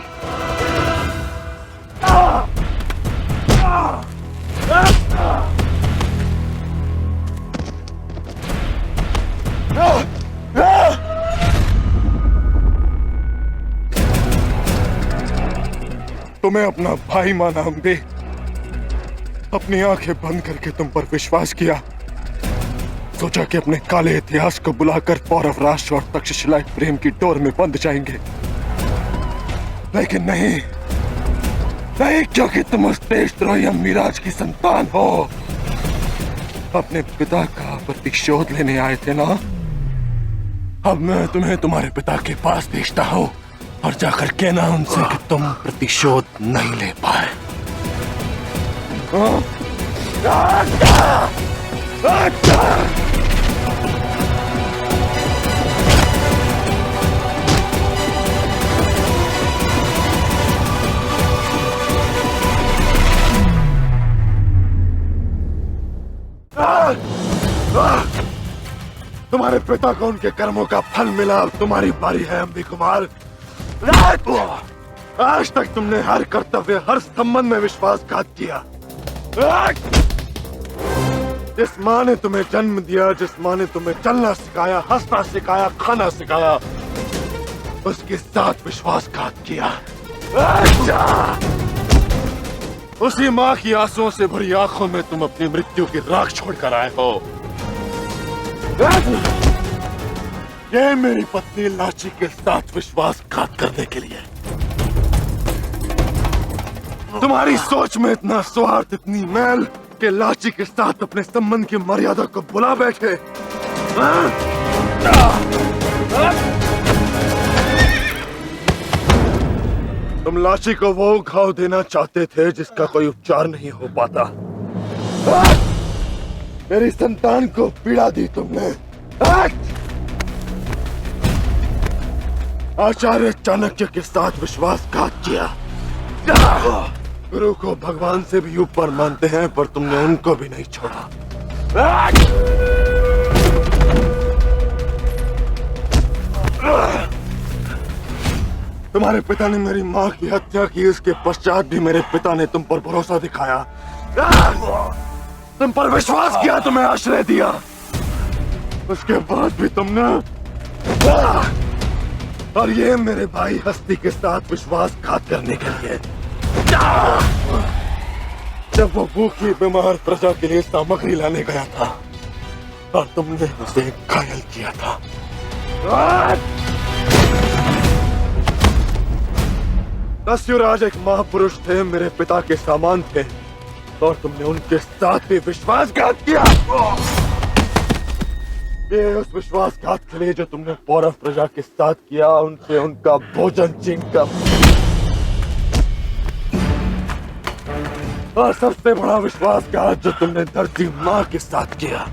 S3: तुम्हें अपना भाई माना अम्बे, अपनी आंखें बंद करके तुम पर विश्वास किया, सोचा कि अपने काले इतिहास को बुलाकर पौरव राष्ट्र और तक्षशिला प्रेम की डोर में बंध जाएंगे, लेकिन नहीं, नहीं, क्योंकि तुम उस देशद्रोही अम्मीराज की संतान हो। अपने पिता का प्रतिशोध लेने आए थे ना? अब मैं तुम्हें तुम्हारे पिता के पास भेजता हूँ, और जाकर कहना उनसे कि तुम प्रतिशोध नहीं ले पाए।
S17: तुम्हारे पिता को उनके कर्मों का फल मिला, अब तुम्हारी बारी है अम्बी कुमार। आज तक तुमने हर कर्तव्य, हर संबंध में विश्वासघात किया। जिस माँ ने तुम्हें जन्म दिया, जिस माँ ने तुम्हें चलना सिखाया, हंसना सिखाया, खाना सिखाया, उसके साथ विश्वासघात किया। उसी माँ की आंसुओं से भरी आंखों में तुम अपनी मृत्यु की राख छोड़कर आए हो। ये मेरी पत्नी लाची के साथ विश्वासघात करने के लिए। तुम्हारी सोच में इतना स्वार्थ, इतनी मैल कि लाची के साथ अपने संबंध की मर्यादा को भुला बैठे। तुम लाची को वो घाव देना चाहते थे जिसका कोई उपचार नहीं हो पाता। मेरी संतान को पीड़ा दी तुमने। आचार्य चाणक्य के साथ विश्वासघात किया। गुरु को भगवान से भी ऊपर मानते हैं, पर तुमने उनको भी नहीं छोड़ा। तुम्हारे पिता ने मेरी माँ की हत्या की, इसके पश्चात भी मेरे पिता ने तुम पर भरोसा दिखाया, तुम पर विश्वास किया, तुम्हें आश्रय दिया। उसके बाद भी तुमने, और ये मेरे भाई हस्ती के साथ विश्वासघात करने के लिए। जब वो भूखी बीमार प्रजा के लिए सामग्री लाने गया था और तुमने उसे घायल किया था। दस्युराज एक महापुरुष थे, मेरे पिता के सामान थे, और तुमने उनके साथ भी विश्वासघात किया। ये उस विश्वासघात के लिए जो तुमने पौरव प्रजा के साथ किया, उनसे उनका भोजन छीनकर, और सबसे बड़ा विश्वासघात जो तुमने धरती माँ के साथ किया।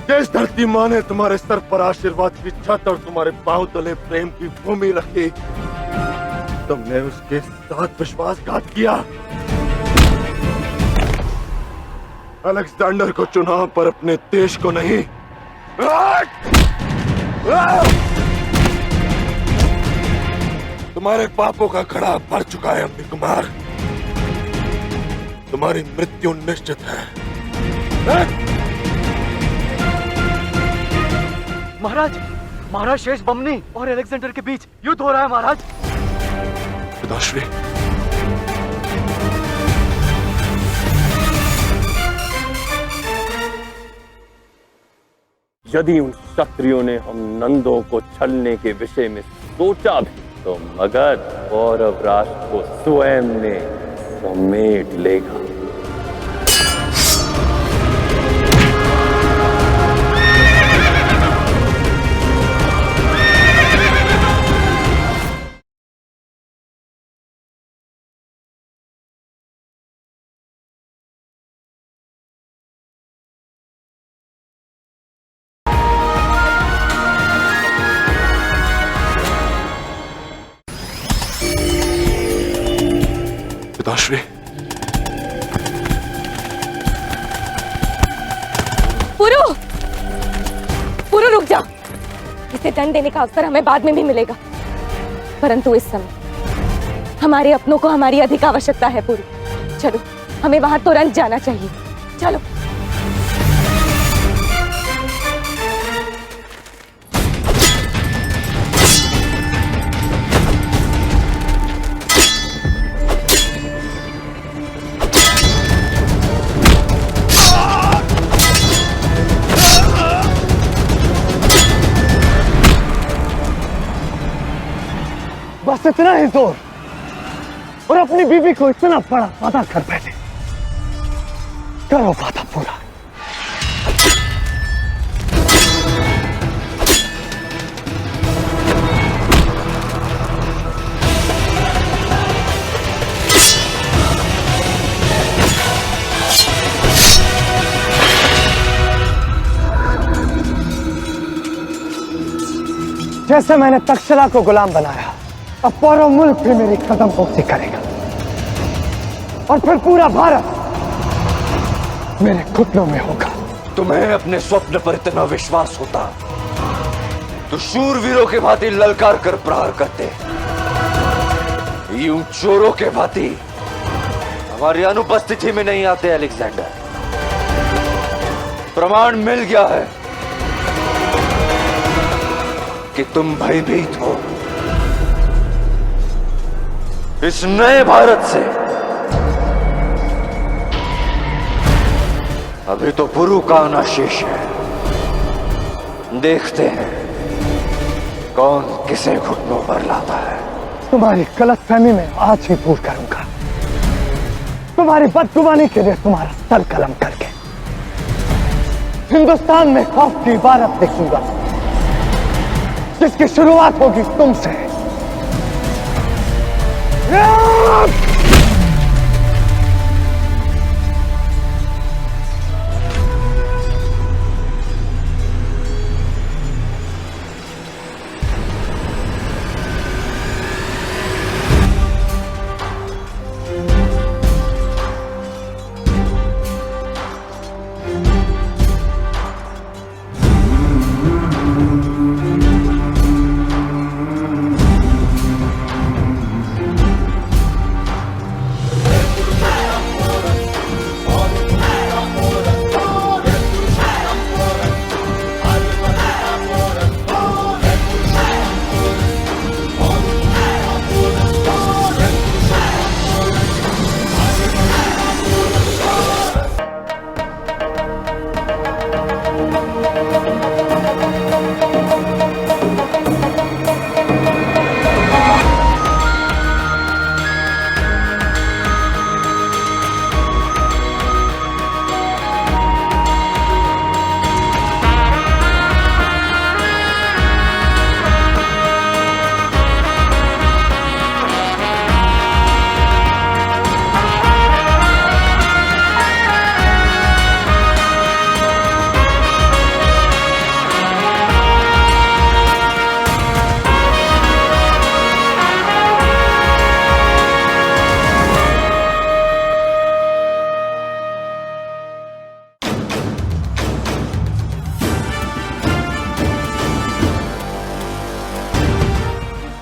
S17: जिस धरती माँ ने तुम्हारे सर पर आशीर्वाद की छत और तुम्हारे पांव तले प्रेम की भूमि रखी, तुमने उसके साथ विश्वासघात किया। अलेक्जेंडर को चुना, पर अपने देश को नहीं। तुम्हारे पापों का घड़ा भर चुका है अम्बी कुमार, तुम्हारी मृत्यु निश्चित है।
S1: महाराज, महाराज शेष बमनी और अलेक्जेंडर के बीच युद्ध हो रहा है महाराज।
S17: पिताश्री,
S18: यदि उन क्षत्रियों ने हम नंदों को छलने के विषय में सोचा भी, तो मगध पौरव राष्ट्र को स्वयं ने समेट लेगा।
S17: पिताश्री,
S6: पुरु रुक जाओ। इसे दंड देने का अवसर हमें बाद में भी मिलेगा, परंतु इस समय हमारे अपनों को हमारी अधिक आवश्यकता है। पुरु, चलो, हमें वहां तुरंत जाना चाहिए। चलो।
S1: बस इतना ही जोर, और अपनी बीवी को इतना बड़ा वादा कर बैठे। करो वादा पूरा। जैसे मैंने तक्षशिला को गुलाम बनाया, अब पूरा मुल्क भी मेरी कदम पोसी करेगा और फिर पूरा भारत मेरे घुटनों में होगा।
S21: तुम्हें अपने स्वप्न पर इतना विश्वास होता तो शूरवीरों के भांति ललकार कर प्रहार करते, यूं चोरों के भांति हमारी अनुपस्थिति में नहीं आते। अलेक्जेंडर, प्रमाण मिल गया है कि तुम भयभीत हो। इस नए भारत से अभी तो पुरु का आना शेष है। देखते हैं कौन किसे घुटनों पर लाता है।
S1: तुम्हारी गलतफहमी में आज ही दूर करूंगा। तुम्हारी बदगुमानी के लिए तुम्हारा सर कलम करके हिंदुस्तान में खौफ की इबारत देखूंगा, जिसकी शुरुआत होगी तुमसे।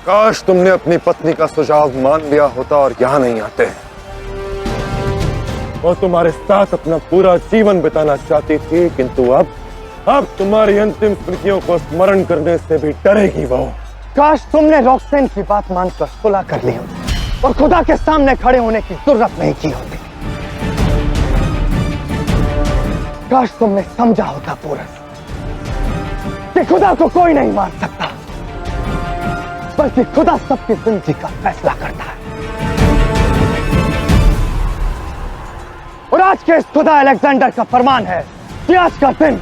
S3: काश तुमने अपनी पत्नी का सुझाव मान लिया होता और यहां नहीं आते। वो तुम्हारे साथ अपना पूरा जीवन बिताना चाहती थी, किंतु अब तुम्हारी अंतिम स्मृतियों को स्मरण करने से भी डरेगी वो।
S1: काश तुमने रॉक्सेन की बात मानकर सुलह कर ली होती और खुदा के सामने खड़े होने की जरूरत नहीं की होती। काश तुमने समझा होता पूरस कि खुदा को कोई नहीं मार सकता, बल्कि खुदा सबकी जिंदगी का फैसला करता है। और आज के इस खुदा अलेक्जेंडर का फरमान है कि आज का दिन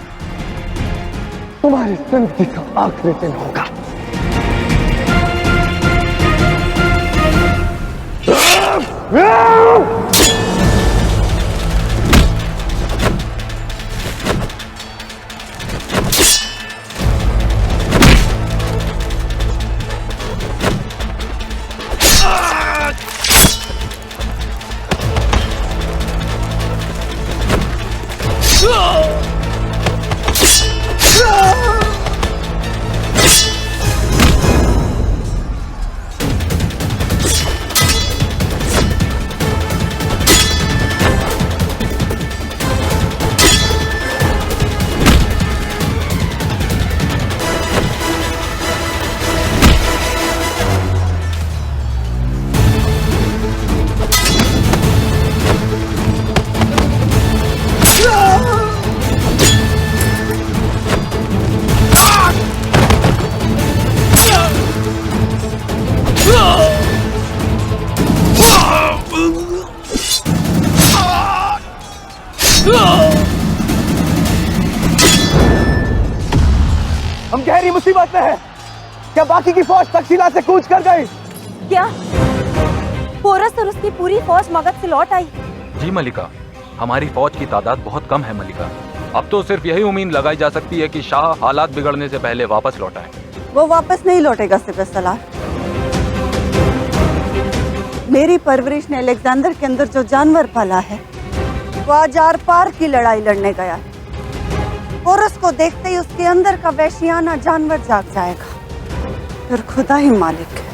S1: तुम्हारी जिंदगी का आखिरी दिन होगा। हम गहरी मुसीबत में हैं। क्या बाकी की फौज तक्षशिला से कूच कर गई?
S9: क्या पोरस और उसकी पूरी फौज मगध से लौट आई?
S10: जी मलिका, हमारी फौज की तादाद बहुत कम है मलिका। अब तो सिर्फ यही उम्मीद लगाई जा सकती है कि शाह हालात बिगड़ने से पहले वापस लौट आए।
S19: वो वापस नहीं लौटेगा सिपहसालार। मेरी परवरिश ने अलेक्जेंडर के अंदर जो जानवर पाला है वो आज आर पार की लड़ाई लड़ने गया है और उसको देखते ही उसके अंदर का वैश्याना जानवर जाग जाएगा। फिर खुदा ही मालिक है।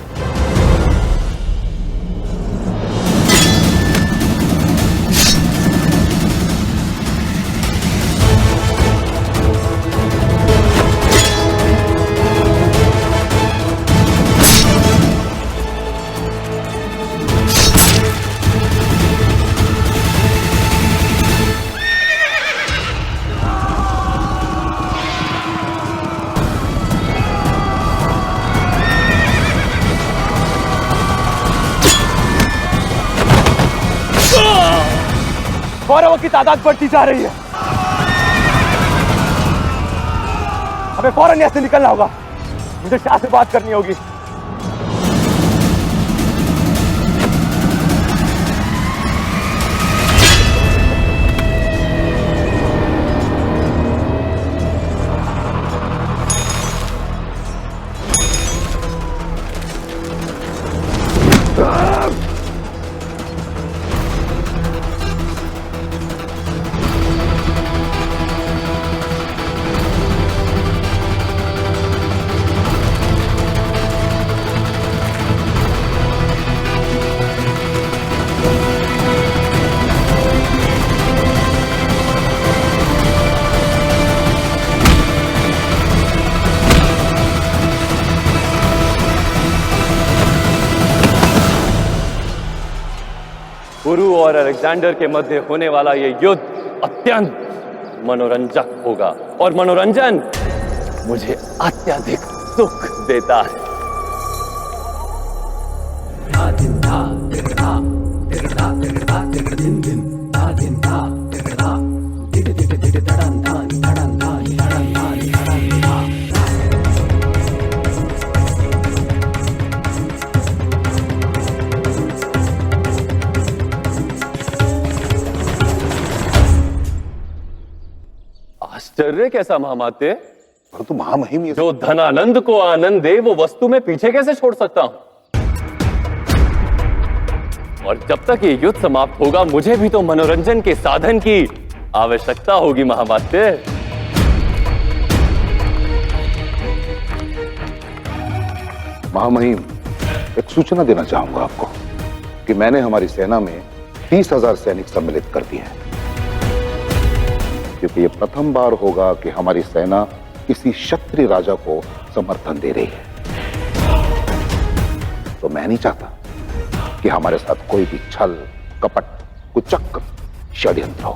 S1: कौरवों की तादाद बढ़ती जा रही है। हमें फौरन यहाँ से निकलना होगा। मुझे शाह से बात करनी होगी।
S18: पुरु और अलेक्जेंडर के मध्य होने वाला ये युद्ध अत्यंत मनोरंजक होगा और मनोरंजन मुझे अत्यधिक सुख देता है। आश्चर्य कैसा महामात्य?
S17: तो महामहिम
S18: जो धनानंद को आनंद दे वो वस्तु में पीछे कैसे छोड़ सकता हूं? और जब तक ये युद्ध समाप्त होगा मुझे भी तो मनोरंजन के साधन की आवश्यकता होगी महामात्य।
S17: महामहिम, एक सूचना देना चाहूंगा आपको कि मैंने हमारी सेना में 30,000 सैनिक सम्मिलित कर दिए हैं, क्योंकि ये प्रथम बार होगा कि हमारी सेना किसी क्षत्रिय राजा को समर्थन दे रही है। तो मैं नहीं चाहता कि हमारे साथ कोई भी छल, कपट, कुचक्र, षड्यंत्र हो।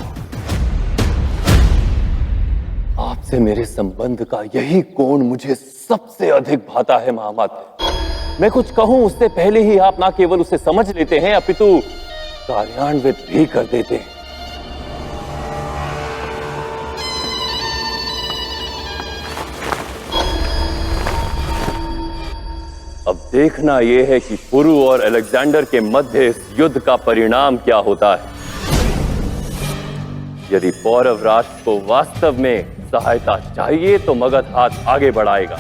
S18: आपसे मेरे संबंध का यही कोण मुझे सबसे अधिक भाता है महामात्य। मैं कुछ कहूं उससे पहले ही आप ना केवल उसे समझ लेते हैं अपितु कार्यान्वित भी कर देते हैं। अब देखना यह है कि पुरु और अलेक्जेंडर के मध्य इस युद्ध का परिणाम क्या होता है। यदि पौरव राष्ट्र को वास्तव में सहायता चाहिए तो मगध हाथ आगे बढ़ाएगा।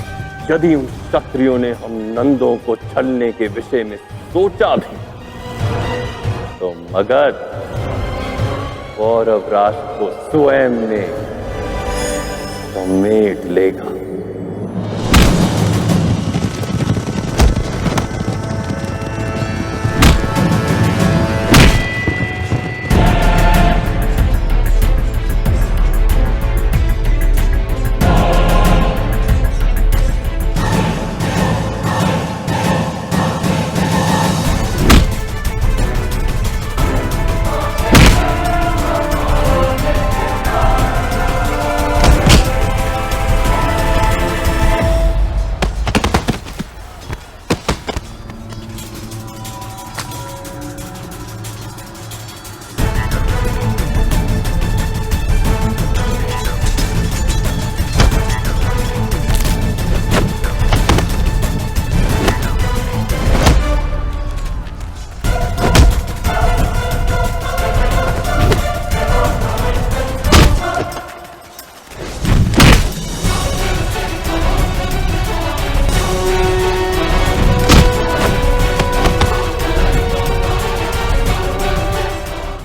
S18: यदि उन क्षत्रियों ने हम नंदों को छलने के विषय में सोचा भी तो मगध पौरव राष्ट्र को स्वयं में समेट लेगा।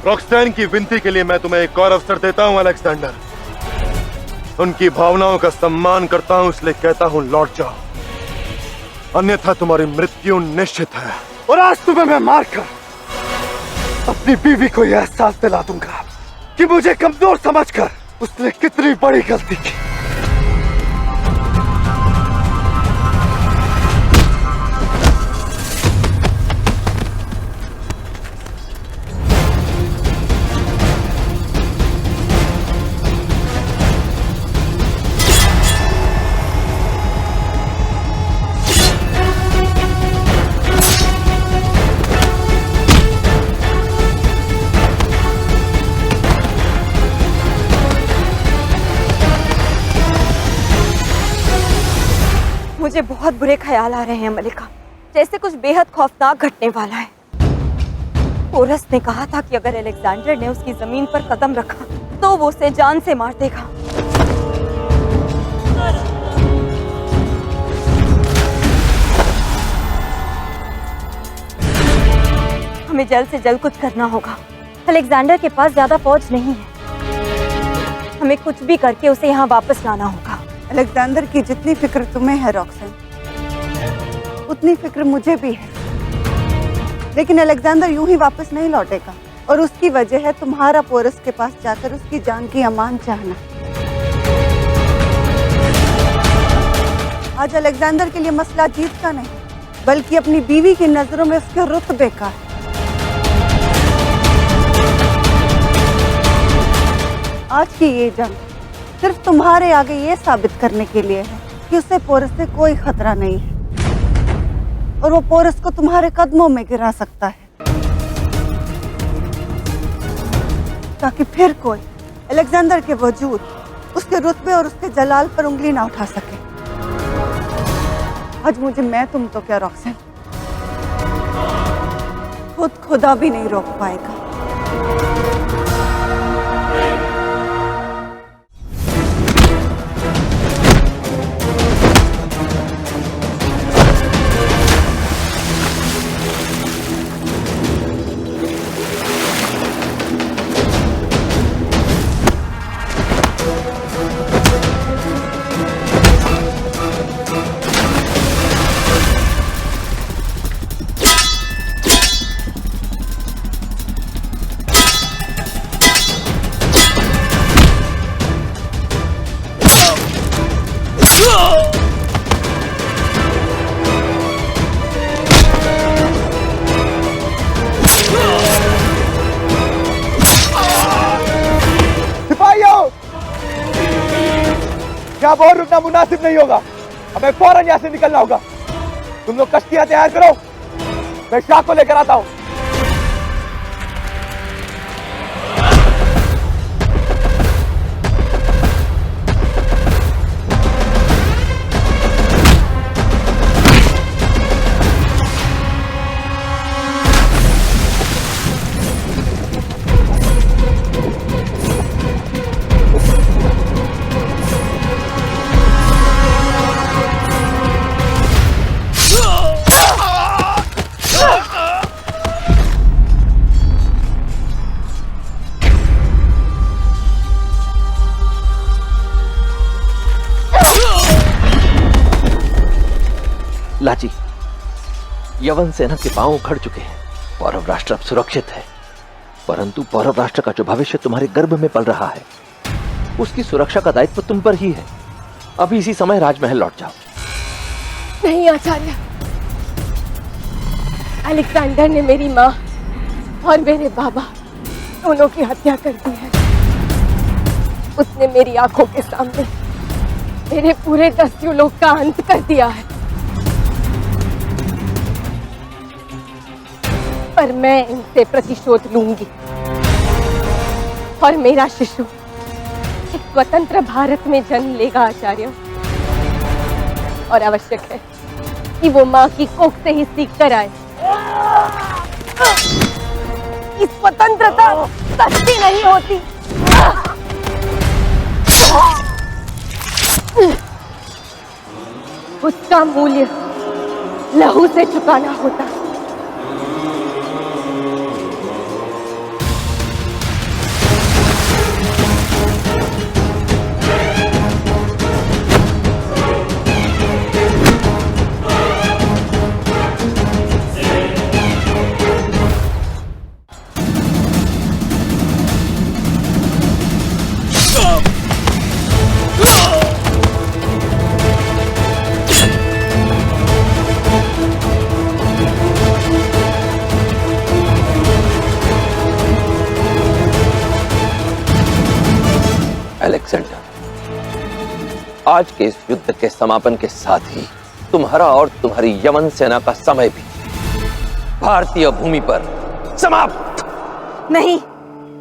S3: रॉक्सटैन की विनती के लिए मैं तुम्हें एक और अवसर देता हूं अलेक्जेंडर। उनकी भावनाओं का सम्मान करता हूं, इसलिए कहता हूं लौट जाओ, अन्यथा तुम्हारी मृत्यु निश्चित है।
S1: और आज तुम्हें मैं मारकर अपनी बीवी को यह एहसास दिला दूंगा कि मुझे कमजोर समझकर उसने कितनी बड़ी गलती की।
S9: मुझे बहुत बुरे ख्याल आ रहे हैं मलिका, जैसे कुछ बेहद खौफनाक घटने वाला है। पोरस ने कहा था कि अगर अलेक्जेंडर ने उसकी जमीन पर कदम रखा तो वो उसे जान से मार देगा। हमें जल्द से जल्द कुछ करना होगा। अलेक्जेंडर के पास ज्यादा फौज नहीं है, हमें कुछ भी करके उसे यहाँ वापस लाना होगा।
S19: अलेक्जेंडर की जितनी फिक्र तुम्हें है रॉक्सन, उतनी फिक्र मुझे भी है। लेकिन अलेक्जेंडर यूं ही वापस नहीं लौटेगा, और उसकी वजह है तुम्हारा पोरस के पास जाकर उसकी जान की अमान चाहना। आज अलेक्जेंडर के लिए मसला जीत का नहीं, बल्कि अपनी बीवी की नजरों में उसके रुतबे का है। आज की ये जंग सिर्फ तुम्हारे आगे ये साबित करने के लिए है कि उसे पोरस से कोई खतरा नहीं है, और वो पोरस को तुम्हारे कदमों में गिरा सकता है, ताकि फिर कोई अलेक्जेंडर के वजूद, उसके रुतबे और उसके जलाल पर उंगली ना उठा सके। आज मुझे मैं तुम तो क्या रॉक्सन, खुद खुदा भी नहीं रोक पाएगा।
S1: अब और रुकना मुनासिब नहीं होगा, हमें फौरन यहाँ से निकलना होगा। तुम लोग कश्तियां तैयार करो, मैं शाह को लेकर आता हूँ।
S13: लाची, यवन सेना के पांव उखड़ चुके हैं। पौरव राष्ट्र अब सुरक्षित है, परंतु पौरव राष्ट्र का जो भविष्य तुम्हारे गर्भ में पल रहा है, उसकी सुरक्षा का दायित्व तुम पर ही है। अभी इसी समय राजमहल लौट जाओ।
S14: नहीं आचार्य, अलेक्जेंडर ने मेरी माँ और मेरे बाबा दोनों की हत्या कर दी है। उसने मेरी आंखों के सामने मेरे पूरे दस्यु लोक का अंत कर दिया है। पर मैं इनसे प्रतिशोध लूंगी और मेरा शिशु एक स्वतंत्र भारत में जन्म लेगा आचार्य। और आवश्यक है कि वो माँ की कोख से ही सीख कर आए। इस स्वतंत्रता सस्ती नहीं होती। उसका मूल्य लहू से चुकाना होता।
S16: अलेक्जेंडर, आज के इस युद्ध के समापन के साथ ही तुम्हारा और तुम्हारी यमन सेना का समय भी भारतीय भूमि पर समाप्त।
S9: नहीं,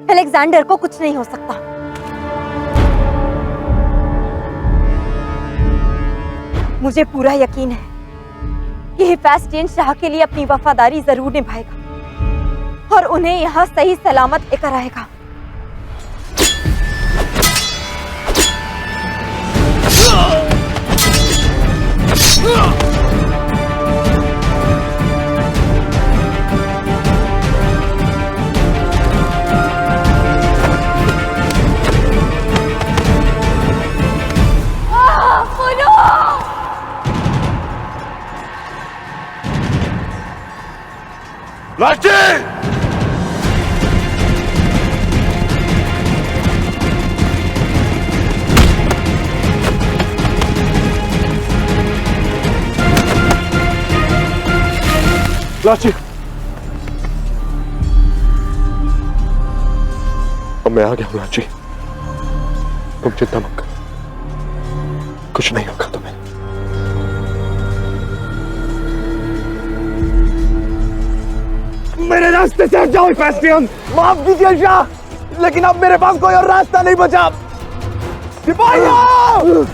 S9: अलेक्जेंडर को कुछ नहीं हो सकता। मुझे पूरा यकीन है कि हिफेस्टियन शाह के लिए अपनी वफादारी जरूर निभाएगा और उन्हें यहाँ सही सलामत लेकर आएगा।
S2: लाठी!
S12: लाची, अब मैं आ गया हूं लाची, तुम चिंता मत करो, कुछ नहीं होगा तुम्हें।
S1: मेरे रास्ते से हट जाओ हिफेस्टियन। माफ कीजिए शाह, लेकिन अब मेरे पास कोई और रास्ता नहीं बचा। सिपाहियों!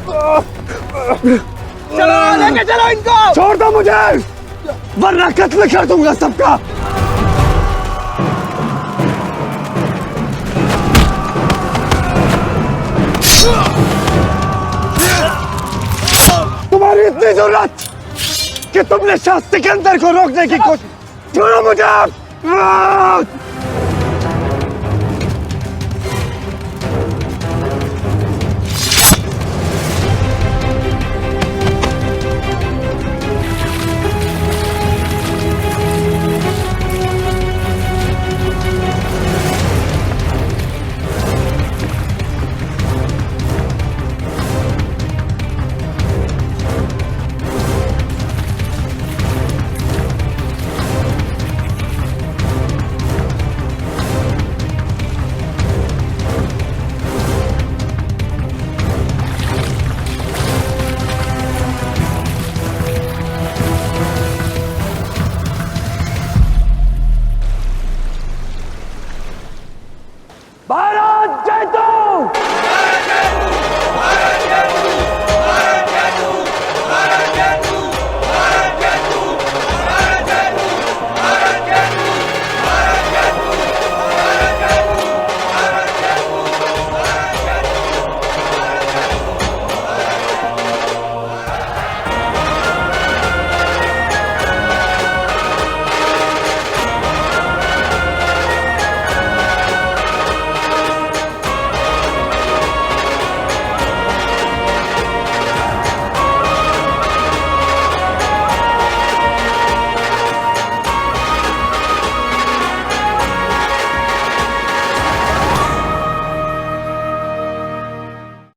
S1: चलो लेके चलो इनको। छोड़ दो मुझे, वरना कत्ल कर दूंगा सबका। तुम्हारी इतनी जरूरत कि तुमने शाह सिकंदर को रोकने की कोशिश। छोड़ो मुझे। भारत जय तू!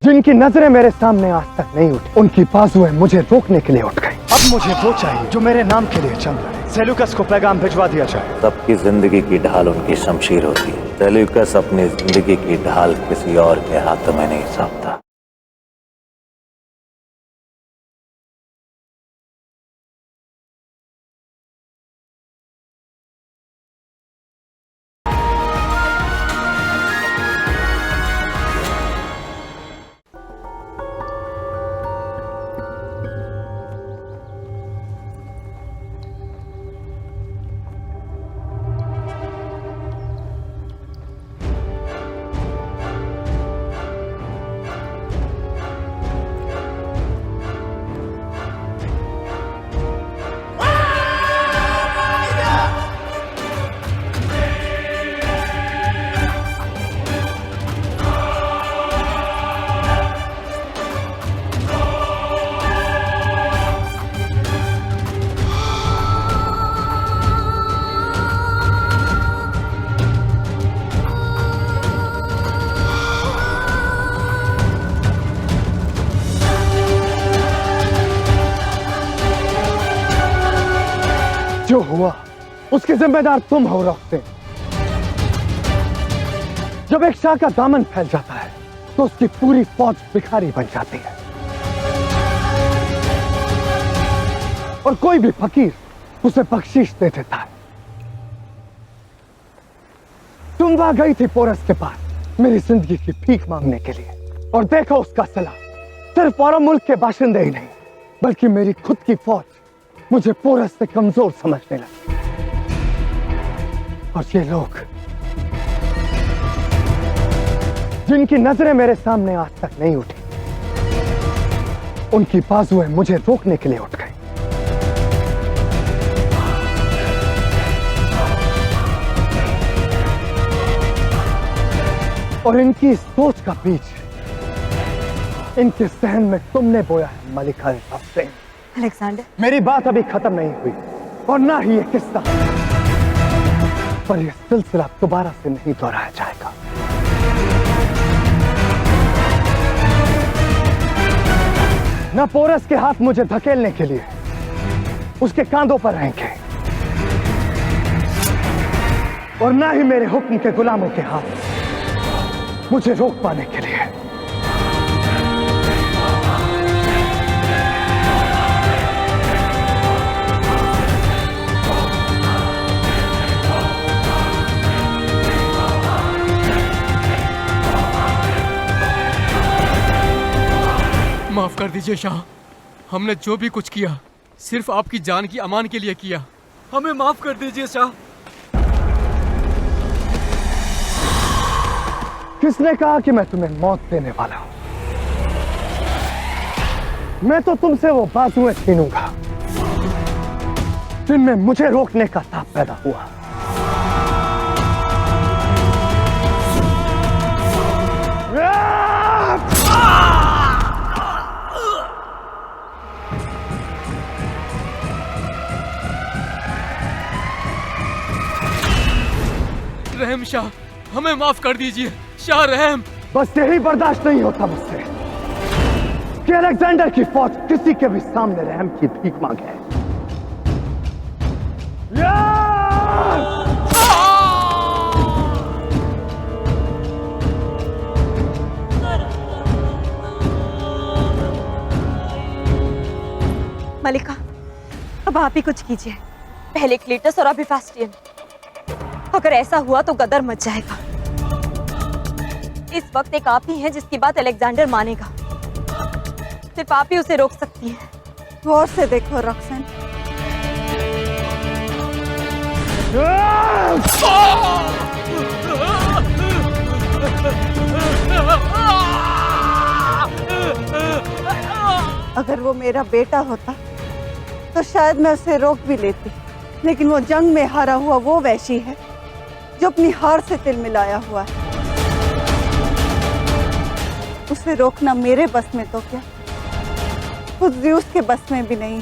S1: जिनकी नजरें मेरे सामने आज तक नहीं उठी, उनकी बाजुएं मुझे रोकने के लिए उठ गई। अब मुझे वो चाहिए जो मेरे नाम के लिए चल रहे। सेल्यूकस को पैगाम भिजवा दिया जाए।
S4: सबकी जिंदगी की ढाल उनकी शमशीर होती है। सेल्यूकस अपनी जिंदगी की ढाल किसी और के हाथ में नहीं सौंपता।
S1: जो हुआ उसके जिम्मेदार तुम हो रोकते। जब एक शाह का दामन फैल जाता है तो उसकी पूरी फौज भिखारी बन जाती है और कोई भी फकीर उसे बख्शीश दे देता है। तुम वहां गई थी पोरस के पास मेरी जिंदगी की भीख मांगने के लिए, और देखो उसका सिला सिर्फ और मुल्क के बाशिंदे ही नहीं बल्कि मेरी खुद की फौज मुझे पोरस से कमजोर समझने लगी। और ये लोग जिनकी नजरें मेरे सामने आज तक नहीं उठी, उनकी बाजुएं मुझे रोकने के लिए उठ गई। और इनकी इस सोच का बीज इनके सहन में तुमने बोया है मलिका हुसैन।
S9: अलेक्जेंडर,
S1: मेरी बात अभी खत्म नहीं हुई और ना ही ये किस्सा, पर यह सिलसिला दोबारा से नहीं दोहराया जाएगा। न पोरस के हाथ मुझे धकेलने के लिए उसके कांधों पर रहेंगे और ना ही मेरे हुक्म के गुलामों के हाथ मुझे रोक पाने के लिए।
S5: माफ कर दीजिए शाह, हमने जो भी कुछ किया सिर्फ आपकी जान की अमान के लिए किया। हमें माफ कर दीजिए शाह।
S1: किसने कहा कि मैं तुम्हें मौत देने वाला हूं? मैं तो तुमसे वो बाजुएं छीनूंगा जिनमें मुझे रोकने का ताप पैदा हुआ।
S5: रहम शाह, हमें माफ कर दीजिए शाह रहम।
S1: बस यही बर्दाश्त नहीं होता मुझसे कि अलेक्जेंडर की फौज किसी के भी सामने रहम की भीख मांगे।
S9: मलिका, अब आप ही कुछ कीजिए। पहले क्लीटस और अभी फास्टियन। अगर ऐसा हुआ तो गदर मच जाएगा। इस वक्त एक आप ही हैं जिसकी बात अलेक्जेंडर मानेगा। सिर्फ आप ही उसे रोक सकती हैं।
S19: गौर से देखो रॉक्सन, अगर वो मेरा बेटा होता तो शायद मैं उसे रोक भी लेती, लेकिन वो जंग में हारा हुआ वो वैशी है जो अपनी हार से तिल मिलाया हुआ है। उसे रोकना मेरे बस में तो क्या, खुद ज़्यूस के बस में भी नहीं।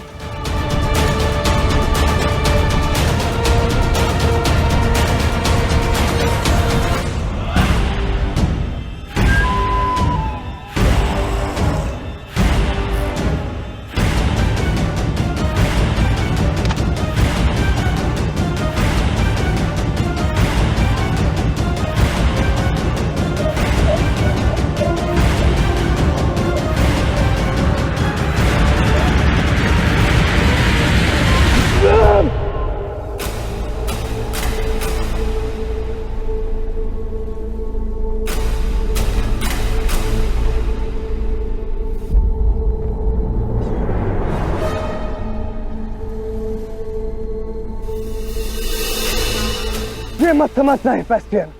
S1: मत समझना है फेस्टियन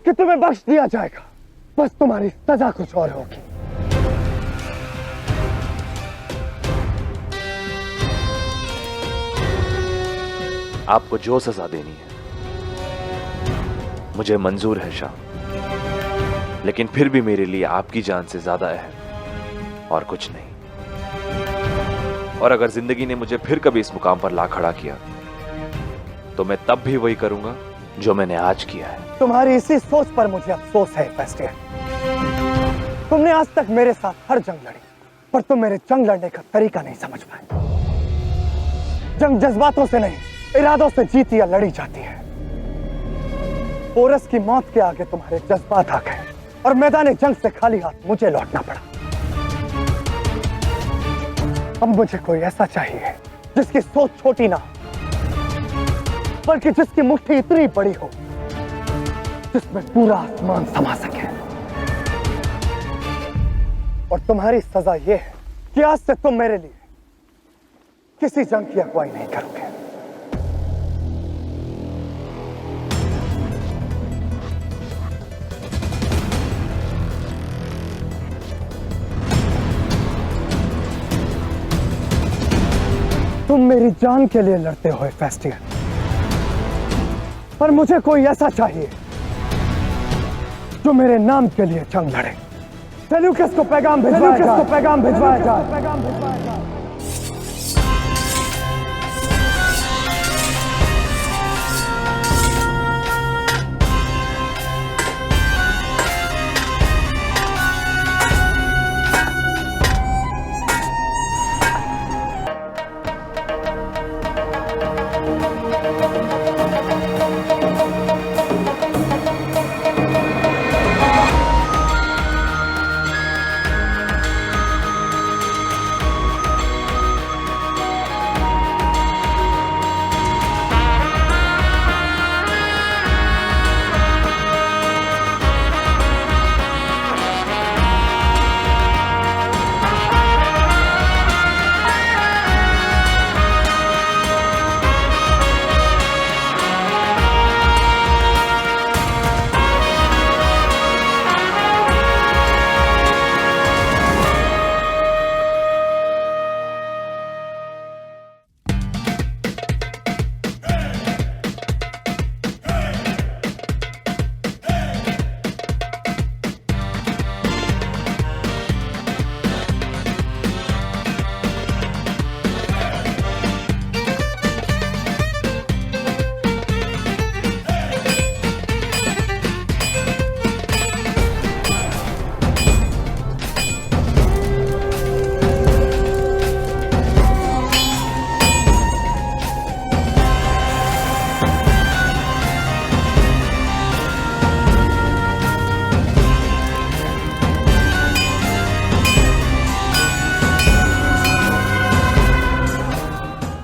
S1: कि तुम्हें बख्श दिया जाएगा, बस तुम्हारी सजा कुछ और होगी।
S12: आपको जो सजा देनी है मुझे मंजूर है शाह, लेकिन फिर भी मेरे लिए आपकी जान से ज्यादा अहम और कुछ नहीं। और अगर जिंदगी ने मुझे फिर कभी इस मुकाम पर ला खड़ा किया तो मैं तब भी वही करूंगा जो मैंने आज किया है।
S1: तुम्हारी इसी सोच पर मुझे अफसोस है फेस्टियन। तुमने आज तक मेरे साथ हर जंग लड़ी, पर तुम मेरे जंग लड़ने का तरीका नहीं समझ पाए। जंग जज्बातों से नहीं, इरादों से जीती या लड़ी जाती है। पोरस की मौत के आगे तुम्हारे जज्बात आ गए और मैदान जंग से खाली हाथ मुझे लौटना पड़ा। अब मुझे कोई ऐसा चाहिए जिसकी सोच छोटी ना हो, बल्कि जिसकी मुट्ठी इतनी बड़ी हो जिसमें पूरा आसमान समा सके। और तुम्हारी सजा यह है कि आज से तुम मेरे लिए किसी जंग की अगुवाई नहीं करोगे। तुम मेरी जान के लिए लड़ते हो हेफेस्टियन, पर मुझे कोई ऐसा चाहिए जो मेरे नाम के लिए जंग लड़े। सेल्यूकस को पैगाम भिजवाया जाए।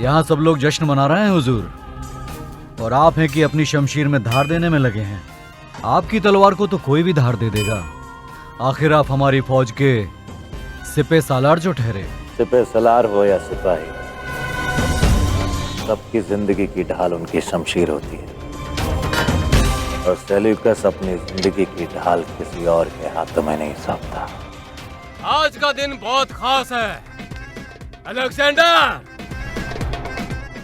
S7: यहाँ सब लोग जश्न मना रहे हैं हुजूर, और आप हैं कि अपनी शमशीर में धार देने में लगे हैं। आपकी तलवार को तो कोई भी धार दे देगा। आखिर आप हमारी फौज के सिपे सालार जो ठहरे।
S4: सिपे सलार हो या सिपाही, सबकी जिंदगी की ढाल उनकी शमशीर होती है, और सेल्यूकस अपनी जिंदगी की ढाल किसी और के हाथों में नहीं सौंपता।
S5: आज का दिन बहुत खास है अलेक्जेंडर,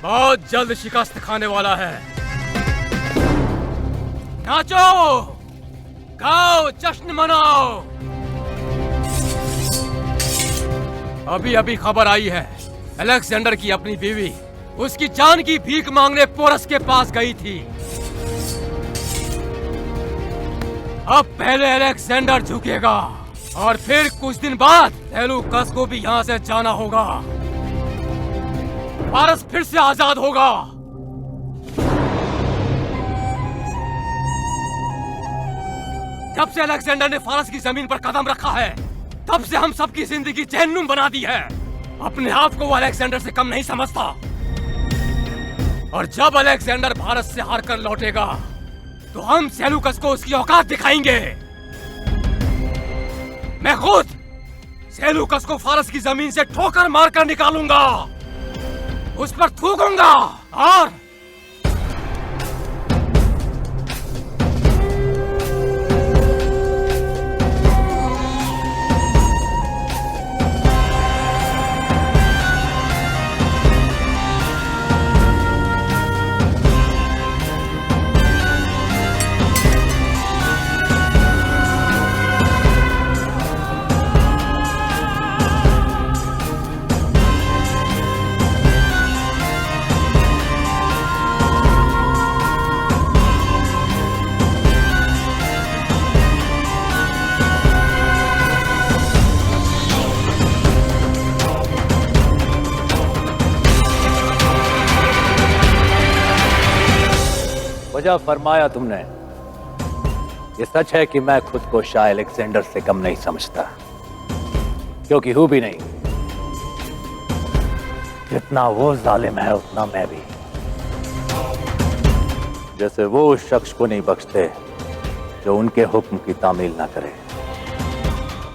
S5: बहुत जल्द शिकस्त खाने वाला है। नाचो, गाओ, जश्न मनाओ। अभी अभी खबर आई है, अलेक्जेंडर की अपनी बीवी उसकी जान की भीख मांगने पोरस के पास गई थी। अब पहले अलेक्जेंडर झुकेगा और फिर कुछ दिन बाद सेल्यूकस को भी यहाँ से जाना होगा। फारस फिर से आजाद होगा। जब से अलेक्जेंडर ने फारस की जमीन पर कदम रखा है, तब से हम सबकी जिंदगी जहन्नुम बना दी है। अपने आप को वो अलेक्जेंडर से कम नहीं समझता, और जब अलेक्जेंडर भारत से हार कर लौटेगा तो हम सेल्यूकस को उसकी औकात दिखाएंगे। मैं खुद सेल्यूकस को फारस की जमीन से ठोकर मारकर निकालूंगा, उस पर थूकूंगा और
S4: वजह फरमाया तुमने। ये सच है कि मैं खुद को शाह अलेक्जेंडर से कम नहीं समझता, क्योंकि हूं भी नहीं। जितना वो जालिम है उतना मैं भी। जैसे वो उस शख्स को नहीं बख्शते जो उनके हुक्म की तामील ना करे,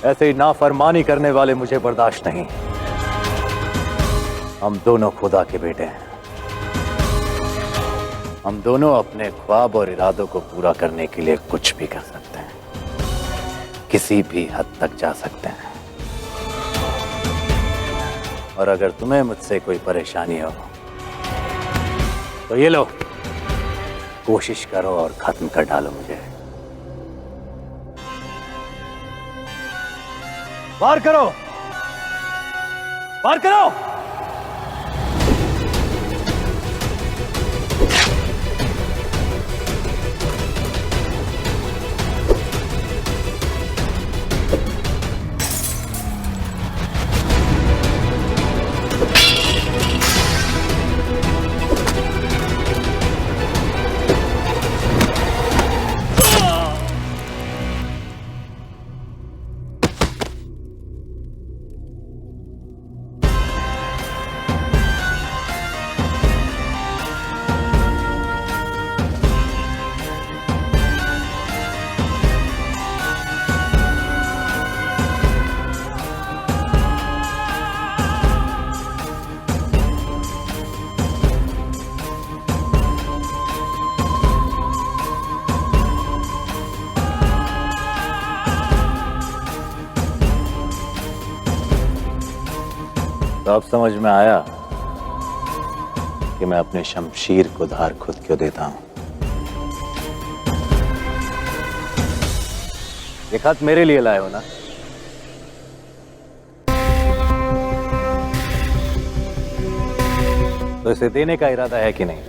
S4: ऐसे ही नाफरमानी करने वाले मुझे बर्दाश्त नहीं। हम दोनों खुदा के बेटे हैं। हम दोनों अपने ख्वाब और इरादों को पूरा करने के लिए कुछ भी कर सकते हैं, किसी भी हद तक जा सकते हैं। और अगर तुम्हें मुझसे कोई परेशानी हो तो ये लो, कोशिश करो और खत्म कर डालो मुझे।
S1: वार करो, वार करो।
S4: तो अब समझ में आया कि मैं अपने शमशीर को धार खुद क्यों देता हूं। ये खत मेरे लिए लाए हो ना? तो इसे देने का इरादा है कि नहीं?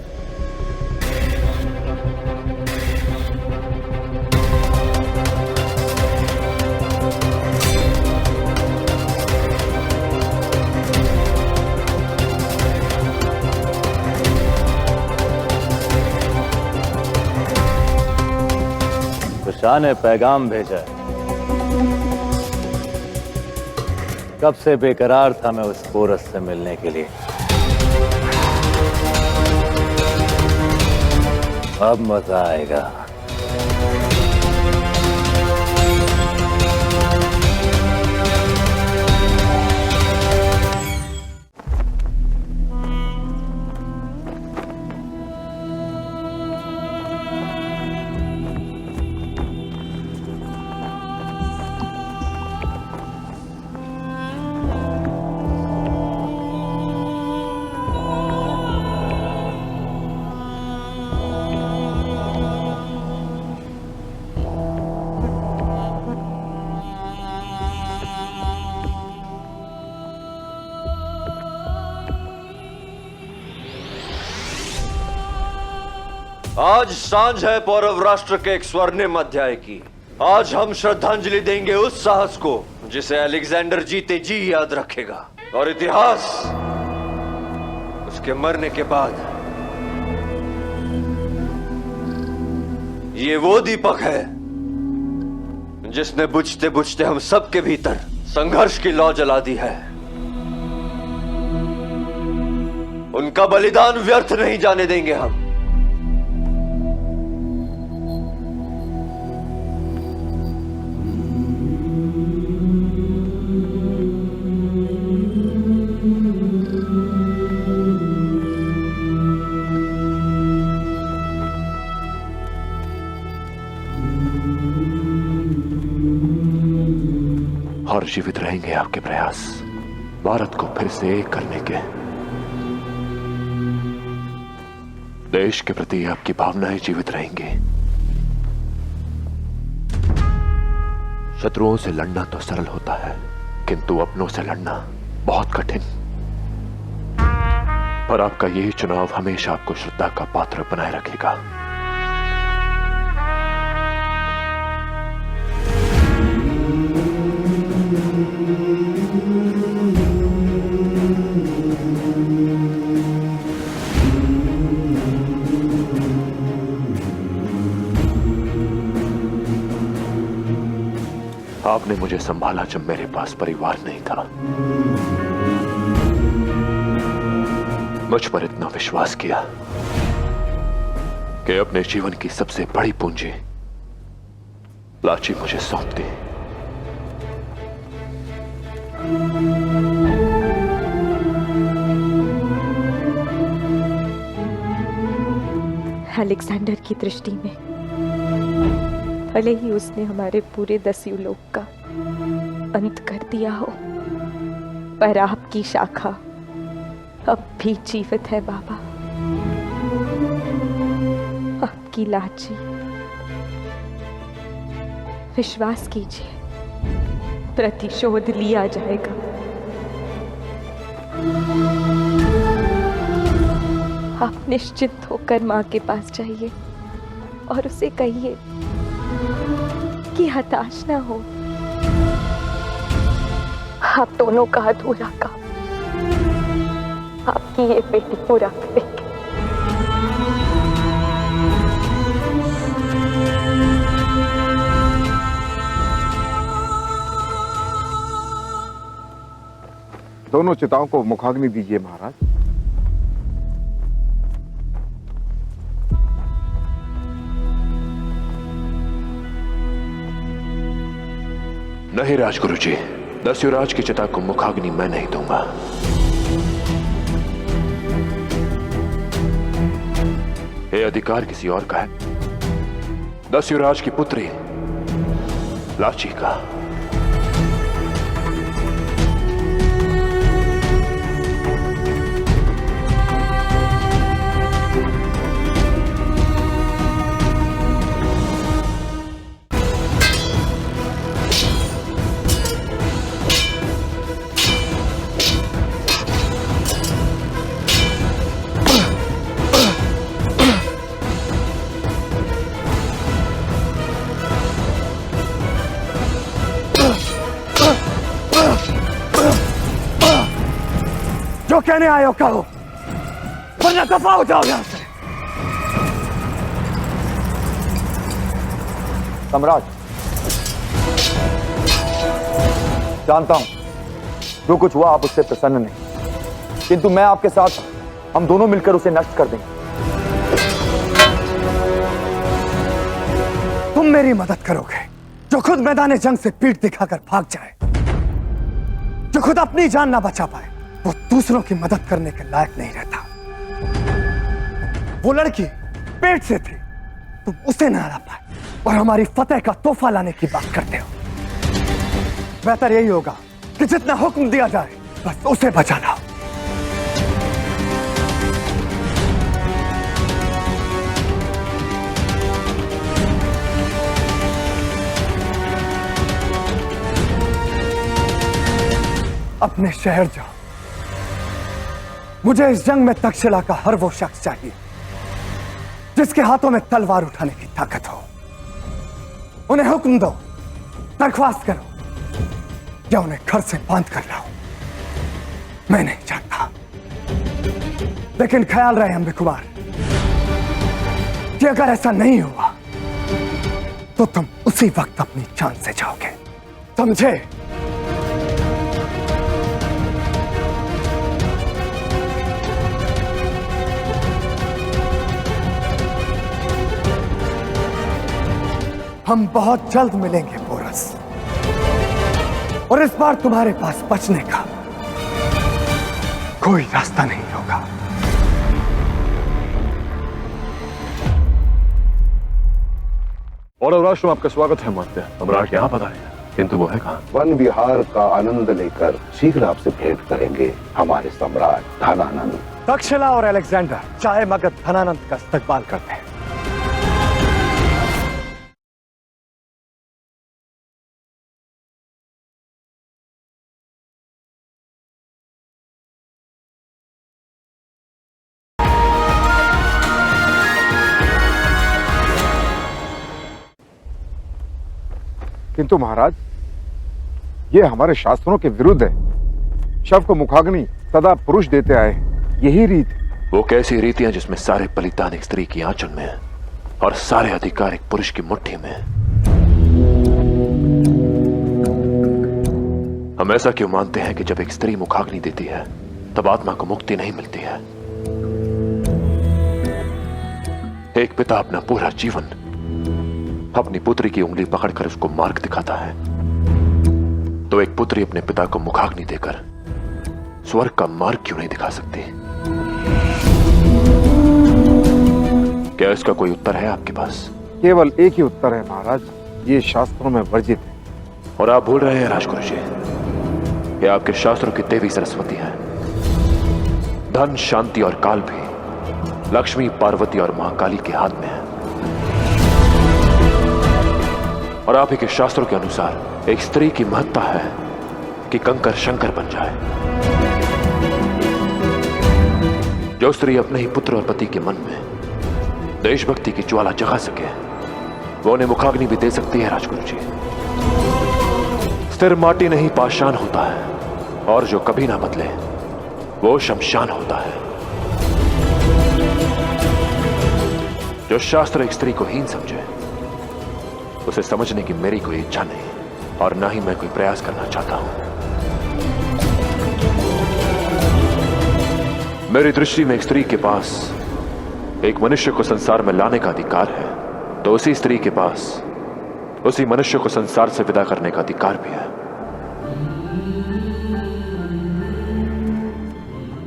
S4: शाह ने पैगाम भेजा है। कब से बेकरार था मैं उस पोरस से मिलने के लिए। अब मजा आएगा।
S21: आज सांझ है पौरव राष्ट्र के एक स्वर्णिम अध्याय की। आज हम श्रद्धांजलि देंगे उस साहस को जिसे अलेक्जेंडर जीते जी याद रखेगा, और इतिहास उसके मरने के बाद ये वो दीपक है जिसने बुझते बुझते हम सबके भीतर संघर्ष की लौ जला दी है। उनका बलिदान व्यर्थ नहीं जाने देंगे हम।
S12: और जीवित रहेंगे आपके प्रयास भारत को फिर से एक करने के। देश के प्रति आपकी भावनाएं जीवित रहेंगी। शत्रुओं से लड़ना तो सरल होता है, किंतु अपनों से लड़ना बहुत कठिन। पर आपका यही चुनाव हमेशा आपको श्रद्धा का पात्र बनाए रखेगा। आपने मुझे संभाला जब मेरे पास परिवार नहीं था, मुझ पर इतना विश्वास किया कि अपने जीवन की सबसे बड़ी पूंजी लाची मुझे सौंप दी।
S6: अलेक्जेंडर की दृष्टि में भले ही उसने हमारे पूरे 10 युलोक का अंत कर दिया हो, पर आपकी शाखा अब भी जीवित है बाबा। आपकी लाची, विश्वास कीजिए, प्रतिशोध लिया जाएगा। आप निश्चित होकर मां के पास जाइए और उसे कहिए कि हताश ना हो। आप दोनों का अधूरा काम आपकी ये बेटी पूरा करेगी।
S3: दोनों चिताओं को मुखाग्नि दीजिए महाराज।
S12: नहीं राजगुरु जी, दस्युराज की चिता को मुखाग्नि मैं नहीं दूंगा। ये अधिकार किसी और का है, दस्युराज की पुत्री लाची का।
S1: जो कहने आए हो कहो, वरना दफा हो जाओ यहां से।
S8: सम्राट, जानता हूं जो कुछ हुआ आप उससे प्रसन्न नहीं, किंतु मैं आपके साथ हूं। हम दोनों मिलकर उसे नष्ट कर देंगे।
S1: तुम मेरी मदद करोगे जो खुद मैदान जंग से पीठ दिखाकर भाग जाए, जो खुद अपनी जान ना बचा पाए, वो दूसरों की मदद करने के लायक नहीं रहता। वो लड़की पेट से थी, तुम उसे ना हरा पाए और हमारी फतेह का तोहफा लाने की बात करते हो। बेहतर यही होगा कि जितना हुक्म दिया जाए बस उसे बचाना हो। अपने शहर जाओ। मुझे इस जंग में तक्षशिला का हर वो शख्स चाहिए जिसके हाथों में तलवार उठाने की ताकत हो। उन्हें हुक्म दो, दरख्वास्त करो या उन्हें घर से बांध कर लाओ। मैं नहीं जानता, लेकिन ख्याल रहे अंबे कुमार कि अगर ऐसा नहीं हुआ तो तुम उसी वक्त अपनी जान से जाओगे, समझे? हम बहुत जल्द मिलेंगे पोरस, और इस बार तुम्हारे पास बचने का कोई रास्ता नहीं होगा।
S12: और राष्ट्र में आपका स्वागत है मात्या। सम्राट यहाँ पधारे हैं, किंतु वो है कहाँ?
S17: वन विहार का आनंद लेकर शीघ्र आपसे भेंट करेंगे हमारे सम्राट धनानंद।
S1: तक्षशिला और अलेक्जेंडर चाहे मगध धनानंद का इस्तकबाल करते हैं।
S3: किंतु महाराज, ये हमारे शास्त्रों के विरुद्ध है। शव को मुखाग्नि सदा पुरुष देते आए, यही रीत।
S12: वो कैसी रीतियां जिसमें सारे बलिदान एक स्त्री की आंचल में है और सारे अधिकार एक पुरुष की मुट्ठी में है। हम ऐसा क्यों मानते हैं कि जब एक स्त्री मुखाग्नि देती है तब आत्मा को मुक्ति नहीं मिलती है? एक पिता अपना पूरा जीवन अपनी पुत्री की उंगली पकड़कर उसको मार्ग दिखाता है, तो एक पुत्री अपने पिता को मुखाग्नि देकर स्वर्ग का मार्ग क्यों नहीं दिखा सकती? क्या इसका कोई उत्तर है आपके पास?
S3: केवल एक ही उत्तर है महाराज, ये शास्त्रों में वर्जित है।
S12: और आप भूल रहे हैं राजगुरु जी, ये आपके शास्त्रों की देवी सरस्वती है। धन, शांति और काल भी लक्ष्मी, पार्वती और महाकाली के हाथ में है। और आप ही के शास्त्रों के अनुसार एक स्त्री की महत्ता है कि कंकर शंकर बन जाए। जो स्त्री अपने ही पुत्र और पति के मन में देशभक्ति की ज्वाला जगा सके, वो उन्हें मुखाग्नि भी दे सकती है राजगुरु जी। स्थिर माटी नहीं पाषाण होता है, और जो कभी ना बदले वो शमशान होता है। जो शास्त्र एक स्त्री को हीन समझे, उसे समझने की मेरी कोई इच्छा नहीं, और ना ही मैं कोई प्रयास करना चाहता हूं। मेरी दृष्टि में एक स्त्री के पास एक मनुष्य को संसार में लाने का अधिकार है, तो उसी स्त्री के पास उसी मनुष्य को संसार से विदा करने का अधिकार भी है।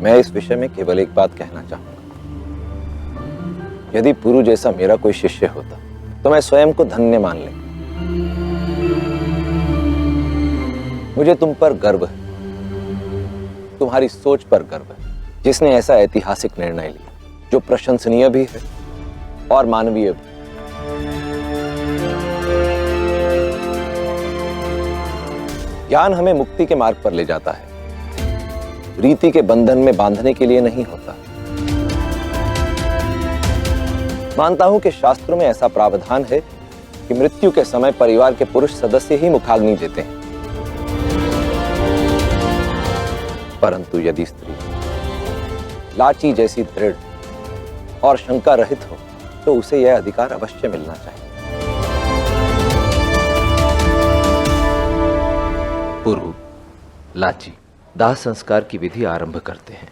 S16: मैं इस विषय में केवल एक बात कहना चाहूंगा। यदि पुरु जैसा मेरा कोई शिष्य होता तो मैं स्वयं को धन्य मान लेता। मुझे तुम पर गर्व है, तुम्हारी सोच पर गर्व है, जिसने ऐसा ऐतिहासिक निर्णय लिया जो प्रशंसनीय भी है और मानवीय भी। ज्ञान हमें मुक्ति के मार्ग पर ले जाता है, रीति के बंधन में बांधने के लिए नहीं होता। मानता हूं कि शास्त्रों में ऐसा प्रावधान है कि मृत्यु के समय परिवार के पुरुष सदस्य ही मुखाग्नि देते हैं, परंतु यदि स्त्री लाची जैसी दृढ़ और शंका रहित हो तो उसे यह अधिकार अवश्य मिलना चाहिए। पुरु, लाची दाह संस्कार की विधि आरंभ करते हैं।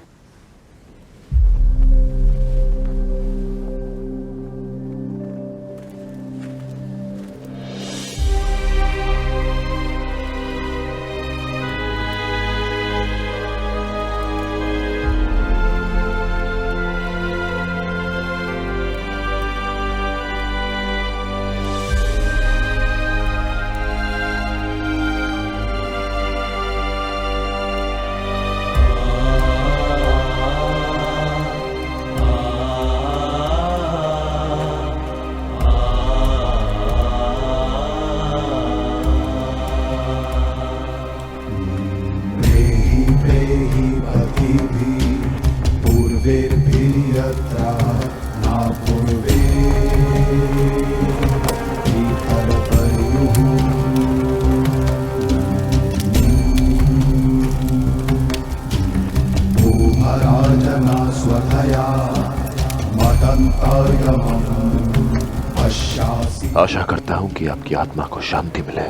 S12: आशा करता हूं कि आपकी आत्मा को शांति मिले,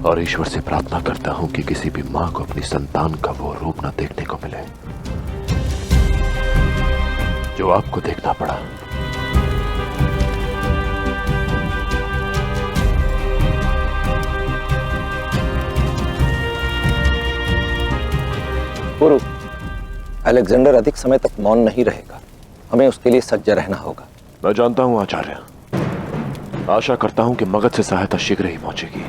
S12: और ईश्वर से प्रार्थना करता हूं कि किसी भी मां को अपनी संतान का वो रूप न देखने को मिले जो आपको देखना पड़ा।
S16: पुरु, अलेक्जेंडर अधिक समय तक मौन नहीं रहेगा, हमें उसके लिए सज्ज रहना होगा।
S12: मैं जानता हूं आचार्य, आशा करता हूं कि मगध से सहायता शीघ्र ही पहुंचेगी।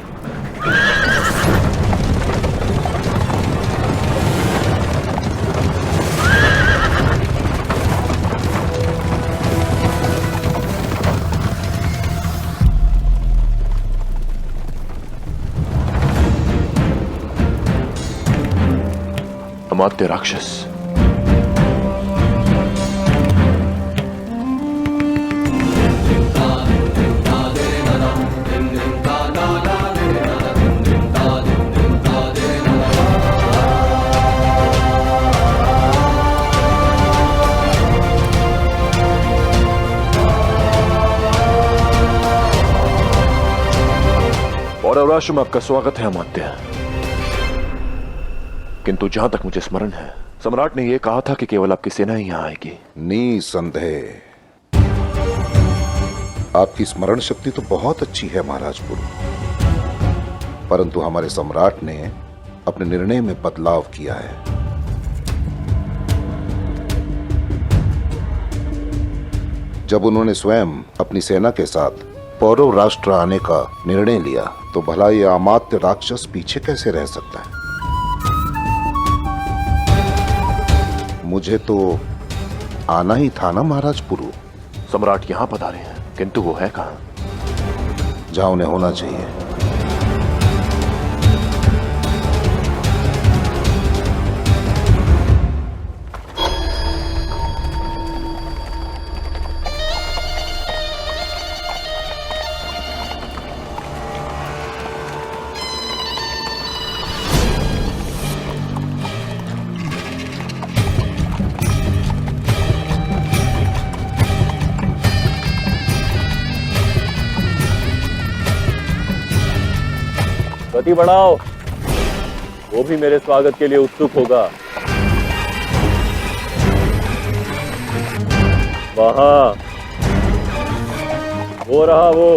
S12: अमात्य राक्षस, और राष्ट्र में आपका स्वागत है अमात्य। किंतु जहां तक मुझे स्मरण है, सम्राट ने यह कहा था कि केवल आपकी सेना ही यहां आएगी।
S17: निसंदेह आपकी स्मरण शक्ति तो बहुत अच्छी है महाराज पुरु, परंतु हमारे सम्राट ने अपने निर्णय में बदलाव किया है। जब उन्होंने स्वयं अपनी सेना के साथ पौरव राष्ट्र आने का निर्णय लिया, तो भला ये अमात्य राक्षस पीछे कैसे रह सकता है? मुझे तो आना ही था ना महाराज पुरु।
S12: सम्राट यहां पधारे हैं, किंतु वो है कहां?
S17: जहां उन्हें होना चाहिए।
S18: गति बढ़ाओ, वो भी मेरे स्वागत के लिए उत्सुक होगा। वहां वो रहा वो।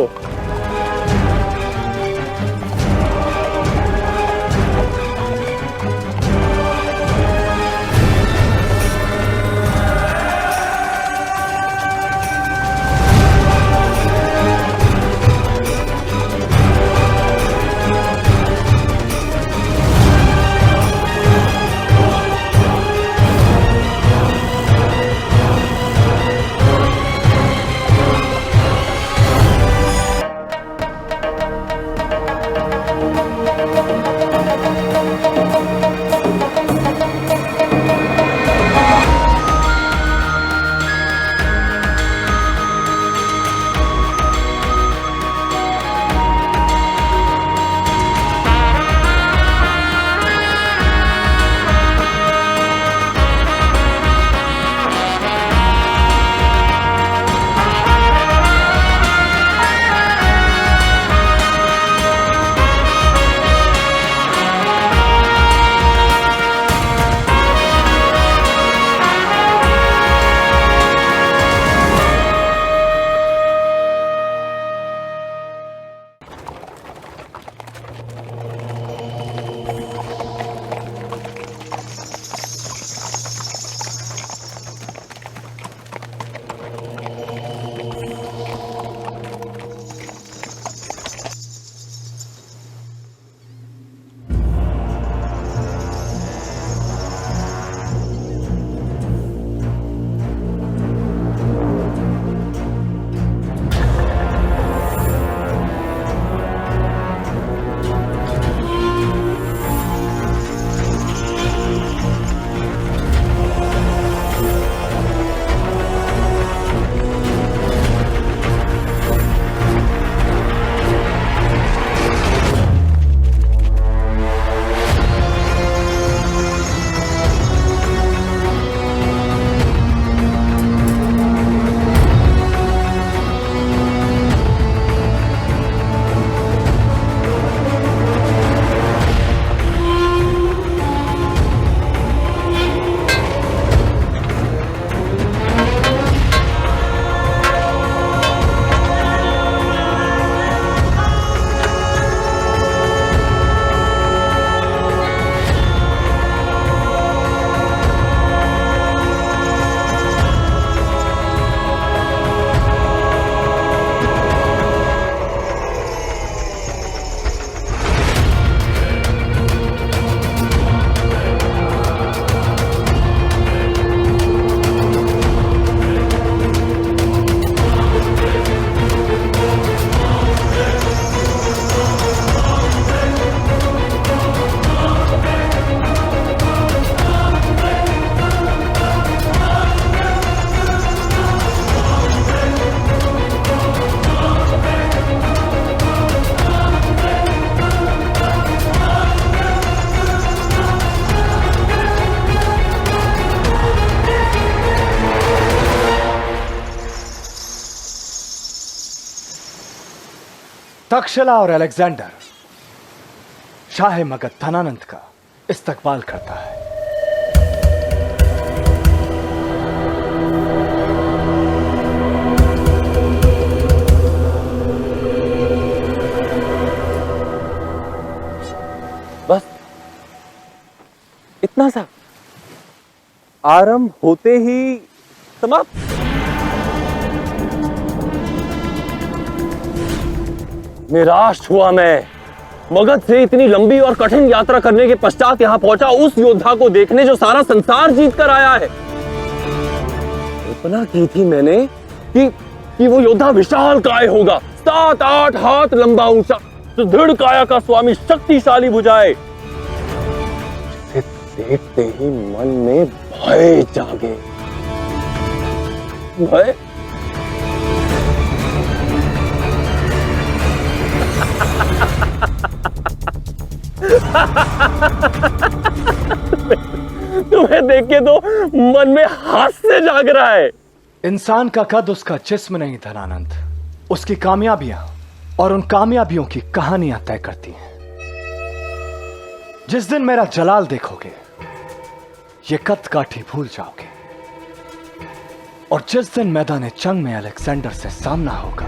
S1: तक्षशिला और अलेक्जेंडर शाह मगध धनानंद का इस्तकबाल करता है।
S18: बस इतना सा, आरंभ होते ही समाप्त। निराश हुआ मैं। मगध से इतनी लंबी और कठिन यात्रा करने के पश्चात यहां पहुंचा उस योद्धा को देखने जो सारा संसार जीत कर आया है। कल्पना की थी मैंने कि वो योद्धा विशाल काय होगा, 7-8 हाथ लंबा, ऊंचा, सुदृढ़ काया का स्वामी, शक्तिशाली भुजाएं। देखते ही मन में भय जागे। भय? तुम्हें देख के तो मन में हास्य जाग रहा है।
S1: इंसान का कद उसका जिस्म नहीं धनानंद, उसकी कामयाबियां और उन कामयाबियों की कहानियां तय करती हैं। जिस दिन मेरा जलाल देखोगे ये कद काठी भूल जाओगे, और जिस दिन मैदान जंग में अलेक्जेंडर से सामना होगा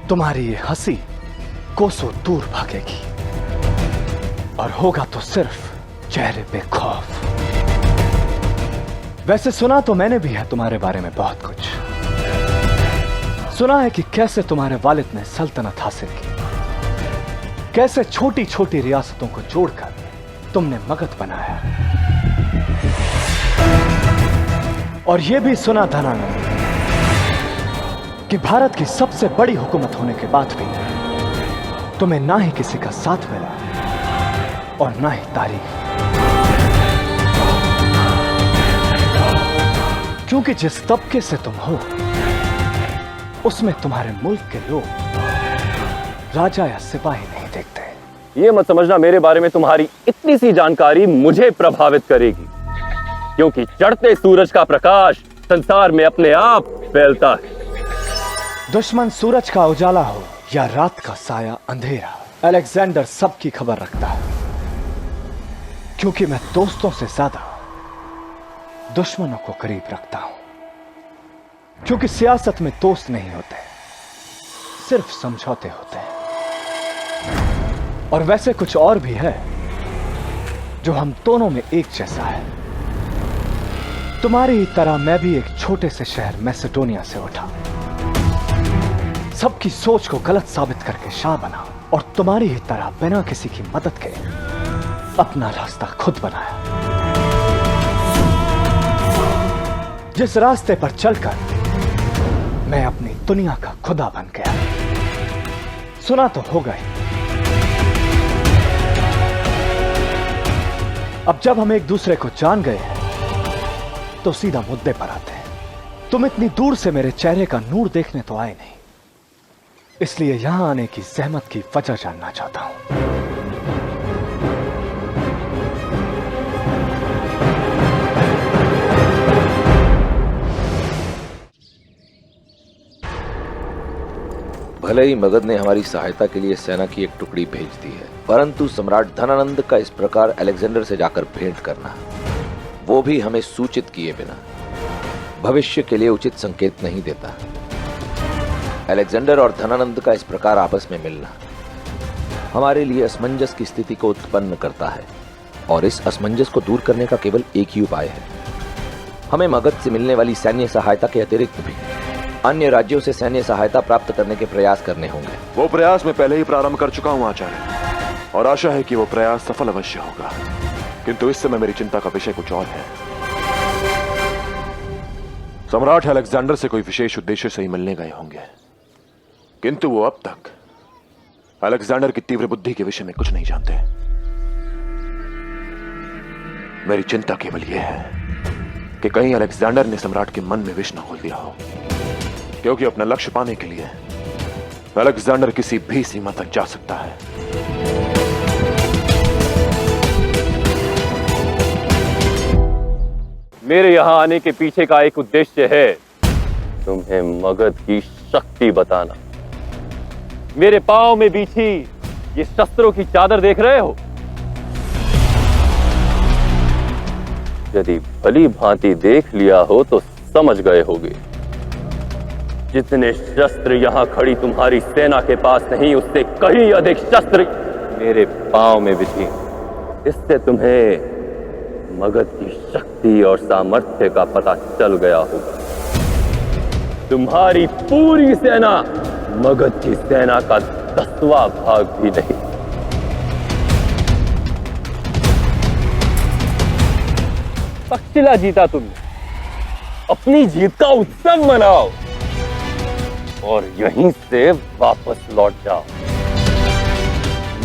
S1: तुम्हारी ये हंसी कोसों दूर भागेगी, और होगा तो सिर्फ चेहरे पे खौफ। वैसे सुना तो मैंने भी है तुम्हारे बारे में बहुत कुछ। सुना है कि कैसे तुम्हारे वालिद ने सल्तनत हासिल की, कैसे छोटी छोटी रियासतों को जोड़कर तुमने मगध बनाया, और यह भी सुना धनानंद कि भारत की सबसे बड़ी हुकूमत होने के बाद भी तुम्हें ना ही किसी का साथ मिला और ना ही तारीफ, क्योंकि जिस तबके से तुम हो उसमें तुम्हारे मुल्क के लोग राजा या सिपाही नहीं देखते।
S18: ये मत समझना मेरे बारे में तुम्हारी इतनी सी जानकारी मुझे प्रभावित करेगी, क्योंकि चढ़ते सूरज का प्रकाश संसार में अपने आप फैलता है।
S1: दुश्मन सूरज का उजाला हो या रात का साया अंधेरा, अलेक्जेंडर सबकी खबर रखता है, क्योंकि मैं दोस्तों से ज्यादा दुश्मनों को करीब रखता हूं। क्योंकि सियासत में दोस्त नहीं होते, सिर्फ समझौते होते हैं। और वैसे कुछ और भी है जो हम दोनों में एक जैसा है। तुम्हारी ही तरह मैं भी एक छोटे से शहर मैसेडोनिया से उठा, सबकी सोच को गलत साबित करके शाह बना, और तुम्हारी ही तरह बिना किसी की मदद के अपना रास्ता खुद बनाया। जिस रास्ते पर चलकर मैं अपनी दुनिया का खुदा बन गया। सुना तो होगा ही। अब जब हम एक दूसरे को जान गए हैं तो सीधा मुद्दे पर आते हैं। तुम इतनी दूर से मेरे चेहरे का नूर देखने तो आए नहीं, इसलिए यहां आने की जहमत की वजह जानना चाहता हूं।
S16: भले ही मगध ने हमारी सहायता के लिए सेना की एक टुकड़ी भेज दी है, परंतु सम्राट धनानंद का इस प्रकार अलेक्जेंडर से जाकर भेंट करना, वो भी हमें सूचित किए बिना, भविष्य के लिए उचित संकेत नहीं देता। अलेक्जेंडर और धनानंद का इस प्रकार आपस में मिलना हमारे लिए असमंजस की स्थिति को उत्पन्न करता है, और इस असमंजस को दूर करने का केवल एक ही उपाय है। हमें मगध से मिलने वाली सैन्य सहायता के अतिरिक्त भी अन्य राज्यों से सैन्य सहायता प्राप्त करने के प्रयास करने होंगे।
S12: वो प्रयास मैं पहले ही प्रारंभ कर चुका हूं आचार्य, और आशा है कि वो प्रयास सफल अवश्य होगा। किंतु इस समय मेरी चिंता का विषय कुछ और है। सम्राट अलेक्जेंडर से कोई विशेष उद्देश्य से ही मिलने गए होंगे, किंतु वो अब तक अलेक्जेंडर की तीव्र बुद्धि के विषय में कुछ नहीं जानते। मेरी चिंता केवल यह है कि कहीं अलेक्जेंडर ने सम्राट के मन में विष न खोल दिया हो, क्योंकि अपना लक्ष्य पाने के लिए अलेक्जेंडर किसी भी सीमा तक जा सकता है।
S18: मेरे यहां आने के पीछे का एक उद्देश्य है, तुम्हें मगध की शक्ति बताना। मेरे पांव में बिछी ये शस्त्रों की चादर देख रहे हो? यदि भली भांति देख लिया हो तो समझ गए होगे, जितने शस्त्र यहां खड़ी तुम्हारी सेना के पास नहीं, उससे कहीं अधिक शस्त्र मेरे पांव में बिछी। इससे तुम्हें मगध की शक्ति और सामर्थ्य का पता चल गया होगा। तुम्हारी पूरी सेना मगध की सेना का 10वां भाग भी नहीं। तक्षशिला जीता तुमने, अपनी जीत का उत्सव मनाओ और यहीं से वापस लौट जाओ।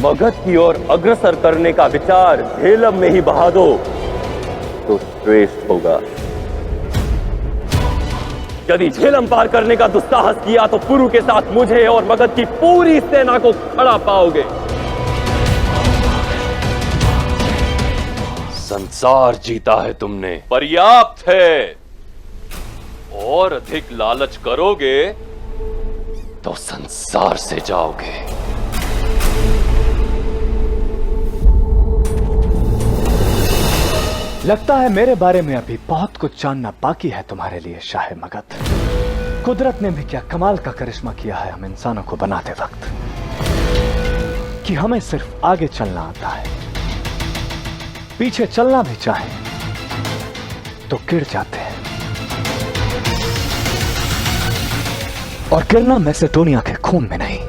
S18: मगध की ओर अग्रसर करने का विचार झेलम में ही बहा दो तो श्रेष्ठ होगा। यदि झेलम पार करने का दुस्साहस किया तो पुरु के साथ मुझे और मगध की पूरी सेना को खड़ा पाओगे। संसार जीता है तुमने, पर्याप्त है। और अधिक लालच करोगे तो संसार से जाओगे।
S1: लगता है मेरे बारे में अभी बहुत कुछ जानना बाकी है तुम्हारे लिए शाह मगध। कुदरत ने भी क्या कमाल का करिश्मा किया है हम इंसानों को बनाते वक्त, कि हमें सिर्फ आगे चलना आता है, पीछे चलना भी चाहे तो गिर जाते हैं। और गिरना मैसेडोनिया के खून में नहीं,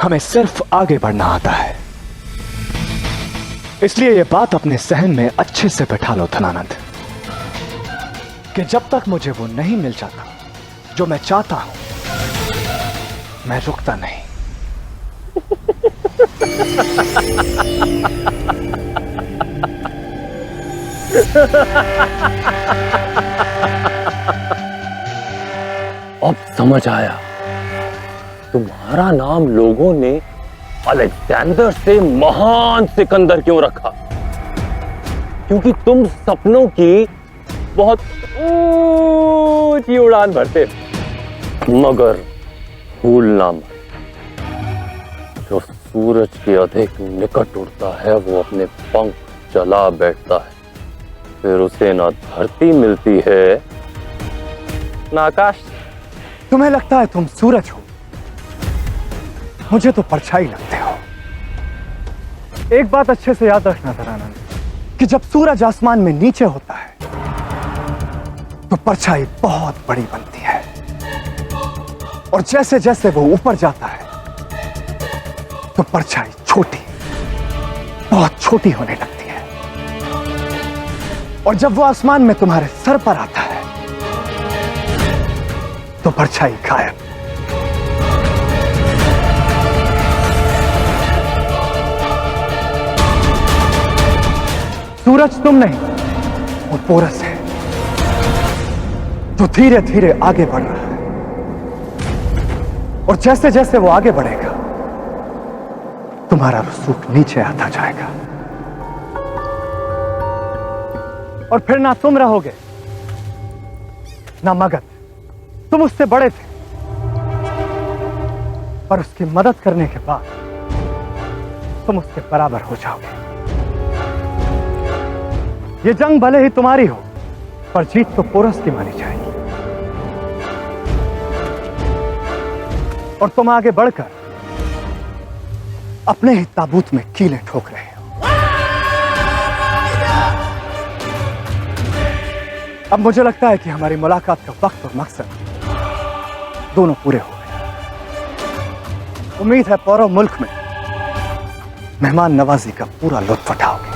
S1: हमें सिर्फ आगे बढ़ना आता है। इसलिए यह बात अपने सहन में अच्छे से बैठा लो धनानंद, कि जब तक मुझे वो नहीं मिल जाता जो मैं चाहता हूं, मैं रुकता नहीं।
S18: अब समझ आया तुम्हारा नाम लोगों ने अलेक्जेंडर से महान सिकंदर क्यों रखा, क्योंकि तुम सपनों की बहुत ऊंची उड़ान भरते, मगर भूल ना मत, जो सूरज के अधिक निकट उड़ता है वो अपने पंख जला बैठता है, फिर उसे ना धरती मिलती है ना आकाश।
S1: तुम्हें लगता है तुम सूरज हो, मुझे तो परछाई लगते हो। एक बात अच्छे से याद रखना धनानंद, कि जब सूरज आसमान में नीचे होता है तो परछाई बहुत बड़ी बनती है, और जैसे जैसे वो ऊपर जाता है तो परछाई छोटी, बहुत छोटी होने लगती है, और जब वो आसमान में तुम्हारे सर पर आता है तो परछाई गायब। सूरज तुम नहीं, वो पोरस है जो धीरे धीरे आगे बढ़ रहा है, और जैसे जैसे वो आगे बढ़ेगा तुम्हारा रसूख नीचे आता जाएगा, और फिर ना तुम रहोगे ना मगध। तुम उससे बड़े थे, पर उसकी मदद करने के बाद तुम उसके बराबर हो जाओगे। ये जंग भले ही तुम्हारी हो, पर जीत तो पोरस की मानी जाएगी, और तुम आगे बढ़कर अपने ही ताबूत में कीलें ठोक रहे हो। अब मुझे लगता है कि हमारी मुलाकात का वक्त और मकसद दोनों पूरे हो गए। उम्मीद है पौरव मुल्क में मेहमान नवाजी का पूरा लुत्फ उठाओगे।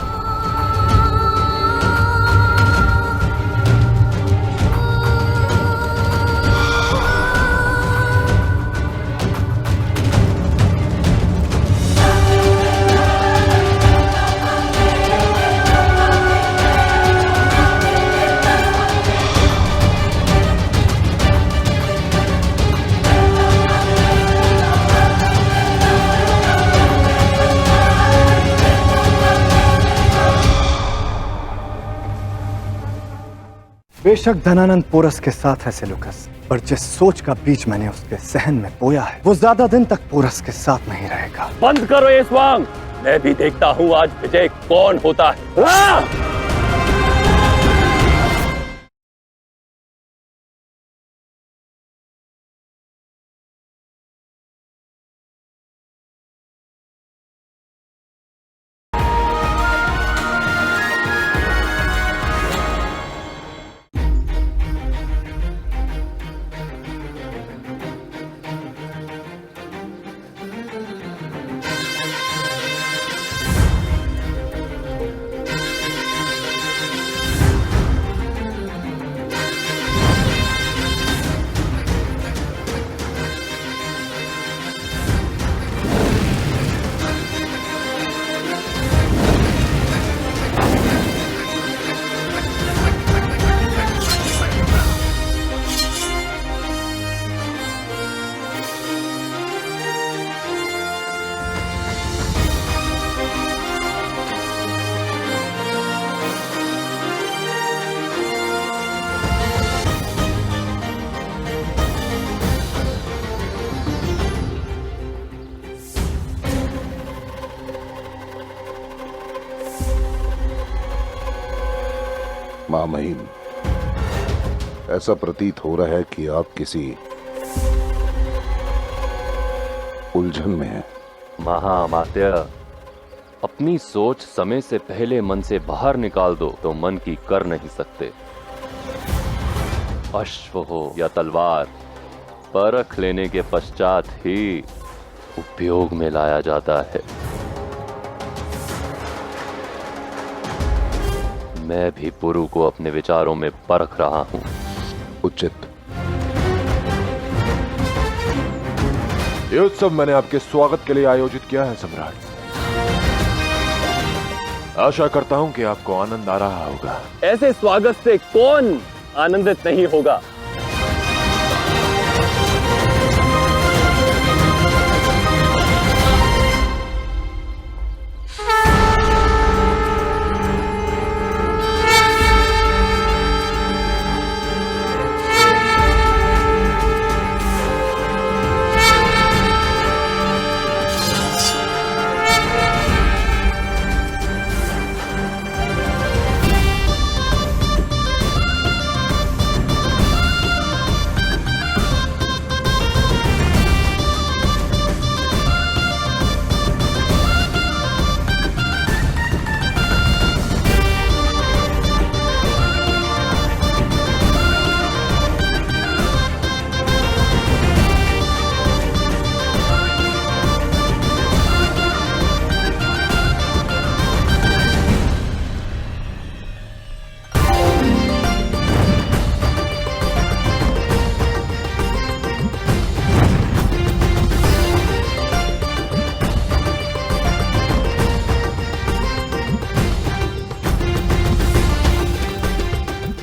S1: बेशक धनानंद पोरस के साथ है सेलुकस, पर जिस सोच का बीज मैंने उसके सहन में बोया है वो ज्यादा दिन तक पोरस के साथ नहीं रहेगा।
S18: बंद करो ये स्वांग, मैं भी देखता हूँ आज विजय कौन होता है।
S17: मामहीन, ऐसा प्रतीत हो रहा है कि आप किसी उलझन में हैं।
S10: महामात्य, अपनी सोच समय से पहले मन से बाहर निकाल दो तो मन की कर नहीं सकते। अश्व हो या तलवार, परख लेने के पश्चात ही उपयोग में लाया जाता है। मैं भी पुरु को अपने विचारों में परख रहा हूं।
S17: उचित।
S12: ये उत्सव मैंने आपके स्वागत के लिए आयोजित किया है सम्राट। आशा करता हूं कि आपको आनंद आ रहा होगा।
S18: ऐसे स्वागत से कौन आनंदित नहीं होगा।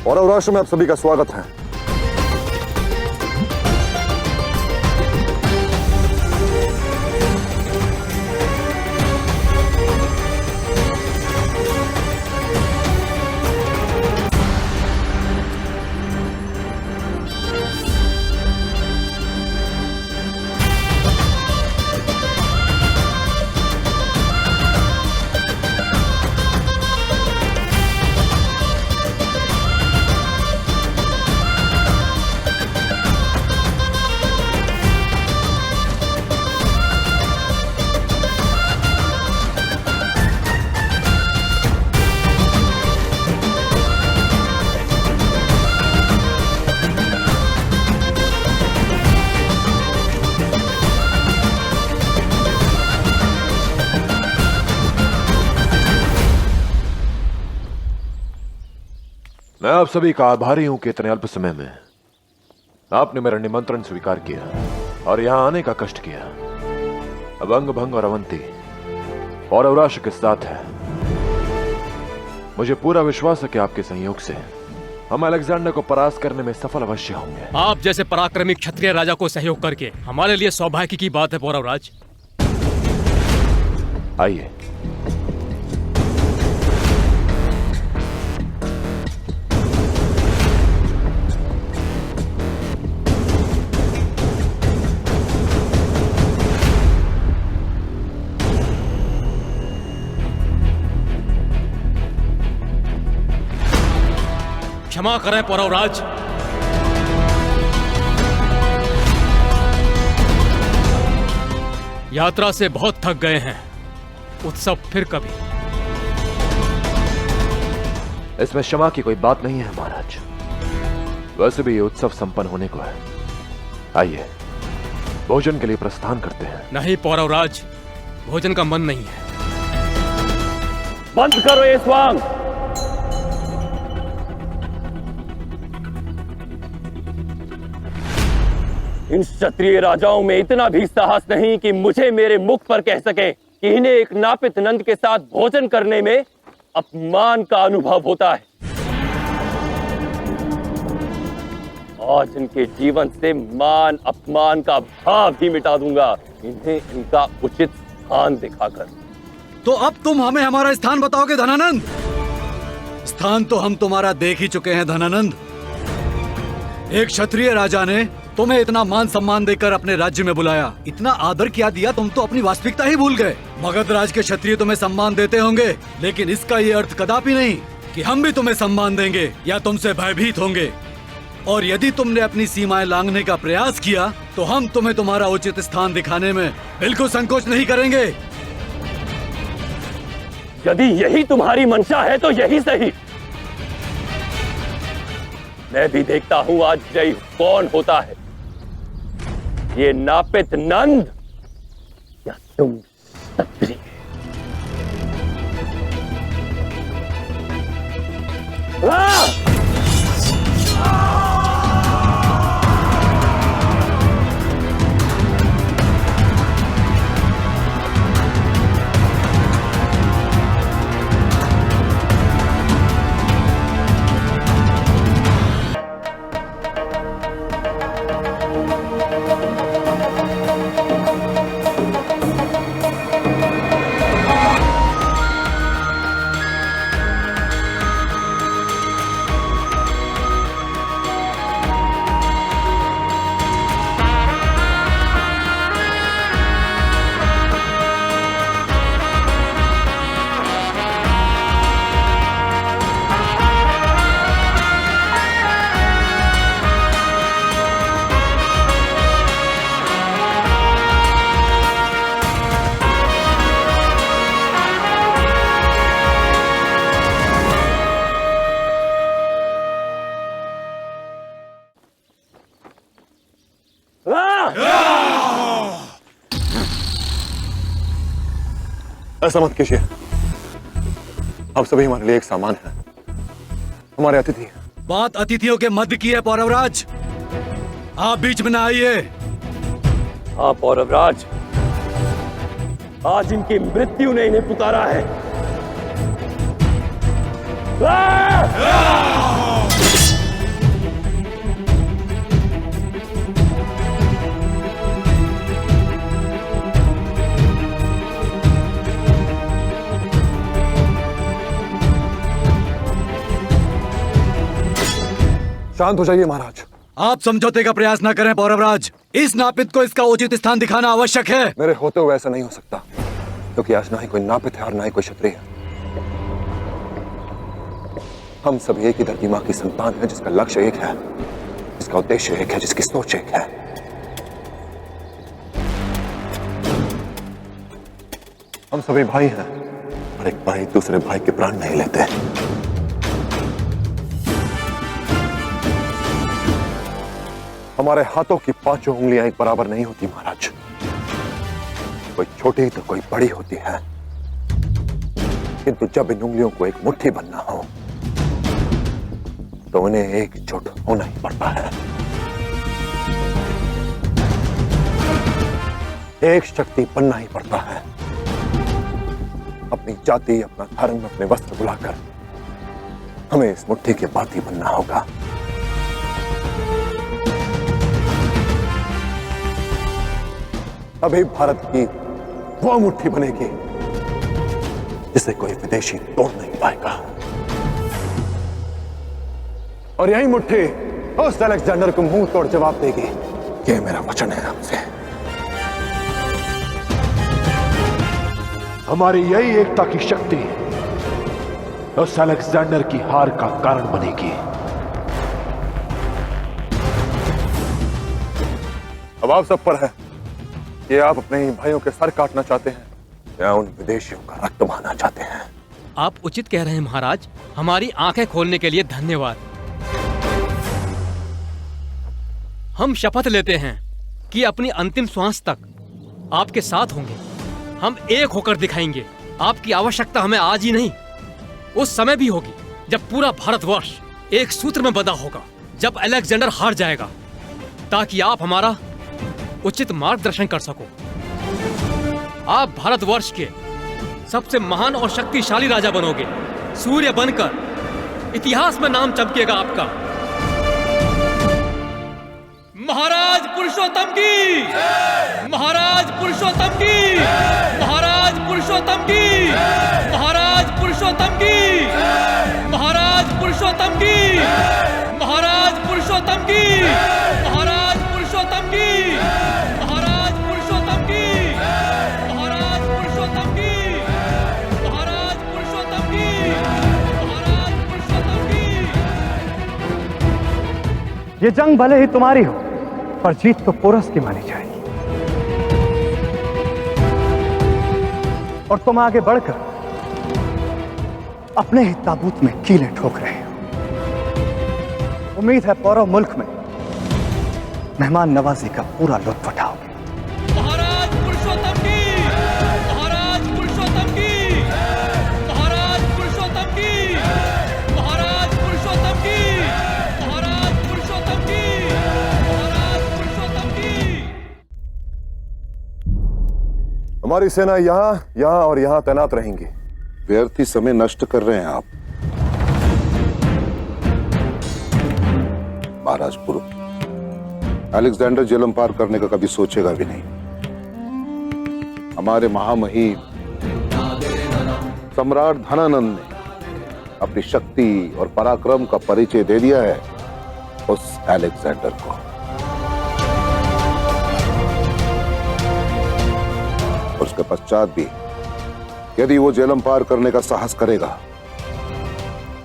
S17: और राष्ट्र में आप सभी का स्वागत है।
S12: मैं आप सभी का आभारी हूं कि इतने अल्प समय में आपने मेरा निमंत्रण स्वीकार किया और यहां आने का कष्ट किया। अब अंग भंग और अवंती और अवराश के साथ है। मुझे पूरा विश्वास है कि आपके सहयोग से हम अलेक्जेंडर को परास्त करने में सफल अवश्य होंगे।
S5: आप जैसे पराक्रमी क्षत्रिय राजा को सहयोग करके हमारे लिए सौभाग्य की बात है पौरवराज।
S12: आइए।
S5: क्षमा करें पौरवराज। यात्रा से बहुत थक गए हैं। उत्सव फिर कभी।
S12: इसमें क्षमा की कोई बात नहीं है महाराज। वैसे भी ये उत्सव संपन्न होने को है। आइए भोजन के लिए प्रस्थान करते हैं।
S5: नहीं पौरवराज, भोजन का मन नहीं है।
S18: बंद करो ये स्वांग। इन क्षत्रिय राजाओं में इतना भी साहस नहीं कि मुझे मेरे मुख पर कह सके कि इन्हें एक नापित नंद के साथ भोजन करने में अपमान का अनुभव होता है। आज इनके जीवन से मान अपमान का भाव ही मिटा दूंगा, इन्हें इनका उचित स्थान दिखाकर।
S7: तो अब तुम हमें हमारा स्थान बताओगे धनानंद? स्थान तो हम तुम्हारा देख ही चुके हैं धनानंद। एक क्षत्रिय राजा ने तुम्हें इतना मान सम्मान देकर अपने राज्य में बुलाया, इतना आदर क्या दिया, तुम तो अपनी वास्तविकता ही भूल गए। मगध राज के क्षत्रिय तुम्हें सम्मान देते होंगे, लेकिन इसका ये अर्थ कदापि नहीं कि हम भी तुम्हें सम्मान देंगे या तुमसे भयभीत होंगे। और यदि तुमने अपनी सीमाएं लांघने का प्रयास किया तो हम तुम्हें तुम्हारा उचित स्थान दिखाने में बिल्कुल संकोच नहीं करेंगे।
S18: यदि यही तुम्हारी मंशा है तो यही सही। मैं भी देखता हूं आज जय कौन होता है, ये नापित नंद या तुम क्षत्रिय।
S3: ऐसा मत कीजिए, आप सभी हमारे लिए एक सामान है, हमारे अतिथि।
S7: बात अतिथियों के मध्य की है पौरवराज, आप बीच में ना आइए।
S18: हाँ पौरवराज, आज इनकी मृत्यु ने इन्हें पुकारा है।
S3: शांत हो जाइए महाराज।
S7: आप समझौते का प्रयास न करें पौरवराज, इस नापित को इसका उचित स्थान दिखाना आवश्यक है।
S3: मेरे होते हुए ऐसा नहीं हो सकता, क्योंकि आज ना ही कोई नापित है और ना ही कोई क्षत्रिय। हम सब एक ही धरती माँ की संतान है, जिसका लक्ष्य एक है, जिसका उद्देश्य एक है, जिसकी सोच एक है। हम सभी भाई हैं और एक भाई दूसरे भाई के प्राण नहीं लेते। हमारे हाथों की पांचों उंगलियां एक बराबर नहीं होती महाराज, कोई छोटी तो कोई बड़ी होती है, किंतु जब इन उंगलियों को एक मुट्ठी बनना हो तो उन्हें एकजुट होना ही पड़ता है। एक शक्ति बनना ही पड़ता है। अपनी जाति, अपना धर्म, अपने वस्त्र बुलाकर हमें इस मुट्ठी के बाती बनना होगा। अभी भारत की वो मुट्ठी बनेगी जिसे कोई विदेशी तोड़ नहीं पाएगा। और यही मुट्ठी उस अलेक्जेंडर को मुंह तोड़ जवाब देगी। ये मेरा वचन है आपसे।
S12: हमारी यही एकता की शक्ति उस अलेक्जेंडर की हार का कारण बनेगी।
S3: जवाब सब पर है कि आप अपने ही भाइयों के सर काटना चाहते हैं या उन विदेशियों का रक्त बहाना चाहते हैं।
S5: आप उचित कह रहे हैं महाराज। हमारी आंखें खोलने के लिए धन्यवाद। हम शपथ लेते हैं कि अपनी अंतिम श्वास तक आपके साथ होंगे। हम एक होकर दिखाएंगे। आपकी आवश्यकता हमें आज ही नहीं, उस समय भी होगी जब पूरा भारतवर्ष एक सूत्र में बंधा होगा, जब अलेक्जेंडर हार जाएगा, ताकि आप हमारा उचित मार्गदर्शन कर सको। आप भारतवर्ष के सबसे महान और शक्तिशाली राजा बनोगे। सूर्य बनकर इतिहास में नाम चमकेगा आपका। महाराज पुरुषोत्तम की, महाराज पुरुषोत्तम की, महाराज पुरुषोत्तम की, महाराज पुरुषोत्तम की, महाराज पुरुषोत्तम की, महाराज पुरुषोत्तम की, महाराज पुरुषोत्तम की, महाराज पुरुषोत्तम की, महाराज पुरुषोत्तम की, महाराज पुरुषोत्तम की, महाराज पुरुषोत्तम की।
S1: ये जंग भले ही तुम्हारी हो, पर जीत तो पोरस की मानी जाएगी। और तुम आगे बढ़कर अपने ही ताबूत में कीलें ठोक रहे हो। उम्मीद है पौरव मुल्क में मेहमान नवाजी का पूरा लुत्फ उठाओगे।
S5: महाराज पुरुषोत्तम की, महाराज पुरुषोत्तम की, महाराज पुरुषोत्तम की, महाराज पुरुषोत्तम की, महाराज पुरुषोत्तम की, महाराज पुरुषोत्तम की।
S3: हमारी सेना यहाँ और यहाँ तैनात रहेंगी।
S17: व्यर्थी समय नष्ट कर रहे हैं आप महाराज पुरु। अलेक्जेंडर झेलम पार करने का कभी सोचेगा भी नहीं। हमारे महामहिम सम्राट धनानंद ने अपनी शक्ति और पराक्रम का परिचय दे दिया है उस अलेक्जेंडर को। उसके पश्चात भी यदि वो झेलम पार करने का साहस करेगा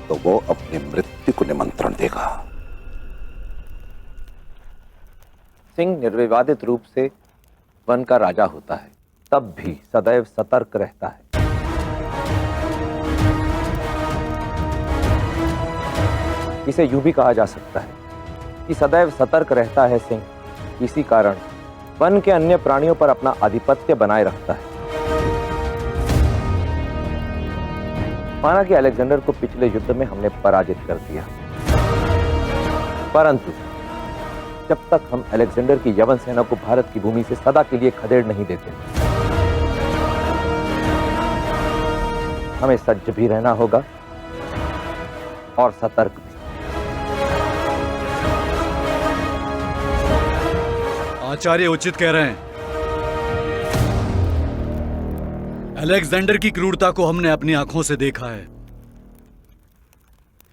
S17: तो वो अपनी मृत्यु को निमंत्रण देगा।
S16: सिंह निर्विवादित रूप से वन का राजा होता है, तब भी सदैव सतर्क रहता है। इसे यूं भी कहा जा सकता है कि सदैव सतर्क रहता है सिंह। इसी कारण वन के अन्य प्राणियों पर अपना आधिपत्य बनाए रखता है। माना कि अलेक्जेंडर को पिछले युद्ध में हमने पराजित कर दिया, परंतु जब तक हम अलेक्जेंडर की यवन सेना को भारत की भूमि से सदा के लिए खदेड़ नहीं देते, हमें सज्ज भी रहना होगा और सतर्क भी।
S7: आचार्य उचित कह रहे हैं। अलेक्जेंडर की क्रूरता को हमने अपनी आंखों से देखा है।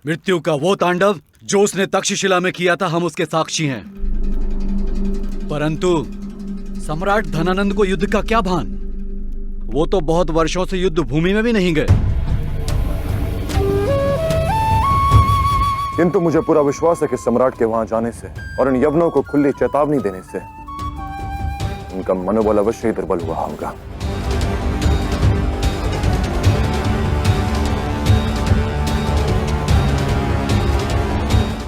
S7: मृत्यु का वो तांडव जो उसने तक्षशिला में किया था, हम उसके साक्षी हैं। परंतु सम्राट धनानंद को युद्ध का क्या भान? वो तो बहुत वर्षों से युद्ध भूमि में भी नहीं गए।
S3: किंतु मुझे पूरा विश्वास है कि सम्राट के वहां जाने से और इन यवनों को खुली चेतावनी देने से उनका मनोबल अवश्य ही दुर्बल हुआ होगा।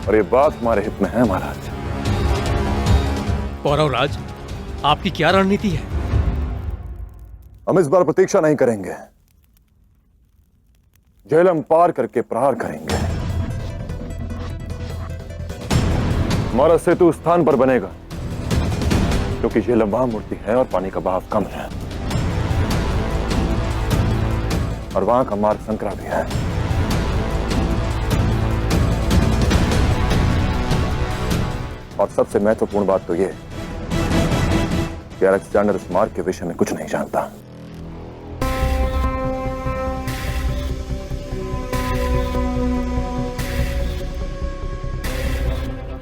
S3: और ये बात हमारे हित में है महाराज।
S5: पौरवराज, आपकी क्या रणनीति है?
S3: हम इस बार प्रतीक्षा नहीं करेंगे, झेलम पार करके प्रहार करेंगे। हमारा सेतु स्थान पर बनेगा क्योंकि झेलम वहां मुड़ती है और पानी का बहाव कम है और वहां का मार्ग संकरा भी है। और सबसे महत्वपूर्ण बात तो यह कि अलेक्जेंडर इस मार्ग के विषय में कुछ नहीं जानता।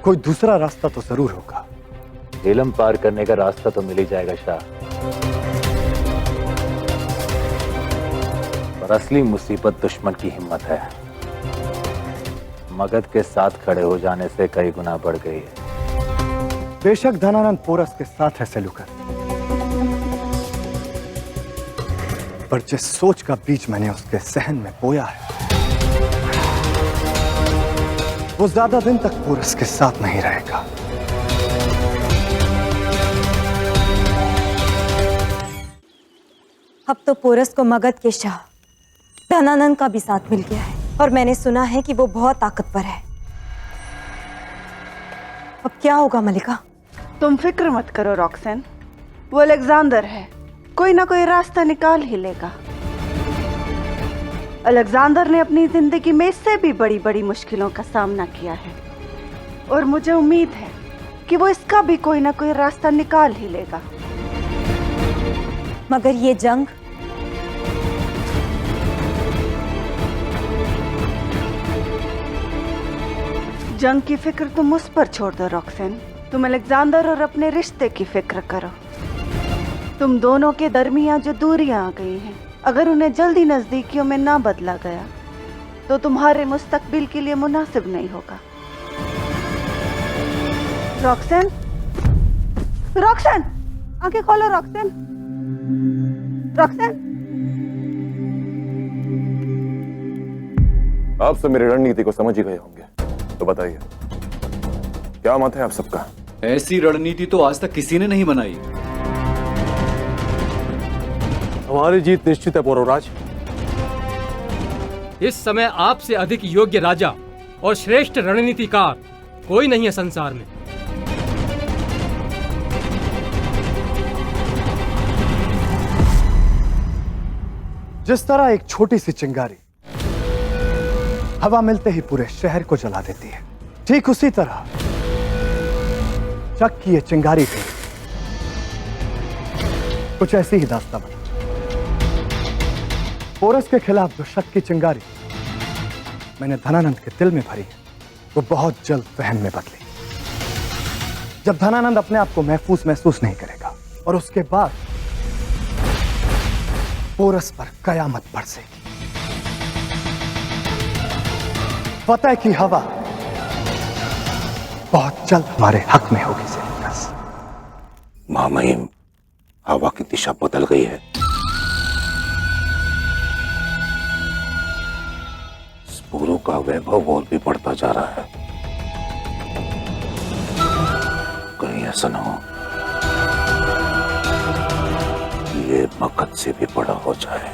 S1: कोई दूसरा रास्ता तो जरूर होगा।
S4: झेलम पार करने का रास्ता तो मिल ही जाएगा शाह, पर असली मुसीबत दुश्मन की हिम्मत है। मगध के साथ खड़े हो जाने से कई गुना बढ़ गई है।
S1: बेशक धनानंद पोरस के साथ है सेलुकर, पर जिस सोच का बीज मैंने उसके सहन में बोया है, वो ज्यादा दिन तक पोरस के साथ नहीं रहेगा।
S9: अब तो पोरस को मगध के शाह धनानंद का भी साथ मिल गया है, और मैंने सुना है कि वो बहुत ताकतवर है। अब क्या होगा मलिका?
S19: तुम फिक्र मत करो रॉक्सन, वो अलेक्जेंडर है, कोई ना कोई रास्ता निकाल ही लेगा। अलेक्जेंडर ने अपनी जिंदगी में इससे भी बड़ी बड़ी मुश्किलों का सामना किया है, और मुझे उम्मीद है कि वो इसका भी कोई ना कोई रास्ता निकाल ही लेगा।
S9: मगर ये जंग,
S19: जंग की फिक्र तुम उस पर छोड़ दो रॉक्सन, तुम अलेक्जेंडर और अपने रिश्ते की फिक्र करो। तुम दोनों के दरमियान जो दूरियां आ गई हैं, अगर उन्हें जल्दी नजदीकियों में ना बदला गया तो तुम्हारे मुस्तकबिल के लिए मुनासिब नहीं होगा। रॉक्सन, रॉक्सन, आंखें खोलो रॉक्सन, रॉक्सन।
S12: आप सब मेरी रणनीति को समझ ही गए होंगे, तो बताइए क्या मत है आप सबका?
S7: ऐसी रणनीति तो आज तक किसी ने नहीं बनाई।
S15: हमारी जीत निश्चित है पौरवराज।
S5: इस समय आपसे अधिक योग्य राजा और श्रेष्ठ रणनीतिकार कोई नहीं है संसार में।
S1: जिस तरह एक छोटी सी चिंगारी हवा मिलते ही पूरे शहर को जला देती है, ठीक उसी तरह शक की ये चिंगारी भी कुछ ऐसी ही दास्तां बनी। पोरस के खिलाफ जो शक की चिंगारी मैंने धनानंद के दिल में भरी है, वो बहुत जल्द वहम में बदली। जब धनानंद अपने आप को महसूस नहीं करेगा, और उसके बाद पोरस पर कयामत बरसेगी। फतेह की हवा बहुत जल्द हमारे हक में होगी सेल्यूकस।
S17: महामहिम, हवा की दिशा बदल गई है। स्पुरु का वैभव और भी बढ़ता जा रहा है। कहीं ऐसा ना हो कि ये मगध से भी बड़ा हो जाए।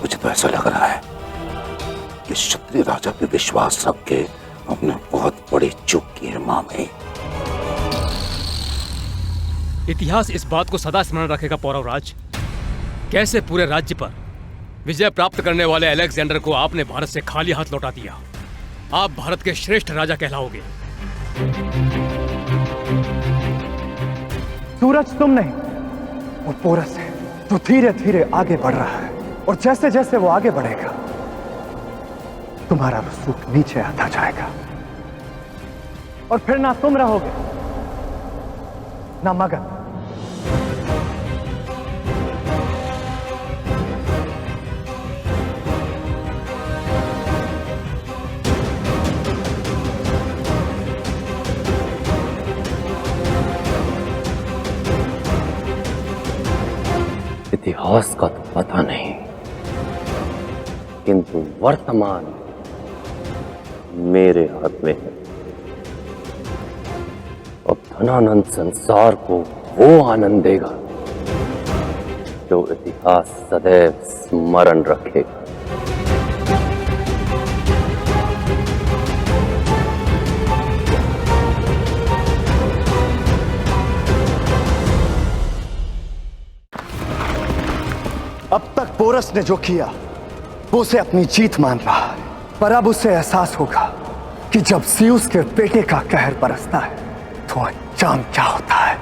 S17: मुझे तो ऐसा लग रहा है कि क्षत्रिय राजा पे विश्वास रख के हमने बहुत बड़ी चूक की है महामहिम।
S5: इतिहास इस बात को सदा स्मरण रखेगा पौरवराज, कैसे पूरे राज्य पर विजय प्राप्त करने वाले अलेक्जेंडर को आपने भारत से खाली हाथ लौटा दिया। आप भारत के श्रेष्ठ राजा कहलाओगे।
S1: सूरज तुम नहीं, वो पोरस है, तो धीरे धीरे आगे बढ़ रहा है, और जैसे जैसे वो आगे बढ़ेगा तुम्हारा रसूख नीचे आता जाएगा, और फिर ना तुम रहोगे ना मगध।
S13: इतिहास का तो पता नहीं, किंतु वर्तमान मेरे हाथ में है। अब धनानंद संसार को वो आनंद देगा जो इतिहास सदैव स्मरण रखेगा।
S1: अब तक पोरस ने जो किया वो उसे अपनी जीत मान रहा है, पर अब उसे एहसास होगा कि जब ज़्यूस के बेटे का कहर बरसता है तो अंजाम क्या होता है।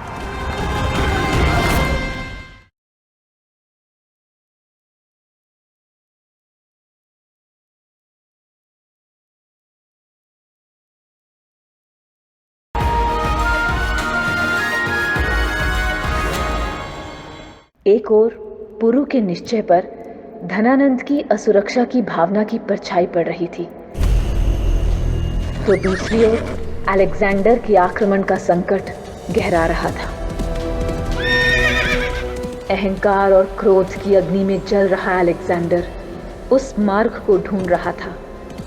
S11: एक ओर पुरु के निश्चय पर धनानंद की असुरक्षा की भावना की परछाई पड़ रही थी, तो दूसरी ओर अलेक्जेंडर के आक्रमण का संकट गहरा रहा था। अहंकार और क्रोध की अग्नि में जल रहा अलेक्जेंडर उस मार्ग को ढूंढ रहा था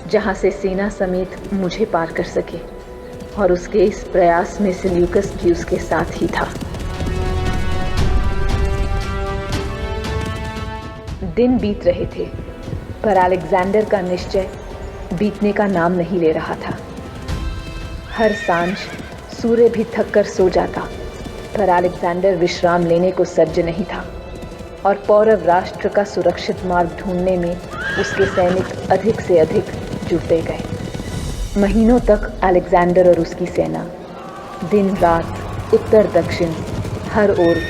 S11: जहां से सेना समेत मुझे पार कर सके, और उसके इस प्रयास में सेल्यूकस भी उसके साथ ही था। दिन बीत रहे थे, पर अलेक्जेंडर का निश्चय बीतने का नाम नहीं ले रहा था। हर सांझ सूर्य भी थककर सो जाता, पर अलेक्जेंडर विश्राम लेने को सज्ज नहीं था, और पौरव राष्ट्र का सुरक्षित मार्ग ढूंढने में उसके सैनिक अधिक से अधिक जुटते गए। महीनों तक अलेक्जेंडर और उसकी सेना दिन रात उत्तर दक्षिण हर ओर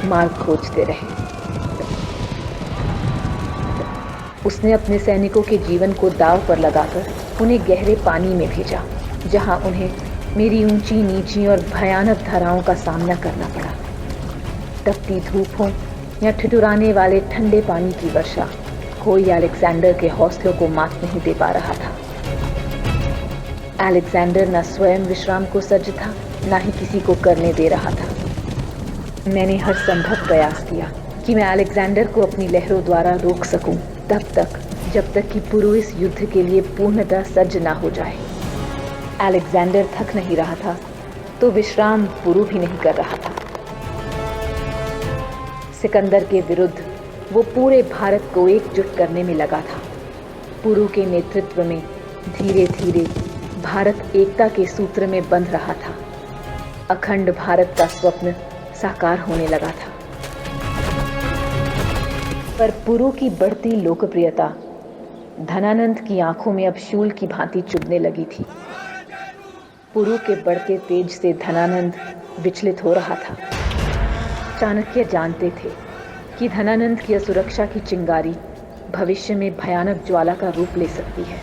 S11: मार्ग खोजते रहे। उसने अपने सैनिकों के जीवन को दांव पर लगाकर उन्हें गहरे पानी में भेजा, जहां उन्हें मेरी ऊंची नीची और भयानक धाराओं का सामना करना पड़ा। तपती धूप हो या ठिठुराने वाले ठंडे पानी की वर्षा, कोई अलेक्जेंडर के हौसलों को मात नहीं दे पा रहा था। अलेक्जेंडर न स्वयं विश्राम को सज्ज था, न ही किसी को करने दे रहा था। मैंने हर संभव प्रयास किया कि मैं अलेक्जेंडर को अपनी लहरों द्वारा रोक सकूं, तब तक जब तक कि पुरु इस युद्ध के लिए पूर्णतः सज्ज ना हो जाए। अलेक्जेंडर थक नहीं रहा था, तो विश्राम पुरु भी नहीं कर रहा था। सिकंदर के विरुद्ध वो पूरे भारत को एकजुट करने में लगा था। पुरु के नेतृत्व में धीरे धीरे भारत एकता के सूत्र में बंध रहा था। अखंड भारत का स्वप्न साकार होने लगा था। पर पुरु की बढ़ती लोकप्रियता धनानंद की आंखों में अब शूल की भांति चुभने लगी थी। पुरु के बढ़ते तेज से धनानंद विचलित हो रहा था। चाणक्य जानते थे कि धनानंद की असुरक्षा की चिंगारी भविष्य में भयानक ज्वाला का रूप ले सकती है,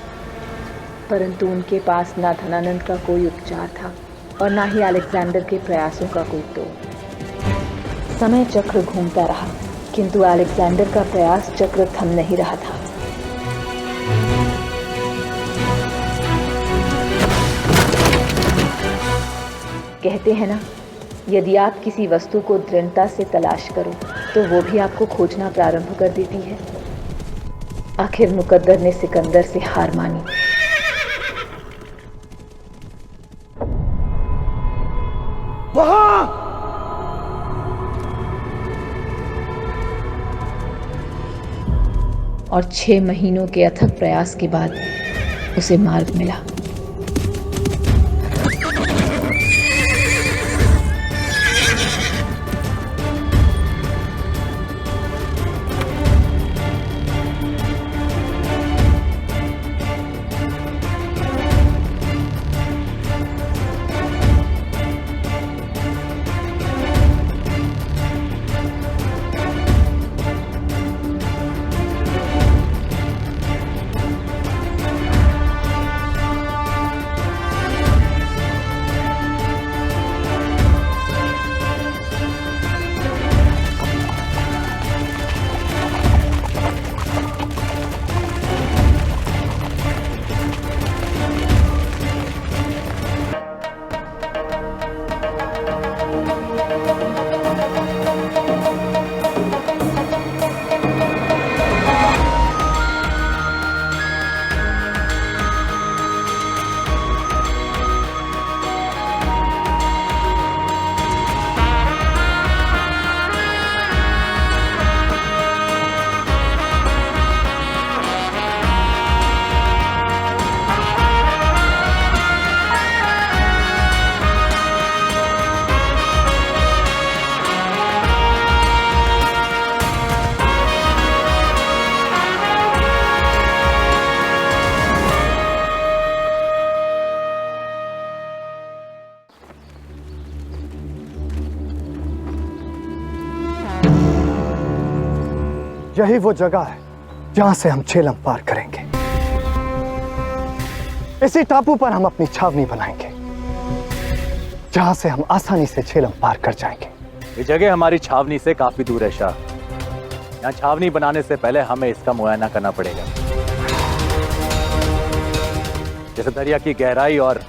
S11: परंतु उनके पास ना धनानंद का कोई उपचार था और ना ही अलेक्जेंडर के प्रयासों का कोई तोड़। समय चक्र घूमता रहा, किंतु अलेक्जेंडर का प्रयास चक्र थम नहीं रहा था। कहते हैं ना, यदि आप किसी वस्तु को दृढ़ता से तलाश करो तो वो भी आपको खोजना प्रारंभ कर देती है। आखिर मुकद्दर ने सिकंदर से हार मानी।
S1: वहां
S11: और 6 महीनों के अथक प्रयास के बाद उसे मार्ग मिला।
S1: यही वो जगह है जहां से हम झेलम पार करेंगे। इसी टापू पर हम अपनी छावनी बनाएंगे, जहां से हम आसानी से झेलम पार कर जाएंगे।
S20: ये जगह हमारी छावनी से काफी दूर है शाह।
S4: यहाँ छावनी बनाने से पहले हमें इसका मुआयना करना पड़ेगा, जैसे दरिया की गहराई और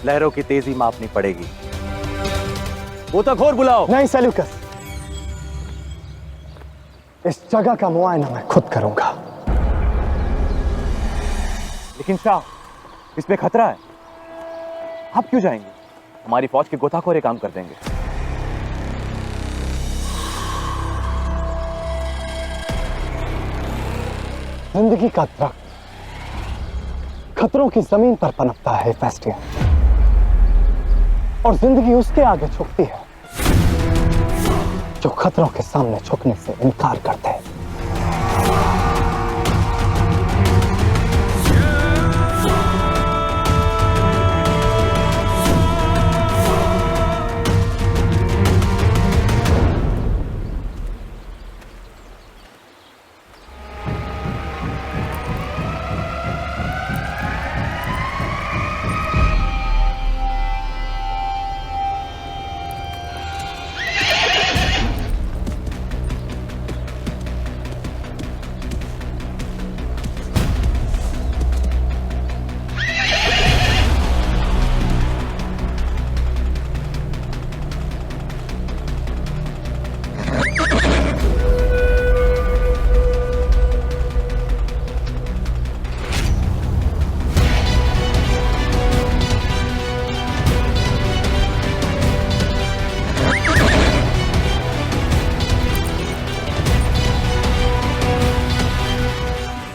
S4: लहरों की तेजी मापनी पड़ेगी। गोताखोर बुलाओ।
S1: नहीं सेल्यूकस, इस जगह का मुआयना मैं खुद करूंगा।
S3: लेकिन शाह, इसमें खतरा है। आप क्यों जाएंगे? हमारी फौज के गोताखोर ये काम कर देंगे।
S1: जिंदगी का दरख्त खतरों की जमीन पर पनपता है फेस्टियन, और जिंदगी उसके आगे झुकती है जो खतरों के सामने झुकने से इनकार करते हैं।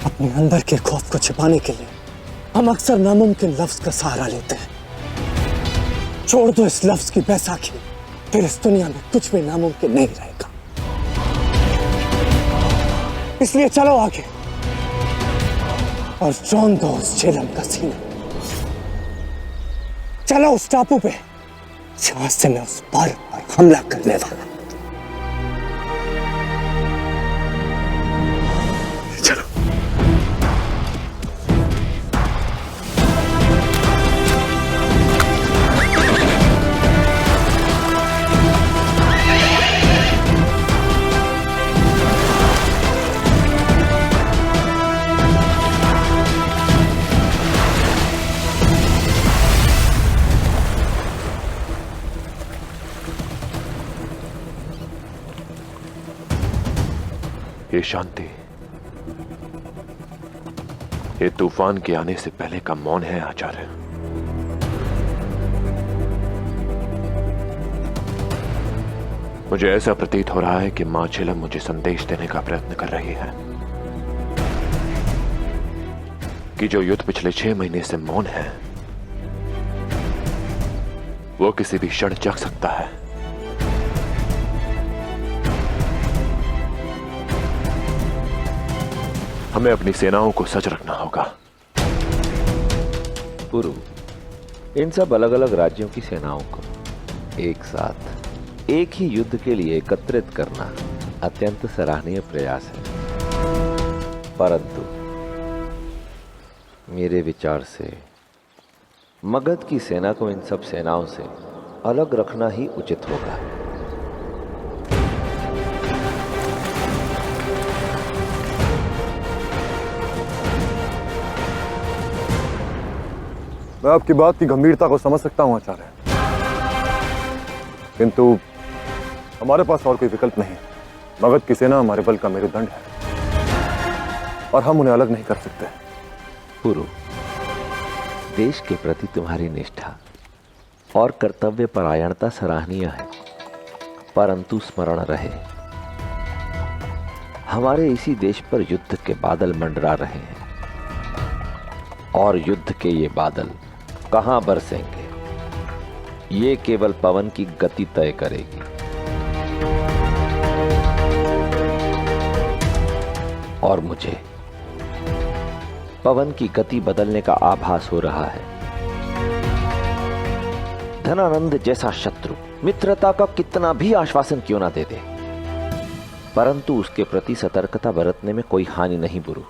S1: अपने अंदर के खौफ को छिपाने के लिए हम अक्सर नामुमकिन लफ्ज का सहारा लेते हैं। छोड़ दो इस लफ्ज की बैसाखी, फिर इस दुनिया में कुछ भी नामुमकिन नहीं रहेगा। इसलिए चलो आगे और जोन दो उस झेलम का सीना। चलो उस टापू पे जहां से मैं उस भारत पर हमला करने वाला।
S12: ये शांति, ये तूफान के आने से पहले का मौन है आचार्य। मुझे ऐसा प्रतीत हो रहा है कि मां झेलम मुझे संदेश देने का प्रयत्न कर रही है कि जो युद्ध पिछले 6 महीने से मौन है वो किसी भी क्षण जग सकता है। हमें अपनी सेनाओं को सच रखना होगा।
S13: पुरु, इन सब अलग अलग राज्यों की सेनाओं को एक साथ एक ही युद्ध के लिए एकत्रित करना अत्यंत सराहनीय प्रयास है, परंतु मेरे विचार से मगध की सेना को इन सब सेनाओं से अलग रखना ही उचित होगा।
S3: मैं आपकी बात की गंभीरता को समझ सकता हूं आचार्य, किंतु हमारे पास और कोई विकल्प नहीं। मगध की सेना हमारे बल का मेरुदंड है और हम उन्हें अलग नहीं कर सकते।
S13: पुरु, देश के प्रति तुम्हारी निष्ठा और कर्तव्य परायणता सराहनीय है, परंतु स्मरण रहे हमारे इसी देश पर युद्ध के बादल मंडरा रहे हैं, और युद्ध के ये बादल कहां बरसेंगे ये केवल पवन की गति तय करेगी। और मुझे पवन की गति बदलने का आभास हो रहा है। धनानंद जैसा शत्रु मित्रता का कितना भी आश्वासन क्यों ना दे दे, परंतु उसके प्रति सतर्कता बरतने में कोई हानि नहीं बुरु।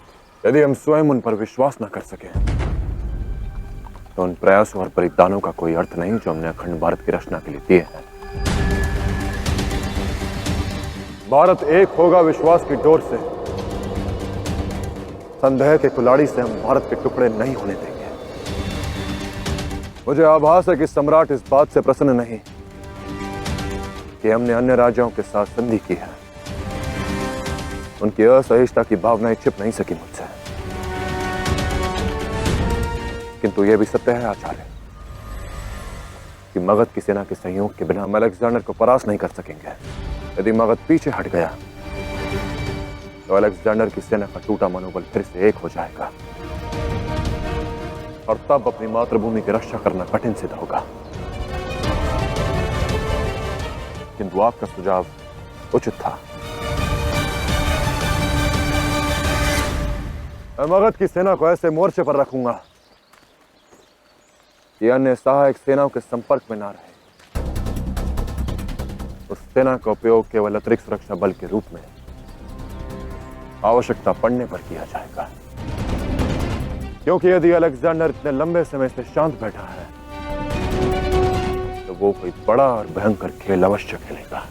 S3: यदि हम स्वयं उन पर विश्वास न कर सके तो उन प्रयासों और बलिदानों का कोई अर्थ नहीं जो हमने अखंड भारत की रचना के लिए दिए हैं। भारत एक होगा विश्वास की डोर से। संदेह के कुलाड़ी से हम भारत के टुकड़े नहीं होने देंगे। मुझे आभास है कि सम्राट इस बात से प्रसन्न नहीं कि हमने अन्य राजाओं के साथ संधि की है। उनकी असहिष्णुता की भावनाएं छिप नहीं सकी मुझसे। किंतु यह भी सत्य है आचार्य कि मगध की सेना के सहयोग के बिना हम अलेक्जेंडर को परास्त नहीं कर सकेंगे। यदि मगध पीछे हट गया तो अलेक्जेंडर की सेना का टूटा मनोबल फिर से एक हो जाएगा और तब अपनी मातृभूमि की रक्षा करना कठिन सिद्ध होगा। किंतु आपका सुझाव उचित था। मैं मगध की सेना को ऐसे मोर्चे पर रखूंगा कि अन्य सहायक सेनाओं के संपर्क में ना रहे। उस सेना का उपयोग केवल अतिरिक्त सुरक्षा बल के रूप में आवश्यकता पड़ने पर किया जाएगा। क्योंकि यदि अलेक्जेंडर इतने लंबे समय से शांत बैठा है तो वो कोई बड़ा और भयंकर खेल अवश्य खेलेगा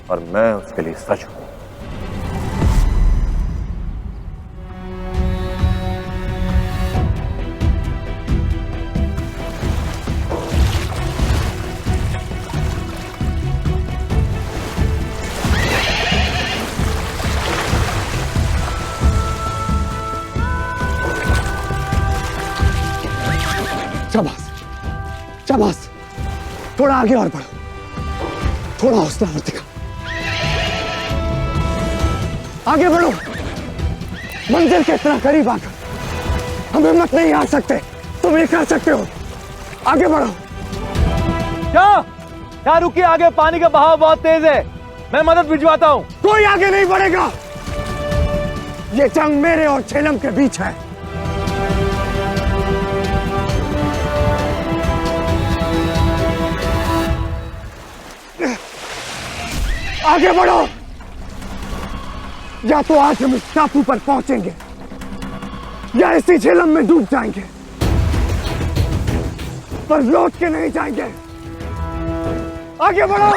S3: और मैं उसके लिए सच हूं।
S1: शाबाश, शाबाश, थोड़ा आगे और बढ़ो, थोड़ा हौसला और दिखा, आगे बढ़ो। मंजिल के इतना करीब आकर हम हिम्मत नहीं हार सकते। तुम ये कर सकते हो, आगे बढ़ो।
S15: क्या रुकिए, आगे पानी का बहाव बहुत तेज है, मैं मदद भिजवाता हूं।
S1: कोई आगे नहीं बढ़ेगा। ये जंग मेरे और झेलम के बीच है। आगे बढ़ो, या तो आज हम इस टापू पर पहुंचेंगे या इसी झेलम में डूब जाएंगे, पर लौट के नहीं जाएंगे। आगे बढ़ो।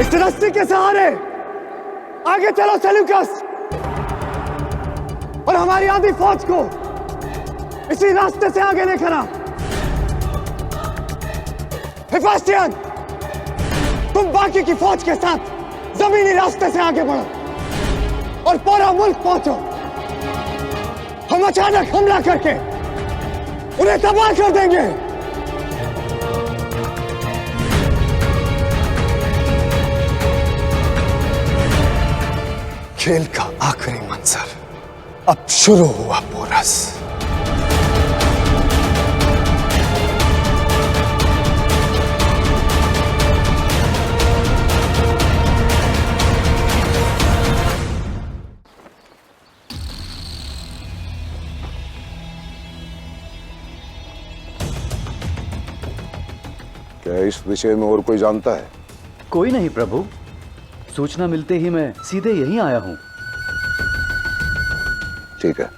S1: इस रस्सी के सहारे आगे चलो सेल्यूकस, और हमारी आधी फौज को इसी रास्ते से आगे लेकर आ। हेफास्टियन, तुम बाकी की फौज के साथ जमीनी रास्ते से आगे बढ़ो और पूरा मुल्क पहुंचो। हम अचानक हमला करके उन्हें तबाह कर देंगे। खेल का आखिरी मंजर अब शुरू हुआ पोरस।
S17: क्या इस विषय में और कोई जानता है?
S7: कोई नहीं प्रभु, सूचना मिलते ही मैं सीधे यहीं आया हूं।
S17: ठीक है,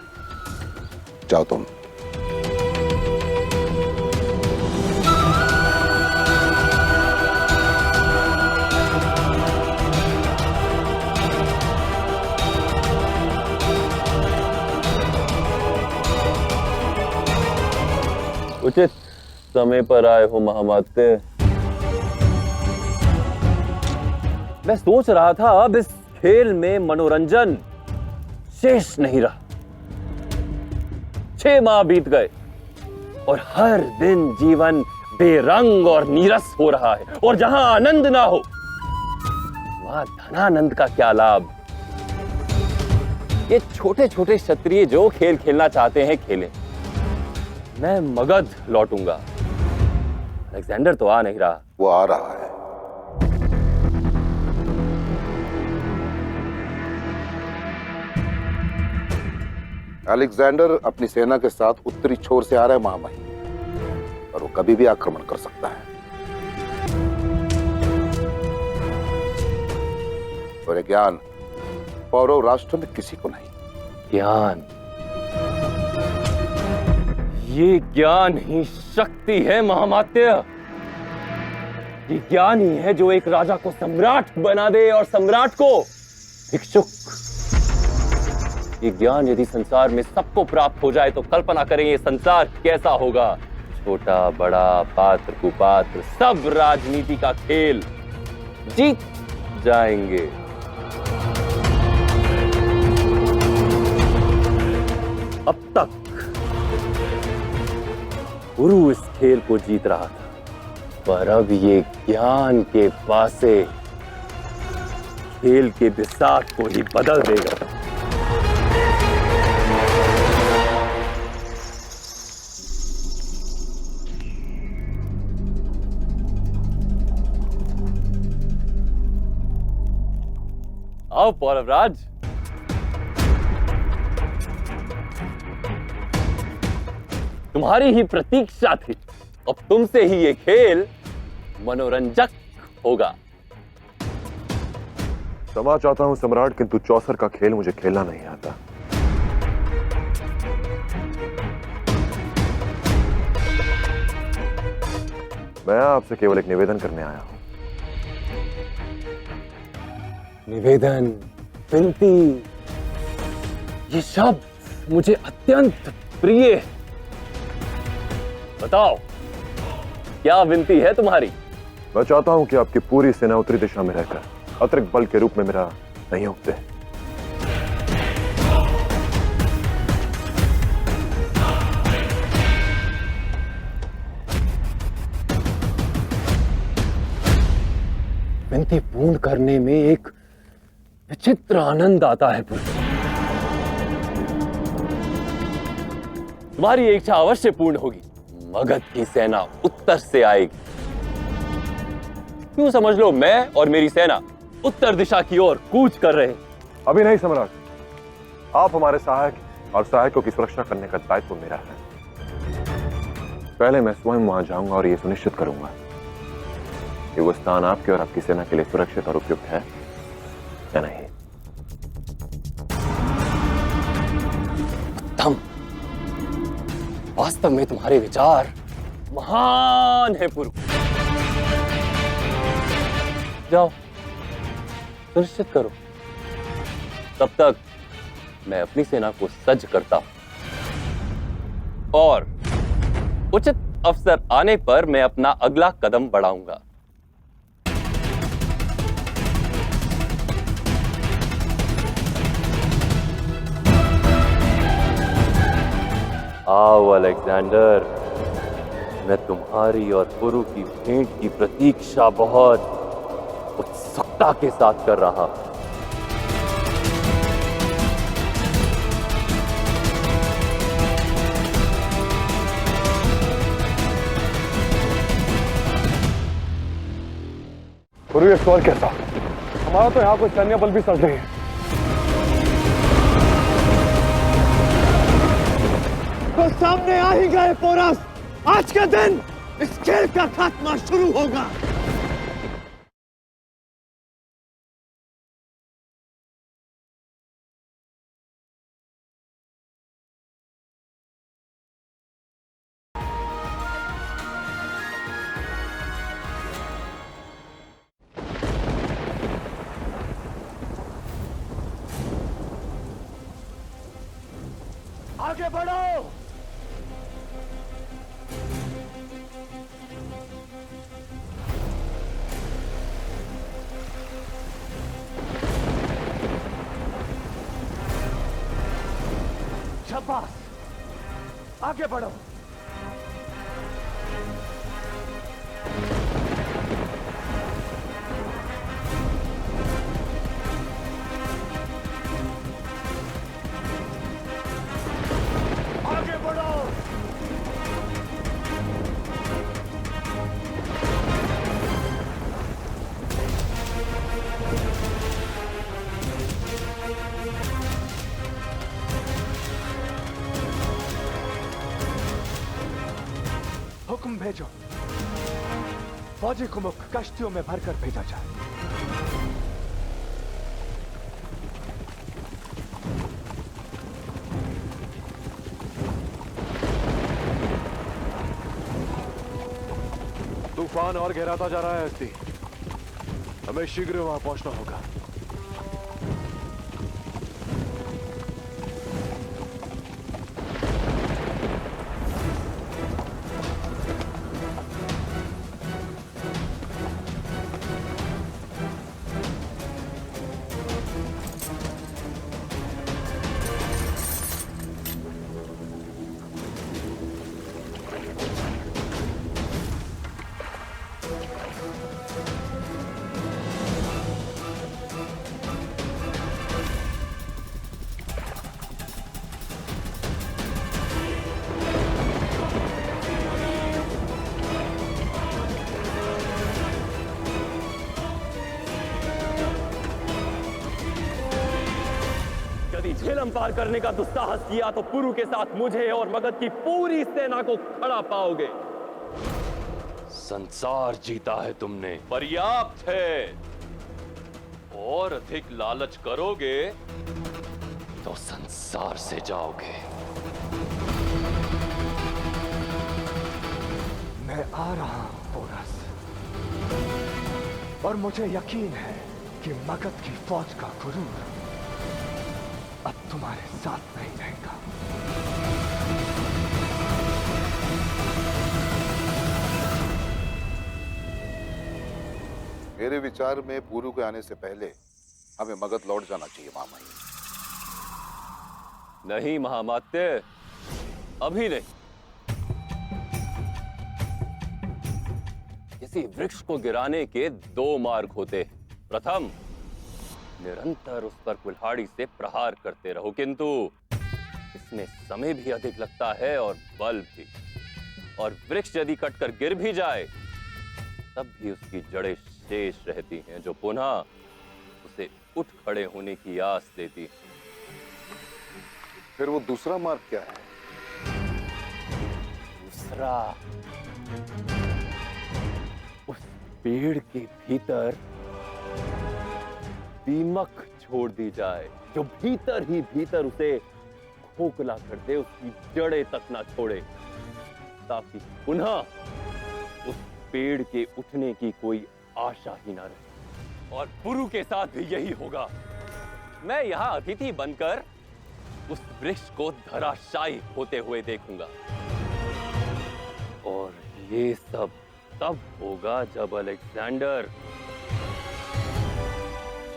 S17: जाओ तुम।
S18: उचित समय पर आए हो महामाते। मैं सोच रहा था अब इस खेल में मनोरंजन शेष नहीं रहा। 6 माह बीत गए और हर दिन जीवन बेरंग और नीरस हो रहा है, और जहां आनंद ना हो वहां धनानंद का क्या लाभ। ये छोटे छोटे क्षत्रिय जो खेल खेलना चाहते हैं खेलें, मैं मगध लौटूंगा। अलेक्जेंडर तो आ नहीं रहा।
S17: वो आ रहा है। अलेक्जेंडर अपनी सेना के साथ उत्तरी छोर से आ रहा है महामहिम, और वो कभी भी आक्रमण कर सकता है। और ये ज्ञान पौरव राष्ट्र में किसी को नहीं।
S18: ज्ञान, ये ज्ञान ही शक्ति है महामात्य। ये ज्ञान ही है जो एक राजा को सम्राट बना दे और सम्राट को भिक्षुक। ये ज्ञान यदि संसार में सबको प्राप्त हो जाए तो कल्पना करें ये संसार कैसा होगा। छोटा बड़ा, पात्र कुपात्र, सब राजनीति का खेल जीत जाएंगे। अब तक गुरु इस खेल को जीत रहा था, पर अब ये ज्ञान के पासे खेल के बिसात को ही बदल देगा। आओ पौरवराज, तुम्हारी ही प्रतीक्षा थी। अब तुमसे ही ये खेल मनोरंजक होगा।
S12: क्षमा चाहता हूं सम्राट, किंतु चौसर का खेल मुझे खेलना नहीं आता। मैं आपसे केवल एक निवेदन करने आया हूं।
S18: निवेदन, विनती, ये शब्द मुझे अत्यंत प्रिय है। बताओ, क्या विनती है तुम्हारी?
S12: मैं चाहता हूं कि आपकी पूरी सेना उत्तरी दिशा में रहकर अतिरिक्त बल के रूप में मेरा सहयोग दे।
S18: विनती पूर्ण करने में एक विचित्र आनंद आता है। तुम्हारी इच्छा अवश्य पूर्ण होगी। मगध की सेना उत्तर से आएगी। क्यों समझ लो, मैं और मेरी सेना उत्तर दिशा की ओर कूच कर रहे हैं।
S12: अभी नहीं सम्राट, आप हमारे सहायक, और सहायकों की सुरक्षा करने का दायित्व मेरा है। पहले मैं स्वयं वहां जाऊंगा और यह सुनिश्चित करूंगा कि वो स्थान आपके और आपकी सेना के लिए सुरक्षित और उपयुक्त है या नहीं।
S18: उत्तम, वास्तव में तुम्हारे विचार महान है पुरु। जाओ, सुनिश्चित करो। तब तक मैं अपनी सेना को सज्ज करता हूं, और उचित अवसर आने पर मैं अपना अगला कदम बढ़ाऊंगा। आओ अलेक्जेंडर, मैं तुम्हारी और पुरु की भेंट की प्रतीक्षा बहुत उत्सुकता के साथ कर रहा हूं।
S3: गुरु, ये सवाल कैसा? हमारा तो यहाँ कोई सैन्य बल भी सड़ नहीं है।
S1: तो सामने आ ही गए पोरस। आज के दिन इस खेल का खात्मा शुरू होगा। आगे बढ़ो। शाबाश, आगे बढ़ो। आगे बढ़ो। हुक्म भेजो, फौजी को मुख्य कश्तियों में भरकर भेजा जाए।
S12: तूफान और गहराता जा रहा है हस्ती, हमें शीघ्र वहां पहुंचना होगा।
S18: यदि झेलम पार करने का दुस्साहस किया तो पुरु के साथ मुझे और मगध की पूरी सेना को खड़ा पाओगे।
S10: संसार जीता है तुमने, पर्याप्त है। और अधिक लालच करोगे तो संसार से जाओगे।
S1: मैं आ रहा हूं पोरस, और मुझे यकीन है कि मगध की फौज का गुरूर अब तुम्हारे साथ नहीं रहेगा।
S17: मेरे विचार में पुरु के आने से पहले हमें मगध लौट जाना चाहिए महामाई।
S10: नहीं महामात्य, अभी नहीं। किसी वृक्ष को गिराने के दो मार्ग होते हैं। प्रथम, निरंतर उस पर कुल्हाड़ी से प्रहार करते रहो, किंतु इसमें समय भी अधिक लगता है और बल भी। और वृक्ष यदि कटकर गिर भी जाए तब भी उसकी जड़ें शेष रहती हैं, जो पुनः उसे उठ खड़े होने की आस देती हैं।
S17: फिर वो दूसरा मार्ग क्या है?
S18: दूसरा, उस पेड़ के भीतर दीमक छोड़ दी जाए, जो भीतर ही भीतर उसे खोखला कर दे, उसकी जड़ें तक ना छोड़े, ताकि पुनः उस पेड़ के उठने की कोई आशा ही ना रहे। और पुरु के साथ भी यही होगा। मैं यहां अतिथि बनकर उस वृक्ष को धराशायी होते हुए देखूंगा। और ये सब तब होगा जब अलेक्जेंडर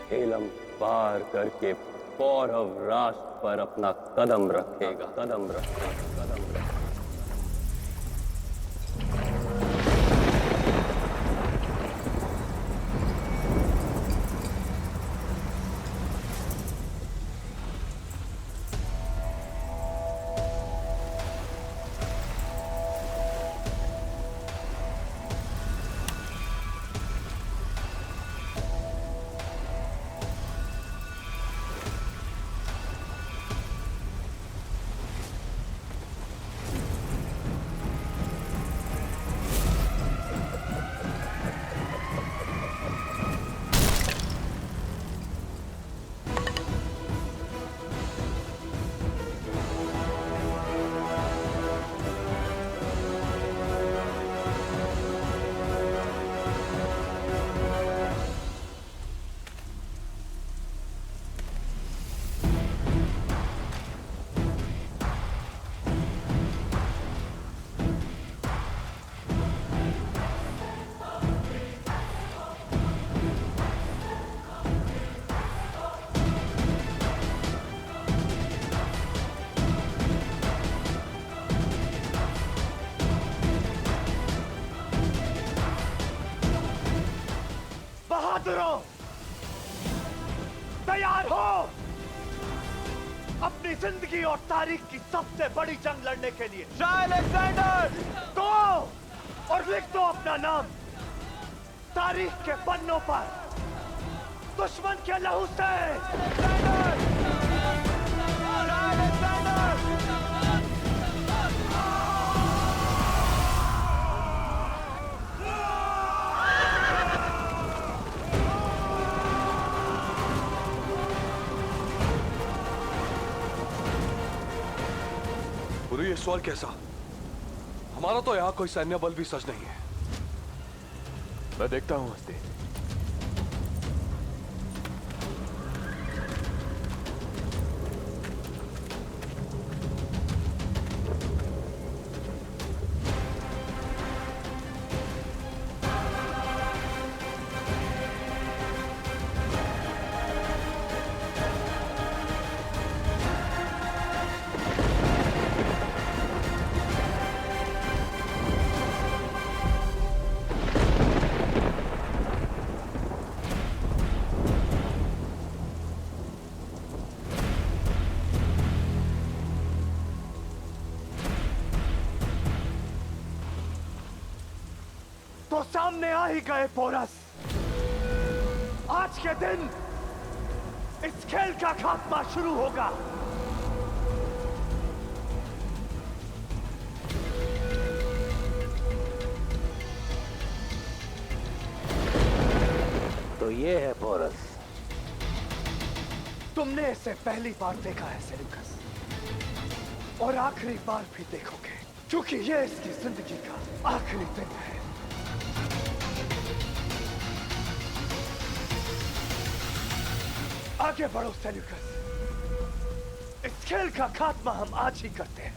S18: झेलम पार करके पौरव राष्ट्र पर अपना कदम रखेगा। कदम रखेगा।
S2: बहादुरों, तैयार हो अपनी जिंदगी और तारीख की सबसे बड़ी जंग लड़ने के लिए। शाह अलेक्जेंडर, तो और लिख दो अपना नाम तारीख के पन्नों पर दुश्मन के लहू से।
S12: पूरी ये सवाल कैसा? हमारा तो यहां कोई सैन्य बल भी सच नहीं है। मैं देखता हूं हस्ती।
S2: तो सामने आ ही गए पोरस। आज के दिन इस खेल का खात्मा शुरू होगा।
S4: तो ये है पोरस।
S2: तुमने इसे पहली बार देखा है सेल्यूकस, और आखिरी बार भी देखोगे, क्योंकि ये इसकी जिंदगी का आखिरी दिन है। आगे बढ़ो सेल्यूकस, इस खेल का खात्मा हम आज ही करते हैं।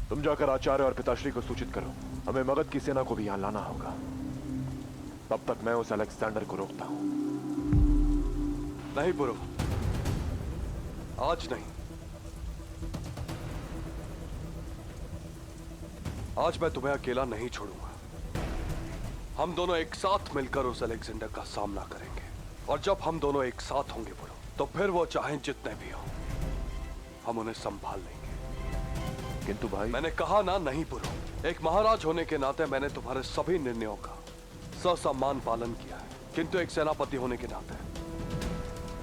S12: तुम जाकर आचार्य और पिताश्री को सूचित करो। हमें मगध की सेना को भी यहां लाना होगा। तब तक मैं उस अलेक्जेंडर को रोकता हूं।
S20: नहीं पुरु, आज नहीं। आज मैं तुम्हें अकेला नहीं छोड़ूंगा। हम दोनों एक साथ मिलकर उस अलेक्जेंडर का सामना करेंगे, और जब हम दोनों एक साथ होंगे पुरु, तो फिर वो चाहे जितने भी हो, हम उन्हें संभाल लेंगे।
S12: किंतु भाई,
S20: मैंने कहा ना नहीं पुरु। एक महाराज होने के नाते मैंने तुम्हारे सभी निर्णयों का ससम्मान पालन किया है, किंतु एक सेनापति होने के नाते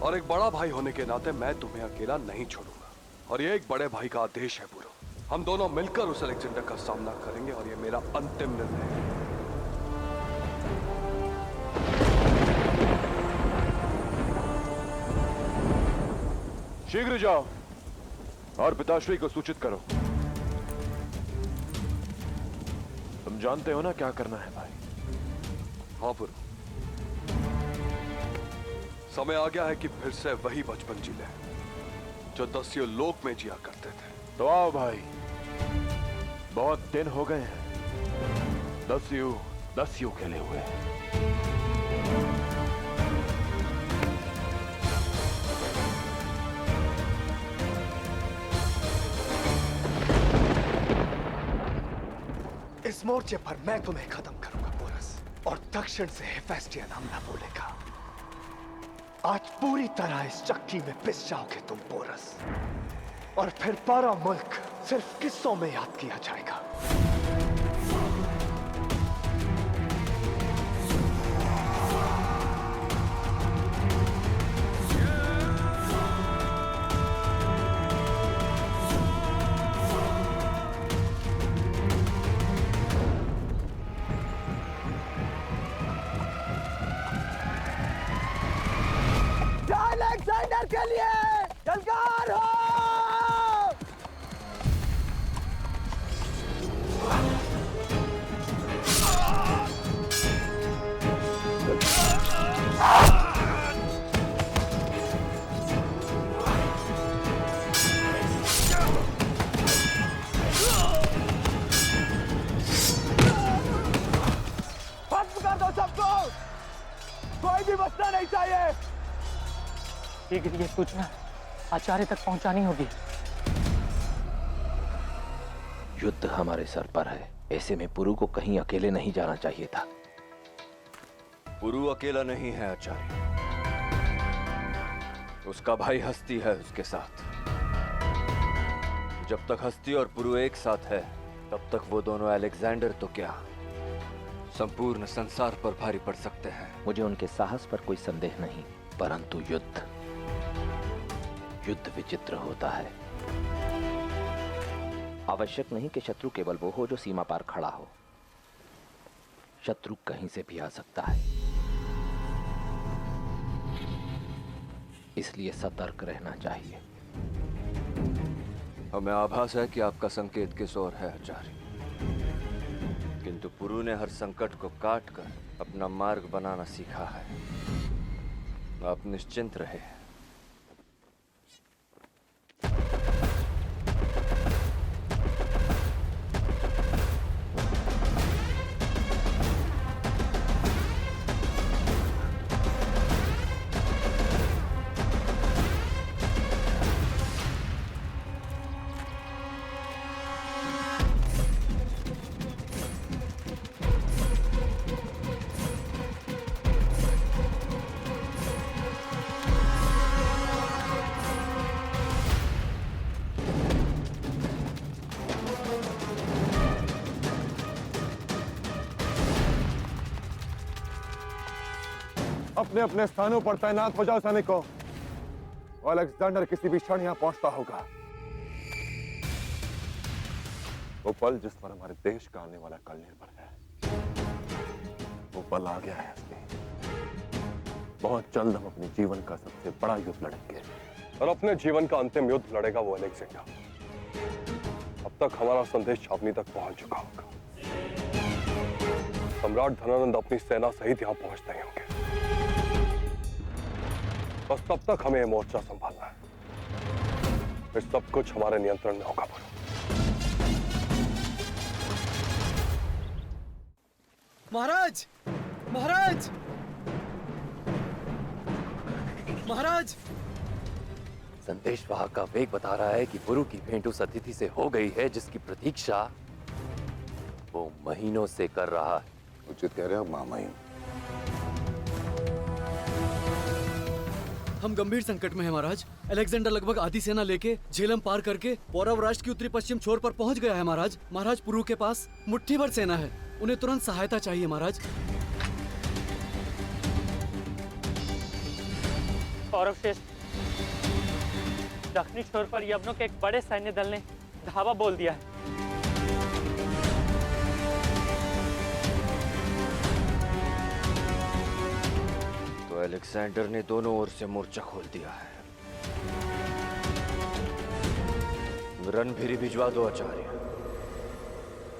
S20: और एक बड़ा भाई होने के नाते मैं तुम्हें अकेला नहीं छोड़ूंगा। और ये एक बड़े भाई का आदेश है पुरु। हम दोनों मिलकर उस अलेक्जेंडर का सामना करेंगे, और ये मेरा अंतिम निर्णय है।
S12: शीघ्र जाओ और पिताश्री को सूचित करो। तुम जानते हो ना क्या करना है भाई।
S20: हाँ पुरु, समय आ गया है कि फिर से वही बचपन जी ले जो दस्यु लोक में जिया करते थे।
S12: तो आओ भाई, बहुत दिन हो गए हैं दस्यु खेले हुए।
S2: इस मोर्चे पर मैं तुम्हें खत्म करूंगा पोरस, और दक्षिण से हेफेस्टियन हमला बोलेगा। आज पूरी तरह इस चक्की में पिस जाओगे तुम पोरस, और फिर पूरा मुल्क सिर्फ किस्सों में याद किया जाएगा।
S15: शीघ्र ये सूचना आचार्य तक पहुंचानी होगी।
S13: युद्ध हमारे सर पर है, ऐसे में पुरु को कहीं अकेले नहीं जाना चाहिए था।
S12: पुरु अकेला नहीं है आचार्य, उसका भाई हस्ती है उसके साथ। जब तक हस्ती और पुरु एक साथ है तब तक वो दोनों अलेक्जेंडर तो क्या संपूर्ण संसार पर भारी पड़ सकते हैं।
S13: मुझे उनके साहस पर कोई संदेह नहीं, परंतु युद्ध विचित्र होता है। आवश्यक नहीं कि शत्रु केवल वो हो जो सीमा पार खड़ा हो, शत्रु कहीं से भी आ सकता है। इसलिए सतर्क रहना चाहिए।
S12: हमें आभास है कि आपका संकेत किस ओर है आचार्य, किंतु पुरु ने हर संकट को काट कर अपना मार्ग बनाना सीखा है। आप निश्चिंत रहे।
S3: अपने अपने स्थानों पर तैनात हो जाओ सैनिकों। अलेक्जेंडर किसी भी क्षण यहां पहुंचता होगा। वो पल जिस पर हमारे देश का आने वाला कल निर्भर है, वो पल आ गया है। बहुत जल्द हम अपने जीवन का सबसे बड़ा युद्ध लड़ेंगे,
S20: और अपने जीवन का अंतिम युद्ध लड़ेगा वो अलेक्जेंडर। अब तक हमारा संदेश छावनी तक पहुंच चुका होगा। सम्राट धनानंद अपनी सेना सहित यहां पहुंचते ही होंगे। बस तब तक हमें यह मोर्चा संभालना है, फिर सब कुछ हमारे नियंत्रण में होगा।
S5: महाराज, महाराज, महाराज!
S10: संदेशवाहक का वेग बता रहा है कि पुरु की भेंट उस अतिथि से हो गई है जिसकी प्रतीक्षा वो महीनों से कर रहा है।
S17: उचित कह रहे हो मामाई।
S7: हम गंभीर संकट में हैं महाराज। अलेक्जेंडर लगभग आधी सेना लेके झेलम पार करके पौरव राष्ट्र की उत्तरी पश्चिम छोर पर पहुंच गया है महाराज। महाराज पुरु के पास मुट्ठी भर सेना है, उन्हें तुरंत सहायता चाहिए महाराज।
S15: पौरव श्रेष्ठ, दक्षिणी छोर पर यवनों के एक बड़े सैन्य दल ने धावा बोल दिया है।
S12: तो अलेक्जेंडर ने दोनों ओर से मोर्चा खोल दिया है। रणभीरी भिजवा दो आचार्य,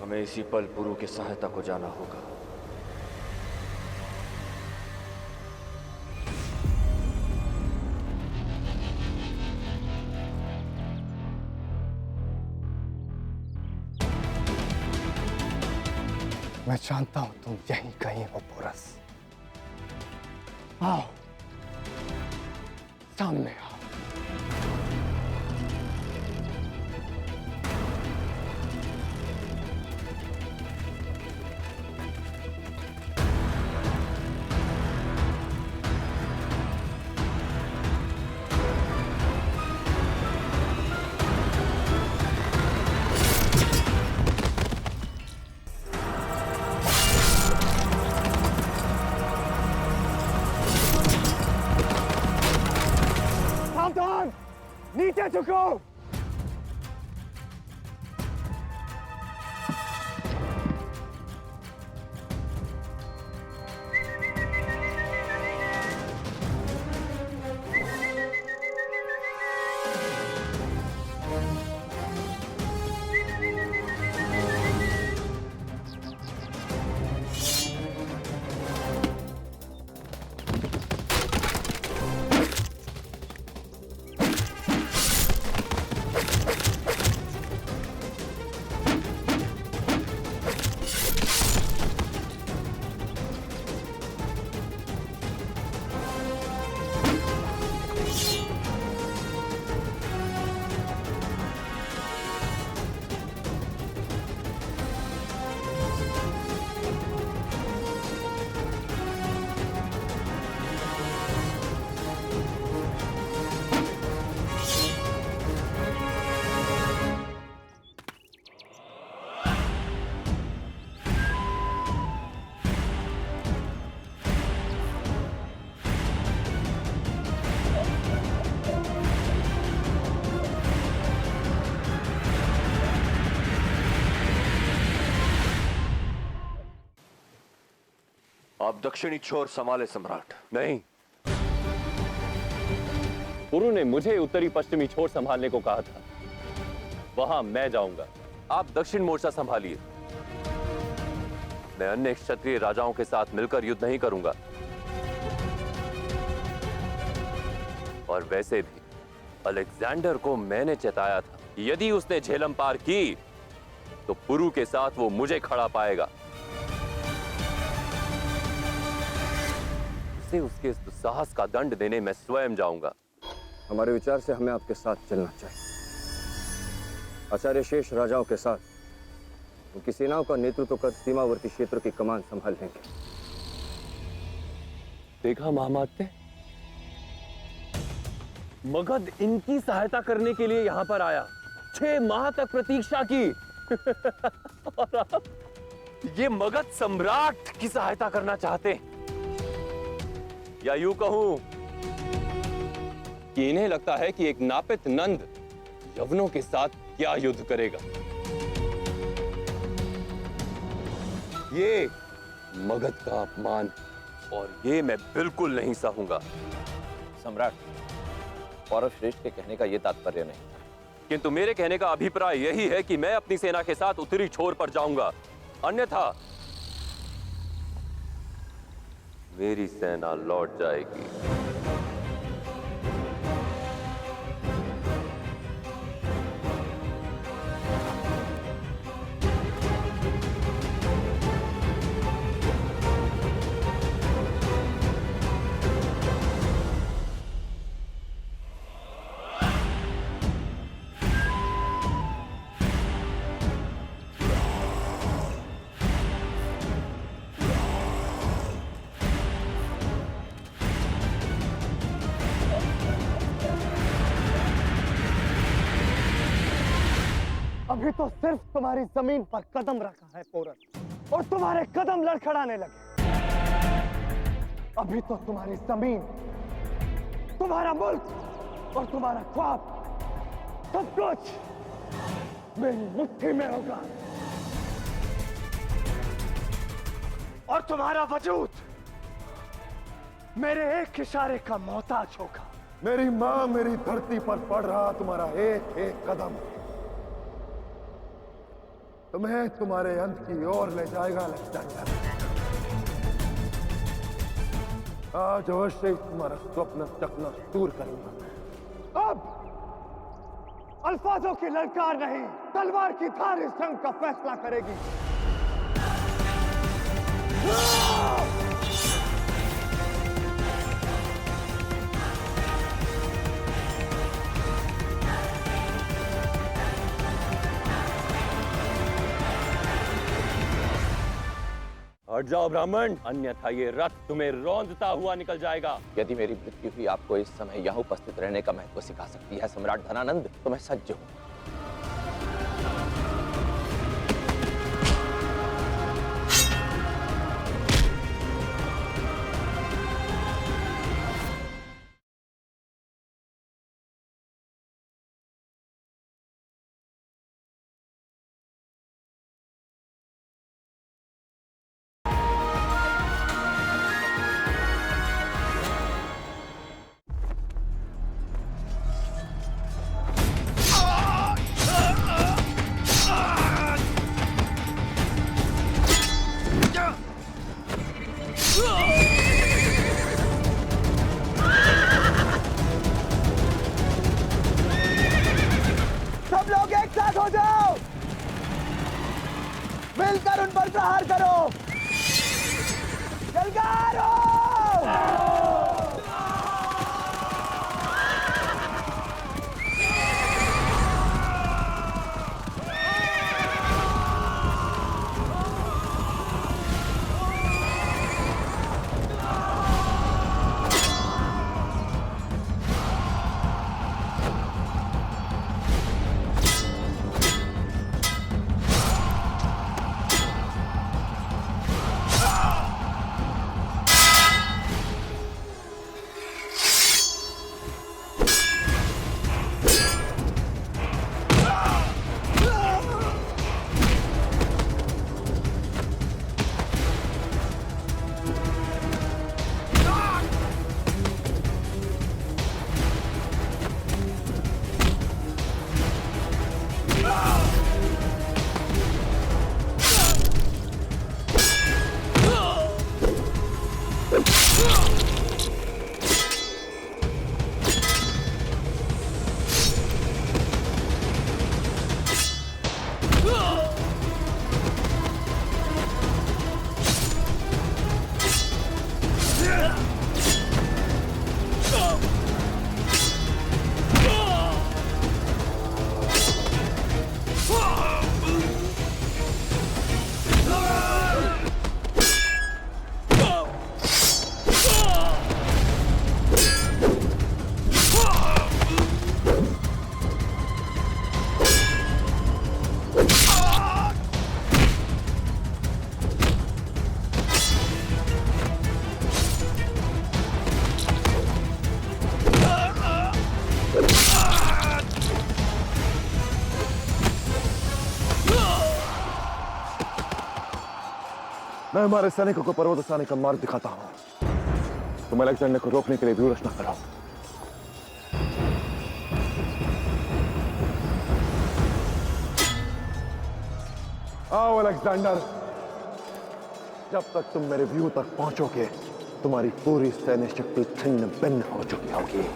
S12: हमें इसी पल पुरु की सहायता को जाना होगा।
S1: मैं जानता हूं तुम यहीं कहीं हो पोरस। आओ, सामने आओ। सावधान, नीचे झुको।
S12: आप दक्षिणी छोर संभाले सम्राट।
S18: नहीं, पुरु ने मुझे उत्तरी पश्चिमी छोर संभालने को कहा था। वहां मैं जाऊंगा।
S10: आप दक्षिण मोर्चा संभालिए। मैं अन्य क्षत्रिय राजाओं के साथ मिलकर युद्ध नहीं करूंगा। और वैसे भी अलेक्जेंडर को मैंने चेताया था कि यदि उसने झेलम पार की तो पुरु के साथ वो मुझे खड़ा पाएगा। उसे उसके इस दुस्साहस का दंड देने मैं स्वयं जाऊंगा।
S21: हमारे विचार से हमें आपके साथ चलना चाहिए। आचार्य शेष राजाओं के साथ उनकी सेनाओं का नेतृत्व कर सीमावर्ती क्षेत्र की कमान संभाल लेंगे।
S18: देखा महामात्य, मगध इनकी सहायता करने के लिए यहां पर आया। 6 माह तक प्रतीक्षा की और अब ये मगध सम्राट की सहायता करना चाहते हैं।
S10: या यूं कहूं
S18: कि इन्हें लगता है कि एक नापित नंद यवनों के साथ क्या युद्ध करेगा। ये मगध का अपमान,
S10: और ये मैं बिल्कुल नहीं सहूंगा।
S16: सम्राट, पौरव श्रेष्ठ के कहने का यह तात्पर्य नहीं,
S10: किंतु मेरे कहने का अभिप्राय यही है कि मैं अपनी सेना के साथ उत्तरी छोर पर जाऊंगा, अन्यथा मेरी सेना लौट जाएगी।
S1: अभी तो सिर्फ तुम्हारी जमीन पर कदम रखा है पौरव, और तुम्हारे कदम लड़खड़ाने लगे। अभी तो तुम्हारी जमीन, तुम्हारा मुल्क और तुम्हारा ख्वाब सब कुछ मेरी मुट्ठी में होगा, और तुम्हारा वजूद मेरे एक इशारे का मोहताज होगा।
S17: मेरी मां मेरी धरती पर पड़ रहा तुम्हारा एक एक कदम तुम्हें तुम्हारे अंत की ओर ले जाएगा अलेक्जेंडर। आज अवश्य ही तुम्हारा स्वप्न चकनाचूर करूंगा।
S1: अब अल्फाजों की ललकार नहीं, तलवार की धार इस जंग का फैसला करेगी।
S18: हट जाओ ब्राह्मण, अन्यथा ये रथ तुम्हें रौंदता हुआ निकल जाएगा।
S16: यदि मेरी मृत्यु भी आपको इस समय यहाँ उपस्थित रहने का महत्व सिखा सकती है सम्राट धनानंद, तो मैं सज्ज हूं।
S1: सब लोग एक साथ हो जाओ, मिलकर उन पर प्रहार करो। जलगारो!
S3: मैं हमारे सैनिकों को पर्वत आने का मार्ग दिखाता हूं। तुम अलेक्जेंडर को रोकने के लिए व्यूह रचना करो। आओ अलेक्जेंडर, जब तक तुम मेरे व्यू तक पहुंचोगे तुम्हारी पूरी सैन्य शक्ति छिन्न भिन्न हो चुकी होगी।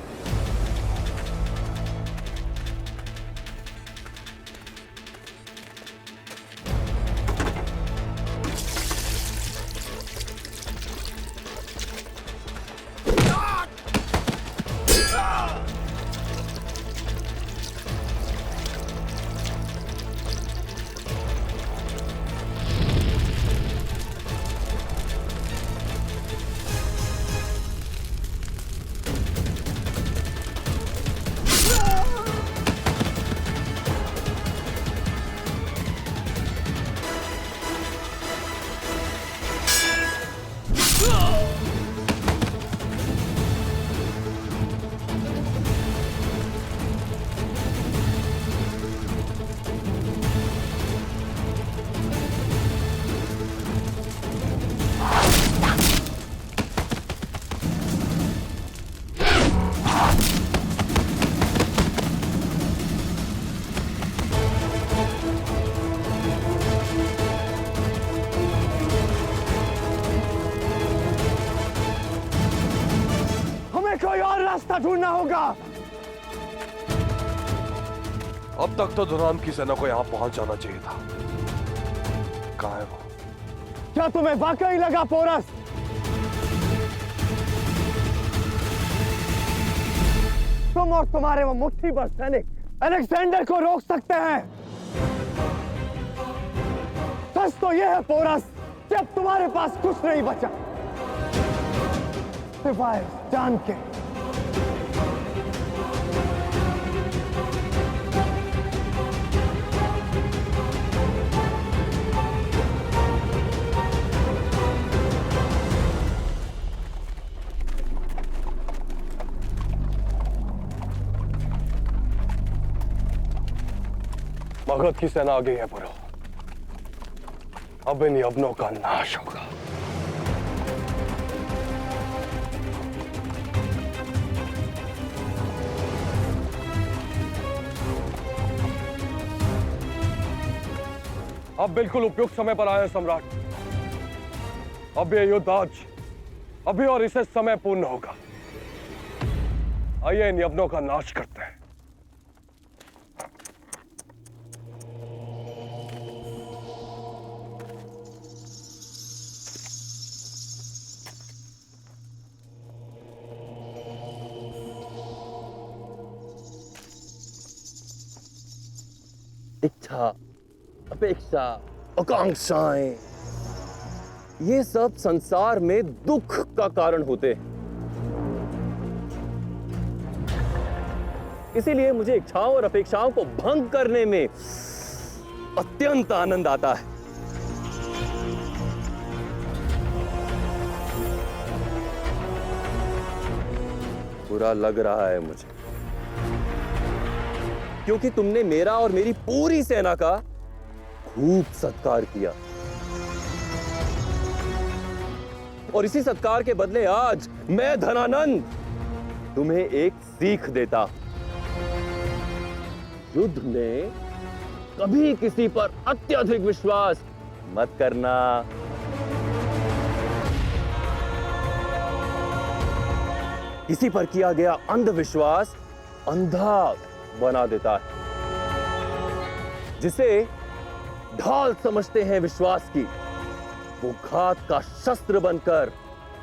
S1: कोई और रास्ता ढूंढना होगा।
S20: अब तक तो धनानंद की सेना को यहां पहुंच जाना चाहिए था। कहां है वो?
S1: क्या तुम्हें वाकई लगा पोरस तुम और तुम्हारे वो मुट्ठी भर सैनिक अलेक्जेंडर को रोक सकते हैं? सच तो यह है पोरस, जब तुम्हारे पास कुछ नहीं बचा सिवाय जान के।
S20: मगध की सेना आ गई है पुरो। अब इन यवनों का नाश होगा। अब बिल्कुल उपयुक्त समय पर आए हैं सम्राट। अब ये युद्ध आज अभी और इसे समय पूर्ण होगा। आइए इन यवनों का नाश करते हैं।
S18: इच्छा, अपेक्षा, आकांक्षाएं, ये सब संसार में दुख का कारण होते हैं। इसीलिए मुझे इच्छाओं और अपेक्षाओं को भंग करने में अत्यंत आनंद आता है। बुरा लग रहा है मुझे, क्योंकि तुमने मेरा और मेरी पूरी सेना का खूब सत्कार किया, और इसी सत्कार के बदले आज मैं धनानंद तुम्हें एक सीख देता हूं। युद्ध में कभी किसी पर अत्यधिक विश्वास मत करना। किसी पर किया गया अंधविश्वास अंधा बना देता है। जिसे ढाल समझते हैं विश्वास की, वो घात का शस्त्र बनकर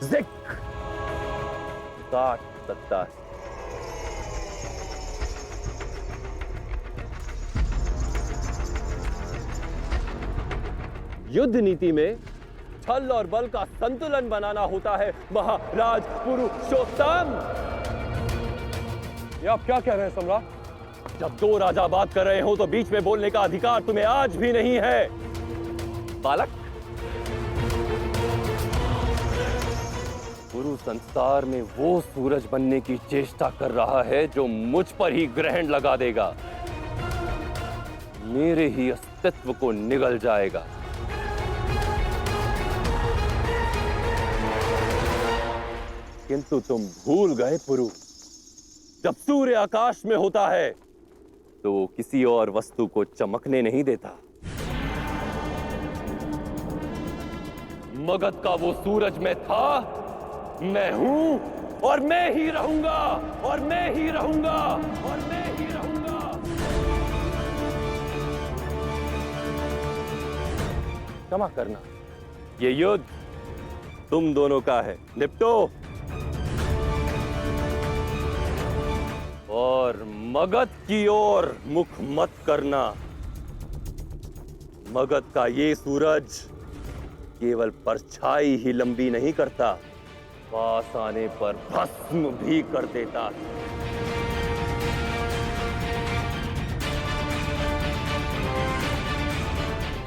S18: जिक काट सकता है। युद्ध नीति में छल और बल का संतुलन बनाना होता है महाराज पुरुषोत्तम।
S20: ये आप क्या कह रहे हैं सम्राट?
S18: जब दो राजा बात कर रहे हो तो बीच में बोलने का अधिकार तुम्हें आज भी नहीं है बालक। गुरु संसार में वो सूरज बनने की चेष्टा कर रहा है जो मुझ पर ही ग्रहण लगा देगा, मेरे ही अस्तित्व को निगल जाएगा। किंतु तुम भूल गए पुरु, जब सूर्य आकाश में होता है तो वो किसी और वस्तु को चमकने नहीं देता। मगध का वो सूरज मैं था, मैं हूं और मैं ही रहूंगा, और मैं ही रहूंगा, और मैं ही रहूंगा। क्षमा करना, ये युद्ध तुम दोनों का है, निपटो। और मगध की ओर मुख मत करना। मगध का ये सूरज केवल परछाई ही लंबी नहीं करता, पास आने पर भस्म भी कर देता।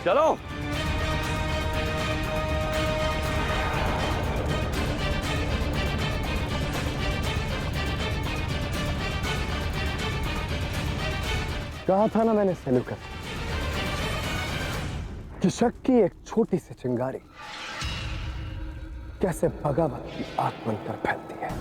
S18: चलो।
S1: कहा था ना मैंने सेल्यूकस कि शक की एक छोटी सी चिंगारी कैसे बगावत की आग बनकर फैलती है।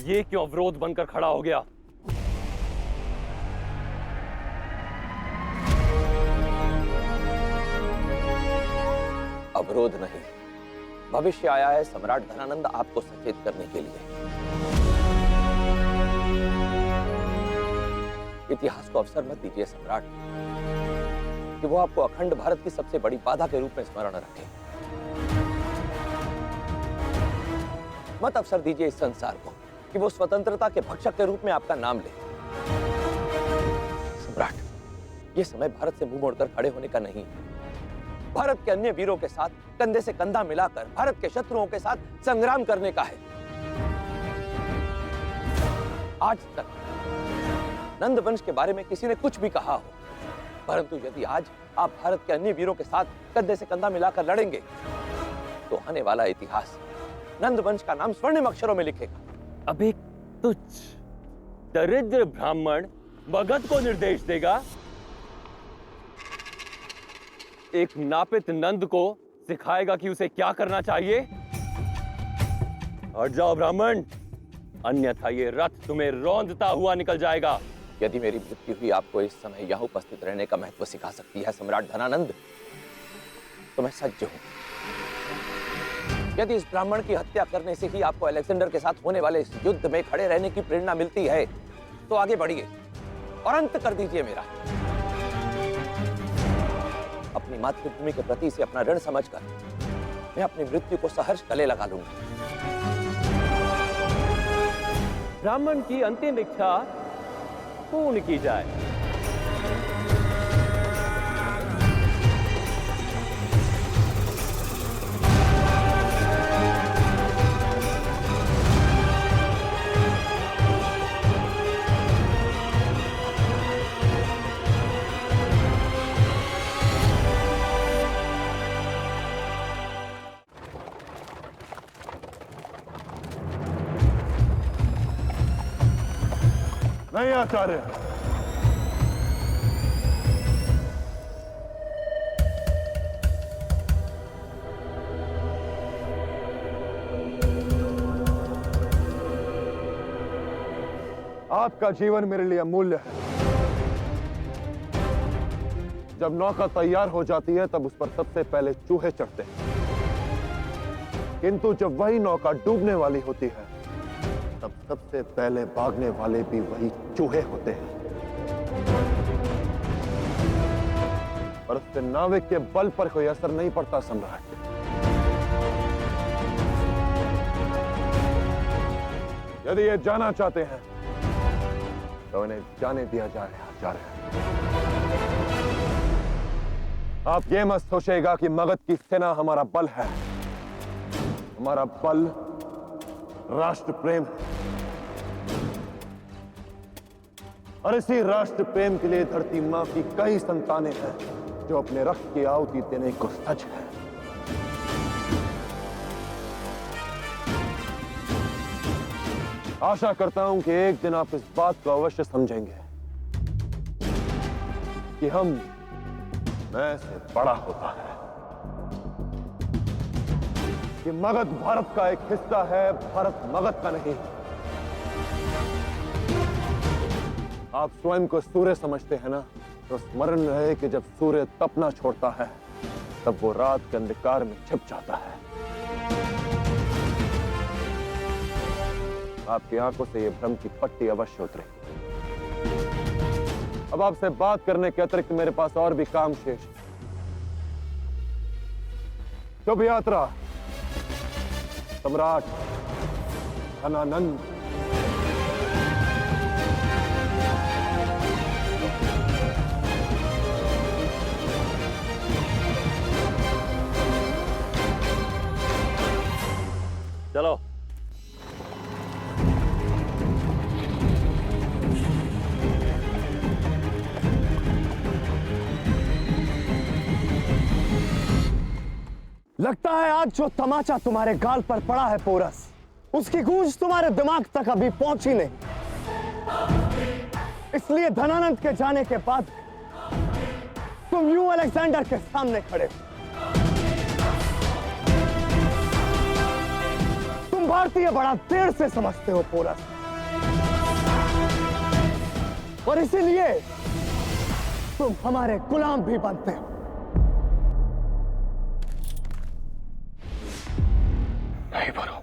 S18: ये क्यों अवरोध बनकर खड़ा हो गया?
S16: अवरोध नहीं, भविष्य आया है सम्राट धनानंद आपको सचेत करने के लिए। इतिहास को अवसर मत दीजिए सम्राट कि वो आपको अखंड भारत की सबसे बड़ी बाधा के रूप में स्मरण रखे। मत अवसर दीजिए इस संसार को कि वो स्वतंत्रता के भक्षक के रूप में आपका नाम ले। सम्राट, ये समय भारत से मुंह मोड़कर खड़े होने का नहीं। भारत के अन्य वीरों के साथ कंधे से कंधा मिलाकर भारत के शत्रुओं के साथ संग्राम करने का है। आज तक नंद वंश के बारे में किसी ने कुछ भी कहा हो, परंतु यदि आज आप भारत के अन्य वीरों के साथ कंधे से कंधा मिलाकर लड़ेंगे तो आने वाला इतिहास नंद वंश का नाम स्वर्णिम अक्षरों में लिखेगा।
S18: अब एक तुच्छ दरिद्र ब्राह्मण मगध को निर्देश देगा, एक नापित नंद को सिखाएगा कि उसे क्या करना चाहिए? हट जाओ ब्राह्मण, अन्यथा ये रथ तुम्हें रौंदता हुआ निकल जाएगा।
S16: यदि मेरी मृत्यु हुई आपको इस समय यहां उपस्थित रहने का महत्व सिखा सकती है सम्राट धनानंद, तो मैं सज्ज हूं। यदि इस ब्राह्मण की हत्या करने से ही आपको अलेक्जेंडर के साथ होने वाले इस युद्ध में खड़े रहने की प्रेरणा मिलती है तो आगे बढ़िए और अंत कर दीजिए मेरा। अपनी मातृभूमि के प्रति से अपना ऋण समझकर मैं अपनी मृत्यु को सहर्ष गले लगा लूंगा।
S18: ब्राह्मण की अंतिम इच्छा पूर्ण की जाए।
S3: नहीं आचार्य, आपका जीवन मेरे लिए अमूल्य है। जब नौका तैयार हो जाती है तब उस पर सबसे पहले चूहे चढ़ते हैं, किंतु जब वही नौका डूबने वाली होती है तब सबसे पहले भागने वाले भी वही चूहे होते हैं। पर उससे नाविक के बल पर कोई असर नहीं पड़ता सम्राट। यदि ये जाना चाहते हैं तो इन्हें जाने दिया जाए आचार्य। आप ये मत सोचेगा कि मगध की सेना हमारा बल है। हमारा बल राष्ट्र प्रेम है, और इसी राष्ट्र प्रेम के लिए धरती मां की कई संतानें हैं जो अपने रक्त की आहुति देने को सच है। आशा करता हूं कि एक दिन आप इस बात को अवश्य समझेंगे कि हम मैं से बड़ा होता है, कि मगध भारत का एक हिस्सा है, भारत मगध का नहीं। आप स्वयं को सूर्य समझते हैं ना, तो स्मरण रहे कि जब सूर्य तपना छोड़ता है तब वो रात के अंधकार में छिप जाता है। आपकी आंखों से ये भ्रम की पट्टी अवश्य उतरे। अब आपसे बात करने के अतिरिक्त मेरे पास और भी काम शेष है। शुभ यात्रा सम्राट धनानंद।
S10: चलो।
S1: लगता है आज जो तमाचा तुम्हारे गाल पर पड़ा है पोरस, उसकी गूंज तुम्हारे दिमाग तक अभी पहुंची नहीं। इसलिए धनानंद के जाने के बाद तुम यूं अलेक्जेंडर के सामने खड़े हो। तुम भारतीय बड़ा देर से समझते हो पोरस, और इसीलिए तुम हमारे गुलाम भी बनते हो।
S20: नहीं बरो,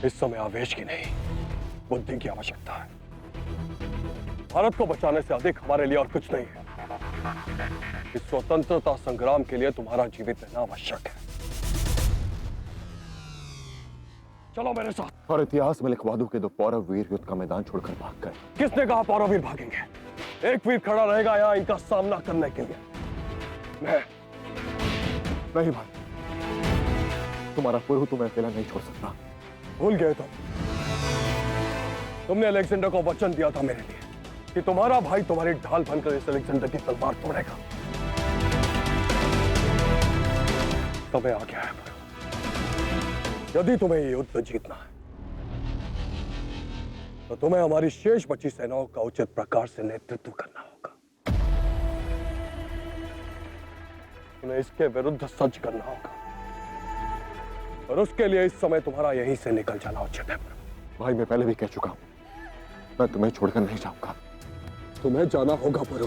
S20: इस समय आवेश की नहीं, बुद्धि की आवश्यकता है। भारत को बचाने से अधिक हमारे लिए और कुछ नहीं है। इस स्वतंत्रता संग्राम के लिए तुम्हारा जीवित रहना आवश्यक है। चलो मेरे साथ।
S3: और इतिहास में लिखवा दूं कि दो पौरव वीर युद्ध का मैदान छोड़कर भाग गए।
S20: किसने कहा पौरव वीर भागेंगे? एक वीर खड़ा रहेगा यहाँ इनका सामना करने के लिए। मैं
S3: नहीं भाई, तुम्हारा पुरु तुम्हें अकेला नहीं छोड़ सकता।
S20: भूल गए तुमने अलेक्जेंडर को वचन दिया था मेरे लिए कि तुम्हारा भाई तुम्हारी ढाल बनकर इस अलेक्जेंडर की तलवार तोड़ेगा। समय आ गया है पुरु। यदि तुम्हें ये युद्ध जीतना है तो तुम्हें हमारी शेष बची सेनाओं का उचित प्रकार से नेतृत्व करना होगा। तुम्हें इसके विरुद्ध सज्ज करना होगा, और उसके लिए इस समय तुम्हारा यहीं से निकल जाना उचित है।
S3: भाई मैं पहले भी कह चुका हूं, मैं तुम्हें छोड़कर नहीं जाऊंगा।
S20: तुम्हें जाना होगा पुरु।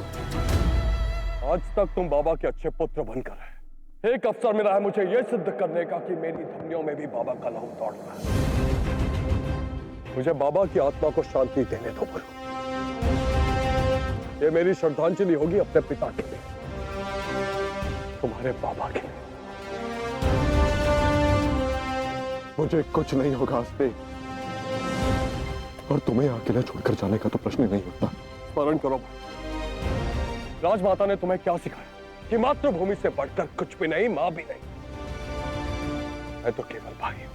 S20: आज तक तुम बाबा के अच्छे पुत्र बनकर रहे। एक अवसर मिला है मुझे यह सिद्ध करने का कि मेरी धमनियों में भी बाबा का लहू दौड़ रहा है। मुझे बाबा की आत्मा को शांति देने दो पुरु। ये मेरी श्रद्धांजलि होगी अपने पिता के लिए, तुम्हारे बाबा के लिए।
S3: मुझे कुछ नहीं होगा हस्ते, और तुम्हें अकेला छोड़कर जाने का तो प्रश्न ही नहीं होता।
S20: स्मरण करो, राजमाता ने तुम्हें क्या सिखाया कि मातृभूमि से बढ़कर कुछ भी नहीं, मां भी नहीं। मैं तो केवल भाई हूं।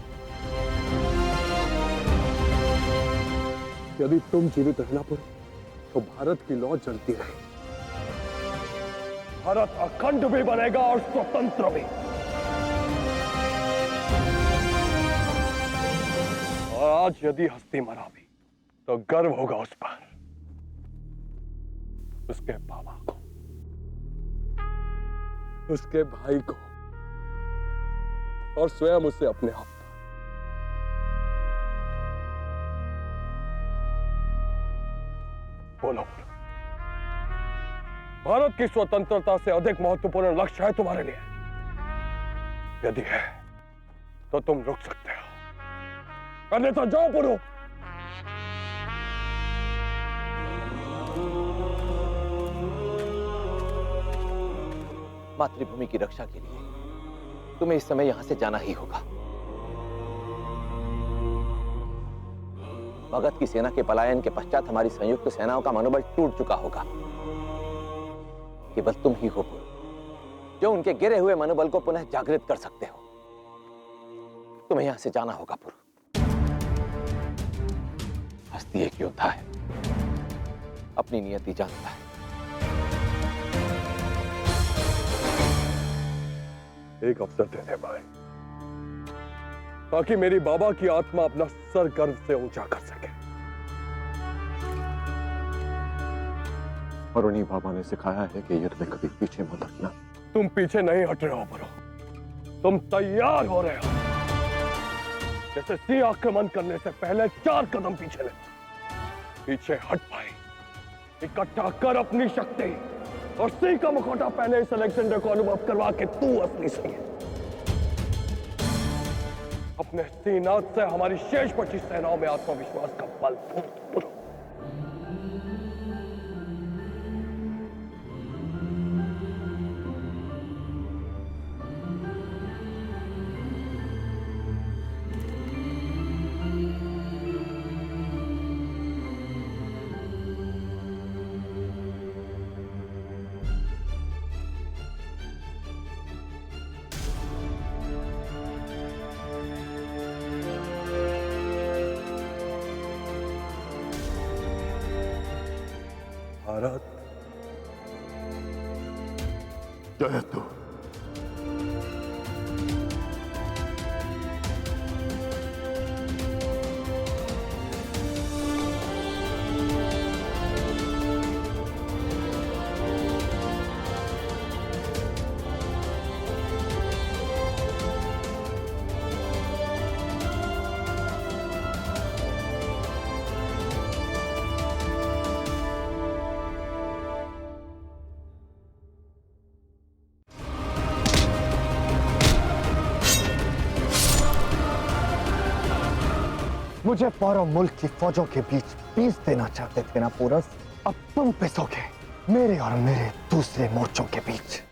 S20: यदि तुम जीवित रहना पुरु तो भारत की लौ जलती रहेगी। भारत अखंड भी बनेगा और स्वतंत्र भी। और आज यदि हस्ती मरा भी तो गर्व होगा उस पर, उसके बाबा को, उसके भाई को, और स्वयं उसे अपने आप भारत की स्वतंत्रता से अधिक महत्वपूर्ण लक्ष्य है तुम्हारे लिए? यदि है तो तुम रुक सकते हो, अन्यथा जाओ पुरु।
S13: मातृभूमि की रक्षा के लिए तुम्हें इस समय यहां से जाना ही होगा। भगत की सेना के पलायन के पश्चात हमारी संयुक्त सेनाओं का मनोबल टूट चुका होगा। केवल तुम ही हो जो उनके गिरे हुए मनोबल को पुनः जागृत कर सकते हो। तुम्हें यहां से जाना होगा पुरु। हस्ती एक योद्धा है, अपनी नियति जानता है।
S20: एक अवसर दे दे भाई, ताकि मेरी बाबा की आत्मा अपना सर गर्व से ऊंचा कर सके।
S12: और उन्हीं बाबा ने सिखाया है कि युद्ध में कभी पीछे मत हटना।
S20: तुम पीछे नहीं हट रहे हो पुरु, तुम तैयार हो रहे हो। जैसे सिंह आक्रमण करने से पहले 4 कदम पीछे ले। पीछे हट भाई, इकट्ठा कर अपनी शक्ति और सिंह का मुखौटा पहले इस अलेक्जेंडर को अनुभव करवा के तू असली सिंह है। अपने सीनाथ से हमारी शेष बची सेनाओं में आत्मविश्वास का बल फूंक। भारत
S17: जय तो
S1: मुझे पौरव मुल्क की फौजों के बीच पीस देना चाहते थे ना पोरस? अब तुम पिसोगे मेरे और मेरे दूसरे मोर्चों के बीच।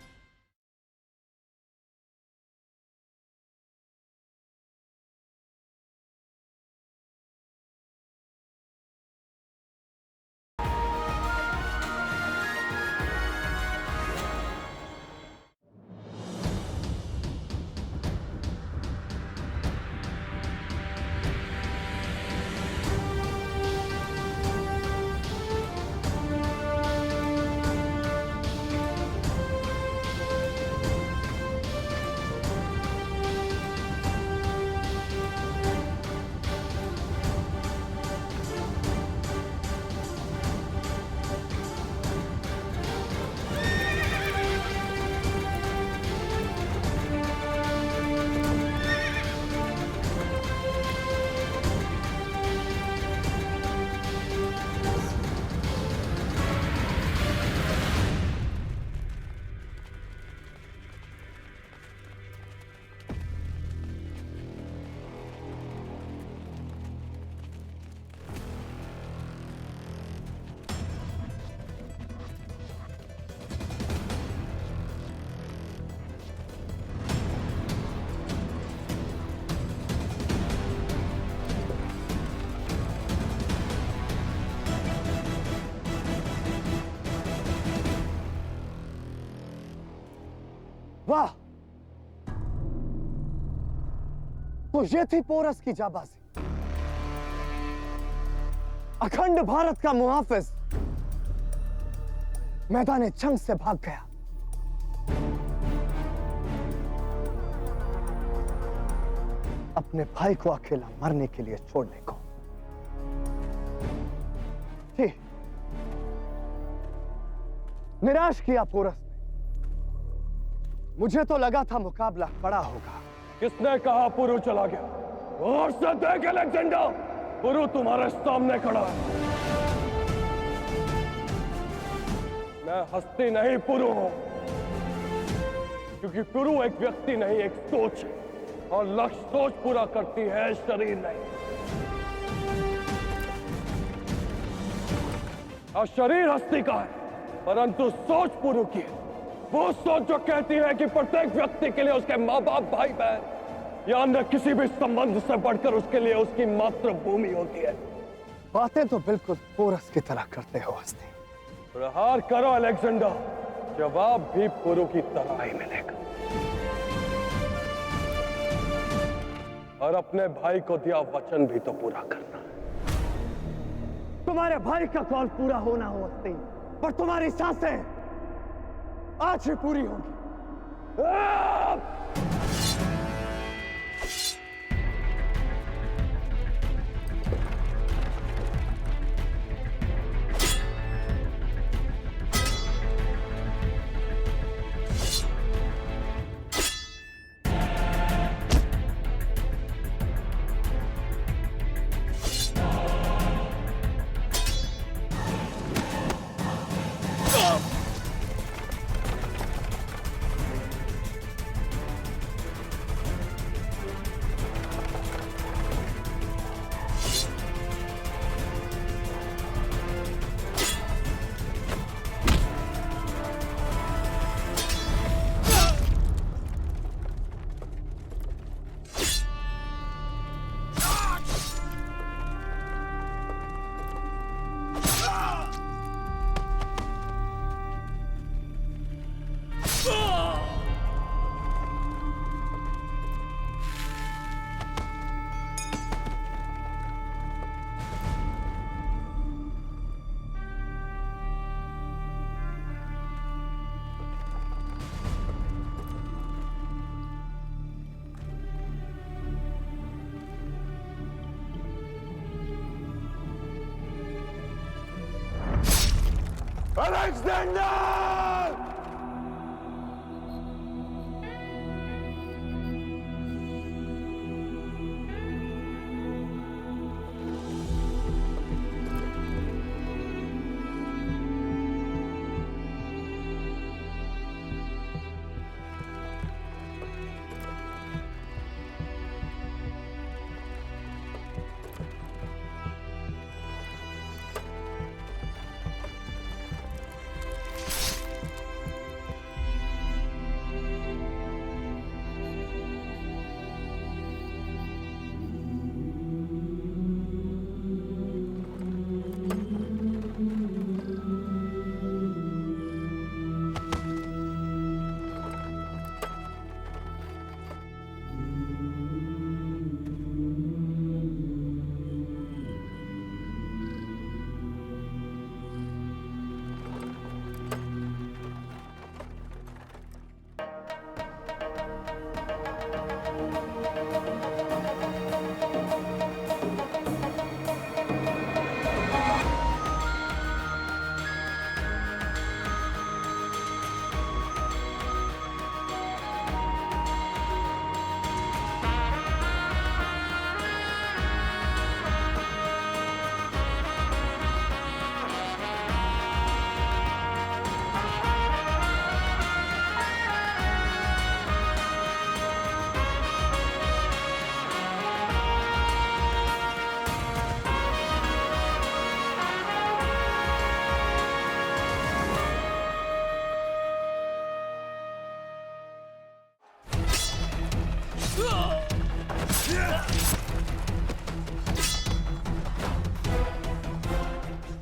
S1: वाह, तो ये थी पोरस की जाबाजी। अखंड भारत का मुहाफिज मैदान जंग से भाग गया। अपने भाई को अकेला मरने के लिए छोड़ने को। ठीक, निराश किया पोरस। मुझे तो लगा था मुकाबला कड़ा होगा।
S20: किसने कहा पुरु चला गया? और से देख अलेक्जेंडर, पुरु तुम्हारे सामने खड़ा है।
S18: मैं हस्ती नहीं पुरु हूं, क्योंकि पुरु एक व्यक्ति नहीं, एक सोच है, और लक्ष्य सोच पूरा करती है, शरीर नहीं। और शरीर हस्ती का है, परंतु सोच पुरु की है। वो सोच जो कहती है कि प्रत्येक व्यक्ति के लिए उसके माँ बाप, भाई बहन या अन्य किसी भी संबंध से बढ़कर उसके लिए उसकी मातृभूमि होती है।
S1: बातें तो बिल्कुल पोरस की तरह करते हो हस्ती।
S18: प्रहार करो अलेक्जेंडर, जवाब भी पुरु की तरह ही मिलेगा। और अपने भाई को दिया वचन भी तो पूरा करना है।
S1: तुम्हारे भाई का कॉल पूरा होना हो हस्ती, पर तुम्हारी सांसें आज ही पूरी होगी।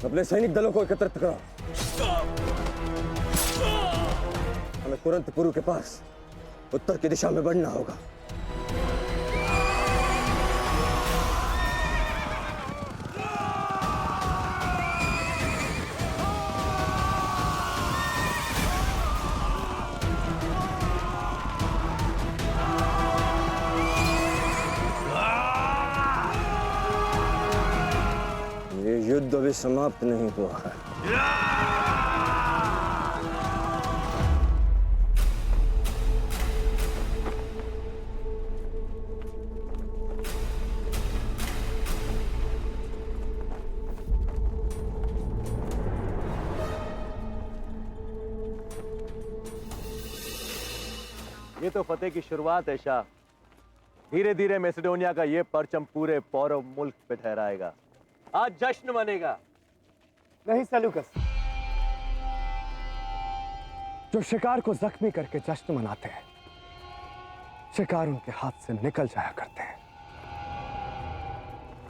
S18: अपने सैनिक दलों को एकत्रित करो। हमें तुरंत पुरु के पास उत्तर की दिशा में बढ़ना होगा। ये युद्ध अभी समाप्त नहीं हुआ है।
S14: ये तो फतेह की शुरुआत है शाह। धीरे धीरे मैसेडोनिया का ये परचम पूरे पौरव मुल्क पे ठहराएगा। आज जश्न मनेगा।
S1: नहीं सेल्यूकस, जो शिकार को जख्मी करके जश्न मनाते हैं, शिकार उनके हाथ से निकल जाया करते हैं।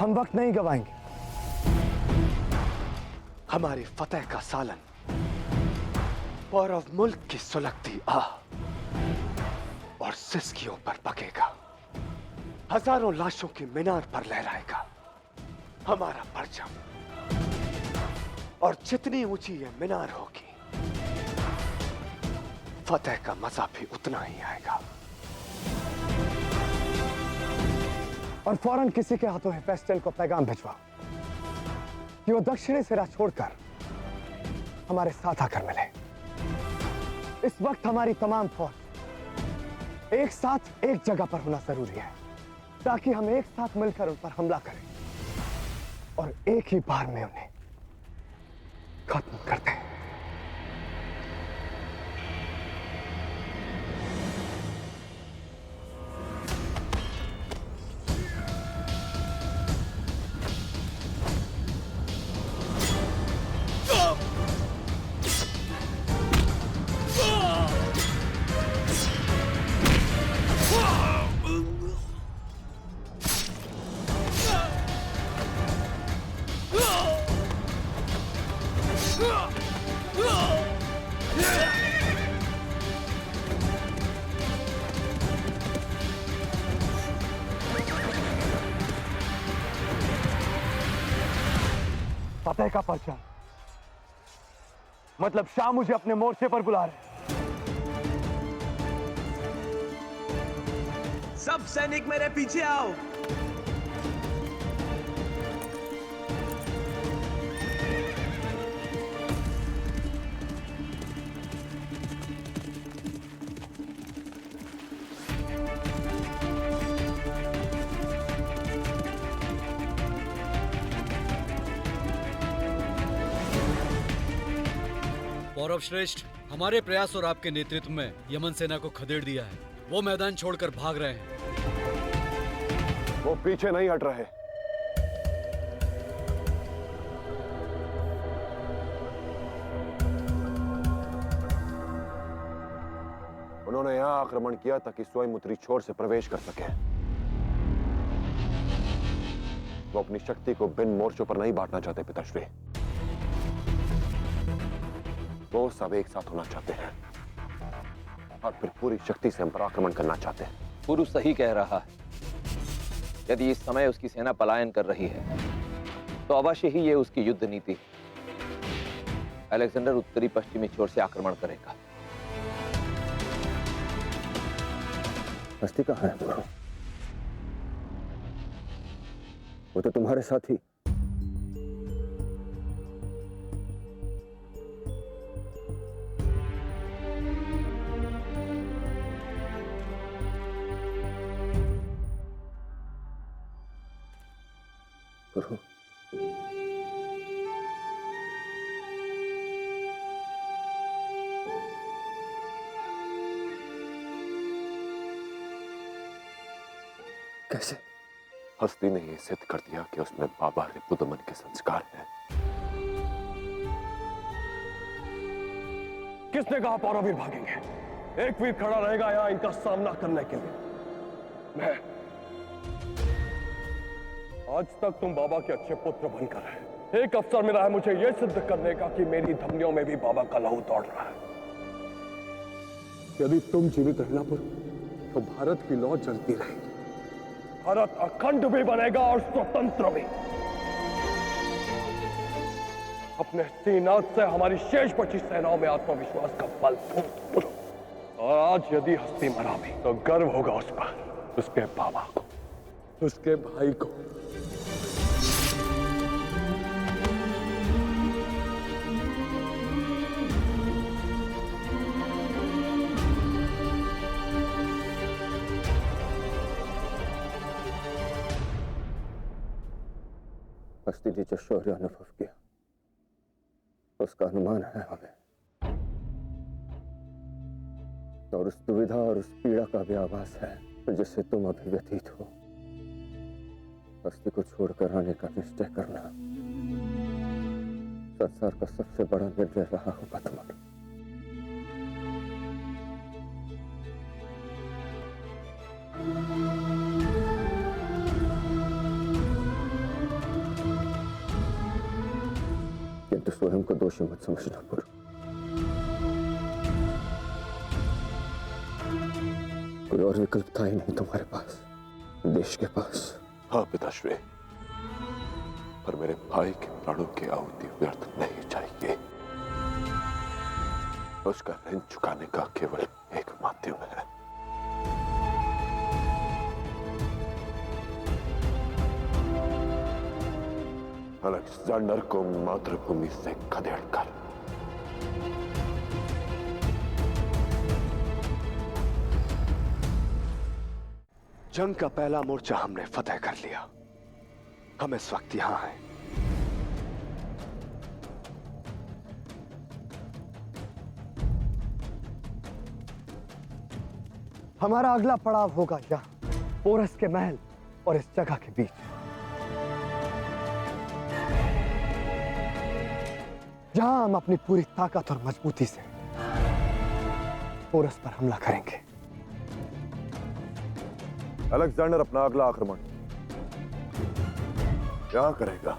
S1: हम वक्त नहीं गवाएंगे। हमारी फतेह का सालन पौरव मुल्क की सुलगती आह और सिसकियों पर पकेगा। हजारों लाशों की मीनार पर लहराएगा हमारा परचम। और जितनी ऊंची ये मीनार होगी, फतेह का मजा भी उतना ही आएगा। और फौरन किसी के हाथों हेफेस्टन को पैगाम भिजवा कि वो दक्षिणी सिरा छोड़कर हमारे साथ आकर मिले। इस वक्त हमारी तमाम फौज एक साथ एक जगह पर होना जरूरी है, ताकि हम एक साथ मिलकर उन पर हमला करें और एक ही बार में उन्हें खत्म कर दें। फतेह का परचम, मतलब शाह मुझे अपने मोर्चे पर बुला रहे।
S22: सब सैनिक मेरे पीछे आओ।
S7: पौरव श्रेष्ठ, हमारे प्रयास और आपके नेतृत्व में यमन सेना को खदेड़ दिया है। वो मैदान छोड़कर भाग रहे हैं।
S3: वो पीछे नहीं हट रहे। उन्होंने यहां आक्रमण किया ताकि स्वयं उत्तरी छोर से प्रवेश कर सके। वो अपनी शक्ति को बिन मोर्चों पर नहीं बांटना चाहते पिताश्री। वो सब एक साथ होना चाहते हैं और फिर पूरी शक्ति से हम पर आक्रमण करना चाहते हैं।
S16: पुरुष सही कह रहा है। यदि इस समय उसकी सेना पलायन कर रही है तो अवश्य ही ये उसकी युद्ध नीति है। अलेक्जेंडर उत्तरी पश्चिमी छोर से आक्रमण करेगा।
S21: हस्ती कहाँ है गुरु? वो तो तुम्हारे साथ ही। गुरु, कैसे?
S3: हस्ती ने यह सिद्ध कर दिया कि उसमें बाबा रिपुदमन के संस्कार हैं।
S23: किसने कहा पौरव वीर भागेंगे? एक वीर खड़ा रहेगा यहां इनका सामना करने के लिए। मैं आज तक तुम बाबा के अच्छे पुत्र बनकर रहे। एक अवसर मिला है मुझे यह सिद्ध करने का कि मेरी धमनियों में भी बाबा का लहू दौड़ रहा है। यदि तुम जीवित रहना पुरु तो भारत की लौ जलती रहेगी। भारत अखंड भी बनेगा और स्वतंत्र भी। अपने सीनाथ से हमारी शेष बची सेनाओं में आत्मविश्वास का बल फूंक। और आज यदि हस्ती मरा भी तो गर्व होगा उस पर, उसके बाबा को, उसके भाई को।
S21: हस्ती ने जो शौर्य अनुभव किया उसका अनुमान है हमें। और उस दुविधा और उस पीड़ा का भी आभास है जिससे तुम अभी व्यतीत हो। बस्ती को छोड़कर आने का निश्चय करना संसार का सबसे बड़ा निर्णय रहा होगा तुम्हारा। किंतु स्वयं को दोषी मत समझना पुरु। कोई और विकल्प था ही नहीं तुम्हारे पास, देश के पास।
S12: हाँ पिताश्री, पर मेरे भाई के प्राणों की आहुति व्यर्थ नहीं चाहिए। उसका ऋण चुकाने का केवल एक माध्यम है। अलेक्जेंडर को मातृभूमि से खदेड़कर
S1: जंग का पहला मोर्चा हमने फतेह कर लिया। हम इस वक्त यहां हैं। हमारा अगला पड़ाव होगा यहां, पोरस के महल और इस जगह के बीच, जहां हम अपनी पूरी ताकत और मजबूती से पोरस पर हमला करेंगे।
S12: अलेक्जेंडर अपना अगला आक्रमण क्या करेगा?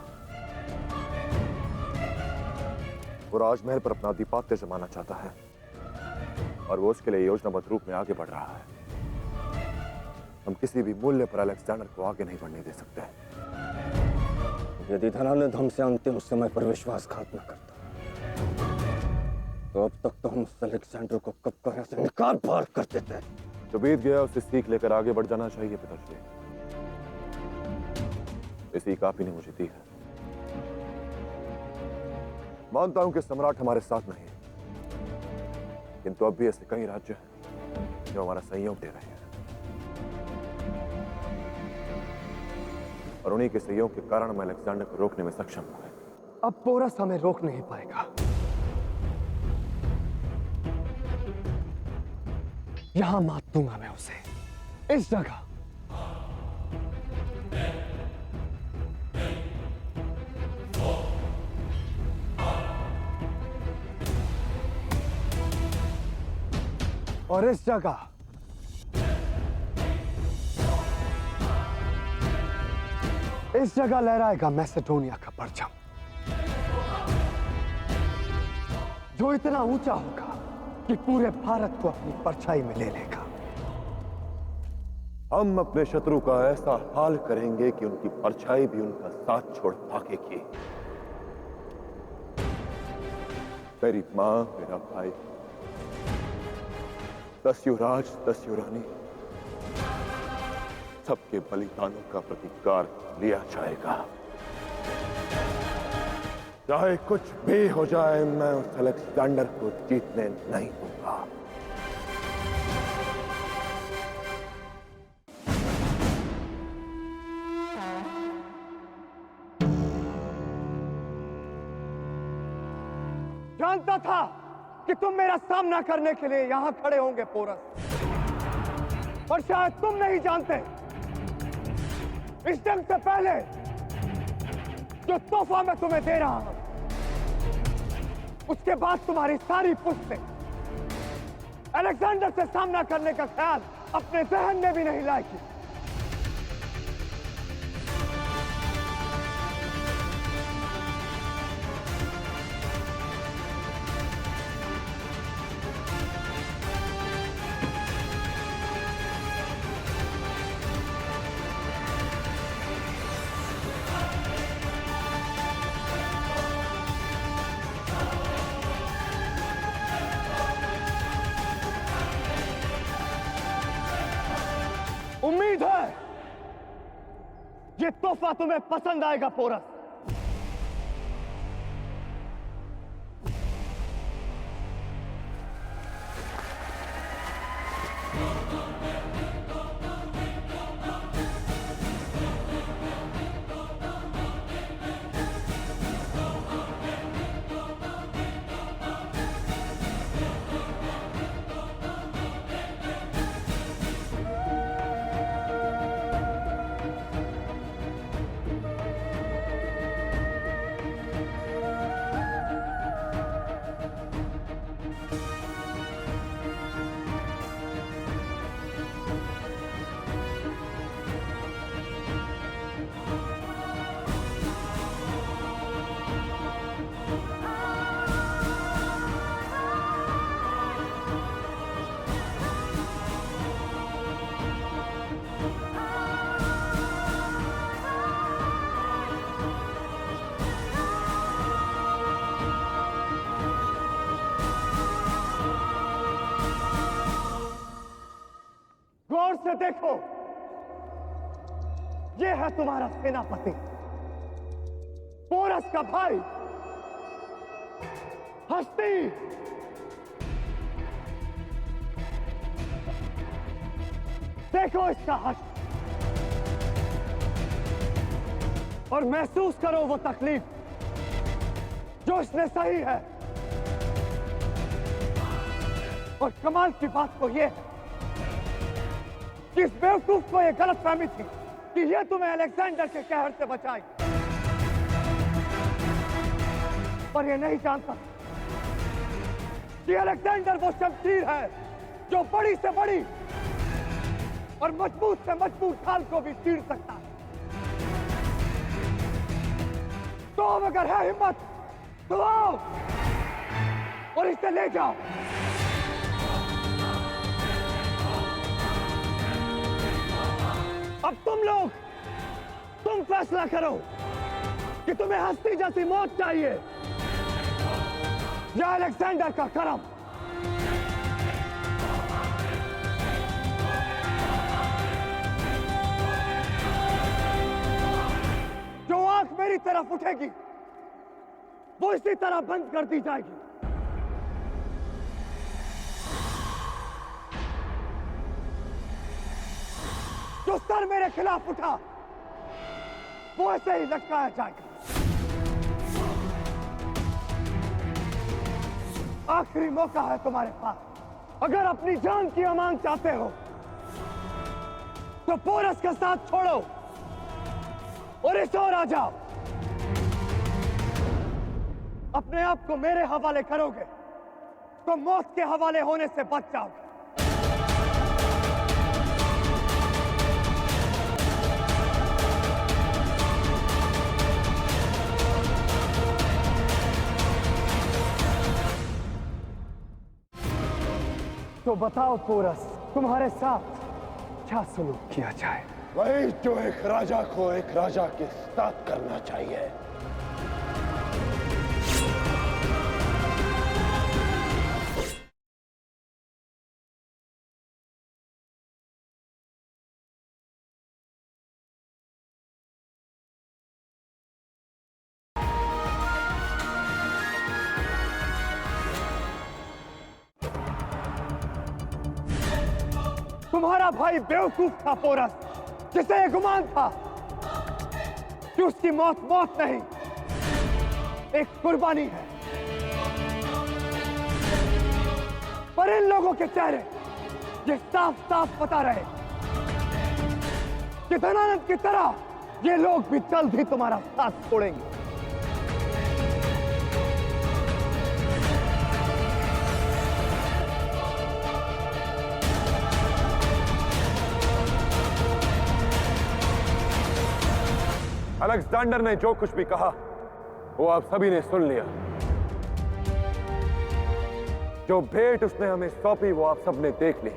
S12: वो राजमहल पर अपना आधिपत्य जमाना चाहता है और वो उसके लिए योजनाबद्ध रूप में आगे बढ़ रहा है। हम किसी भी मूल्य पर अलेक्जेंडर को आगे नहीं बढ़ने दे सकते।
S21: यदि धनानंद हमसे अंतिम समय पर विश्वासघात न करता तो अब तक तो हम उस अलेक्जेंडर को कब का से निकाल पार करते थे।
S12: जो बीत गया उसे सीख लेकर आगे बढ़ जाना चाहिए पिताश्री। इसी काफी ने मुझे दी है। मानता हूं कि सम्राट हमारे साथ नहीं, किंतु अब भी ऐसे कई राज्य हैं जो हमारा सहयोग दे रहे हैं और उन्हीं के सहयोग के कारण हम अलेक्जेंडर को रोकने में सक्षम हुए।
S1: अब पोरस हमें रोक नहीं पाएगा। यहां मात दूंगा मैं उसे, इस जगह। और इस जगह लहराएगा मैसेडोनिया का परचम, जो इतना ऊंचा होगा कि पूरे भारत को अपनी परछाई में ले लेगा।
S12: हम अपने शत्रु का ऐसा हाल करेंगे कि उनकी परछाई भी उनका साथ छोड़ भागेगी। मेरी मां, मेरा भाई, 10 युवराज, 10 युवरानी, सबके बलिदानों का प्रतिकार लिया जाएगा। चाहे कुछ भी हो जाए, मैं उस अलेक्जेंडर को जीतने नहीं दूंगा।
S1: जानता था कि तुम मेरा सामना करने के लिए यहां खड़े होंगे पोरस, और शायद तुम नहीं जानते, इस जंग से पहले जो तोहफा मैं तुम्हें दे रहा हूं, उसके बाद तुम्हारी सारी पुश्तें अलेक्जेंडर से सामना करने का ख्याल अपने जहन में भी नहीं लाएगी। उम्मीद है ये तोहफा तुम्हें पसंद आएगा पोरस। से देखो, ये है तुम्हारा सेनापति, पोरस का भाई हस्ती। देखो इसका हश्र और महसूस करो वो तकलीफ जो इसने सही है। और कमाल की बात तो ये है कि इस बेवकूफ को ये गलत फहमी थी कि ये तुम्हें अलेक्जेंडर के कहर से बचाए, पर ये नहीं जानता कि अलेक्जेंडर वो शमशीर है जो बड़ी से बड़ी और मजबूत से मजबूत ढाल को भी चीर सकता है। तो अब अगर है हिम्मत तो आओ और इसे ले जाओ। अब तुम फैसला करो कि तुम्हें हस्ती जैसी मौत चाहिए या अलेक्जेंडर का करम। जो आंख मेरी तरफ उठेगी वो इसी तरह बंद कर दी जाएगी। जो सर मेरे खिलाफ उठा वो ऐसे ही लटकाया जाएगा। आखिरी मौका है तुम्हारे पास। अगर अपनी जान की अमान चाहते हो तो पोरस का साथ छोड़ो और इस ओर आ जाओ। अपने आप को मेरे हवाले करोगे तो मौत के हवाले होने से बच जाओगे। तो बताओ पोरस, तुम्हारे साथ क्या सलूक किया जाए?
S23: वही जो एक राजा को एक राजा के साथ करना चाहिए।
S1: तुम्हारा भाई बेवकूफ था पोरस, जिसे ये गुमान था कि उसकी मौत मौत नहीं एक कुर्बानी है। पर इन लोगों के चेहरे ये साफ साफ बता रहे कि धनानंद की तरह ये लोग भी जल्द ही तुम्हारा साथ छोड़ेंगे।
S3: अलेक्जेंडर ने जो कुछ भी कहा वो आप सभी ने सुन लिया। जो भेंट उसने हमें सौंपी वो आप सब ने देख ली।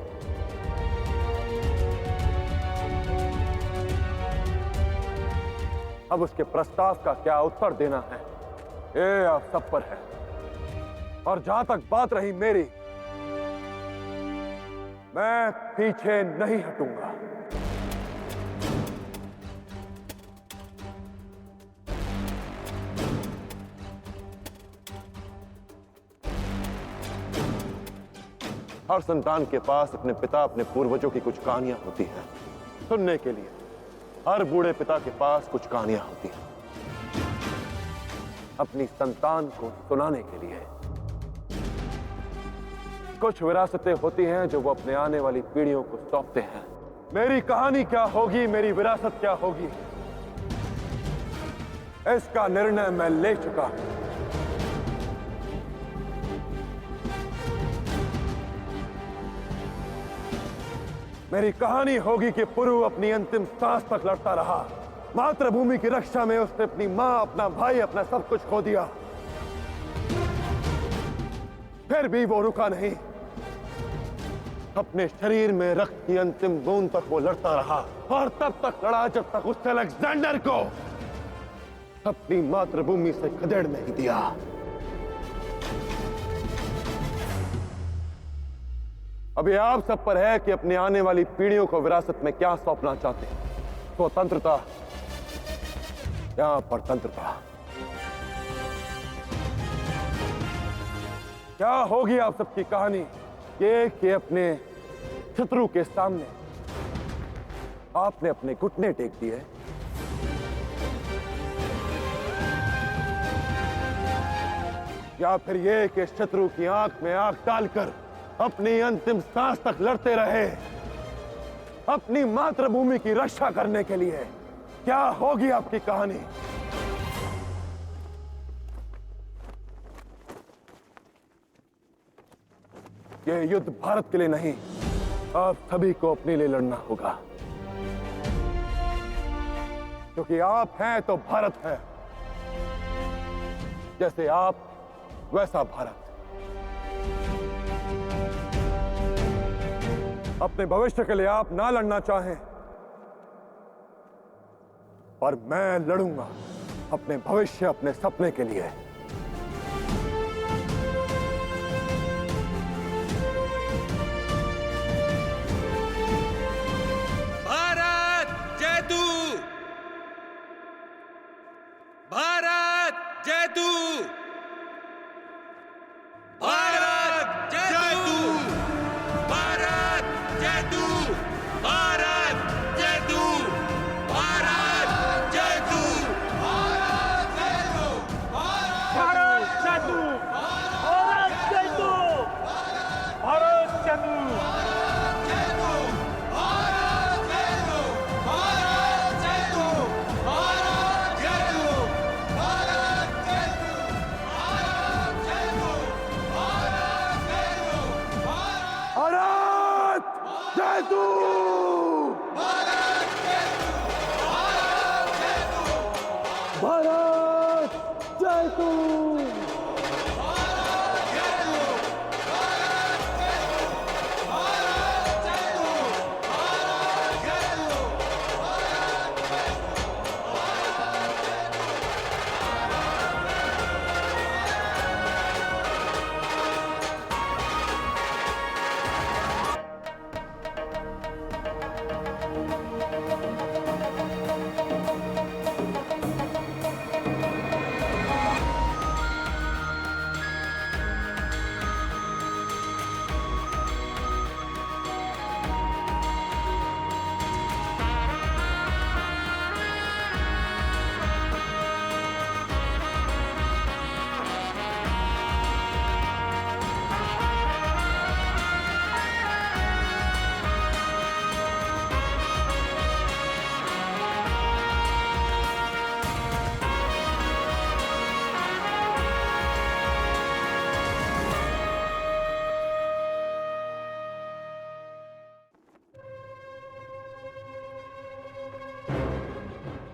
S3: अब उसके प्रस्ताव का क्या उत्तर देना है ये आप सब पर है। और जहां तक बात रही मेरी, मैं पीछे नहीं हटूंगा। हर संतान के पास अपने पिता अपने पूर्वजों की कुछ कहानियां होती हैं सुनने के लिए। हर बूढ़े पिता के पास कुछ कहानियां होती हैं अपनी संतान को सुनाने के लिए। कुछ विरासतें होती हैं जो वो अपने आने वाली पीढ़ियों को सौंपते हैं। मेरी कहानी क्या होगी, मेरी विरासत क्या होगी, इसका निर्णय मैं ले चुका हूं। मेरी कहानी होगी कि पुरु अपनी अंतिम सांस तक लड़ता रहा। मातृभूमि की रक्षा में उसने अपनी मां, अपना भाई, अपना सब कुछ खो दिया। फिर भी वो रुका नहीं। अपने शरीर में रक्त की अंतिम बूंद तक वो लड़ता रहा और तब तक लड़ा जब तक उसने अलेक्जेंडर को अपनी मातृभूमि से खदेड़ नहीं दिया। अभी आप सब पर है कि अपनी आने वाली पीढ़ियों को विरासत में क्या सौंपना चाहते हैं, स्वतंत्रता या परतंत्रता। क्या होगी आप सबकी कहानी कि अपने शत्रु के सामने आपने अपने घुटने टेक दिए, या फिर यह कि शत्रु की आंख में आंख डालकर अपनी अंतिम सांस तक लड़ते रहे अपनी मातृभूमि की रक्षा करने के लिए। क्या होगी आपकी कहानी? यह युद्ध भारत के लिए नहीं, आप सभी को अपने लिए लड़ना होगा, क्योंकि आप हैं तो भारत है, जैसे आप वैसा भारत। अपने भविष्य के लिए आप ना लड़ना चाहें, पर मैं लड़ूंगा अपने भविष्य, अपने सपने के लिए।
S5: भारत जय तू, भारत जय तू, भारत जय तू, भारत जय तू, भारत जय तू, भारत जय तू, भारत जय तू, भारत जय तू, भारत जय तू, भारत जय तू,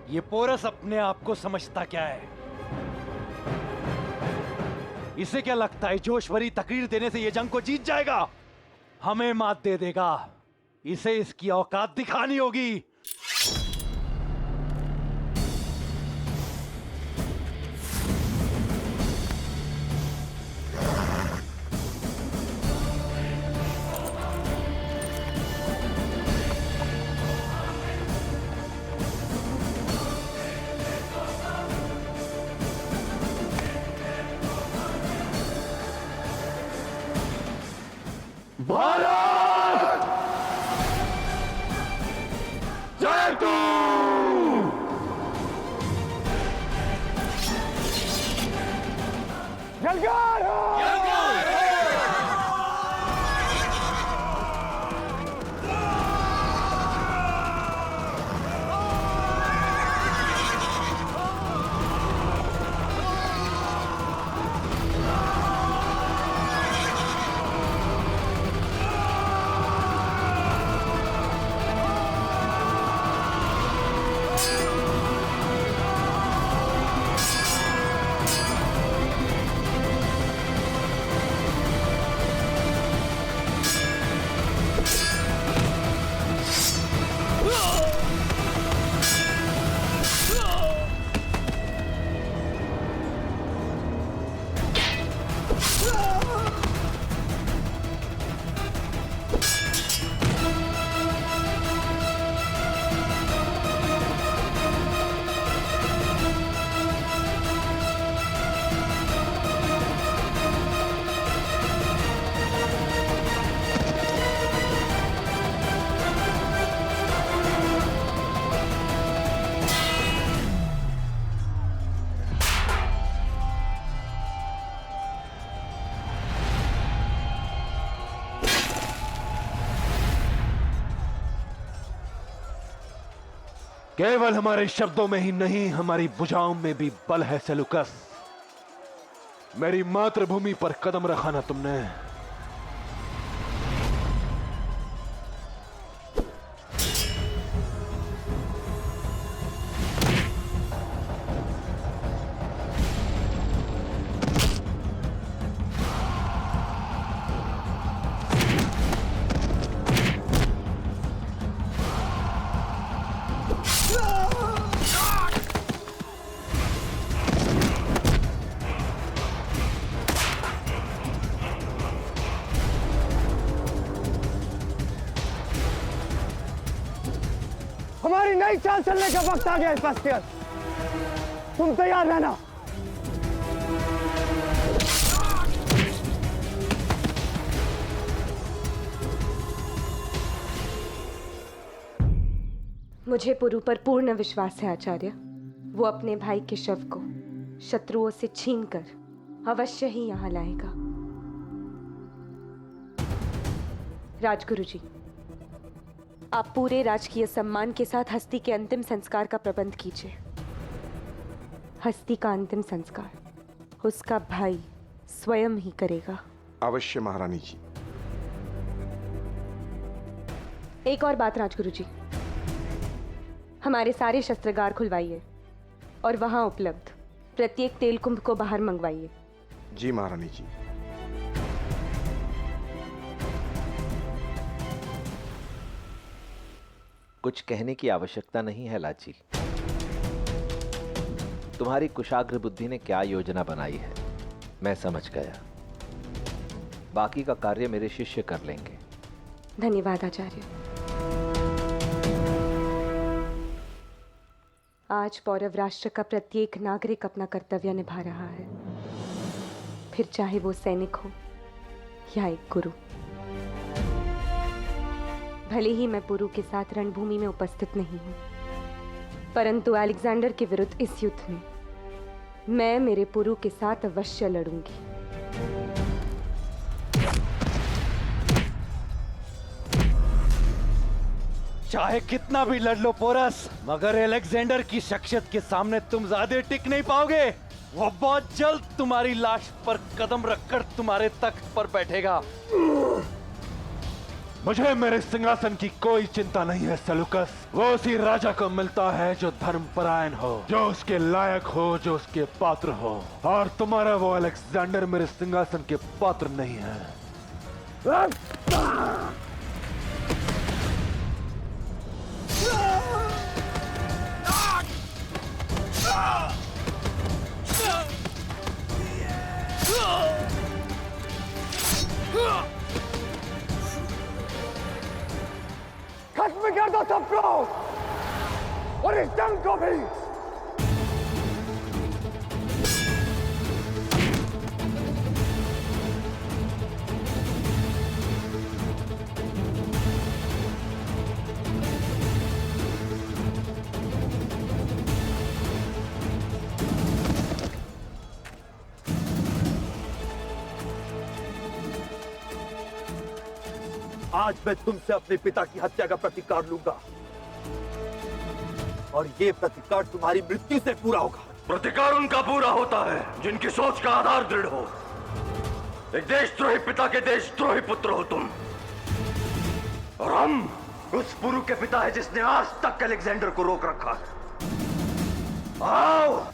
S6: ये पोरस अपने आप को समझता क्या है? इसे क्या लगता है जोश भरी तकरीर देने से ये जंग को जीत जाएगा? हमें मात दे देगा। इसे इसकी औकात दिखानी होगी।
S3: भारत जय तू, जलगार हो,
S20: केवल हमारे शब्दों में ही नहीं, हमारी भुजाओं में भी बल है सेलुकस। मेरी मातृभूमि पर कदम रखा ना तुमने,
S1: हमारी नई चाल चलने का वक्त आ गया है सेबेस्टियन, तुम तैयार रहना।
S8: मुझे पुरु पर पूर्ण विश्वास है आचार्य। वो अपने भाई के शव को शत्रुओं से छीनकर अवश्य ही यहाँ लाएगा। राजगुरु जी, आप पूरे राजकीय सम्मान के साथ हस्ती के अंतिम संस्कार का प्रबंध कीजिए। हस्ती का अंतिम संस्कार उसका भाई स्वयं ही करेगा।
S9: अवश्य महारानी जी।
S8: एक और बात राजगुरु जी, हमारे सारे शस्त्रागार खुलवाइए और वहां उपलब्ध प्रत्येक तेल कुंभ को बाहर मंगवाइए।
S9: जी महारानी जी।
S13: कुछ कहने की आवश्यकता नहीं है लाची। तुम्हारी कुशाग्र बुद्धि ने क्या योजना बनाई है मैं समझ गया। बाकी का कार्य मेरे शिष्य कर लेंगे।
S8: धन्यवाद आचार्य। आज पौरव राष्ट्र का प्रत्येक नागरिक अपना कर्तव्य निभा रहा है, फिर चाहे वो सैनिक हो या एक गुरु। भले ही मैं पुरु के साथ रणभूमि में उपस्थित नहीं हूं, परंतु अलेक्जेंडर के विरुद्ध इस युद्ध में मैं मेरे पुरु के साथ अवश्य लड़ूंगी।
S6: चाहे कितना भी लड़ लो पोरस, मगर अलेक्जेंडर की शख्सियत के सामने तुम ज्यादा टिक नहीं पाओगे। वो बहुत जल्द तुम्हारी लाश पर कदम रखकर तुम्हारे तख्त पर बैठेगा।
S20: मुझे मेरे सिंहासन की कोई चिंता नहीं है सेलुकस। वो उसी राजा को मिलता है जो धर्मपरायण हो, जो उसके लायक हो, जो उसके पात्र हो। और तुम्हारा वो अलेक्जेंडर मेरे सिंहासन के पात्र नहीं है।
S1: खत्म कर दो सबको और इस जंग को भी।
S13: आज मैं तुमसे अपने पिता की हत्या का प्रतिकार लूंगा और ये प्रतिकार तुम्हारी मृत्यु से पूरा होगा।
S2: प्रतिकार उनका पूरा होता है जिनकी सोच का आधार दृढ़ हो। एक देशद्रोही पिता के देशद्रोही पुत्र हो तुम, और हम उस पुरु के पिता है जिसने आज तक अलेक्जेंडर को रोक रखा है। आओ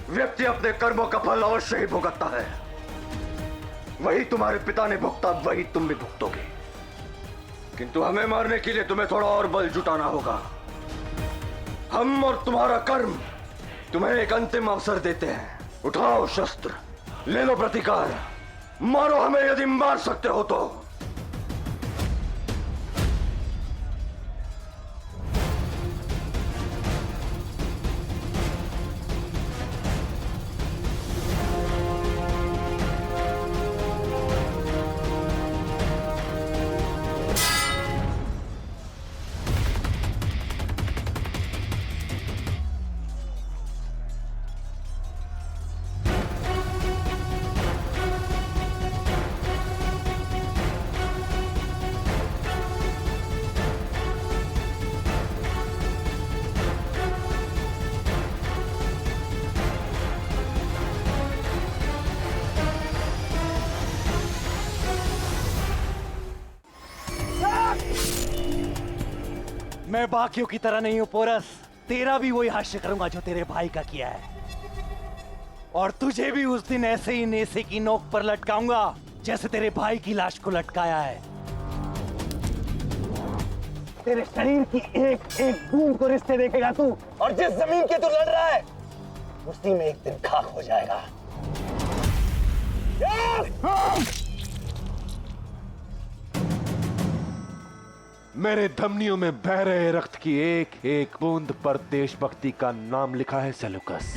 S2: व्यक्ति अपने कर्मों का फल अवश्य ही भुगतता है। वही तुम्हारे पिता ने भुगता, वही तुम भी भुगतोगे। किंतु हमें मारने के लिए तुम्हें थोड़ा और बल जुटाना होगा। हम और तुम्हारा कर्म तुम्हें एक अंतिम अवसर देते हैं। उठाओ शस्त्र, ले लो प्रतिकार
S23: मारो हमें यदि मार सकते हो तो।
S6: मैं बाकियों की तरह नहीं हूं पोरस, तेरा भी वही हास्य करूंगा जो तेरे भाई का किया है, और तुझे भी उस दिन ऐसे ही नेसे की नोक पर लटकाऊंगा जैसे तेरे भाई की लाश को लटकाया है।
S1: तेरे शरीर की एक एक बूंद को रिश्ते देखेगा तू, और जिस जमीन के तू लड़ रहा है उसी में एक दिन खाक हो जाएगा।
S12: मेरे धमनियों में बह रहे रक्त की एक एक बूंद पर देशभक्ति का नाम लिखा है सेलुकस।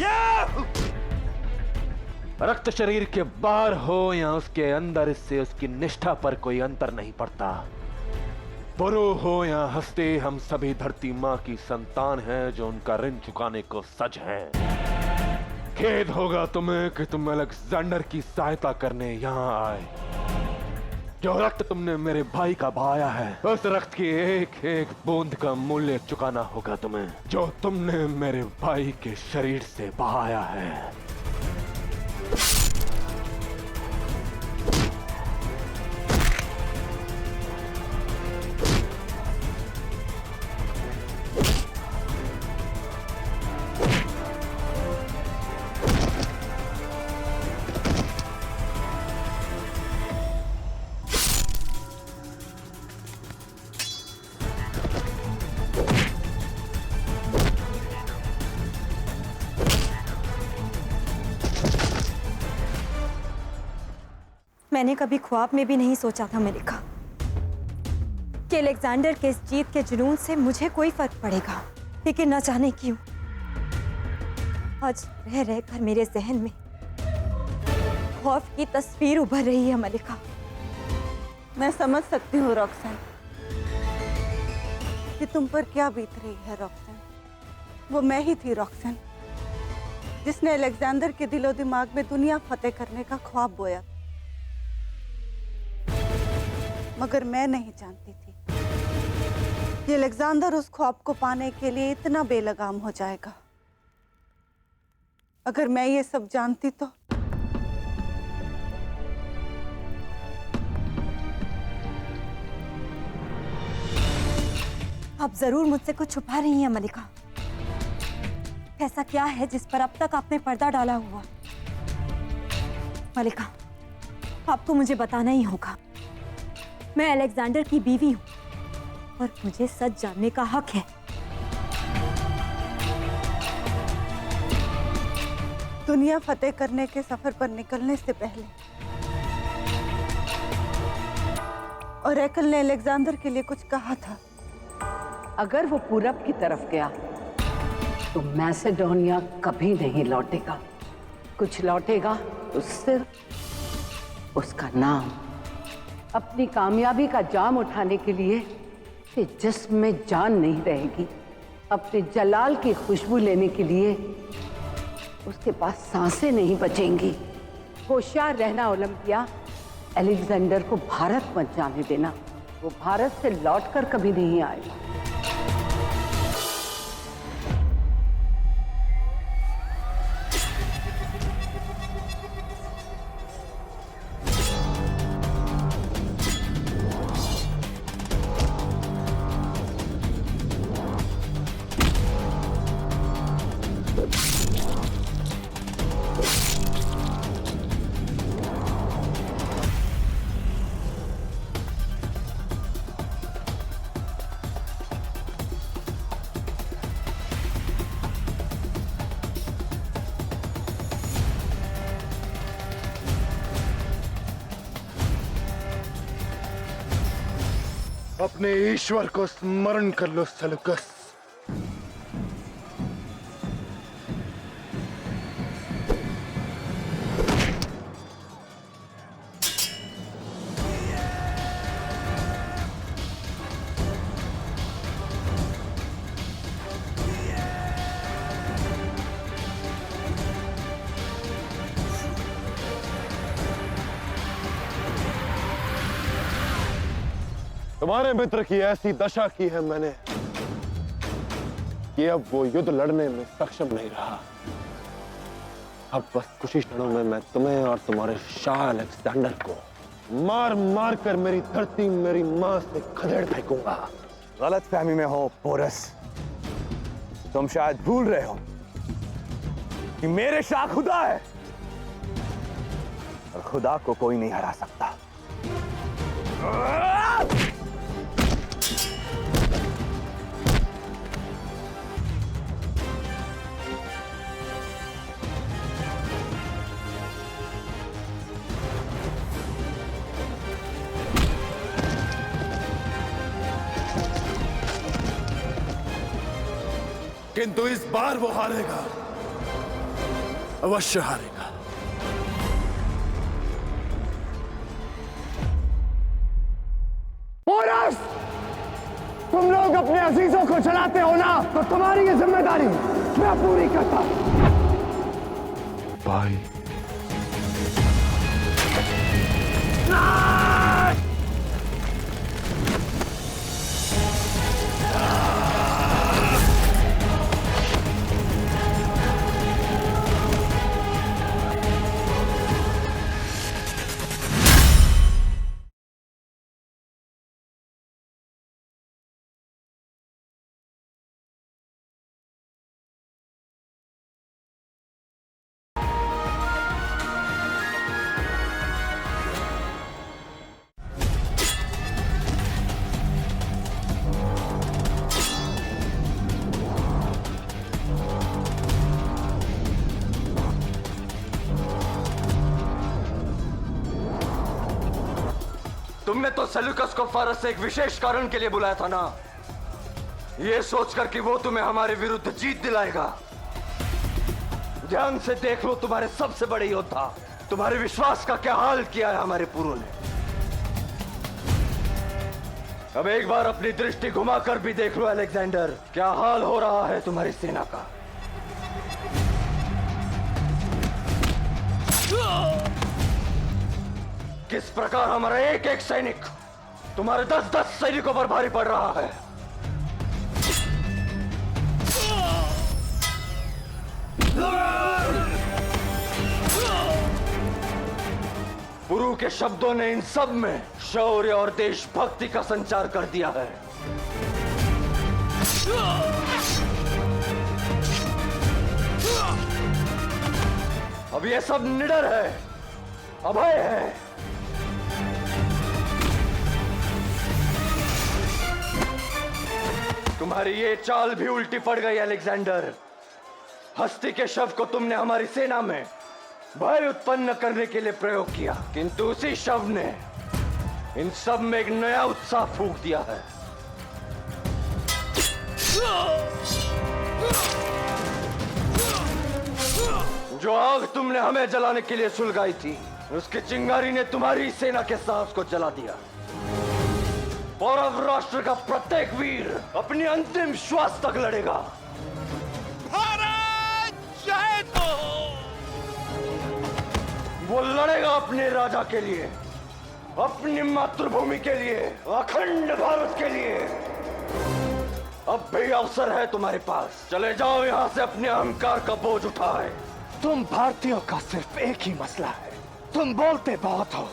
S12: रक्त शरीर के बाहर हो या उसके अंदर, इससे उसकी निष्ठा पर कोई अंतर नहीं पड़ता। बुरो हो या हंसते, हम सभी धरती माँ की संतान हैं जो उनका ऋण चुकाने को सज हैं। खेद होगा तुम्हें कि तुम अलेक्जेंडर की सहायता करने यहाँ आए। जो रक्त तुमने मेरे भाई का बहाया है, उस रक्त की एक एक बूंद का मूल्य चुकाना होगा तुम्हें, जो तुमने मेरे भाई के शरीर से बहाया है।
S4: मैंने कभी ख्वाब में भी नहीं सोचा था मलिका कि अलेक्जेंडर के इस जीत के जुनून से मुझे कोई फर्क पड़ेगा, लेकिन न जाने क्यों आज रह रहकर मेरे जहन में खौफ की तस्वीर उभर रही है। मलिका,
S11: मैं समझ सकती हूँ रॉक्सन कि तुम पर क्या बीत रही है। रॉक्सन, वो मैं ही थी रॉक्सन, जिसने अलेक्जेंडर के दिलो दिमाग में दुनिया फतेह करने का ख्वाब बोया, मगर मैं नहीं जानती थी कि अलेक्जेंडर उस ख्वाब को पाने के लिए इतना बेलगाम हो जाएगा। अगर मैं ये सब जानती तो
S4: आप जरूर मुझसे कुछ छुपा रही हैं मलिका। ऐसा क्या है जिस पर अब तक आपने पर्दा डाला हुआ? मलिका, आपको मुझे बताना ही होगा। मैं अलेक्जेंडर की बीवी हूं और मुझे सच जानने का हक है।
S11: दुनिया फतेह करने के सफर पर निकलने से पहले ओरेकल ने अलेक्जेंडर के लिए कुछ कहा था।
S19: अगर वो पूरब की तरफ गया तो मैसेडोनिया कभी नहीं लौटेगा। कुछ लौटेगा तो सिर्फ उसका नाम। अपनी कामयाबी का जाम उठाने के लिए कि जिस्म में जान नहीं रहेगी, अपने जलाल की खुशबू लेने के लिए उसके पास सांसें नहीं बचेंगी। होशियार रहना ओलंपिया, अलेक्जेंडर को भारत मत जाने देना। वो भारत से लौटकर कभी नहीं आएगा।
S3: अपने ईश्वर को स्मरण कर लो सेलुकस। तुम्हारे मित्र की ऐसी दशा की है मैंने कि अब वो युद्ध लड़ने में सक्षम नहीं रहा। अब बस कुछ ही क्षणों में मैं तुम्हें और तुम्हारे शाह अलेक्जेंडर को मार मार कर मेरी धरती मेरी मां से खदेड़ फेंकूंगा।
S1: गलत फहमी में हो पोरस। तुम शायद भूल रहे हो कि मेरे शाह खुदा है और खुदा को कोई नहीं हरा सकता।
S3: किंतु इस बार वो हारेगा, अवश्य हारेगा।
S1: पोरस, तुम लोग अपने अजीजों को चलाते हो ना, तो तुम्हारी ये जिम्मेदारी मैं पूरी करता हूं।
S3: भाई
S2: तुमने तो सेल्यूकस को फारस से एक विशेष कारण के लिए बुलाया था ना, ये सोचकर कि वो तुम्हें हमारे विरुद्ध जीत दिलाएगा। ध्यान से देख लो तुम्हारे सबसे बड़े योद्धा, तुम्हारे विश्वास का क्या हाल किया है हमारे पुरों ने। अब एक बार अपनी दृष्टि घुमाकर भी देख लो अलेक्जेंडर, क्या हाल हो रहा है तुम्हारी सेना का। किस प्रकार हमारा एक एक सैनिक तुम्हारे 10-10 सैनिकों पर भारी पड़ रहा है। पुरु के शब्दों ने इन सब में शौर्य और देशभक्ति का संचार कर दिया है। अब ये सब निडर है, अभय है। तुम्हारी ये चाल भी उल्टी पड़ गई अलेक्जेंडर। हस्ती के शव को तुमने हमारी सेना में भय उत्पन्न करने के लिए प्रयोग किया, किंतु उसी शव ने इन सब में एक नया उत्साह फूंक दिया है। जो आग तुमने हमें जलाने के लिए सुलगाई थी, उसकी चिंगारी ने तुम्हारी सेना के साहस को जला दिया। पौरव राष्ट्र का प्रत्येक वीर अपनी अंतिम श्वास तक लड़ेगा। भारत जय हो! वो लड़ेगा अपने राजा के लिए, अपनी मातृभूमि के लिए, अखंड भारत के लिए। अब भी अवसर है तुम्हारे पास, चले जाओ यहां से, अपने अहंकार का बोझ उठाए।
S1: तुम भारतीयों का सिर्फ एक ही मसला है, तुम बोलते बहुत हो,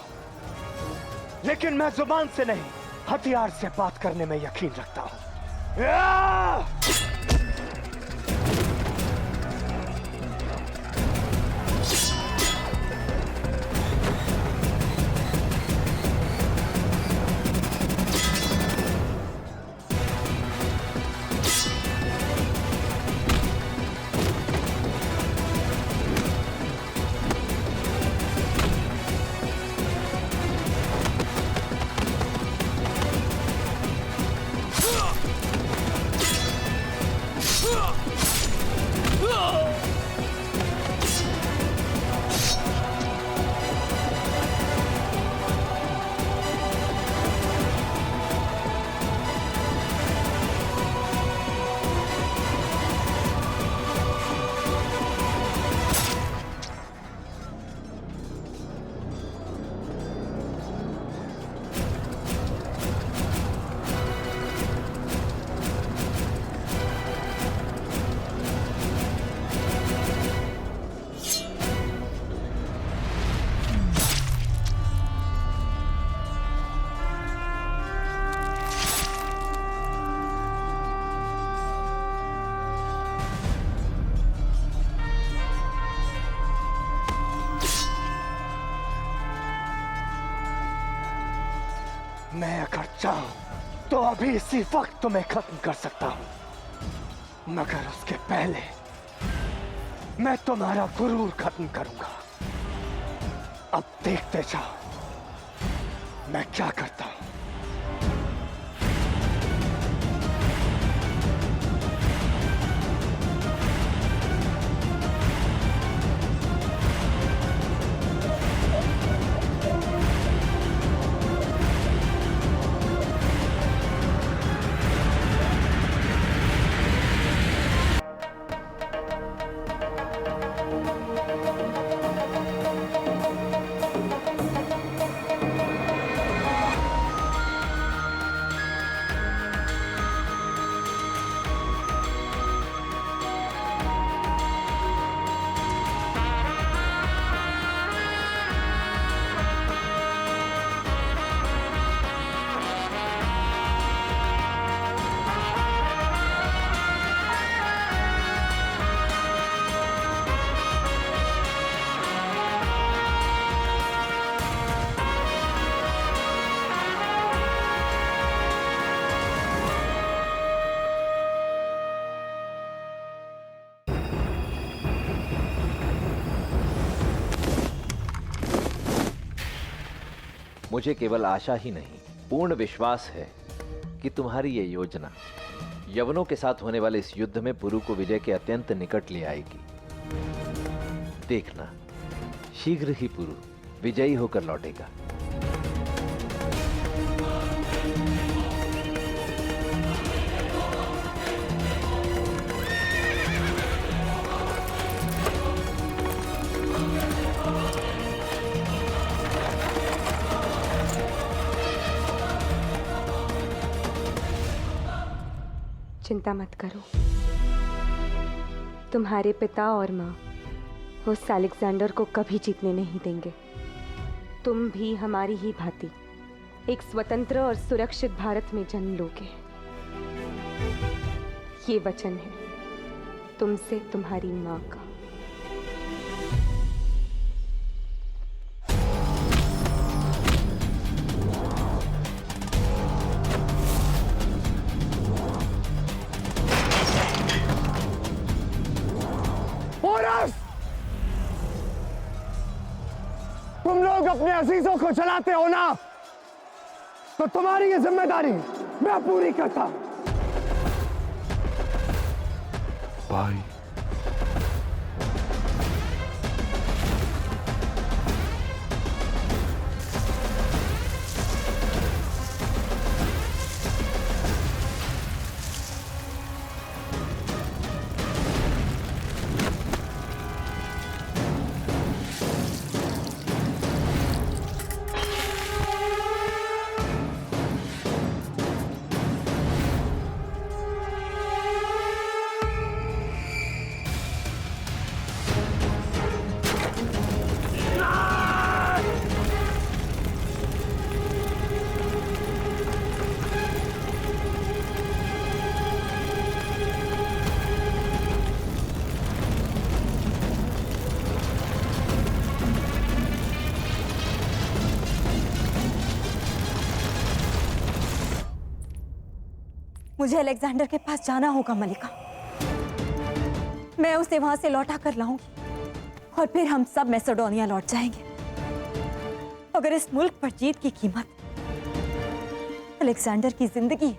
S1: लेकिन मैं जुबान से नहीं हथियार से बात करने में यकीन रखता हूं। मैं अगर चाहूं तो अभी इसी वक्त तुम्हें खत्म कर सकता हूं, मगर उसके पहले मैं तुम्हारा गुरूर खत्म करूंगा। अब देखते जाओ मैं क्या करता हूं।
S13: मुझे केवल आशा ही नहीं, पूर्ण विश्वास है कि तुम्हारी ये योजना यवनों के साथ होने वाले इस युद्ध में पुरु को विजय के अत्यंत निकट ले आएगी। देखना, शीघ्र ही पुरु विजयी होकर लौटेगा।
S8: चिंता मत करो, तुम्हारे पिता और माँ उस अलेक्जेंडर को कभी जीतने नहीं देंगे। तुम भी हमारी ही भांति एक स्वतंत्र और सुरक्षित भारत में जन्म लोगे। ये वचन है तुमसे तुम्हारी माँ का।
S1: तुम लोग अपने अजीजों को जलाते हो ना, तो तुम्हारी ये जिम्मेदारी मैं पूरी करता हूं।
S12: भाई
S4: मुझे अलेक्जेंडर के पास जाना होगा मलिका। मैं उसे वहां से लौटा कर लाऊंगी और फिर हम सब मैसेडोनिया लौट जाएंगे। अगर इस मुल्क पर जीत की कीमत अलेक्जेंडर की जिंदगी है,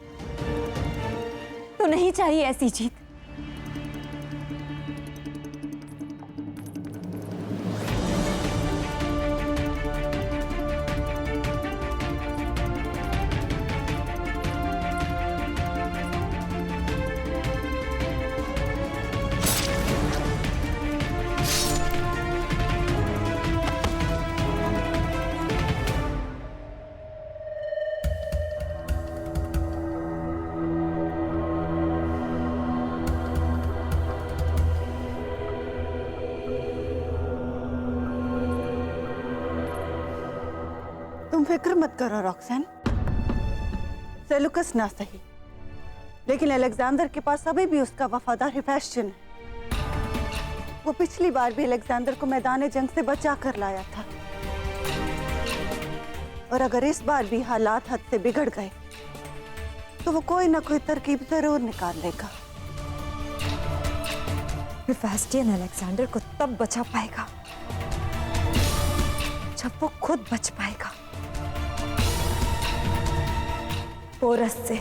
S4: तो नहीं चाहिए ऐसी जीत।
S11: तुम फिक्र मत करो रॉक्सन, सेलुकस ना सही, लेकिन अलेक्जेंडर के पास अभी भी उसका वफादार हिफैस्टन है। वो पिछली बार भी अलेक्जेंडर को मैदान जंग से बचा कर लाया था। और अगर इस बार भी हालात हद से बिगड़ गए तो वो कोई ना कोई तरकीब जरूर निकाल लेगा।
S4: हेफेस्टियन अलेक्जेंडर को तब बचा पाएगा जब वो खुद बच पाएगा पोरस से।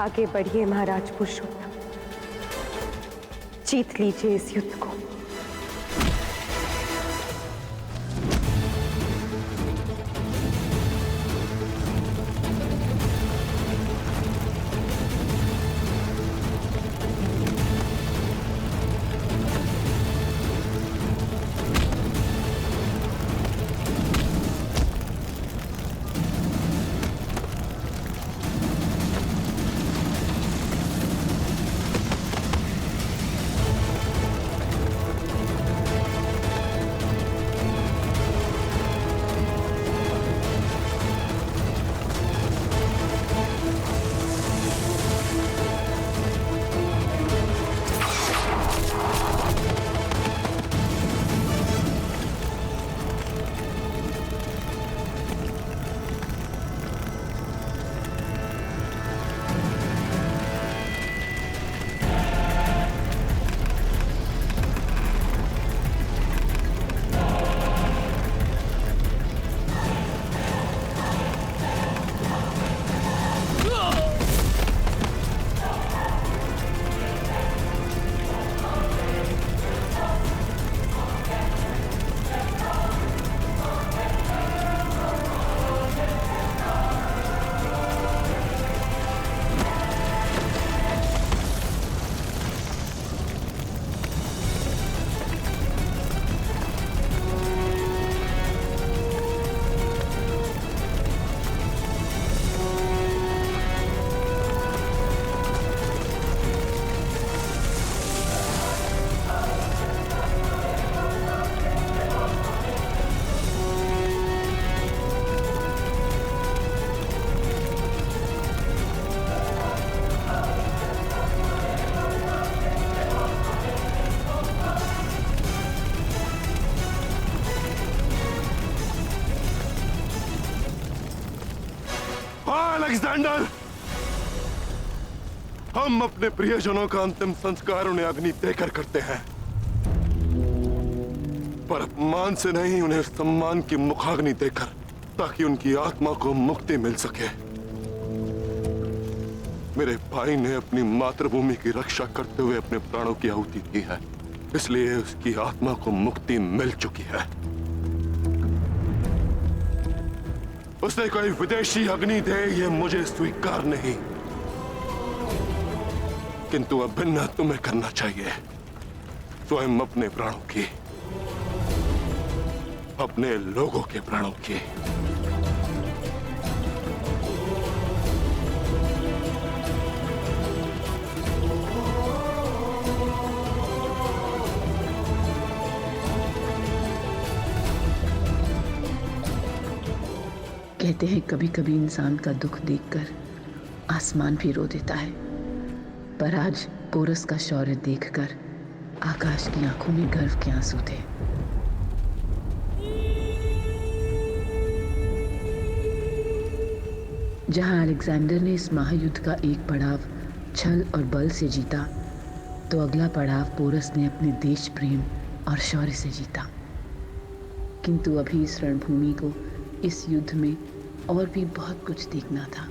S8: आगे बढ़िए महाराज पुरुषोत्तम, जीत लीजिए इस युद्ध को।
S9: अलेक्जेंडर, हम अपने प्रियजनों का अंतिम संस्कार उन्हें अग्नि देकर करते हैं, पर अपमान से नहीं, उन्हें सम्मान की मुखाग्नि देकर, ताकि उनकी आत्मा को मुक्ति मिल सके। मेरे भाई ने अपनी मातृभूमि की रक्षा करते हुए अपने प्राणों की आहुति दी है, इसलिए उसकी आत्मा को मुक्ति मिल चुकी है। उसे कोई विदेशी अग्नि दे, यह मुझे स्वीकार नहीं, किंतु अभिन्न तुम्हें करना चाहिए, स्वयं अपने प्राणों की, अपने लोगों के प्राणों की।
S19: कहते हैं कभी कभी इंसान का दुख देखकर आसमान भी रो देता है, पर आज पोरस का शौर्य देखकर आकाश की आंखों में गर्व के आंसू थे। जहां अलेक्जेंडर ने इस महायुद्ध का एक पड़ाव छल और बल से जीता, तो अगला पड़ाव पोरस ने अपने देश प्रेम, और शौर्य से जीता। किंतु अभी इस रणभूमि को, इस युद्ध में और भी बहुत कुछ देखना था,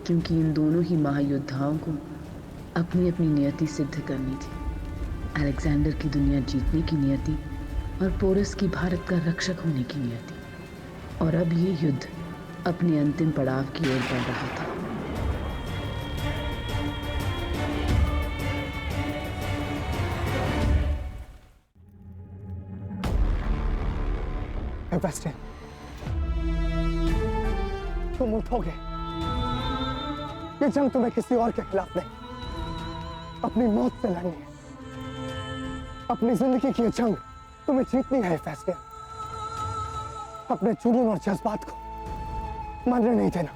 S19: क्योंकि इन दोनों ही महायोद्धाओं को अपनी अपनी नियति सिद्ध करनी थी। अलेक्जेंडर की दुनिया जीतने की नियति और पोरस की भारत का रक्षक होने की नियति। और अब ये युद्ध अपने अंतिम पड़ाव की ओर बढ़ रहा था।
S1: सेबेस्टियन, तुम उठोगे। ये जंग तुम्हें किसी और के खिलाफ नहीं, अपनी मौत से लड़नी है। अपनी जिंदगी की ये जंग तुम्हें जीतनी है सेबेस्टियन। अपने जुनून और जज्बात को मरने नहीं देना।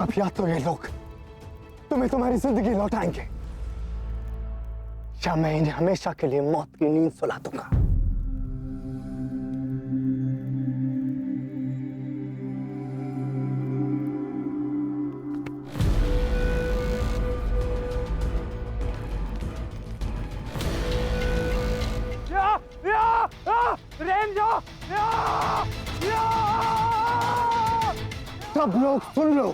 S1: अब या तो ये लोग तुम्हें तुम्हारी जिंदगी लौटाएंगे, या मैं इन्हें हमेशा के लिए मौत की नींद सुला दूंगा। सब लोग सुन लो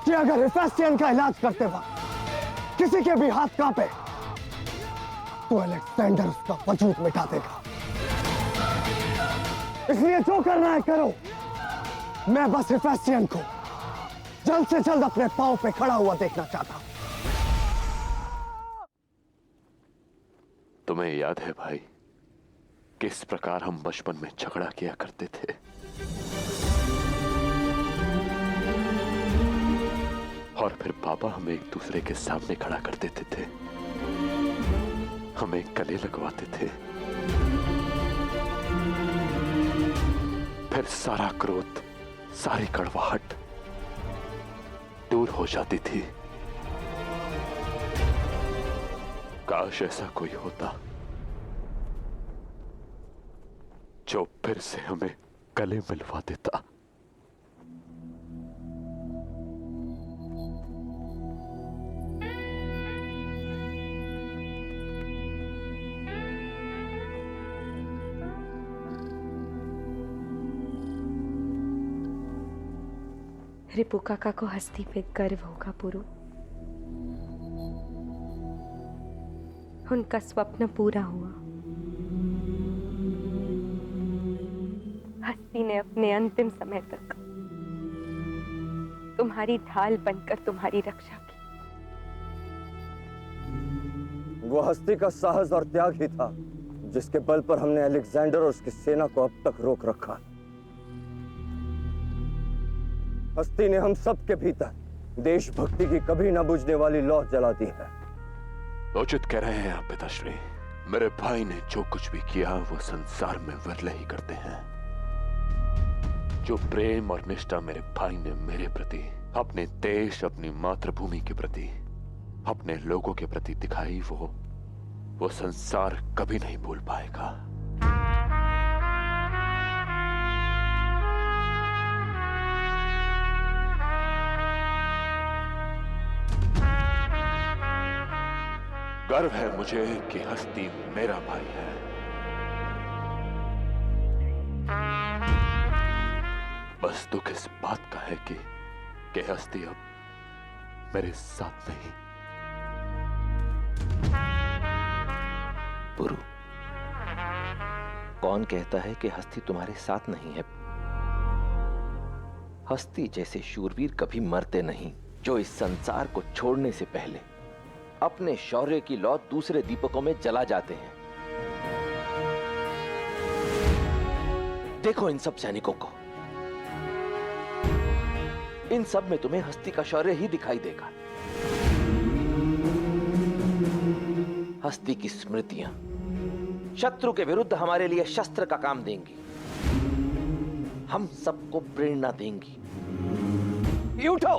S1: कि अगर हेफेस्टियन का इलाज करते वक्त किसी के भी हाथ कांपे तो अलेक्जेंडर उसका वजूद मिटा देगा। इसलिए जो करना है करो। मैं बस हेफेस्टियन को जल्द से जल्द अपने पांव पे खड़ा हुआ देखना चाहता हूं।
S12: तुम्हें याद है भाई, किस प्रकार हम बचपन में झगड़ा किया करते थे? और फिर पापा हमें एक दूसरे के सामने खड़ा कर देते थे, हमें गले लगवाते थे। फिर सारा क्रोध, सारी कड़वाहट दूर हो जाती थी। काश ऐसा कोई होता जो फिर से हमें गले मिलवा देता।
S8: रिपु काका को हस्ती पे गर्व होगा पुरु। उनका स्वप्न पूरा हुआ। हस्ती ने अपने अंतिम समय तक तुम्हारी ढाल बनकर तुम्हारी रक्षा की।
S21: वो हस्ती का साहस और त्याग ही था जिसके बल पर हमने अलेक्जेंडर और उसकी सेना को अब तक रोक रखा। हस्ती ने हम सब के भीतर देशभक्ति की कभी न बुझने वाली लौ जला दी है।
S12: उचित कह रहे हैं आप पिताश्री। मेरे भाई ने जो कुछ भी किया वो संसार में विरले ही करते हैं। जो प्रेम और निष्ठा मेरे भाई ने मेरे प्रति, अपने देश, अपनी मातृभूमि के प्रति, अपने लोगों के प्रति दिखाई, वो संसार कभी नहीं भूल पाएगा। गर्व है मुझे कि हस्ती मेरा भाई है। बस दुख इस बात का है कि हस्ती अब मेरे साथ नहीं।
S13: पुरु, कौन कहता है कि हस्ती तुम्हारे साथ नहीं है? हस्ती जैसे शूरवीर कभी मरते नहीं, जो इस संसार को छोड़ने से पहले अपने शौर्य की लौ दूसरे दीपकों में जला जाते हैं। देखो इन सब सैनिकों को, इन सब में तुम्हें हस्ती का शौर्य ही दिखाई देगा। हस्ती की स्मृतियां शत्रु के विरुद्ध हमारे लिए शस्त्र का काम देंगी, हम सबको प्रेरणा देंगी।
S14: उठो,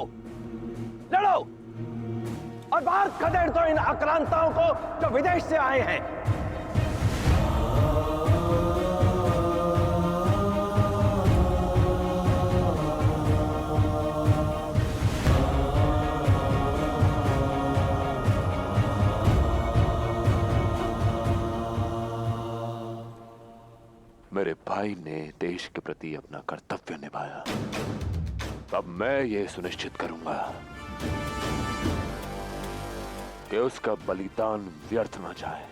S14: लड़ो और भारत खदेड़ दो इन आक्रांताओं को जो विदेश से आए हैं।
S12: मेरे भाई ने देश के प्रति अपना कर्तव्य निभाया, तब मैं ये सुनिश्चित करूंगा कि उसका बलिदान व्यर्थ न जाए।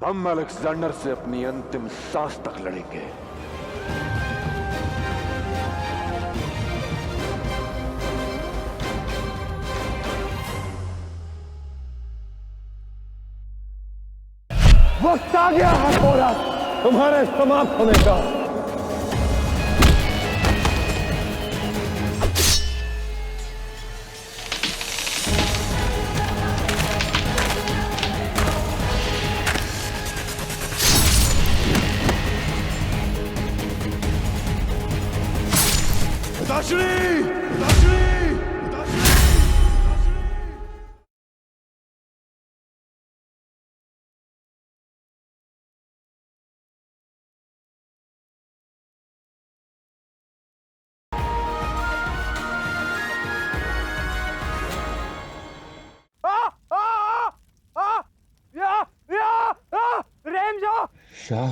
S12: हम अलेक्जेंडर से अपनी अंतिम सांस तक लड़ेंगे।
S1: वक्त आ गया है पोरस तुम्हारे समाप्त होने का।
S21: शाह,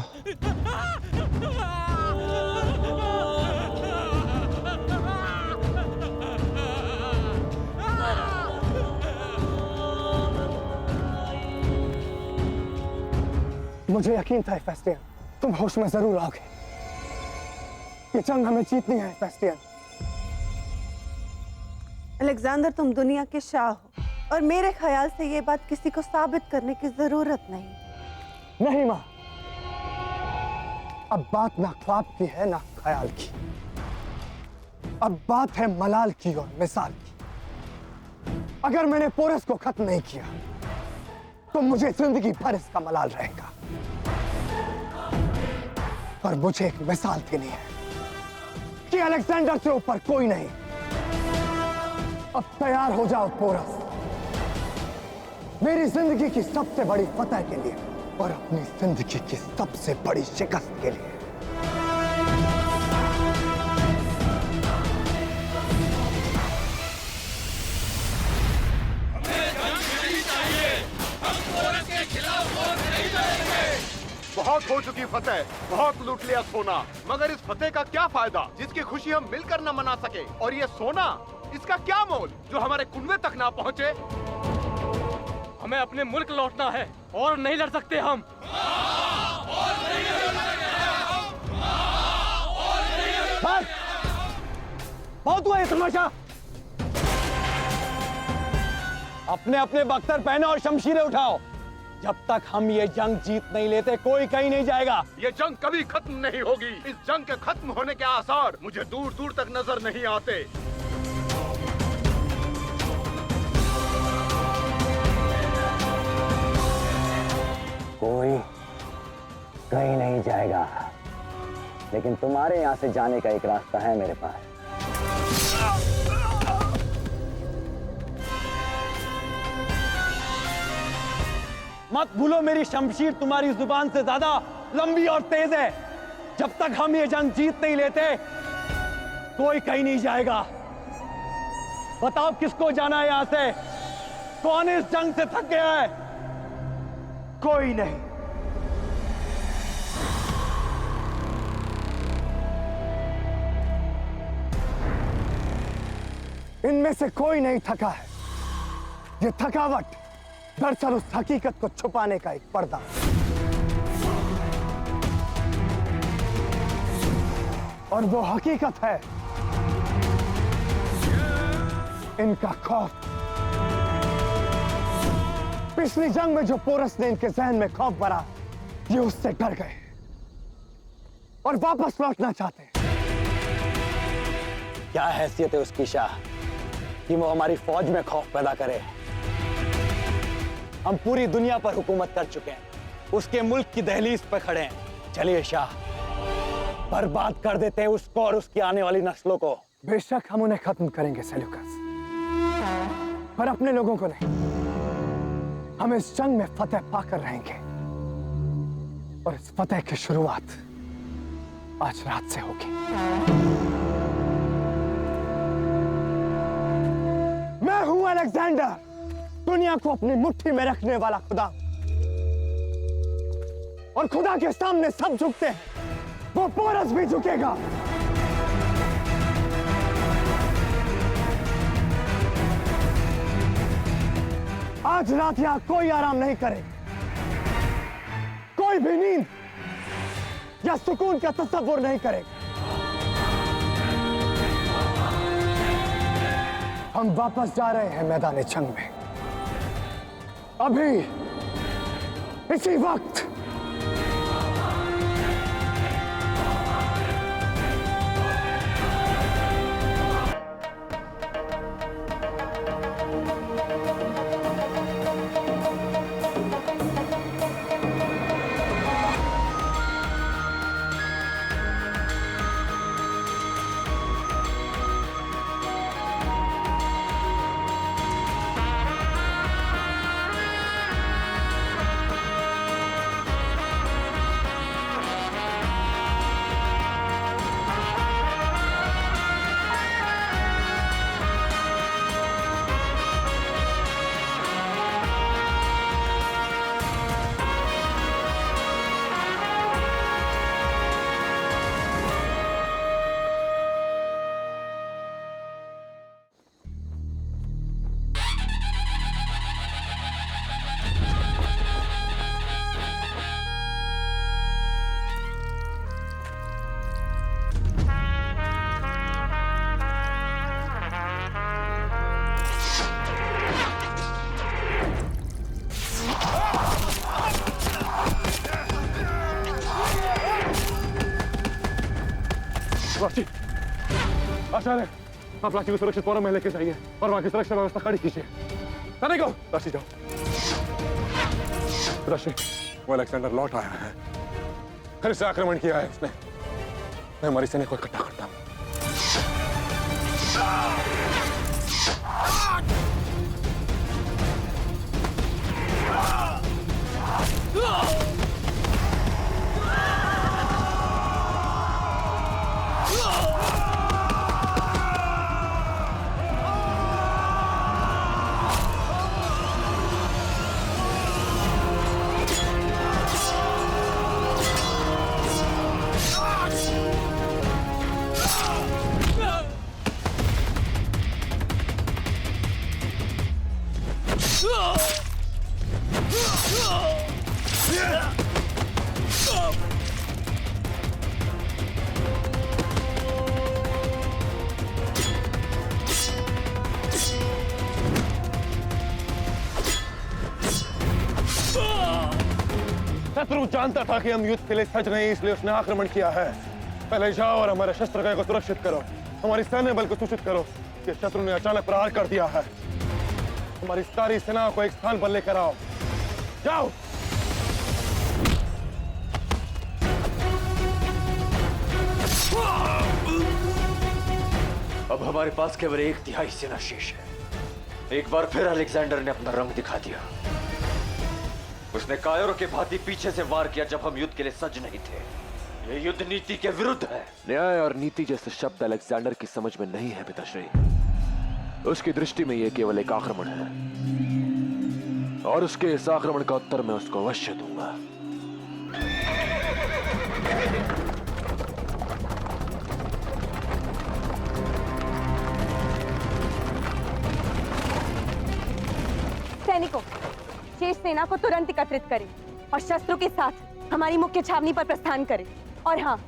S1: मुझे यकीन था फेस्टियन, तुम होश में जरूर आओगे। ये जंग हमें जीतनी है फेस्टियन।
S11: अलेक्जेंडर, तुम दुनिया के शाह हो और मेरे ख्याल से ये बात किसी को साबित करने की जरूरत नहीं।
S1: नहीं मां, अब बात ना ख्वाब की है ना ख्याल की, अब बात है मलाल की और मिसाल की। अगर मैंने पोरस को खत्म नहीं किया तो मुझे जिंदगी भर इसका मलाल रहेगा। और मुझे एक मिसाल देनी है कि अलेक्जेंडर से ऊपर कोई नहीं। अब तैयार हो जाओ पोरस, मेरी जिंदगी की सबसे बड़ी फतह के लिए और अपनी जिंदगी की सबसे बड़ी शिकस्त के लिए।
S2: बहुत हो चुकी फतेह, बहुत लूट लिया सोना, मगर इस फतेह का क्या फायदा जिसकी खुशी हम मिलकर न मना सके। और ये सोना, इसका क्या मोल जो हमारे कुनबे तक ना पहुँचे।
S5: हमें अपने मुल्क लौटना है और नहीं लड़ सकते हम।
S1: बस बहुत हुआ ये तमाशा। अपने अपने बख्तर पहने और शमशीरें उठाओ। जब तक हम ये जंग जीत नहीं लेते कोई कहीं नहीं जाएगा।
S2: ये जंग कभी खत्म नहीं होगी। इस जंग के खत्म होने के आसार मुझे दूर दूर तक नजर नहीं आते।
S10: कोई कहीं नहीं जाएगा, लेकिन तुम्हारे यहां से जाने का एक रास्ता है मेरे पास।
S1: मत भूलो मेरी शमशीर तुम्हारी जुबान से ज्यादा लंबी और तेज है। जब तक हम ये जंग जीत नहीं लेते कोई कहीं नहीं जाएगा। बताओ किसको जाना है यहां से? कौन इस जंग से थक गया है? कोई नहीं। इनमें से कोई नहीं थका है। ये थकावट दरअसल उस हकीकत को छुपाने का एक पर्दा। और वो हकीकत है इनका खौफ। पिछली जंग में जो पोरस ने इनके जहन में खौफ भरा, ये उससे डर गए और वापस लौटना चाहते हैं।
S10: क्या हैसियत है उसकी शाह कि वो हमारी फौज में खौफ पैदा करे? हम पूरी दुनिया पर हुकूमत कर चुके हैं, उसके मुल्क की दहलीज पर खड़े हैं। चलिए शाह, बर्बाद कर देते हैं उसको और उसकी आने वाली नस्लों को।
S1: बेशक हम उन्हें खत्म करेंगे सेल्यूकस, पर अपने लोगों को नहीं। हम इस जंग में फतेह पाकर रहेंगे और इस फतेह की शुरुआत आज रात से होगी। मैं हूं अलेक्जेंडर, दुनिया को अपनी मुट्ठी में रखने वाला खुदा। और खुदा के सामने सब झुकते हैं, वो पोरस भी झुकेगा। आज रात यहां कोई आराम नहीं करेगा, कोई भी नींद या सुकून का तसव्वुर नहीं करेगा। हम वापस जा रहे हैं मैदान जंग में, अभी इसी वक्त।
S3: आचार्य, आप राशि को सुरक्षित फोरम में लेके जाइए और वहां की सुरक्षा व्यवस्था खड़ी कीजिए। जाने को राशि जाओ। राशि, वो अलेक्जेंडर लौट आया है, फिर से आक्रमण किया है उसने। मैं हमारी सेना को इकट्ठा करता हूं। शत्रु जानता था कि हम युद्ध के लिए सज्ज नहीं, इसलिए उसने आक्रमण किया है। पहले जाओ और हमारे शस्त्र को सुरक्षित करो, हमारी सैन्य बल को सूचित करो कि शत्रु ने अचानक प्रहार कर दिया है। हमारी सारी सेना को एक स्थान पर लेकर आओ। जाओ।
S12: अब हमारे पास केवल 1/3 सेना शेष है। एक बार फिर अलेक्जेंडर ने अपना रंग दिखा दिया। उसने कायरों के भांति पीछे से वार किया जब हम युद्ध के लिए सज्ज नहीं थे। यह युद्ध नीति के विरुद्ध है। न्याय और नीति जैसे शब्द अलेक्जेंडर की समझ में नहीं है पिताश्री। उसकी दृष्टि में यह केवल एक आक्रमण है और उसके इस आक्रमण का उत्तर मैं उसको अवश्य दूंगा।
S8: सैनिकों, शेष सेना को तुरंत एकत्रित करें और शस्त्रों के साथ हमारी मुख्य छावनी पर प्रस्थान करें। और हाँ,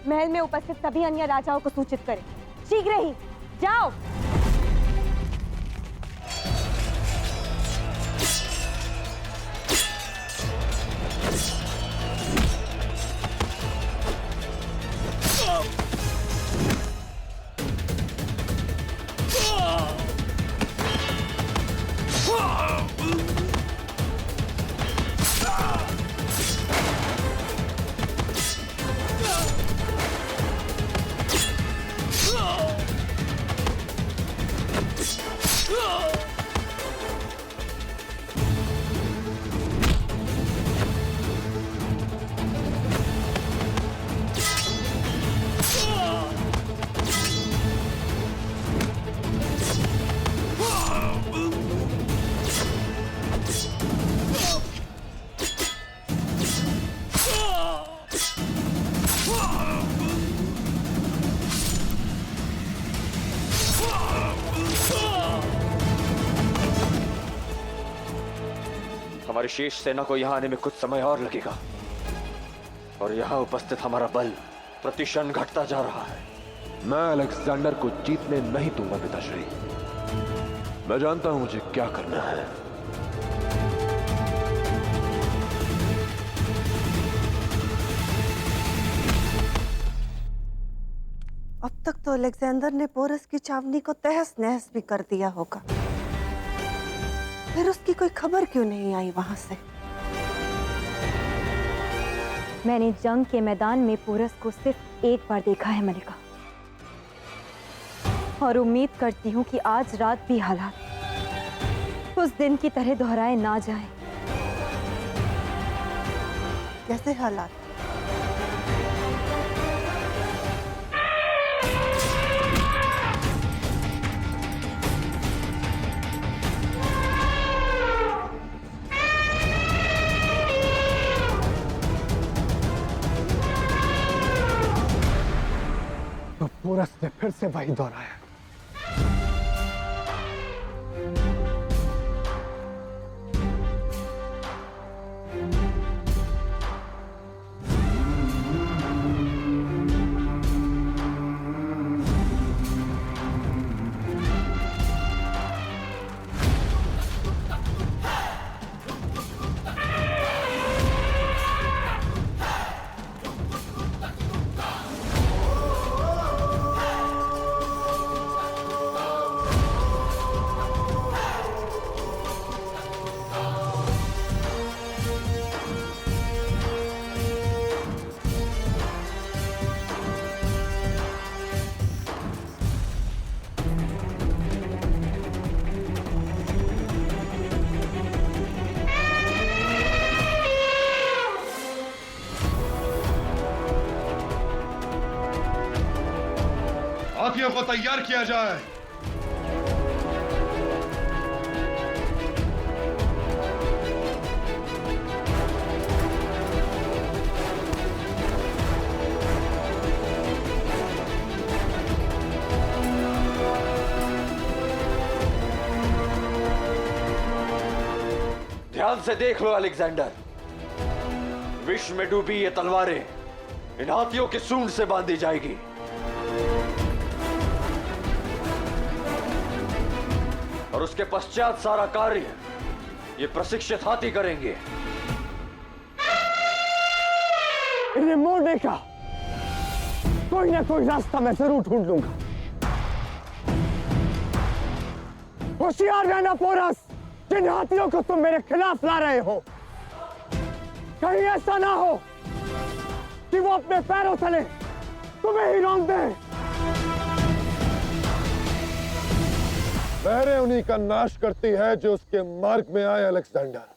S8: महल में उपस्थित सभी अन्य राजाओं को सूचित करें। शीघ्र ही जाओ।
S12: हमारी शेष सेना को यहां आने में कुछ समय और लगेगा और यहां उपस्थित हमारा बल प्रतिक्षण घटता जा रहा है।
S20: मैं अलेक्जेंडर को जीतने नहीं दूंगा पिताश्री। मैं जानता हूं मुझे क्या करना है।
S11: अब तक तो अलेक्जेंडर ने पोरस की छावनी को तहस नहस भी कर दिया होगा, फिर उसकी कोई खबर क्यों नहीं आई वहां से?
S4: मैंने जंग के मैदान में पोरस को सिर्फ एक बार देखा है मलिका, और उम्मीद करती हूँ कि आज रात भी हालात उस दिन की तरह दोहराए ना जाए।
S11: कैसे हालात?
S1: तो पोरस ने फिर से वही दोहराया।
S23: हाथियों को तैयार किया जाए।
S12: ध्यान से देख लो अलेक्जेंडर, विष में डूबी ये तलवारें इन हाथियों की सूंड से बांधी जाएगी। और उसके पश्चात सारा कार्य ये प्रशिक्षित हाथी करेंगे।
S1: इन्हें मोड़ने का कोई ना कोई रास्ता मैं जरूर ढूंढ लूंगा। होशियार रहना पोरस, जिन हाथियों को तुम मेरे खिलाफ ला रहे हो, कहीं ऐसा ना हो कि वो अपने पैरों तले तुम्हें ही रौंद दे।
S23: लहरें उन्हीं का नाश करती है जो उसके मार्ग में आए। अलेक्जेंडर,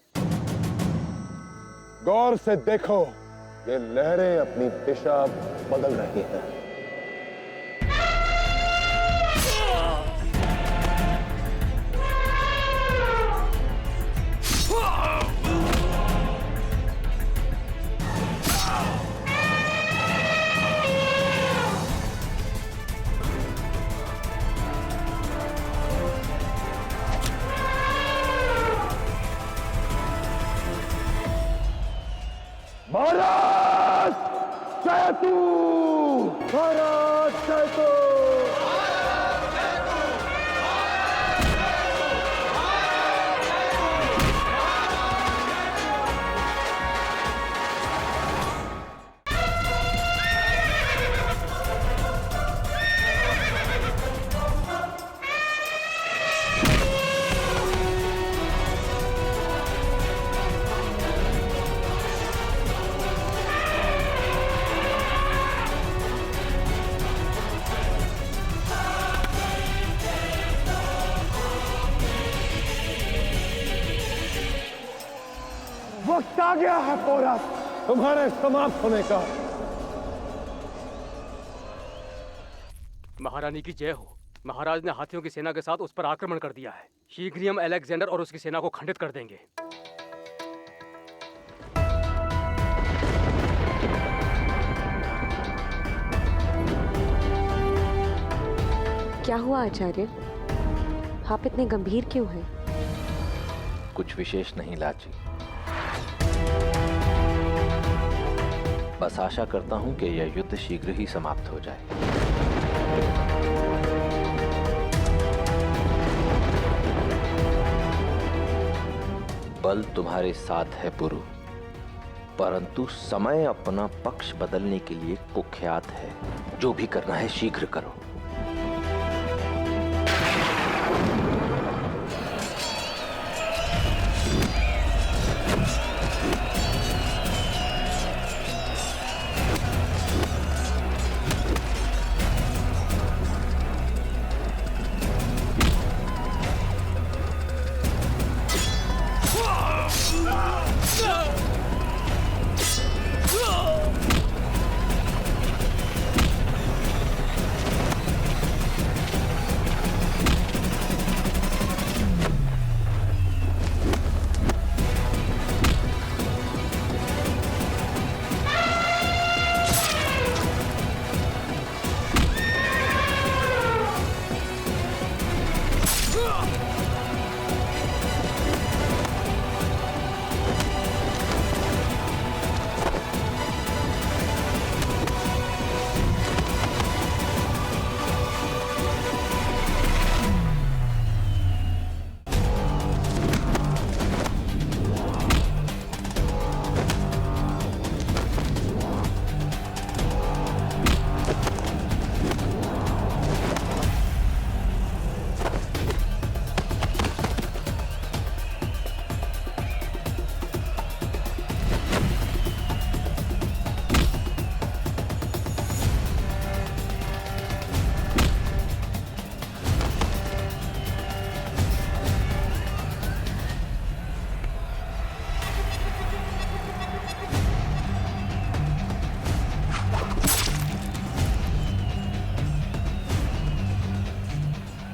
S23: गौर से देखो, ये लहरें अपनी दिशा बदल रही हैं।
S3: महाराज सेतु! महाराज सेतु!
S1: वक्त आ गया है पोरस तुम्हारे समाप्त होने का।
S5: महारानी की जय हो। महाराज ने हाथियों की सेना के साथ उस पर आक्रमण कर दिया है। शीघ्र ही हम अलेक्जेंडर और उसकी सेना को खंडित कर देंगे।
S8: क्या हुआ आचार्य? आप इतने गंभीर क्यों हैं?
S13: कुछ विशेष नहीं लाची, बस आशा करता हूं कि यह युद्ध शीघ्र ही समाप्त हो जाए। बल तुम्हारे साथ है पुरु, परंतु समय अपना पक्ष बदलने के लिए कुख्यात है। जो भी करना है शीघ्र करो।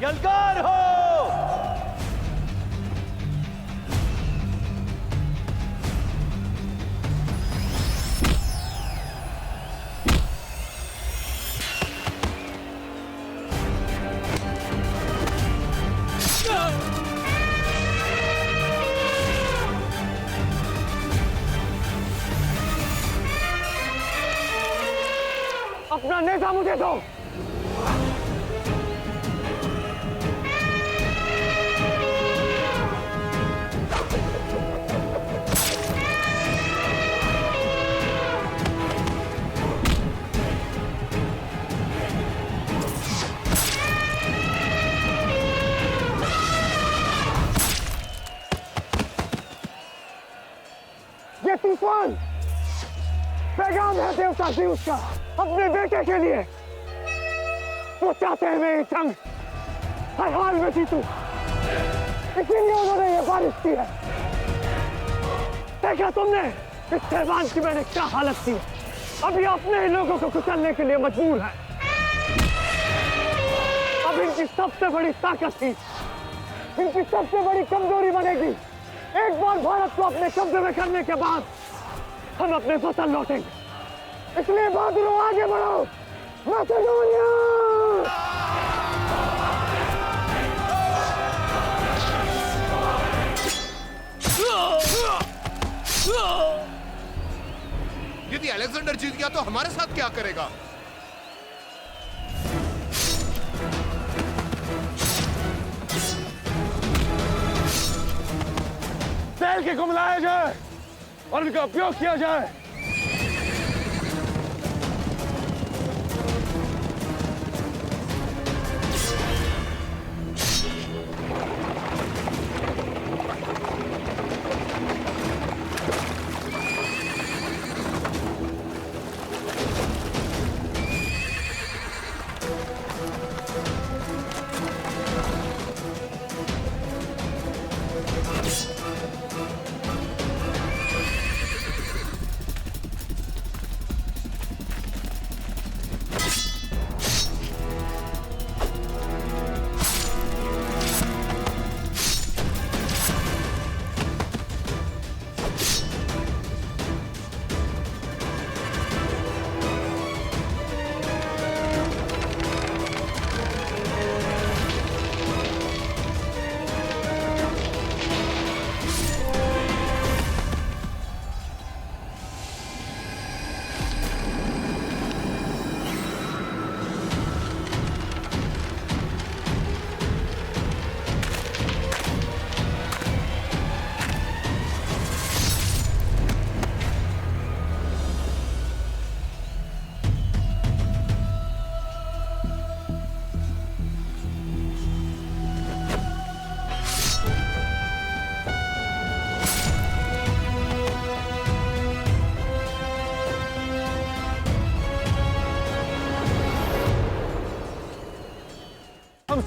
S6: यलकार हो।
S1: अपना नेता मुझे दो। ये तूफान पैगाम है देवता ज़्यूस का अपने बेटे के लिए। वो चाहते हैं मैं ये जंग हर हाल में जीतूं, इसीलिए उन्होंने ये बारिश की है। देखा तुमने इस तहवान की मैंने क्या हालत की है। अभी अपने ही लोगों को कुचलने के लिए मजबूर है। अब इनकी सबसे बड़ी ताकत थी, इनकी सबसे बड़ी कमजोरी बनेगी। एक बार भारत को अपने कब्जे में करने के बाद हम अपने वतन लौटेंगे। इसलिए बहादुरों आगे बढ़ो, मैसेडोनिया!
S9: यदि अलेक्जेंडर जीत गया तो हमारे साथ क्या करेगा?
S23: तेल के को मिलाया जाए और उनका उपयोग किया जाए।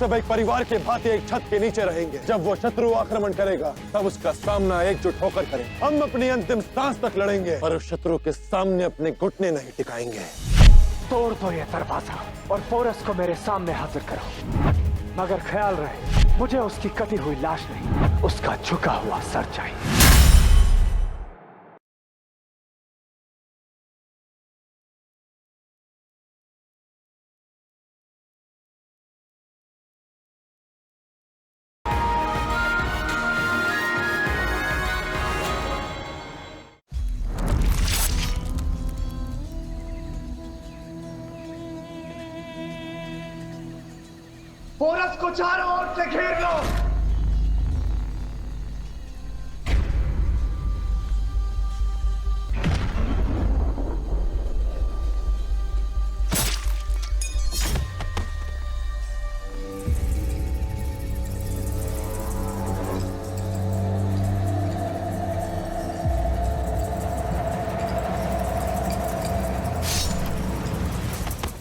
S3: सब एक परिवार के भांति एक छत के नीचे रहेंगे। जब वो शत्रु आक्रमण करेगा तब उसका सामना एकजुट होकर करें। हम अपनी अंतिम सांस तक लड़ेंगे और उस शत्रु के सामने अपने घुटने नहीं टिकाएंगे।
S1: तोड़ दो ये दरवाजा और पोरस को मेरे सामने हाजिर करो, मगर ख्याल रहे मुझे उसकी कटी हुई लाश नहीं, उसका झुका हुआ सर चाहिए।
S22: पोरस को चारों ओर से घेर लो।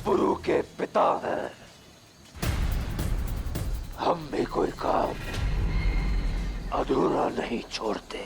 S13: पुरु के पिता हैं, हम भी कोई काम अधूरा नहीं छोड़ते।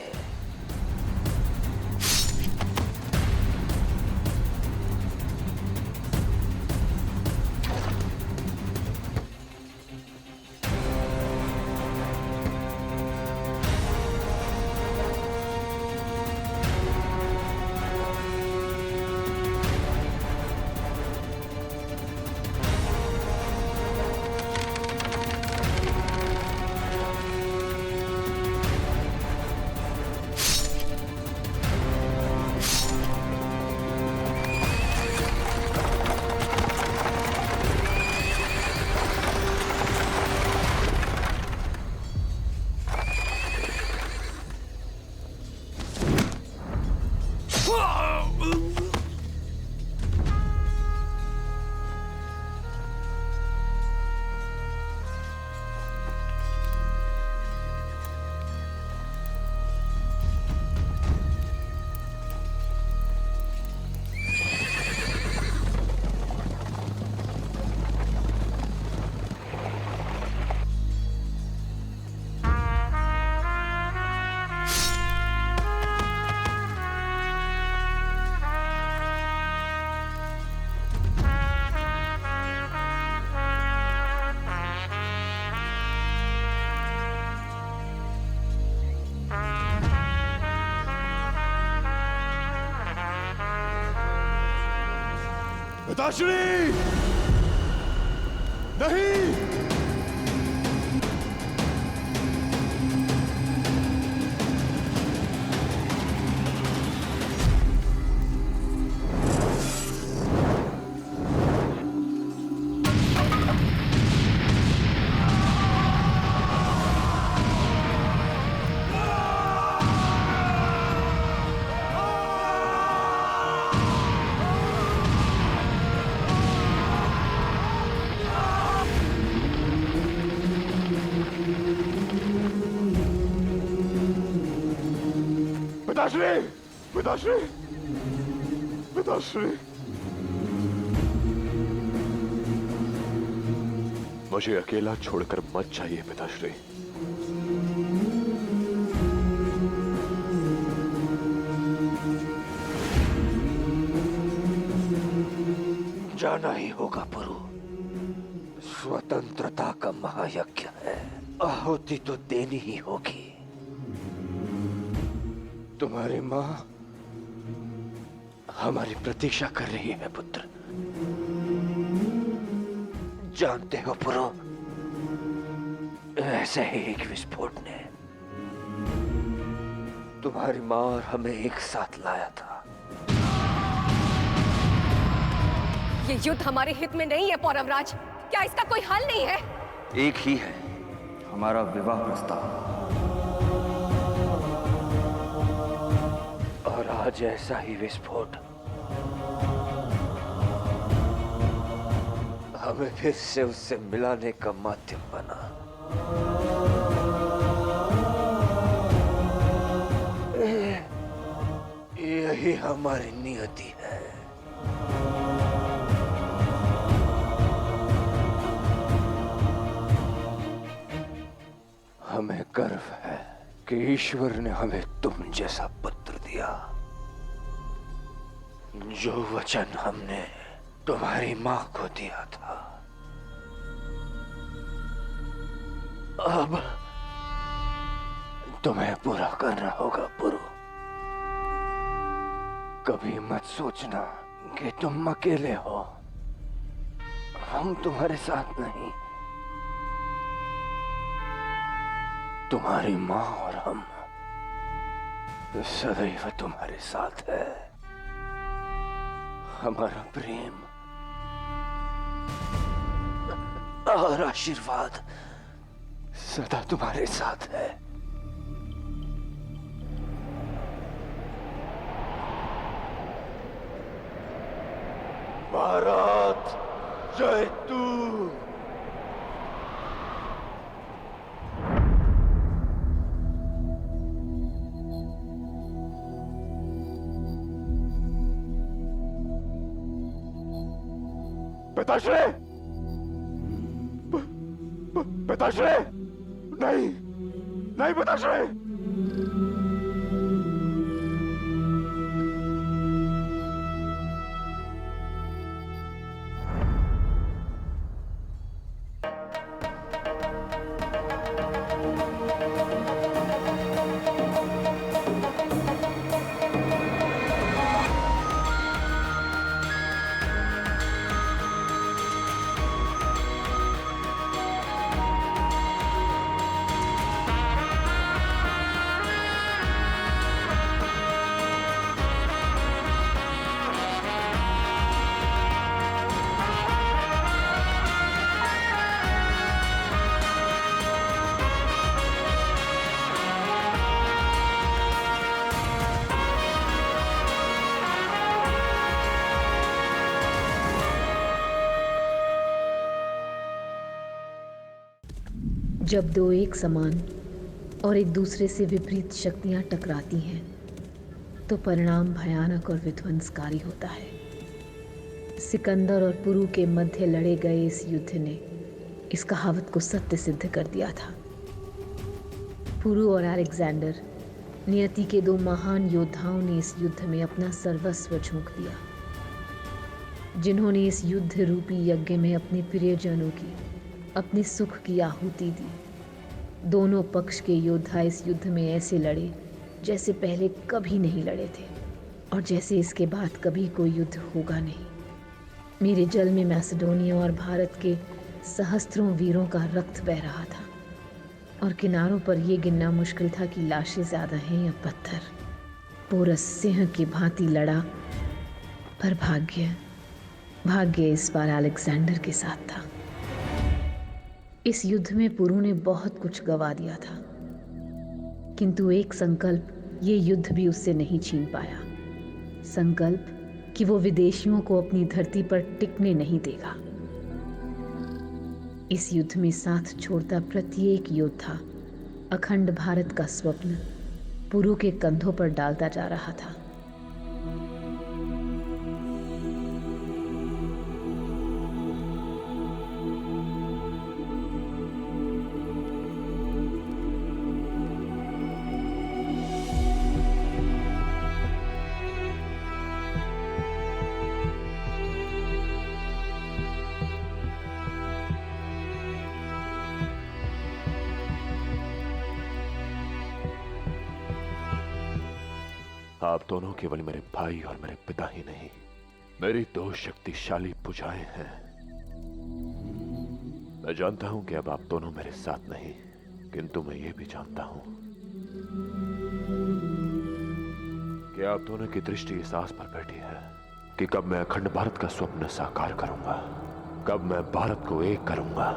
S3: पिताश्री नहीं, पिताश्री, पिताश्री, पिताश्री, मुझे अकेला छोड़कर मत जाइए पिताश्री।
S13: जाना ही होगा पुरु, स्वतंत्रता का महायज्ञ है, आहुति तो देनी ही होगी। तुम्हारी माँ हमारी प्रतीक्षा कर रही है पुत्र। जानते हो पुरु, ऐसे ही एक विस्फोट ने तुम्हारी माँ और हमें एक साथ लाया था।
S15: ये युद्ध हमारे हित में नहीं है पौरवराज। क्या इसका कोई हल नहीं है?
S21: एक ही है, हमारा विवाह प्रस्ताव।
S13: और आज ऐसा ही विस्फोट हमें फिर से उससे मिलाने का माध्यम बना। यही हमारी नियति है।
S12: गर्व है कि ईश्वर ने हमें तुम जैसा पुत्र दिया। जो वचन हमने तुम्हारी मां को दिया था, अब तुम्हें पूरा करना होगा पुरु। कभी मत सोचना कि तुम अकेले हो। हम तुम्हारे साथ नहीं, तुम्हारी मां और हम सदैव तुम्हारे साथ है। हमारा प्रेम और आशीर्वाद सदा तुम्हारे साथ है। भारत जय तू।
S3: पिताश्री, पिताश्री, नहीं, नहीं पिताश्री।
S7: जब दो एक समान और एक दूसरे से विपरीत शक्तियां टकराती हैं तो परिणाम भयानक और विध्वंसकारी होता है। सिकंदर और पुरु के मध्य लड़े गए इस युद्ध ने इस कहावत को सत्य सिद्ध कर दिया था। पुरु और अलेक्जेंडर नियति के दो महान योद्धाओं ने इस युद्ध में अपना सर्वस्व झोंक दिया, जिन्होंने इस युद्ध रूपी यज्ञ में अपने प्रियजनों की, अपने सुख की आहुति दी। दोनों पक्ष के योद्धा इस युद्ध में ऐसे लड़े जैसे पहले कभी नहीं लड़े थे और जैसे इसके बाद कभी कोई युद्ध होगा नहीं। मेरे जल में मैसेडोनिया और भारत के सहस्त्रों वीरों का रक्त बह रहा था और किनारों पर यह गिनना मुश्किल था कि लाशें ज्यादा हैं या पत्थर। पोरस सिंह की भांति लड़ा, पर भाग्य इस बार अलेक्जेंडर के साथ था। इस युद्ध में पुरु ने बहुत कुछ गवा दिया था, किंतु एक संकल्प ये युद्ध भी उससे नहीं छीन पाया। संकल्प कि वो विदेशियों को अपनी धरती पर टिकने नहीं देगा। इस युद्ध में साथ छोड़ता प्रत्येक योद्धा अखंड भारत का स्वप्न पुरु के कंधों पर डालता जा रहा था।
S12: आप दोनों केवल मेरे भाई और मेरे पिता ही नहीं, मेरी दो शक्तिशाली भुजाएं हैं। मैं जानता हूं कि अब आप दोनों मेरे साथ नहीं, किंतु मैं ये भी जानता हूं कि आप दोनों की दृष्टि इस आस पर बैठी है कि कब मैं अखंड भारत का स्वप्न साकार करूंगा, कब मैं भारत को एक करूंगा।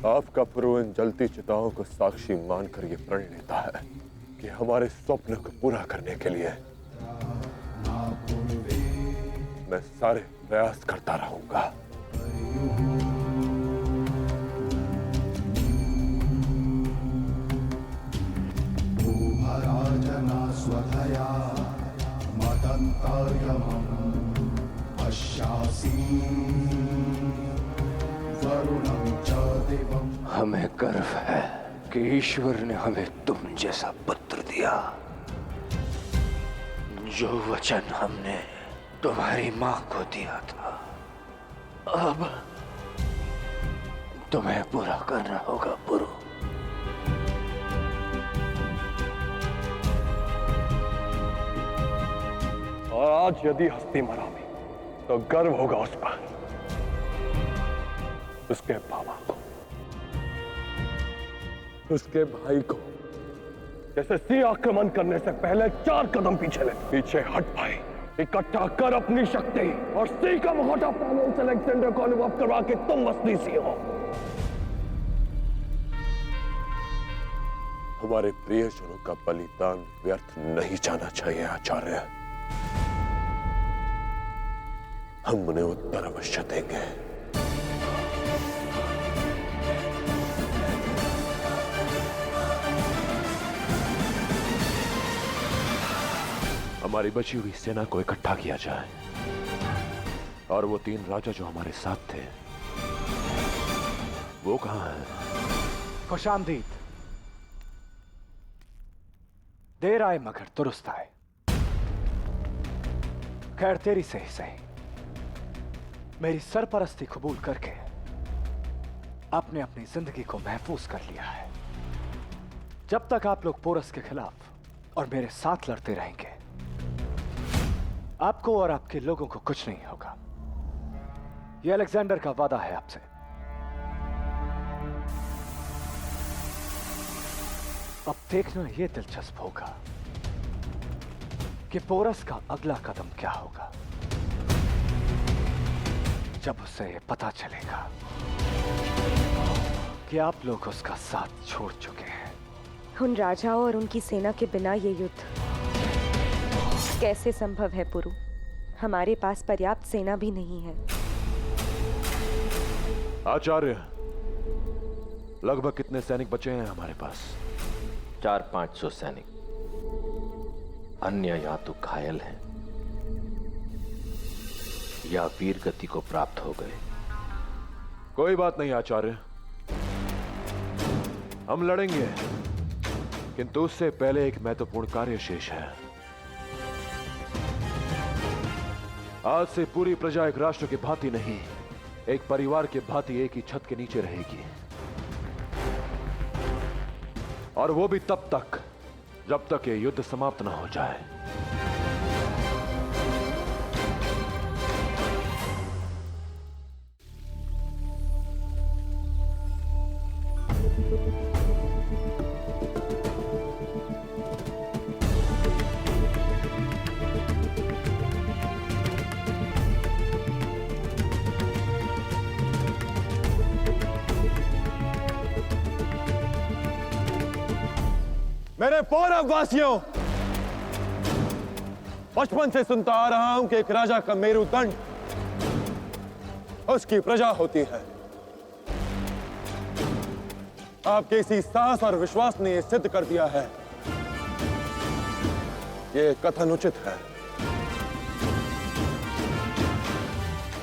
S3: आपका पुरु इन जलती चिताओं को साक्षी मानकर ये प्रण लेता है कि हमारे स्वप्न को पूरा करने के लिए मैं सारे प्रयास करता रहूंगा।
S22: स्वधया मदन्तर्यमं पश्यासि वरुणं च देवं।
S13: हमें गर्व है कि ईश्वर ने हमें तुम जैसा पुत्र दिया। जो वचन हमने तुम्हारी मां को दिया था, अब तुम्हें पूरा करना होगा पुरु।
S23: और आज यदि हस्ती मरा भी तो गर्व होगा उस पर, उसके बाबा को, उसके भाई को। जैसे सिंह आक्रमण करने से पहले 4 कदम पीछे हट पाए, इकट्ठा कर अपनी शक्ति और सिंह का मुखौटा पहले अलेक्जेंडर को अनुभव करवा के तुम असली सिंह हो।
S3: हमारे प्रियजनों का बलिदान व्यर्थ नहीं जाना चाहिए आचार्य। हम उन्हें उत्तर अवश्य देंगे।
S12: हमारी बची हुई सेना को इकट्ठा किया जाए और वो 3 राजा जो हमारे साथ थे वो कहां हैं?
S1: खुशामदीद। देर आए मगर दुरुस्त आए। खैर तेरी से ही सही। मेरी सरपरस्ती कबूल करके आपने अपनी जिंदगी को महफूज कर लिया है। जब तक आप लोग पोरस के खिलाफ और मेरे साथ लड़ते रहेंगे, आपको और आपके लोगों को कुछ नहीं होगा। यह अलेक्जेंडर का वादा है आपसे। अब देखना यह दिलचस्प होगा कि पोरस का अगला कदम क्या होगा जब उसे पता चलेगा कि आप लोग उसका साथ छोड़ चुके हैं।
S8: उन राजाओं और उनकी सेना के बिना ये युद्ध कैसे संभव है पुरु? हमारे पास पर्याप्त सेना भी नहीं है।
S12: आचार्य, लगभग कितने सैनिक बचे हैं हमारे पास?
S13: 400-500 सैनिक। अन्य या तो घायल हैं या वीर गति को प्राप्त हो गए।
S12: कोई बात नहीं आचार्य, हम लड़ेंगे, किंतु उससे पहले एक महत्वपूर्ण कार्य शेष है। आज से पूरी प्रजा एक राष्ट्र की भांति नहीं, एक परिवार के भांति एक ही छत के नीचे रहेगी, और वो भी तब तक जब तक ये युद्ध समाप्त ना हो जाए।
S3: मेरे पौरव वासियों, बचपन से सुनता आ रहा हूं कि एक राजा का मेरुदंड उसकी प्रजा होती है। आपके इसी साहस और विश्वास ने यह सिद्ध कर दिया है। यह कथन उचित है।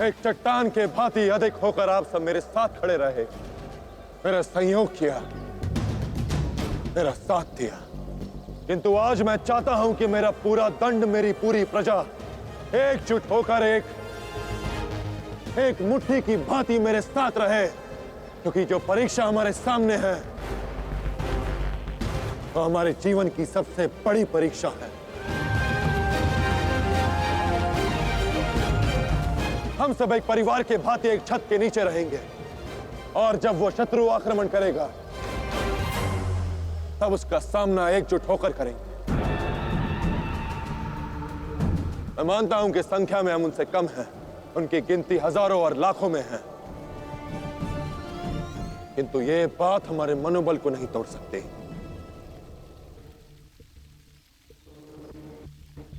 S3: एक चट्टान के भांति अधिक होकर आप सब मेरे साथ खड़े रहे, मेरा सहयोग किया, मेरा साथ दिया। किंतु आज मैं चाहता हूं कि मेरा पूरा दंड, मेरी पूरी प्रजा एकजुट होकर एक मुट्ठी की भांति मेरे साथ रहे, क्योंकि जो परीक्षा हमारे सामने है वो हमारे जीवन की सबसे बड़ी परीक्षा है। हम सब एक परिवार के भांति एक छत के नीचे रहेंगे, और जब वो शत्रु आक्रमण करेगा तब उसका सामना एकजुट होकर करेंगे। मैं मानता हूं कि संख्या में हम उनसे कम हैं, उनकी गिनती हजारों और लाखों में है, किंतु ये बात हमारे मनोबल को नहीं तोड़ सकती,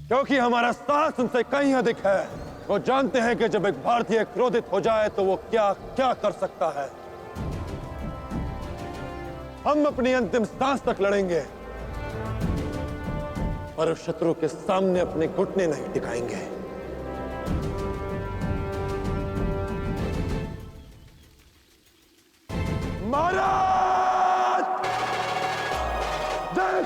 S3: क्योंकि हमारा साहस उनसे कहीं अधिक है। वो जानते हैं कि जब एक भारतीय क्रोधित हो जाए तो वो क्या क्या कर सकता है। हम अपनी अंतिम सांस तक लड़ेंगे, पर उस शत्रु के सामने अपने घुटने नहीं टिकाएंगे। महाराज जय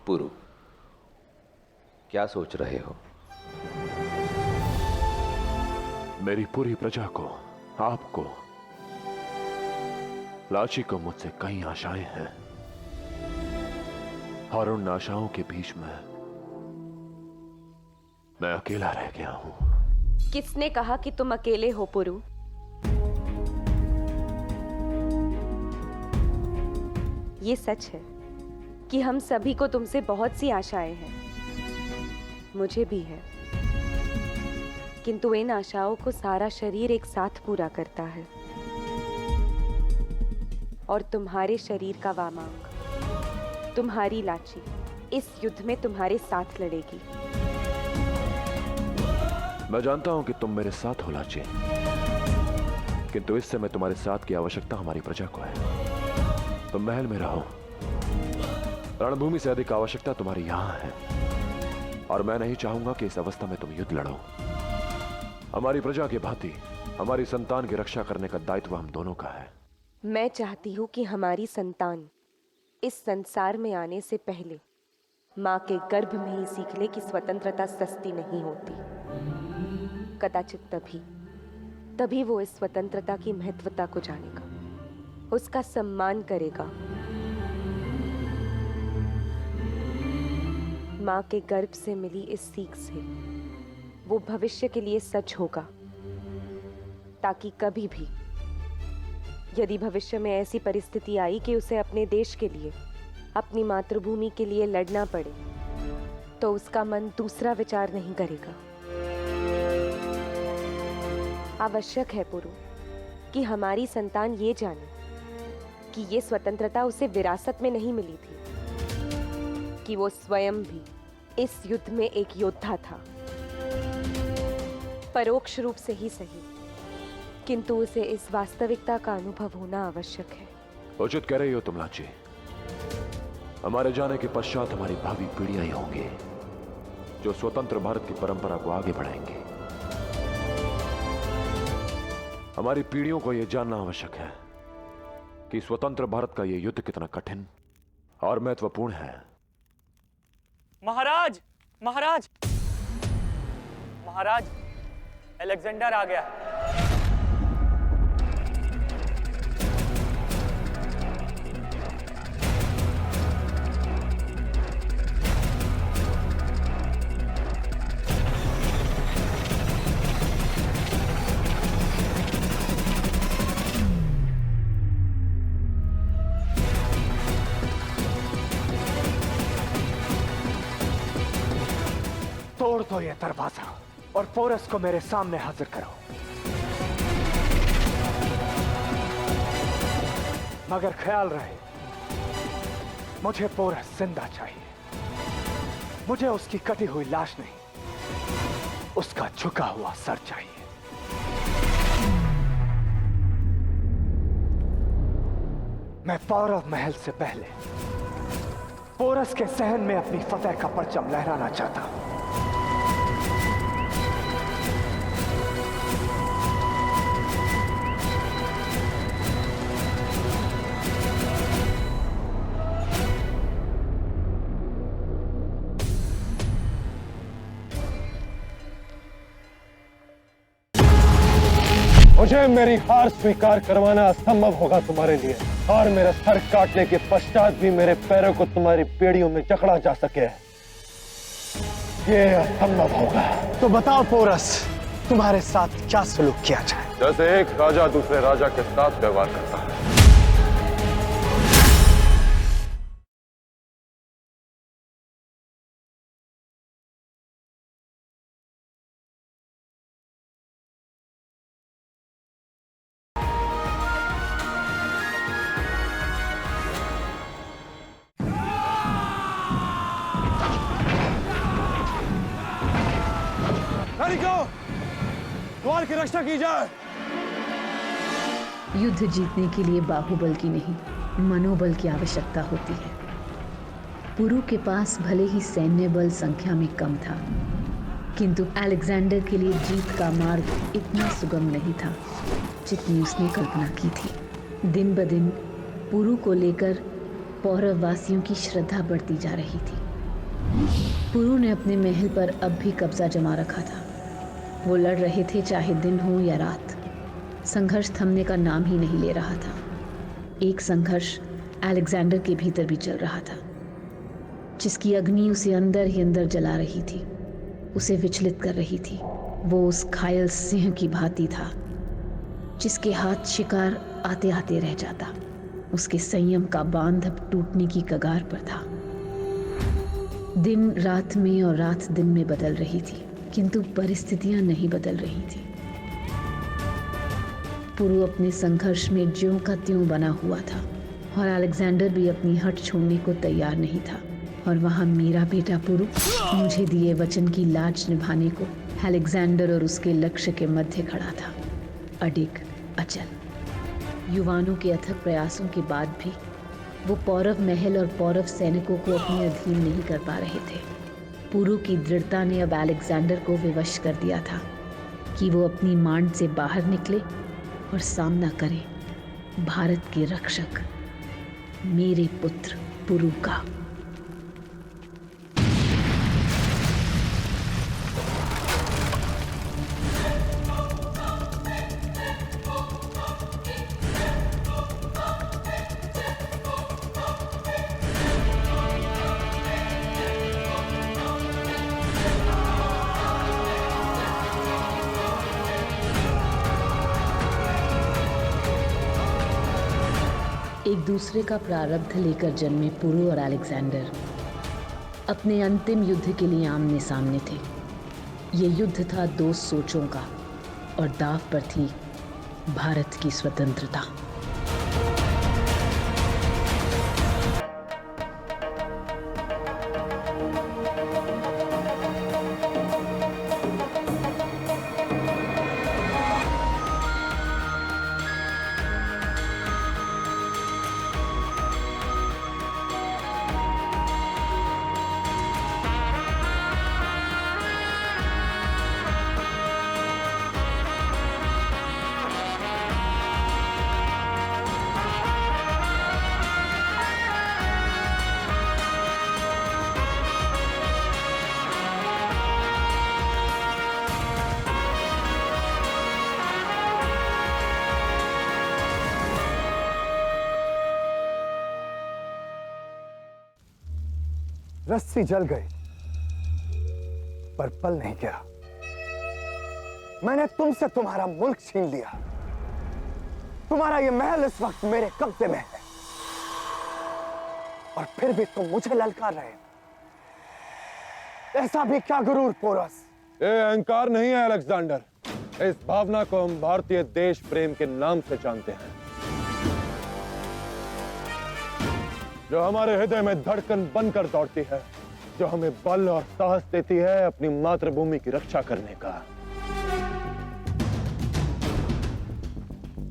S13: पुरु, क्या सोच रहे हो?
S12: मेरी पूरी प्रजा को, आपको, लाची को मुझसे कई आशाएं हैं, और उन आशाओं के बीच में मैं अकेला रह गया हूं।
S8: किसने कहा कि तुम अकेले हो पुरु? ये सच है कि हम सभी को तुमसे बहुत सी आशाएं हैं, मुझे भी है, किंतु इन आशाओं को सारा शरीर एक साथ पूरा करता है, और तुम्हारे शरीर का वामांग, तुम्हारी लाची, इस युद्ध में तुम्हारे साथ लड़ेगी।
S12: मैं जानता हूं कि तुम मेरे साथ हो लाची, किंतु इस समय तुम्हारे साथ की आवश्यकता हमारी प्रजा को है। तुम महल में रहो, रणभूमि से अधिक आवश्यकता तुम्हारी यहां है, और मैं नहीं चाहूंगा कि इस अवस्था में तुम युद्ध लड़ो। हमारी प्रजा की भांति हमारी संतान की रक्षा करने का दायित्व हम दोनों का है।
S8: मैं चाहती हूँ कि हमारी संतान इस संसार में आने से पहले माँ के गर्भ में ही सीख ले कि स्वतंत्रता सस्ती नहीं होती। कदाचित तभी वो इस स्वतंत्रता की महत्वता को जानेगा, उसका सम्मान करेगा। माँ के गर्भ से मिली इस सीख से वो भविष्य के लिए सच होगा, ताकि कभी भी यदि भविष्य में ऐसी परिस्थिति आई कि उसे अपने देश के लिए, अपनी मातृभूमि के लिए लड़ना पड़े, तो उसका मन दूसरा विचार नहीं करेगा। आवश्यक है पुरु कि हमारी संतान ये जाने कि ये स्वतंत्रता उसे विरासत में नहीं मिली थी, कि वो स्वयं भी इस युद्ध में एक योद्धा था, परोक्ष रूप से ही सही, किंतु उसे इस वास्तविकता का अनुभव होना आवश्यक है।
S12: उचित कह रही हो तुम लाची। हमारे जाने के पश्चात हमारी भावी पीढ़ियां ही होंगी जो स्वतंत्र भारत की परंपरा को आगे बढ़ाएंगे। हमारी पीढ़ियों को यह जानना आवश्यक है कि स्वतंत्र भारत का यह युद्ध कितना कठिन और महत्वपूर्ण है।
S1: महाराज, महाराज, महाराज, अलेक्जेंडर आ गया। तोड़ दो ये दरवाजा और पोरस को मेरे सामने हाजिर करो। मगर ख्याल रहे, मुझे पोरस जिंदा चाहिए। मुझे उसकी कटी हुई लाश नहीं, उसका झुका हुआ सर चाहिए। मैं पौरव महल से पहले पोरस के सहन में अपनी फतेह का परचम लहराना चाहता हूं।
S3: मुझे मेरी हार स्वीकार करवाना असंभव होगा तुम्हारे लिए, और मेरा सर काटने के पश्चात भी मेरे पैरों को तुम्हारी पेड़ियों में जकड़ा जा सके।
S1: ये असंभव होगा। तो बताओ पोरस, तुम्हारे साथ क्या सलूक किया जाए?
S3: जैसे एक राजा दूसरे राजा के साथ व्यवहार करता है। द्वार की रक्षा की जाए।
S7: युद्ध जीतने के लिए बाहुबल की नहीं, मनोबल की आवश्यकता होती है। पुरु के पास भले ही सैन्य बल संख्या में कम था, किंतु अलेक्जेंडर के लिए जीत का मार्ग इतना सुगम नहीं था जितनी उसने कल्पना की थी। दिन ब दिन पुरु को लेकर पौरव वासियों की श्रद्धा बढ़ती जा रही थी। पुरु ने अपने महल पर अब भी कब्जा जमा रखा था। वो लड़ रहे थे, चाहे दिन हो या रात। संघर्ष थमने का नाम ही नहीं ले रहा था। एक संघर्ष अलेक्जेंडर के भीतर भी चल रहा था, जिसकी अग्नि उसे अंदर ही अंदर जला रही थी, उसे विचलित कर रही थी। वो उस घायल सिंह की भांति था, जिसके हाथ शिकार आते आते रह जाता। उसके संयम का बांध अब टूटने की कगार पर था। दिन रात में और रात दिन में बदल रही थी, किंतु परिस्थितियां नहीं बदल रही थी। पुरु अपने संघर्ष में ज्यों का त्यों बना हुआ था और अलेक्जेंडर भी अपनी हट छोड़ने को तैयार नहीं था। और वहां मेरा बेटा पुरु मुझे दिए वचन की लाज निभाने को अलेक्जेंडर और उसके लक्ष्य के मध्य खड़ा था, अडिग, अचल। युवानों के अथक प्रयासों के बाद भी वो पौरव महल और पौरव सैनिकों को अपने अधीन नहीं कर पा रहे थे। पुरु की दृढ़ता ने अब अलेक्जेंडर को विवश कर दिया था कि वो अपनी मांड से बाहर निकले और सामना करे भारत के रक्षक मेरे पुत्र पुरु का। एक दूसरे का प्रारब्ध लेकर जन्मे पुरु और अलेक्जेंडर अपने अंतिम युद्ध के लिए आमने सामने थे। ये युद्ध था दो सोचों का और दाव पर थी भारत की स्वतंत्रता।
S1: रस्सी जल गई पर पल नहीं गया। मैंने तुमसे तुम्हारा मुल्क छीन लिया। तुम्हारा ये महल इस वक्त मेरे कब्जे में है और फिर भी तुम मुझे ललकार रहे हो। ऐसा भी क्या गुरूर पोरस?
S3: ये अहंकार नहीं है अलेक्जेंडर। इस भावना को हम भारतीय देश प्रेम के नाम से जानते हैं, जो हमारे हृदय में धड़कन बनकर दौड़ती है, जो हमें बल और साहस देती है अपनी मातृभूमि की रक्षा करने का।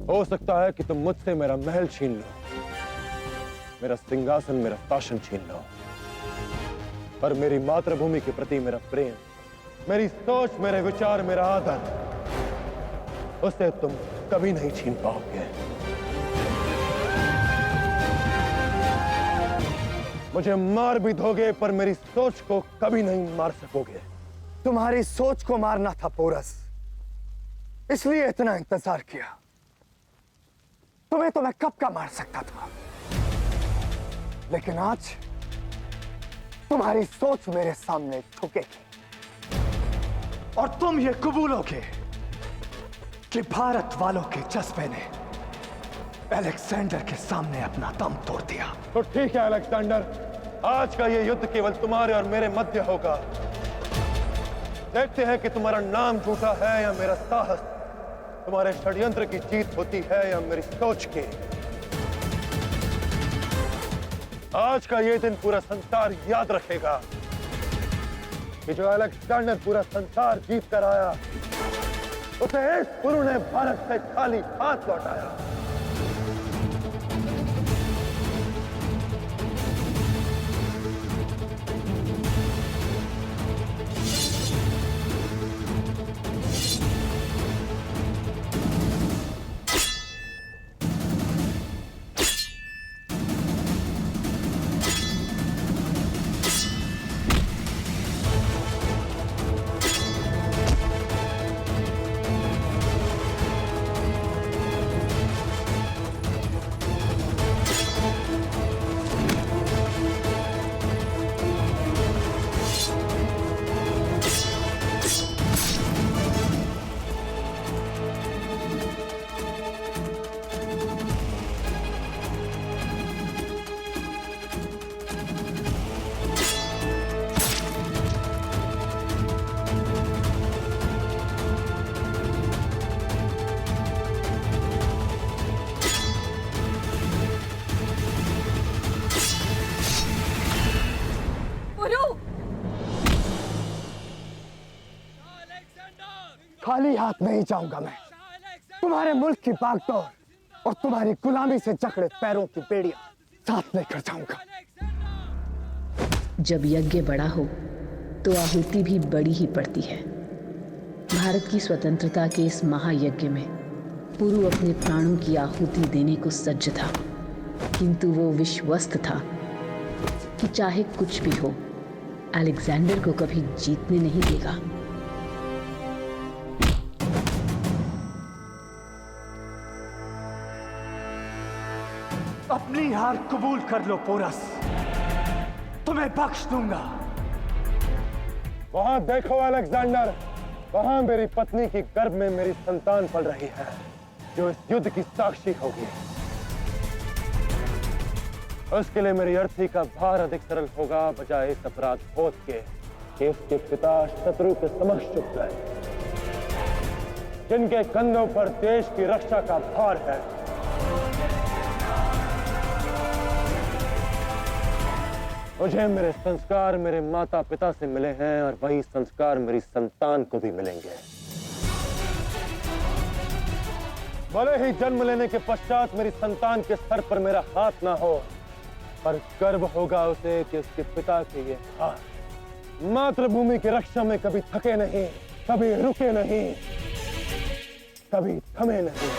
S3: हो सकता है कि तुम मुझसे मेरा महल छीन लो, मेरा सिंहासन, मेरा शासन छीन लो, पर मेरी मातृभूमि के प्रति मेरा प्रेम, मेरी सोच, मेरे विचार, मेरा आदर, उसे तुम कभी नहीं छीन पाओगे। मुझे मार भी दोगे पर मेरी सोच को कभी नहीं मार सकोगे।
S1: तुम्हारी सोच को मारना था पोरस, इसलिए इतना इंतजार किया। तुम्हें तो मैं कब का मार सकता था, लेकिन आज तुम्हारी सोच मेरे सामने झुकेगी। और तुम ये कबूलोगे कि भारत वालों के जज्बे ने अलेक्जेंडर के सामने अपना दम तोड़ दिया।
S3: तो ठीक है अलेक्जेंडर, आज का ये युद्ध केवल तुम्हारे और मेरे मध्य होगा। देखते हैं कि तुम्हारा नाम झूठा है या मेरा साहस, तुम्हारे षड्यंत्र की जीत होती है या मेरी सोच की। आज का ये दिन पूरा संसार याद रखेगा कि जो अलेक्जेंडर पूरा संसार जीत कर आया, उसे इस गुरु ने भारत से खाली हाथ लौटाया।
S1: खाली हाथ नहीं जाऊंगा मैं। तुम्हारे मुल्क की बागडोर और तुम्हारी गुलामी से जकड़े पैरों की बेड़ियां साथ लेकर जाऊंगा।
S7: जब यज्ञ बड़ा हो तो आहुति भी बड़ी ही पड़ती है। भारत की स्वतंत्रता के इस महायज्ञ में पुरु अपने प्राणों की आहुति देने को सज्ज था, किंतु वो विश्वस्त था कि चाहे कुछ भी हो, अलेक्जेंडर को कभी जीतने नहीं देगा।
S1: अपनी हार कबूल कर लो पोरस, तुम्हें बख्श दूंगा।
S3: वहां देखो अलेक्जेंडर, वहां मेरी पत्नी की गर्भ में मेरी संतान पल रही है, जो इस युद्ध की साक्षी होगी। उसके लिए मेरी अर्थी का भार अधिक सरल होगा, बजाय इस अपराध बोध के कि उसके पिता शत्रु के समक्ष झुक गए, जिनके कंधों पर देश की रक्षा का भार है। मुझे मेरे संस्कार मेरे माता पिता से मिले हैं और वही संस्कार मेरी संतान को भी मिलेंगे। भले ही जन्म लेने के पश्चात मेरी संतान के सर पर मेरा हाथ ना हो, पर गर्व होगा उसे कि उसके पिता के ये हाथ मातृभूमि की रक्षा में कभी थके नहीं, कभी रुके नहीं, कभी थमे नहीं।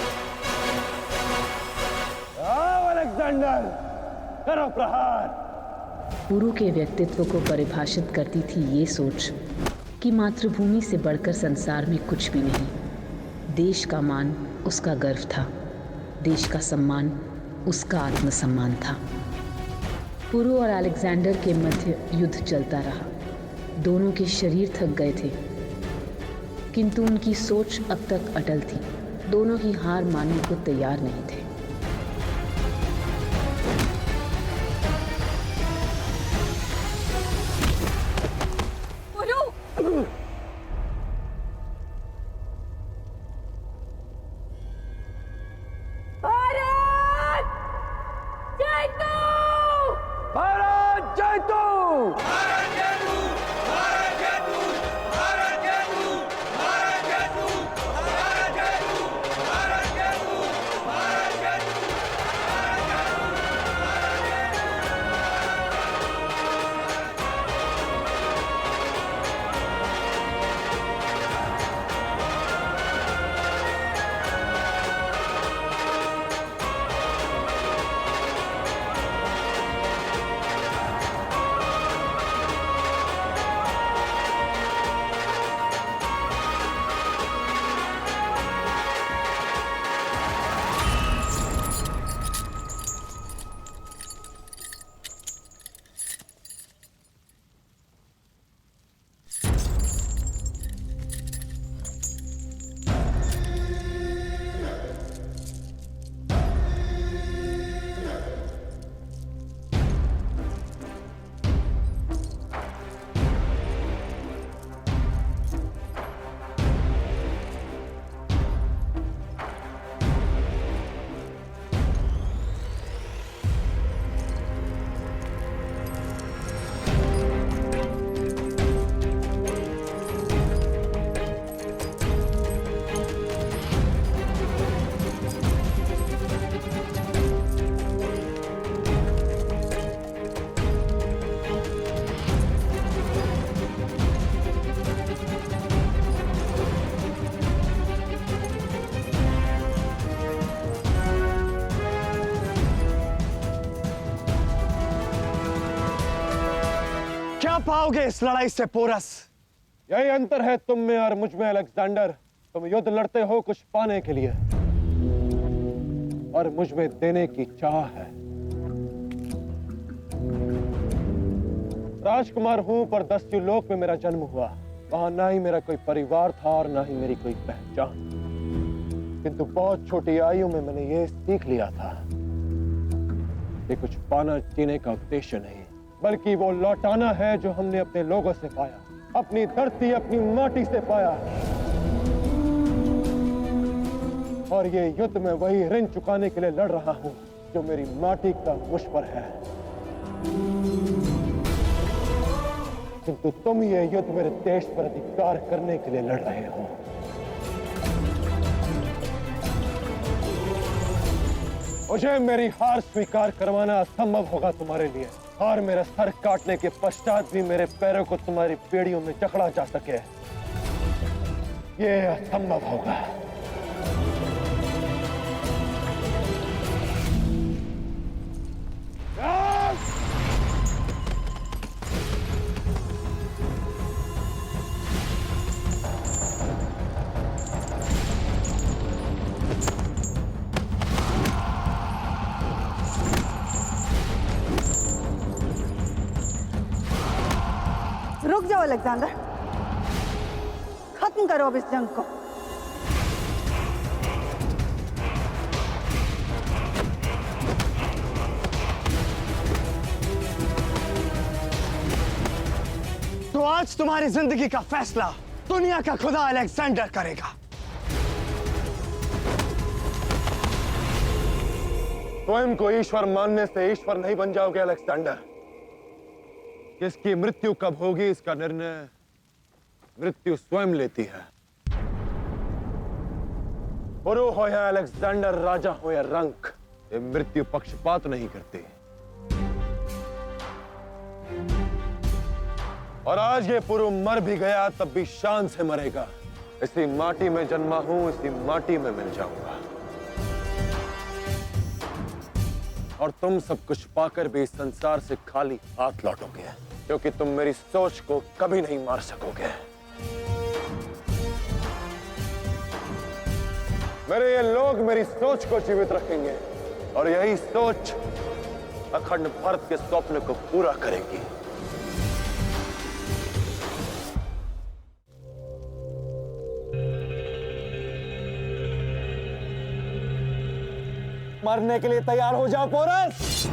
S3: आओ अलेक्जेंडर, करो प्रहार।
S7: पुरु के व्यक्तित्व को परिभाषित करती थी ये सोच कि मातृभूमि से बढ़कर संसार में कुछ भी नहीं। देश का मान उसका गर्व था, देश का सम्मान उसका आत्मसम्मान था। पुरु और अलेक्जेंडर के मध्य युद्ध चलता रहा। दोनों के शरीर थक गए थे, किंतु उनकी सोच अब तक अटल थी। दोनों ही हार मानने को तैयार नहीं थे।
S1: ना पाओगे इस लड़ाई से पोरस।
S3: यही अंतर है तुम में और मुझ में अलेक्जेंडर। तुम युद्ध लड़ते हो कुछ पाने के लिए और मुझ में देने की चाह है। राजकुमार हूं पर दस्युलोक में मेरा जन्म हुआ। वहां ना ही मेरा कोई परिवार था और ना ही मेरी कोई पहचान। किंतु बहुत छोटी आयु में मैंने ये सीख लिया था कि कुछ पाना जीने का उद्देश्य नहीं, बल्कि वो लौटाना है जो हमने अपने लोगों से पाया, अपनी धरती अपनी माटी से पाया। और ये युद्ध में वही ऋण चुकाने के लिए लड़ रहा हूं जो मेरी माटी का मुझ पर है। किंतु तुम ये युद्ध मेरे देश पर अधिकार करने के लिए लड़ रहे हो। मुझे मेरी हार स्वीकार करवाना असंभव होगा तुम्हारे लिए, और मेरा सर काटने के पश्चात भी मेरे पैरों को तुम्हारी बेड़ियों में जकड़ा जा सके, ये असंभव होगा।
S11: रुक जाओ अलेक्जेंडर, खत्म करो अब इस जंग को।
S1: तो आज तुम्हारी जिंदगी का फैसला दुनिया का खुदा अलेक्जेंडर करेगा।
S3: स्वयं को ईश्वर मानने से ईश्वर नहीं बन जाओगे अलेक्जेंडर। किसकी मृत्यु कब होगी इसका निर्णय मृत्यु स्वयं लेती है। पुरु हो या अलेक्जेंडर, राजा हो या रंक, ये मृत्यु पक्षपात नहीं करती। और आज ये पुरु मर भी गया तब भी शान से मरेगा। इसी माटी में जन्मा हूं, इसी माटी में मिल जाऊंगा। और तुम सब कुछ पाकर भी इस संसार से खाली हाथ लौटोगे, क्योंकि तुम मेरी सोच को कभी नहीं मार सकोगे। मेरे ये लोग मेरी सोच को जीवित रखेंगे और यही सोच अखंड भारत के स्वप्न को पूरा करेगी।
S10: मरने के लिए तैयार हो जाओ पोरस।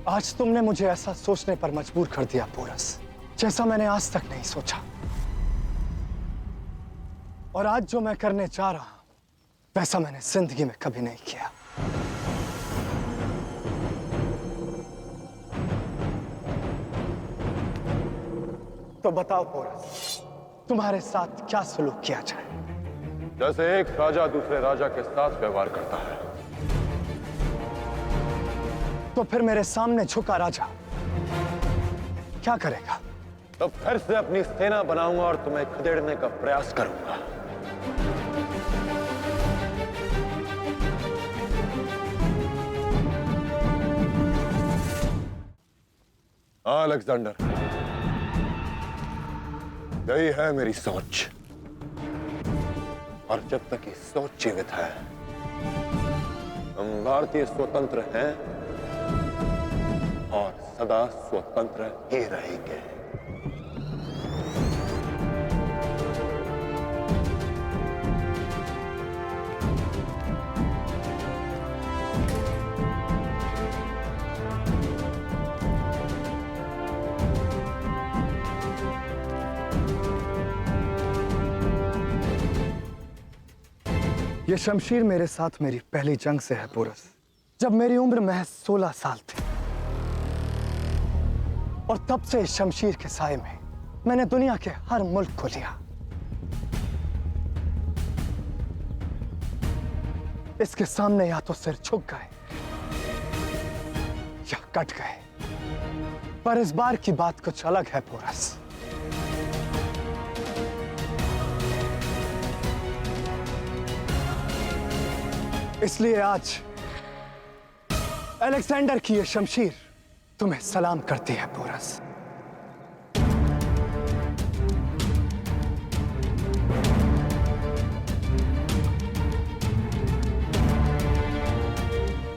S1: आज तुमने मुझे ऐसा सोचने पर मजबूर कर दिया पोरस, जैसा मैंने आज तक नहीं सोचा। और आज जो मैं करने जा रहा हूं वैसा मैंने जिंदगी में कभी नहीं किया। तो बताओ पोरस, तुम्हारे साथ क्या सलूक किया जाए?
S3: जैसे एक राजा दूसरे राजा के साथ व्यवहार करता है।
S1: तो फिर मेरे सामने झुका राजा क्या करेगा?
S3: तो फिर से अपनी सेना बनाऊंगा और तुम्हें खदेड़ने का प्रयास करूंगा। हाँ अलेक्जेंडर, यही है मेरी सोच। और जब तक ये सोच जीवित है, हम भारतीय स्वतंत्र हैं और सदा स्वतंत्र ही रहेंगे।
S1: ये शमशीर मेरे साथ मेरी पहली जंग से है पोरस, जब मेरी उम्र महज 16 साल थी। और तब से इस शमशीर के साए में मैंने दुनिया के हर मुल्क को लिया। इसके सामने या तो सिर झुक गए या कट गए, पर इस बार की बात कुछ अलग है पोरस। इसलिए आज अलेक्जेंडर की यह शमशीर तुम्हें सलाम करती है पोरस।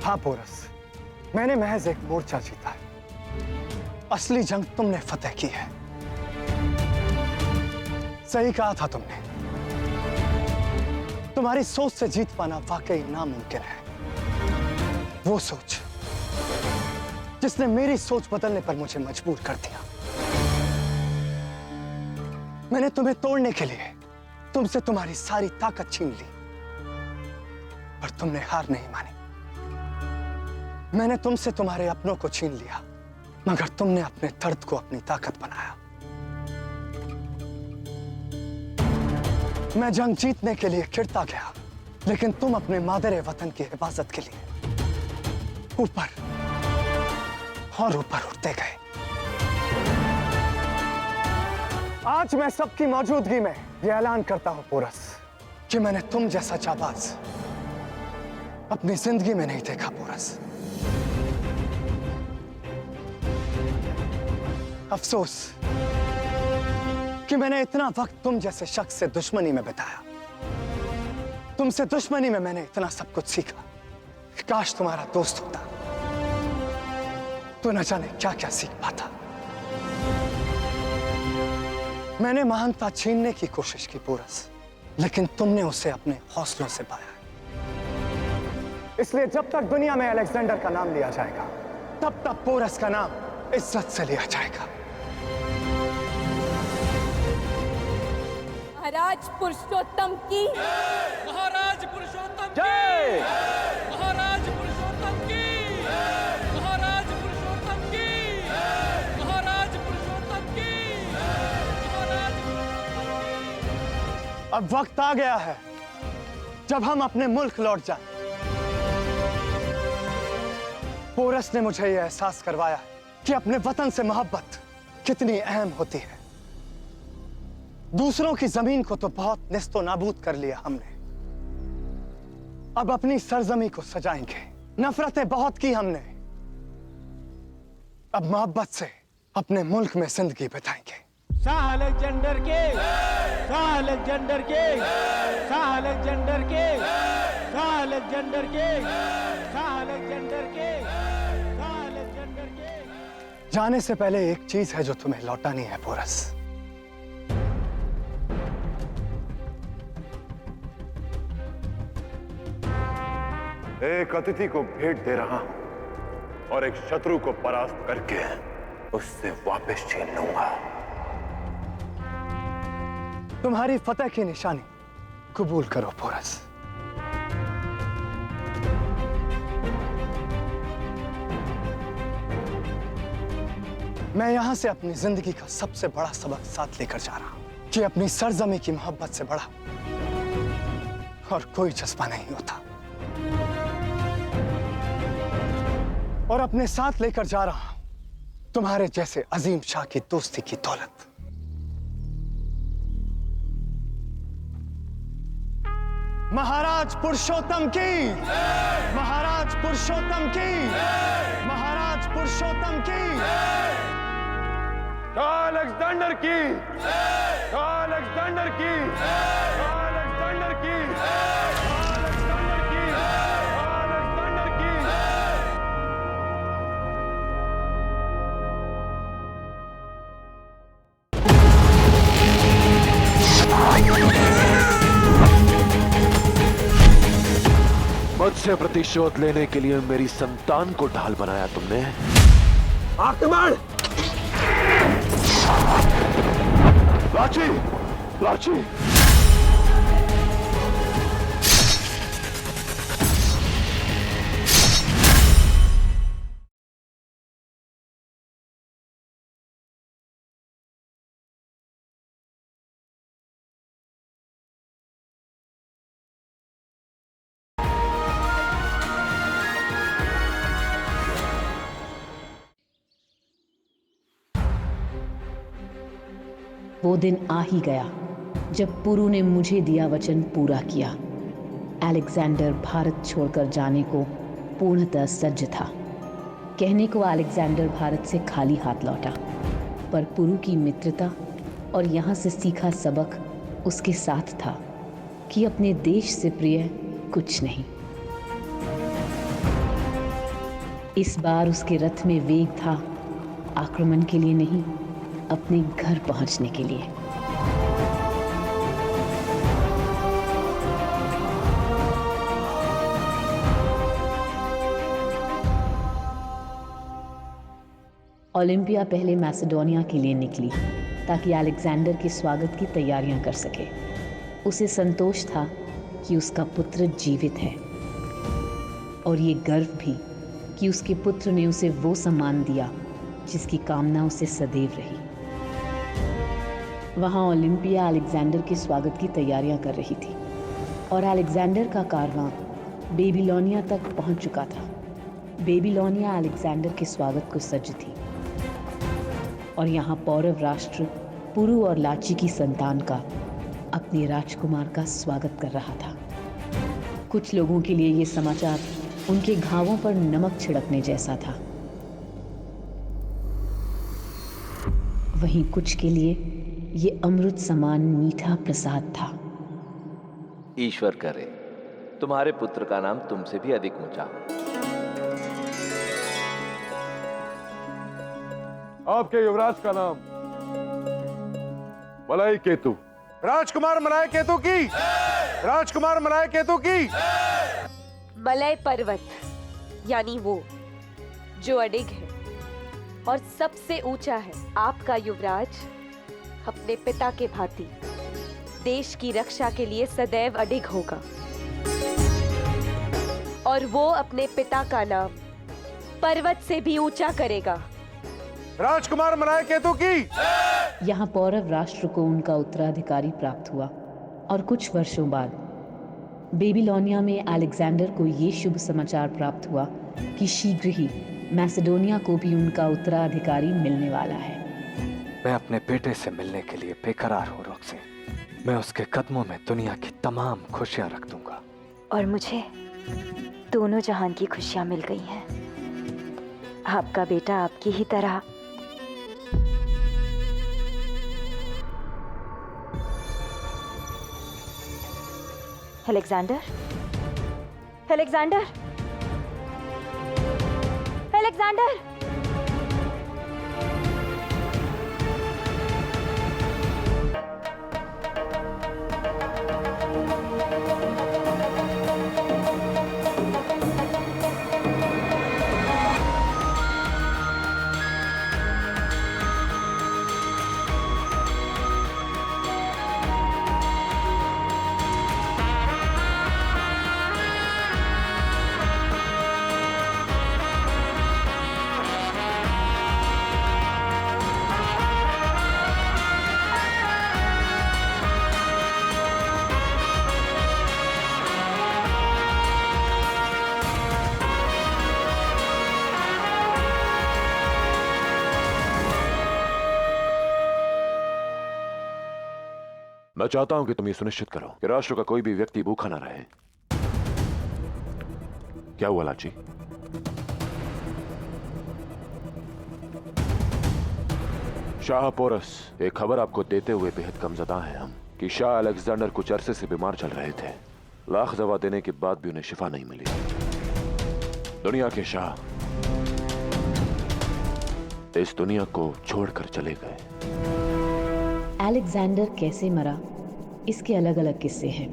S1: हाँ पोरस, मैंने महज एक मोर्चा जीता है, असली जंग तुमने फतेह की है। सही कहा था तुमने, तुम्हारी सोच से जीत पाना वाकई नामुमकिन है। वो सोच जिसने मेरी सोच बदलने पर मुझे मजबूर कर दिया। मैंने तुम्हें तोड़ने के लिए तुमसे तुम्हारी सारी ताकत छीन ली, पर तुमने हार नहीं मानी। मैंने तुमसे तुम्हारे अपनों को छीन लिया, मगर तुमने अपने दर्द को अपनी ताकत बनाया। मैं जंग जीतने के लिए खिड़ता गया, लेकिन तुम अपने मादरे वतन की हिफाजत के लिए ऊपर और ऊपर उठते गए। आज मैं सबकी मौजूदगी में यह ऐलान करता हूं पोरस कि मैंने तुम जैसा जाबाज अपनी जिंदगी में नहीं देखा पोरस। अफसोस कि मैंने इतना वक्त तुम जैसे शख्स से दुश्मनी में बिताया। तुमसे दुश्मनी में मैंने इतना सब कुछ सीखा। काश तुम्हारा दोस्त होता तो न जाने क्या क्या सीख पाता। मैंने महानता छीनने की कोशिश की पोरस, लेकिन तुमने उसे अपने हौसलों से पाया। इसलिए जब तक दुनिया में अलेक्जेंडर का नाम लिया जाएगा, तब तक पोरस का नाम इज्जत से लिया जाएगा।
S16: महाराज पुरुषोत्तम की,
S5: महाराज पुरुषोत्तम
S14: जय,
S5: महाराज पुरुषोत्तम की, महाराज पुरुषोत्तम की, महाराज पुरुषोत्तम की, महाराज पुरुषोत्तम की।
S1: अब वक्त आ गया है जब हम अपने मुल्क लौट जाएं। पोरस ने मुझे यह एहसास करवाया कि अपने वतन से मोहब्बत कितनी अहम होती है। दूसरों की जमीन को तो बहुत निस्तो नाबूद कर लिया हमने, अब अपनी सरजमी को सजाएंगे। नफरतें बहुत की हमने, अब मोहब्बत से अपने मुल्क में जिंदगी बिताएंगे।
S17: शाह अलेक्जेंडर के, शाह अलेक्जेंडर के, शाह अलेक्जेंडर के, शाह अलेक्जेंडर के, शाह अलेक्जेंडर के, शाह अलेक्जेंडर के।
S1: जाने से पहले एक चीज है जो तुम्हें लौटानी है पोरस।
S3: एक अतिथि को भेंट दे रहा हूं और एक शत्रु को परास्त करके उससे वापस छीन लूंगा।
S1: तुम्हारी फतेह की निशानी कबूल करो पोरस। मैं यहां से अपनी जिंदगी का सबसे बड़ा सबक साथ लेकर जा रहा हूं कि अपनी सरजमी की मोहब्बत से बड़ा और कोई जज्बा नहीं होता। और अपने साथ लेकर जा रहा हूं तुम्हारे जैसे अजीम शाह की दोस्ती की दौलत। महाराज पुरुषोत्तम की, महाराज पुरुषोत्तम की, महाराज पुरुषोत्तम की,
S3: शाह अलेक्जेंडर की, शाह अलेक्जेंडर की, शाह अलेक्जेंडर की, शाह अलेक्जेंडर की, शाह अलेक्जेंडर की।
S12: मुझसे प्रतिशोध लेने के लिए मेरी संतान को ढाल बनाया तुमने।
S3: आक्रमण!
S12: लाची, लाची।
S7: वो दिन आ ही गया जब पुरु ने मुझे दिया वचन पूरा किया। अलेक्जेंडर भारत छोड़कर जाने को पूर्णतः सज्ज था। कहने को अलेक्जेंडर भारत से खाली हाथ लौटा, पर पुरु की मित्रता और यहाँ से सीखा सबक उसके साथ था कि अपने देश से प्रिय कुछ नहीं। इस बार उसके रथ में वेग था, आक्रमण के लिए नहीं, अपने घर पहुंचने के लिए। ओलंपिया पहले मैसेडोनिया के लिए निकली ताकि अलेक्जेंडर के स्वागत की तैयारियां कर सके। उसे संतोष था कि उसका पुत्र जीवित है और ये गर्व भी कि उसके पुत्र ने उसे वो सम्मान दिया जिसकी कामना उसे सदैव रही। वहाँ ओलंपिया अलेक्जेंडर के स्वागत की तैयारियां कर रही थी और अलेक्जेंडर का कारवां बेबीलोनिया तक पहुंच चुका था। बेबीलोनिया अलेक्जेंडर के स्वागत को सज्ज थी और यहाँ पौरव राष्ट्र पुरु और लाची की संतान का अपने राजकुमार का स्वागत कर रहा था। कुछ लोगों के लिए ये समाचार उनके घावों पर नमक छिड़कने जैसा था, वहीं कुछ के लिए ये अमृत समान मीठा प्रसाद था।
S13: ईश्वर करे तुम्हारे पुत्र का नाम तुमसे भी अधिक ऊंचा हो।
S3: आपके युवराज का नाम मलाई केतु।
S17: राजकुमार मलाय केतु की, राजकुमार मलाय केतु की।
S8: मलय पर्वत यानी वो जो अडिग है और सबसे ऊंचा है। आपका युवराज अपने पिता के भांति देश की रक्षा के लिए सदैव अडिग होगा और वो अपने पिता का नाम पर्वत से भी ऊंचा करेगा।
S17: राजकुमार मलाय केतु की।
S7: यहाँ पौरव राष्ट्र को उनका उत्तराधिकारी प्राप्त हुआ और कुछ वर्षों बाद बेबीलोनिया में अलेक्जेंडर को ये शुभ समाचार प्राप्त हुआ कि शीघ्र ही मैसेडोनिया को भी उनका उत्तराधिकारी मिलने वाला है।
S1: मैं अपने बेटे से मिलने के लिए बेकरार हूँ रॉक्सी। मैं उसके कदमों में दुनिया की तमाम खुशियाँ रख दूंगा।
S8: और मुझे दोनों जहान की खुशियाँ मिल गई हैं। आपका बेटा आपकी ही तरह अलेक्जेंडर, अलेक्जेंडर, अलेक्जेंडर।
S12: मैं चाहता हूं कि तुम ये सुनिश्चित करो कि राष्ट्र का कोई भी व्यक्ति भूखा ना रहे। क्या हुआ लाची? शाह पोरस, एक खबर आपको देते हुए बेहद गमज़दा हैं हम कि शाह अलेक्जेंडर कुछ अरसे से बीमार चल रहे थे। लाख दवा देने के बाद भी उन्हें शिफा नहीं मिली। दुनिया के शाह इस दुनिया को छोड़कर चले गए।
S7: अलेक्जेंडर कैसे मरा, इसके अलग अलग किस्से हैं।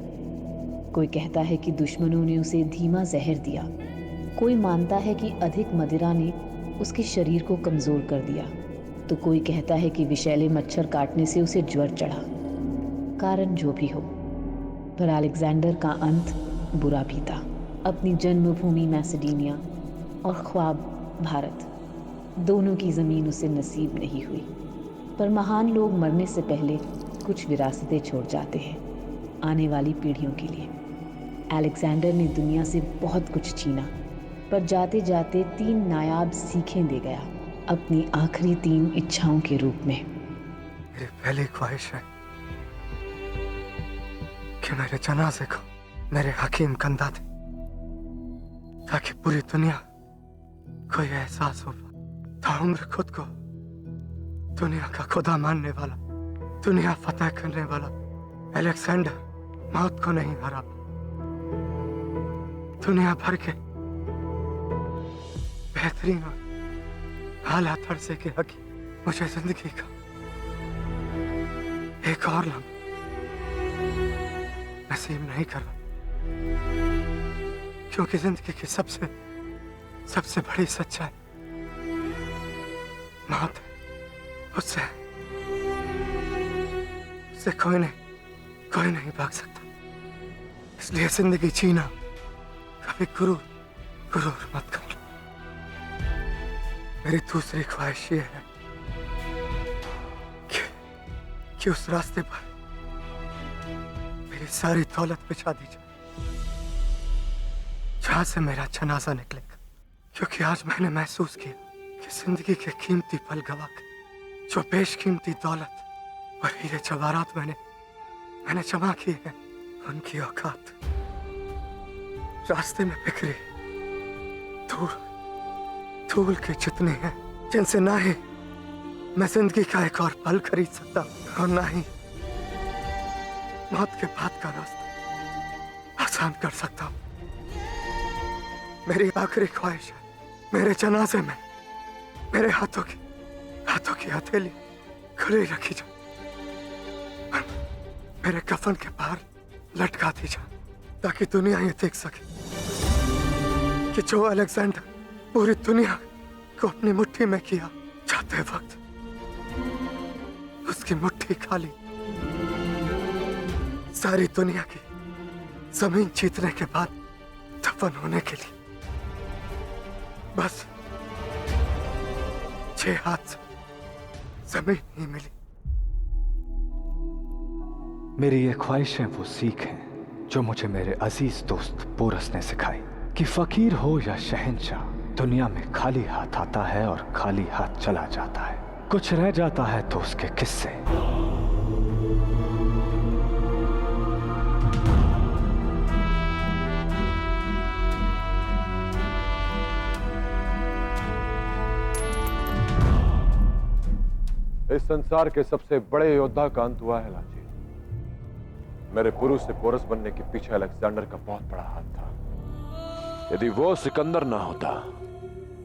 S7: कोई कहता है कि दुश्मनों ने उसे धीमा जहर दिया, कोई मानता है कि अधिक मदिरा ने उसके शरीर को कमज़ोर कर दिया, तो कोई कहता है कि विषैले मच्छर काटने से उसे ज्वर चढ़ा। कारण जो भी हो, पर अलेक्जेंडर का अंत बुरा भी था। अपनी जन्मभूमि मैसेडोनिया और ख्वाब भारत, दोनों की ज़मीन उसे नसीब नहीं हुई। पर महान लोग मरने से पहले कुछ विरासतें छोड़ जाते हैं आने वाली पीढ़ियों के लिए। अलेक्जेंडर ने दुनिया से बहुत कुछ छीना, पर जाते जाते 3 नायाब सीखें दे गया, अपनी आखिरी 3 इच्छाओं के रूप में।
S1: मेरी पहली ख्वाहिश है कि मेरे जनाजे को मेरे हकीम कंधा दे, ताकि पूरी दुनिया को यह एहसास हो ताउम्र खुद को दुनिया का खुदा मानने वाला, दुनिया फतेह करने वाला अलेक्जेंडर मौत को नहीं हरा। दुनिया भर के बेहतरीन और आला दर्जे के हकीम मुझे जिंदगी का एक और लम्हा नसीब नहीं करवा, क्योंकि जिंदगी की सबसे बड़ी सच्चाई मौत है। उससे कोई नहीं भाग सकता। इसलिए जिंदगी जीना कभी गुरूर मत कर। मेरी दूसरी ख्वाहिश ये है कि उस रास्ते पर मेरी सारी दौलत बिछा दी जाए जहां से मेरा जनाजा निकलेगा, क्योंकि आज मैंने महसूस किया कि जिंदगी के कीमती पल गवा के जो बेशकीमती दौलत और हीरे जवाहरात मैंने जमा किए हैं, उनकी औकात रास्ते में बिखरे धूल के जितने हैं, जिनसे ना ही मैं जिंदगी का एक और पल खरीद सकता और ना ही मौत के बाद का रास्ता आसान कर सकता हूं। मेरी आखिरी ख्वाहिश है मेरे जनाजे में मेरे हाथों की हथेली खुली रखी जाए, मेरे कफन के बाहर लटका दी जाए, ताकि दुनिया ये देख सके कि जो अलेक्जेंडर पूरी दुनिया को अपनी मुट्ठी में किया, जाते वक्त उसकी मुट्ठी खाली। सारी दुनिया की जमीन जीतने के बाद दफन होने के लिए बस 6 हाथ जमीन ही मिली।
S2: मेरी ये ख्वाहिशें वो सीख हैं जो मुझे मेरे अजीज दोस्त पोरस ने सिखाई कि फकीर हो या शहंशाह, दुनिया में खाली हाथ आता है और खाली हाथ चला जाता है। कुछ रह जाता है तो उसके किस्से।
S3: इस संसार के सबसे बड़े योद्धा का अंत हुआ है लाची। मेरे पुरुष से पोरस बनने के पीछे अलेक्जेंडर का बहुत बड़ा हाथ था।
S12: यदि वो सिकंदर ना होता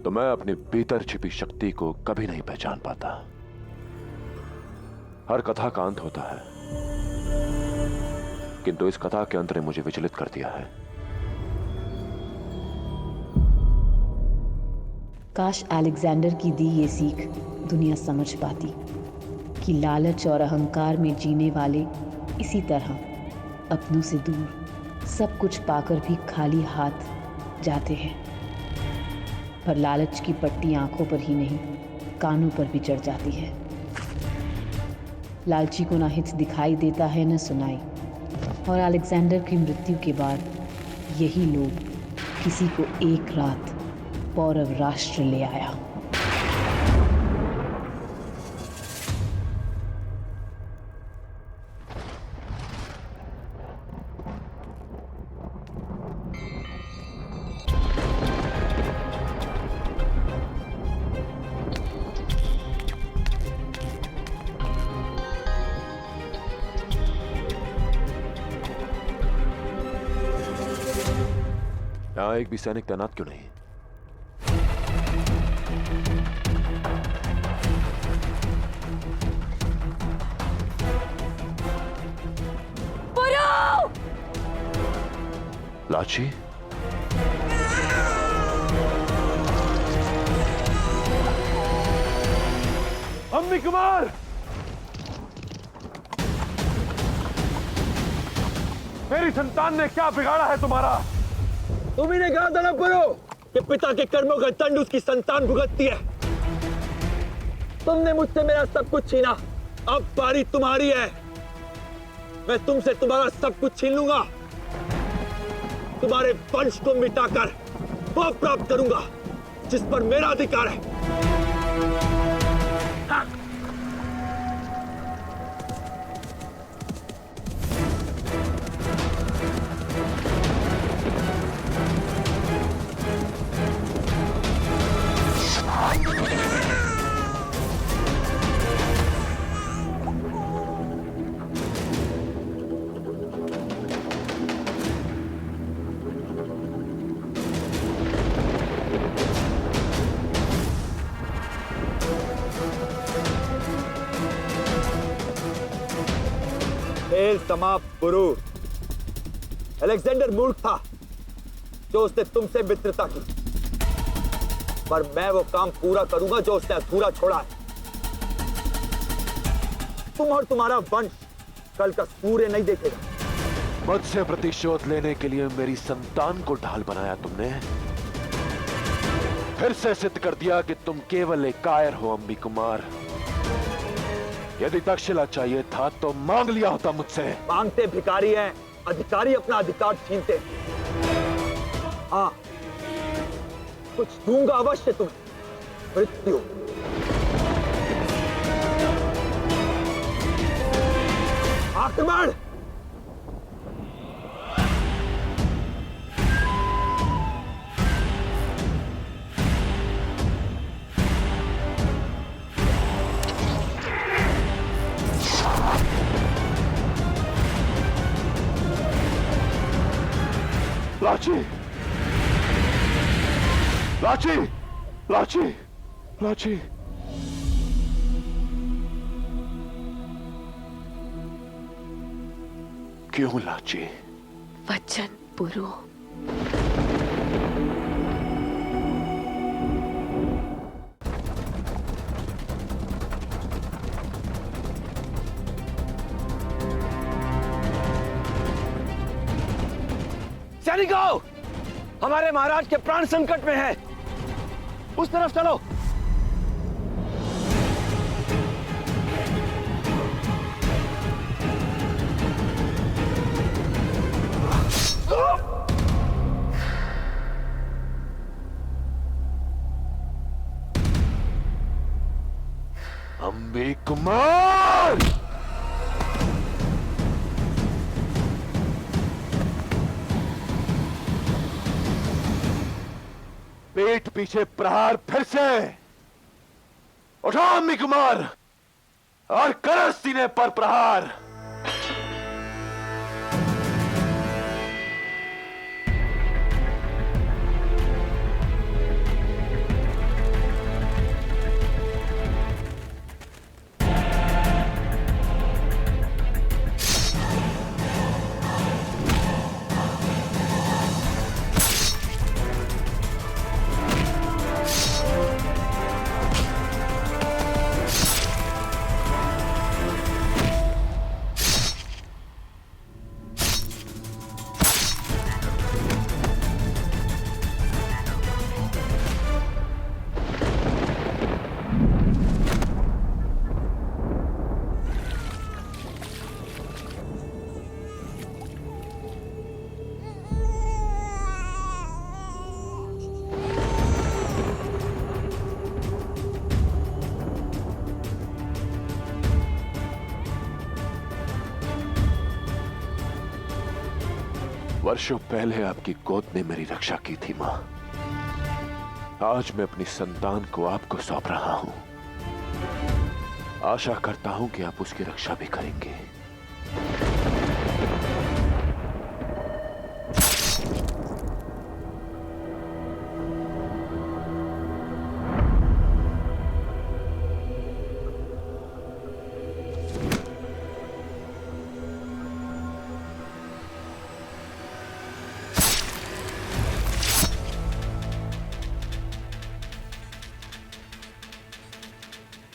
S12: तो मैं अपनी भीतर छिपी शक्ति को कभी नहीं पहचान पाता। हर कथा का अंत होता है, किंतु इस कथा के अंत ने मुझे विचलित कर दिया है।
S7: काश अलेक्जेंडर की दी ये सीख दुनिया समझ पाती कि लालच और अहंकार में जीने वाले इसी तरह अपनों से दूर सब कुछ पाकर भी खाली हाथ जाते हैं। पर लालच की पट्टी आंखों पर ही नहीं, कानों पर भी चढ़ जाती है। लालची को ना हित दिखाई देता है न सुनाई, और अलेक्जेंडर की मृत्यु के बाद यही लोग किसी को एक रात पौरव राष्ट्र ले आया।
S12: यहां एक भी सैनिक तैनात क्यों नहीं? लाची,
S3: अम्मी कुमार, मेरी संतान ने क्या बिगाड़ा है तुम्हारा?
S18: तुम्ही ने कहा था ना पुरो कि पिता के कर्मों का दंड उसकी संतान भुगतती है। तुमने मुझसे मेरा सब कुछ छीना, अब बारी तुम्हारी है। मैं तुमसे तुम्हारा सब कुछ छीन लूंगा। तुम्हारे वंश को मिटाकर वो प्राप्त करूंगा जिस पर मेरा अधिकार है। खेल समाप्त गुरु। अलेक्जेंडर मूर्ख था जो उसने तुमसे मित्रता की, पर मैं वो काम पूरा करूंगा जो उसने अधूरा छोड़ा है। तुम और तुम्हारा वंश कल का सूर्य नहीं देखेगा।
S12: मुझसे प्रतिशोध लेने के लिए मेरी संतान को ढाल बनाया तुमने। फिर से सिद्ध कर दिया कि तुम केवल एक कायर हो अम्बी कुमार। यदि तक्षशिला चाहिए था तो मांग लिया होता मुझसे।
S18: मांगते भिखारी हैं, अधिकारी अपना अधिकार छीनते हैं। हाँ, कुछ दूंगा अवश्य तुम्हें, मृत्यु। आक्रमण!
S12: लाची! लाची! लाची! लाची! क्यों लाची?
S8: वचन पुरु।
S10: सैनिकों, हमारे महाराज के प्राण संकट में हैं। उस तरफ चलो।
S12: अम्बी कुमार! पीठ पीछे प्रहार फिर से। उठाओ अम्बी कुमार और करो सीने पर प्रहार। वर्षों पहले आपकी गोद ने मेरी रक्षा की थी मां। आज मैं अपनी संतान को आपको सौंप रहा हूं। आशा करता हूं कि आप उसकी रक्षा भी करेंगे।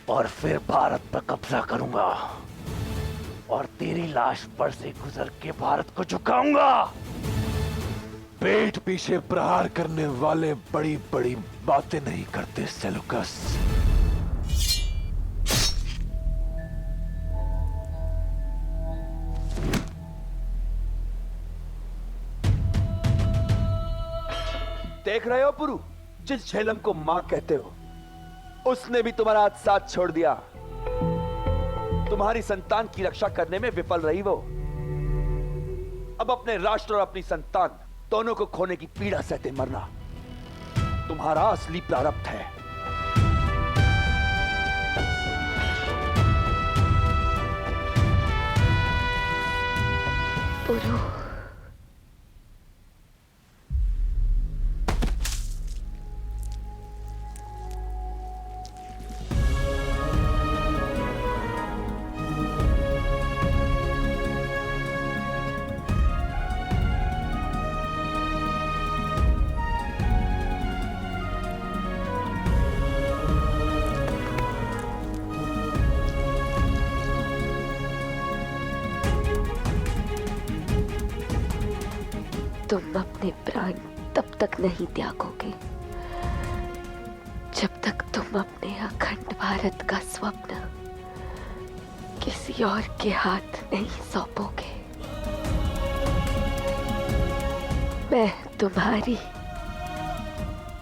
S13: और फिर भारत पर कब्जा करूंगा और तेरी लाश पर से गुजर के भारत को झुकाऊंगा।
S12: पीठ पीछे प्रहार करने वाले बड़ी बड़ी बातें नहीं करते सेलुकस।
S18: देख रहे हो पुरु, जिस झेलम को मां कहते हो उसने भी तुम्हारा साथ छोड़ दिया। तुम्हारी संतान की रक्षा करने में विफल रही वो। अब अपने राष्ट्र और अपनी संतान दोनों को खोने की पीड़ा सहते मरना तुम्हारा असली प्रारब्ध है।
S8: पुरु, नहीं त्यागोगे जब तक तुम अपने अखंड भारत का स्वप्न किसी और के हाथ नहीं सौंपोगे। मैं तुम्हारी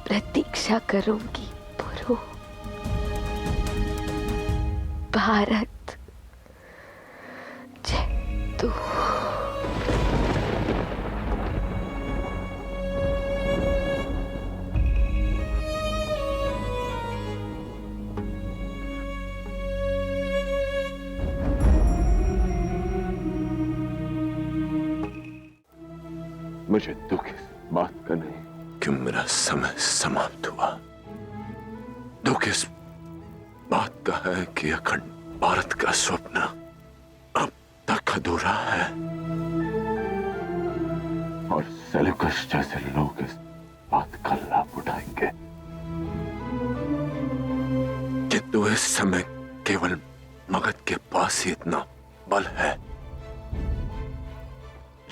S8: प्रतीक्षा करूंगी पुरु। भारत जय तू।
S9: मुझे दुख इस बात का नहीं कि मेरा समय समाप्त हुआ। दुख इस बात का है कि अखंड भारत का स्वप्न अब तक अधूरा है और सेल्यूकस जैसे लोग इस बात का लाभ उठाएंगे। किंतु इस समय केवल मगध के पास ही इतना बल है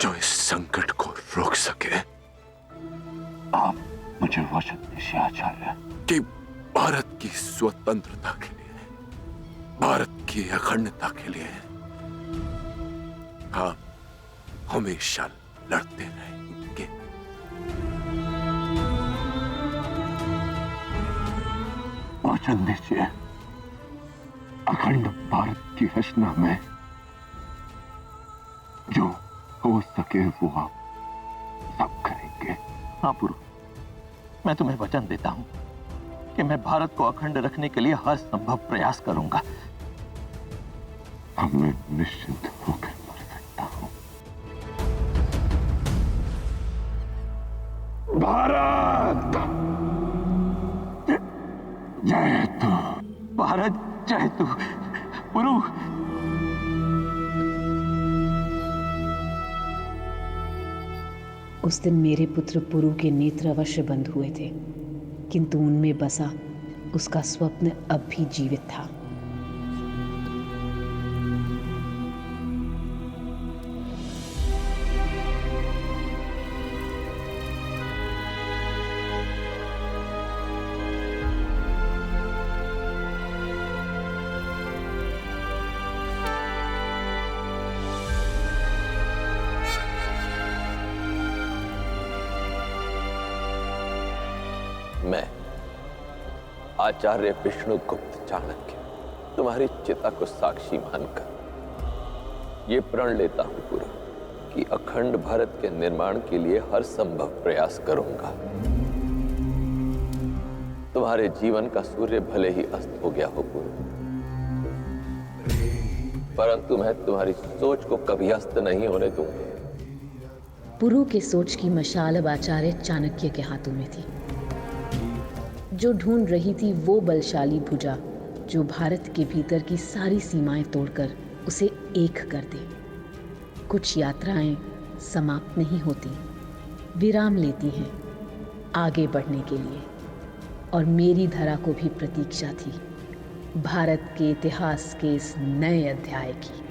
S9: जो इस संकट को रोक सके। आप मुझे वचन दीजिए आचार्य कि भारत की स्वतंत्रता के लिए, भारत की अखंडता के लिए आप हमेशा लड़ते रहेंगे। वचन दीजिए अखंड भारत की रचना में जो हो सके वो आप सब करेंगे।
S13: हाँ पुरु, मैं तुम्हें वचन देता हूं कि मैं भारत को अखंड रखने के लिए हर संभव प्रयास करूंगा।
S9: अब मैं निश्चिंत होकर मर सकता हूं। भारत
S13: जय तू, भारत जय तू। पुरु,
S7: उस दिन मेरे पुत्र पुरु के नेत्र अवश्य बंद हुए थे, किंतु उनमें बसा उसका स्वप्न अब भी जीवित था।
S13: मैं आचार्य विष्णुगुप्त चाणक्य तुम्हारी चिता को साक्षी मानकर ये प्रण लेता हूं पूरा कि अखंड भारत के निर्माण के लिए हर संभव प्रयास करूंगा। तुम्हारे जीवन का सूर्य भले ही अस्त हो गया हो पूरा, परंतु मैं तुम्हारी सोच को कभी अस्त नहीं होने दूंगा।
S7: पुरु के सोच की मशाल अब आचार्य चाणक्य के हाथों में थी। जो ढूंढ रही थी वो बलशाली भुजा जो भारत के भीतर की सारी सीमाएं तोड़कर उसे एक कर दे। कुछ यात्राएं समाप्त नहीं होती, विराम लेती हैं आगे बढ़ने के लिए, और मेरी धरा को भी प्रतीक्षा थी भारत के इतिहास के इस नए अध्याय की।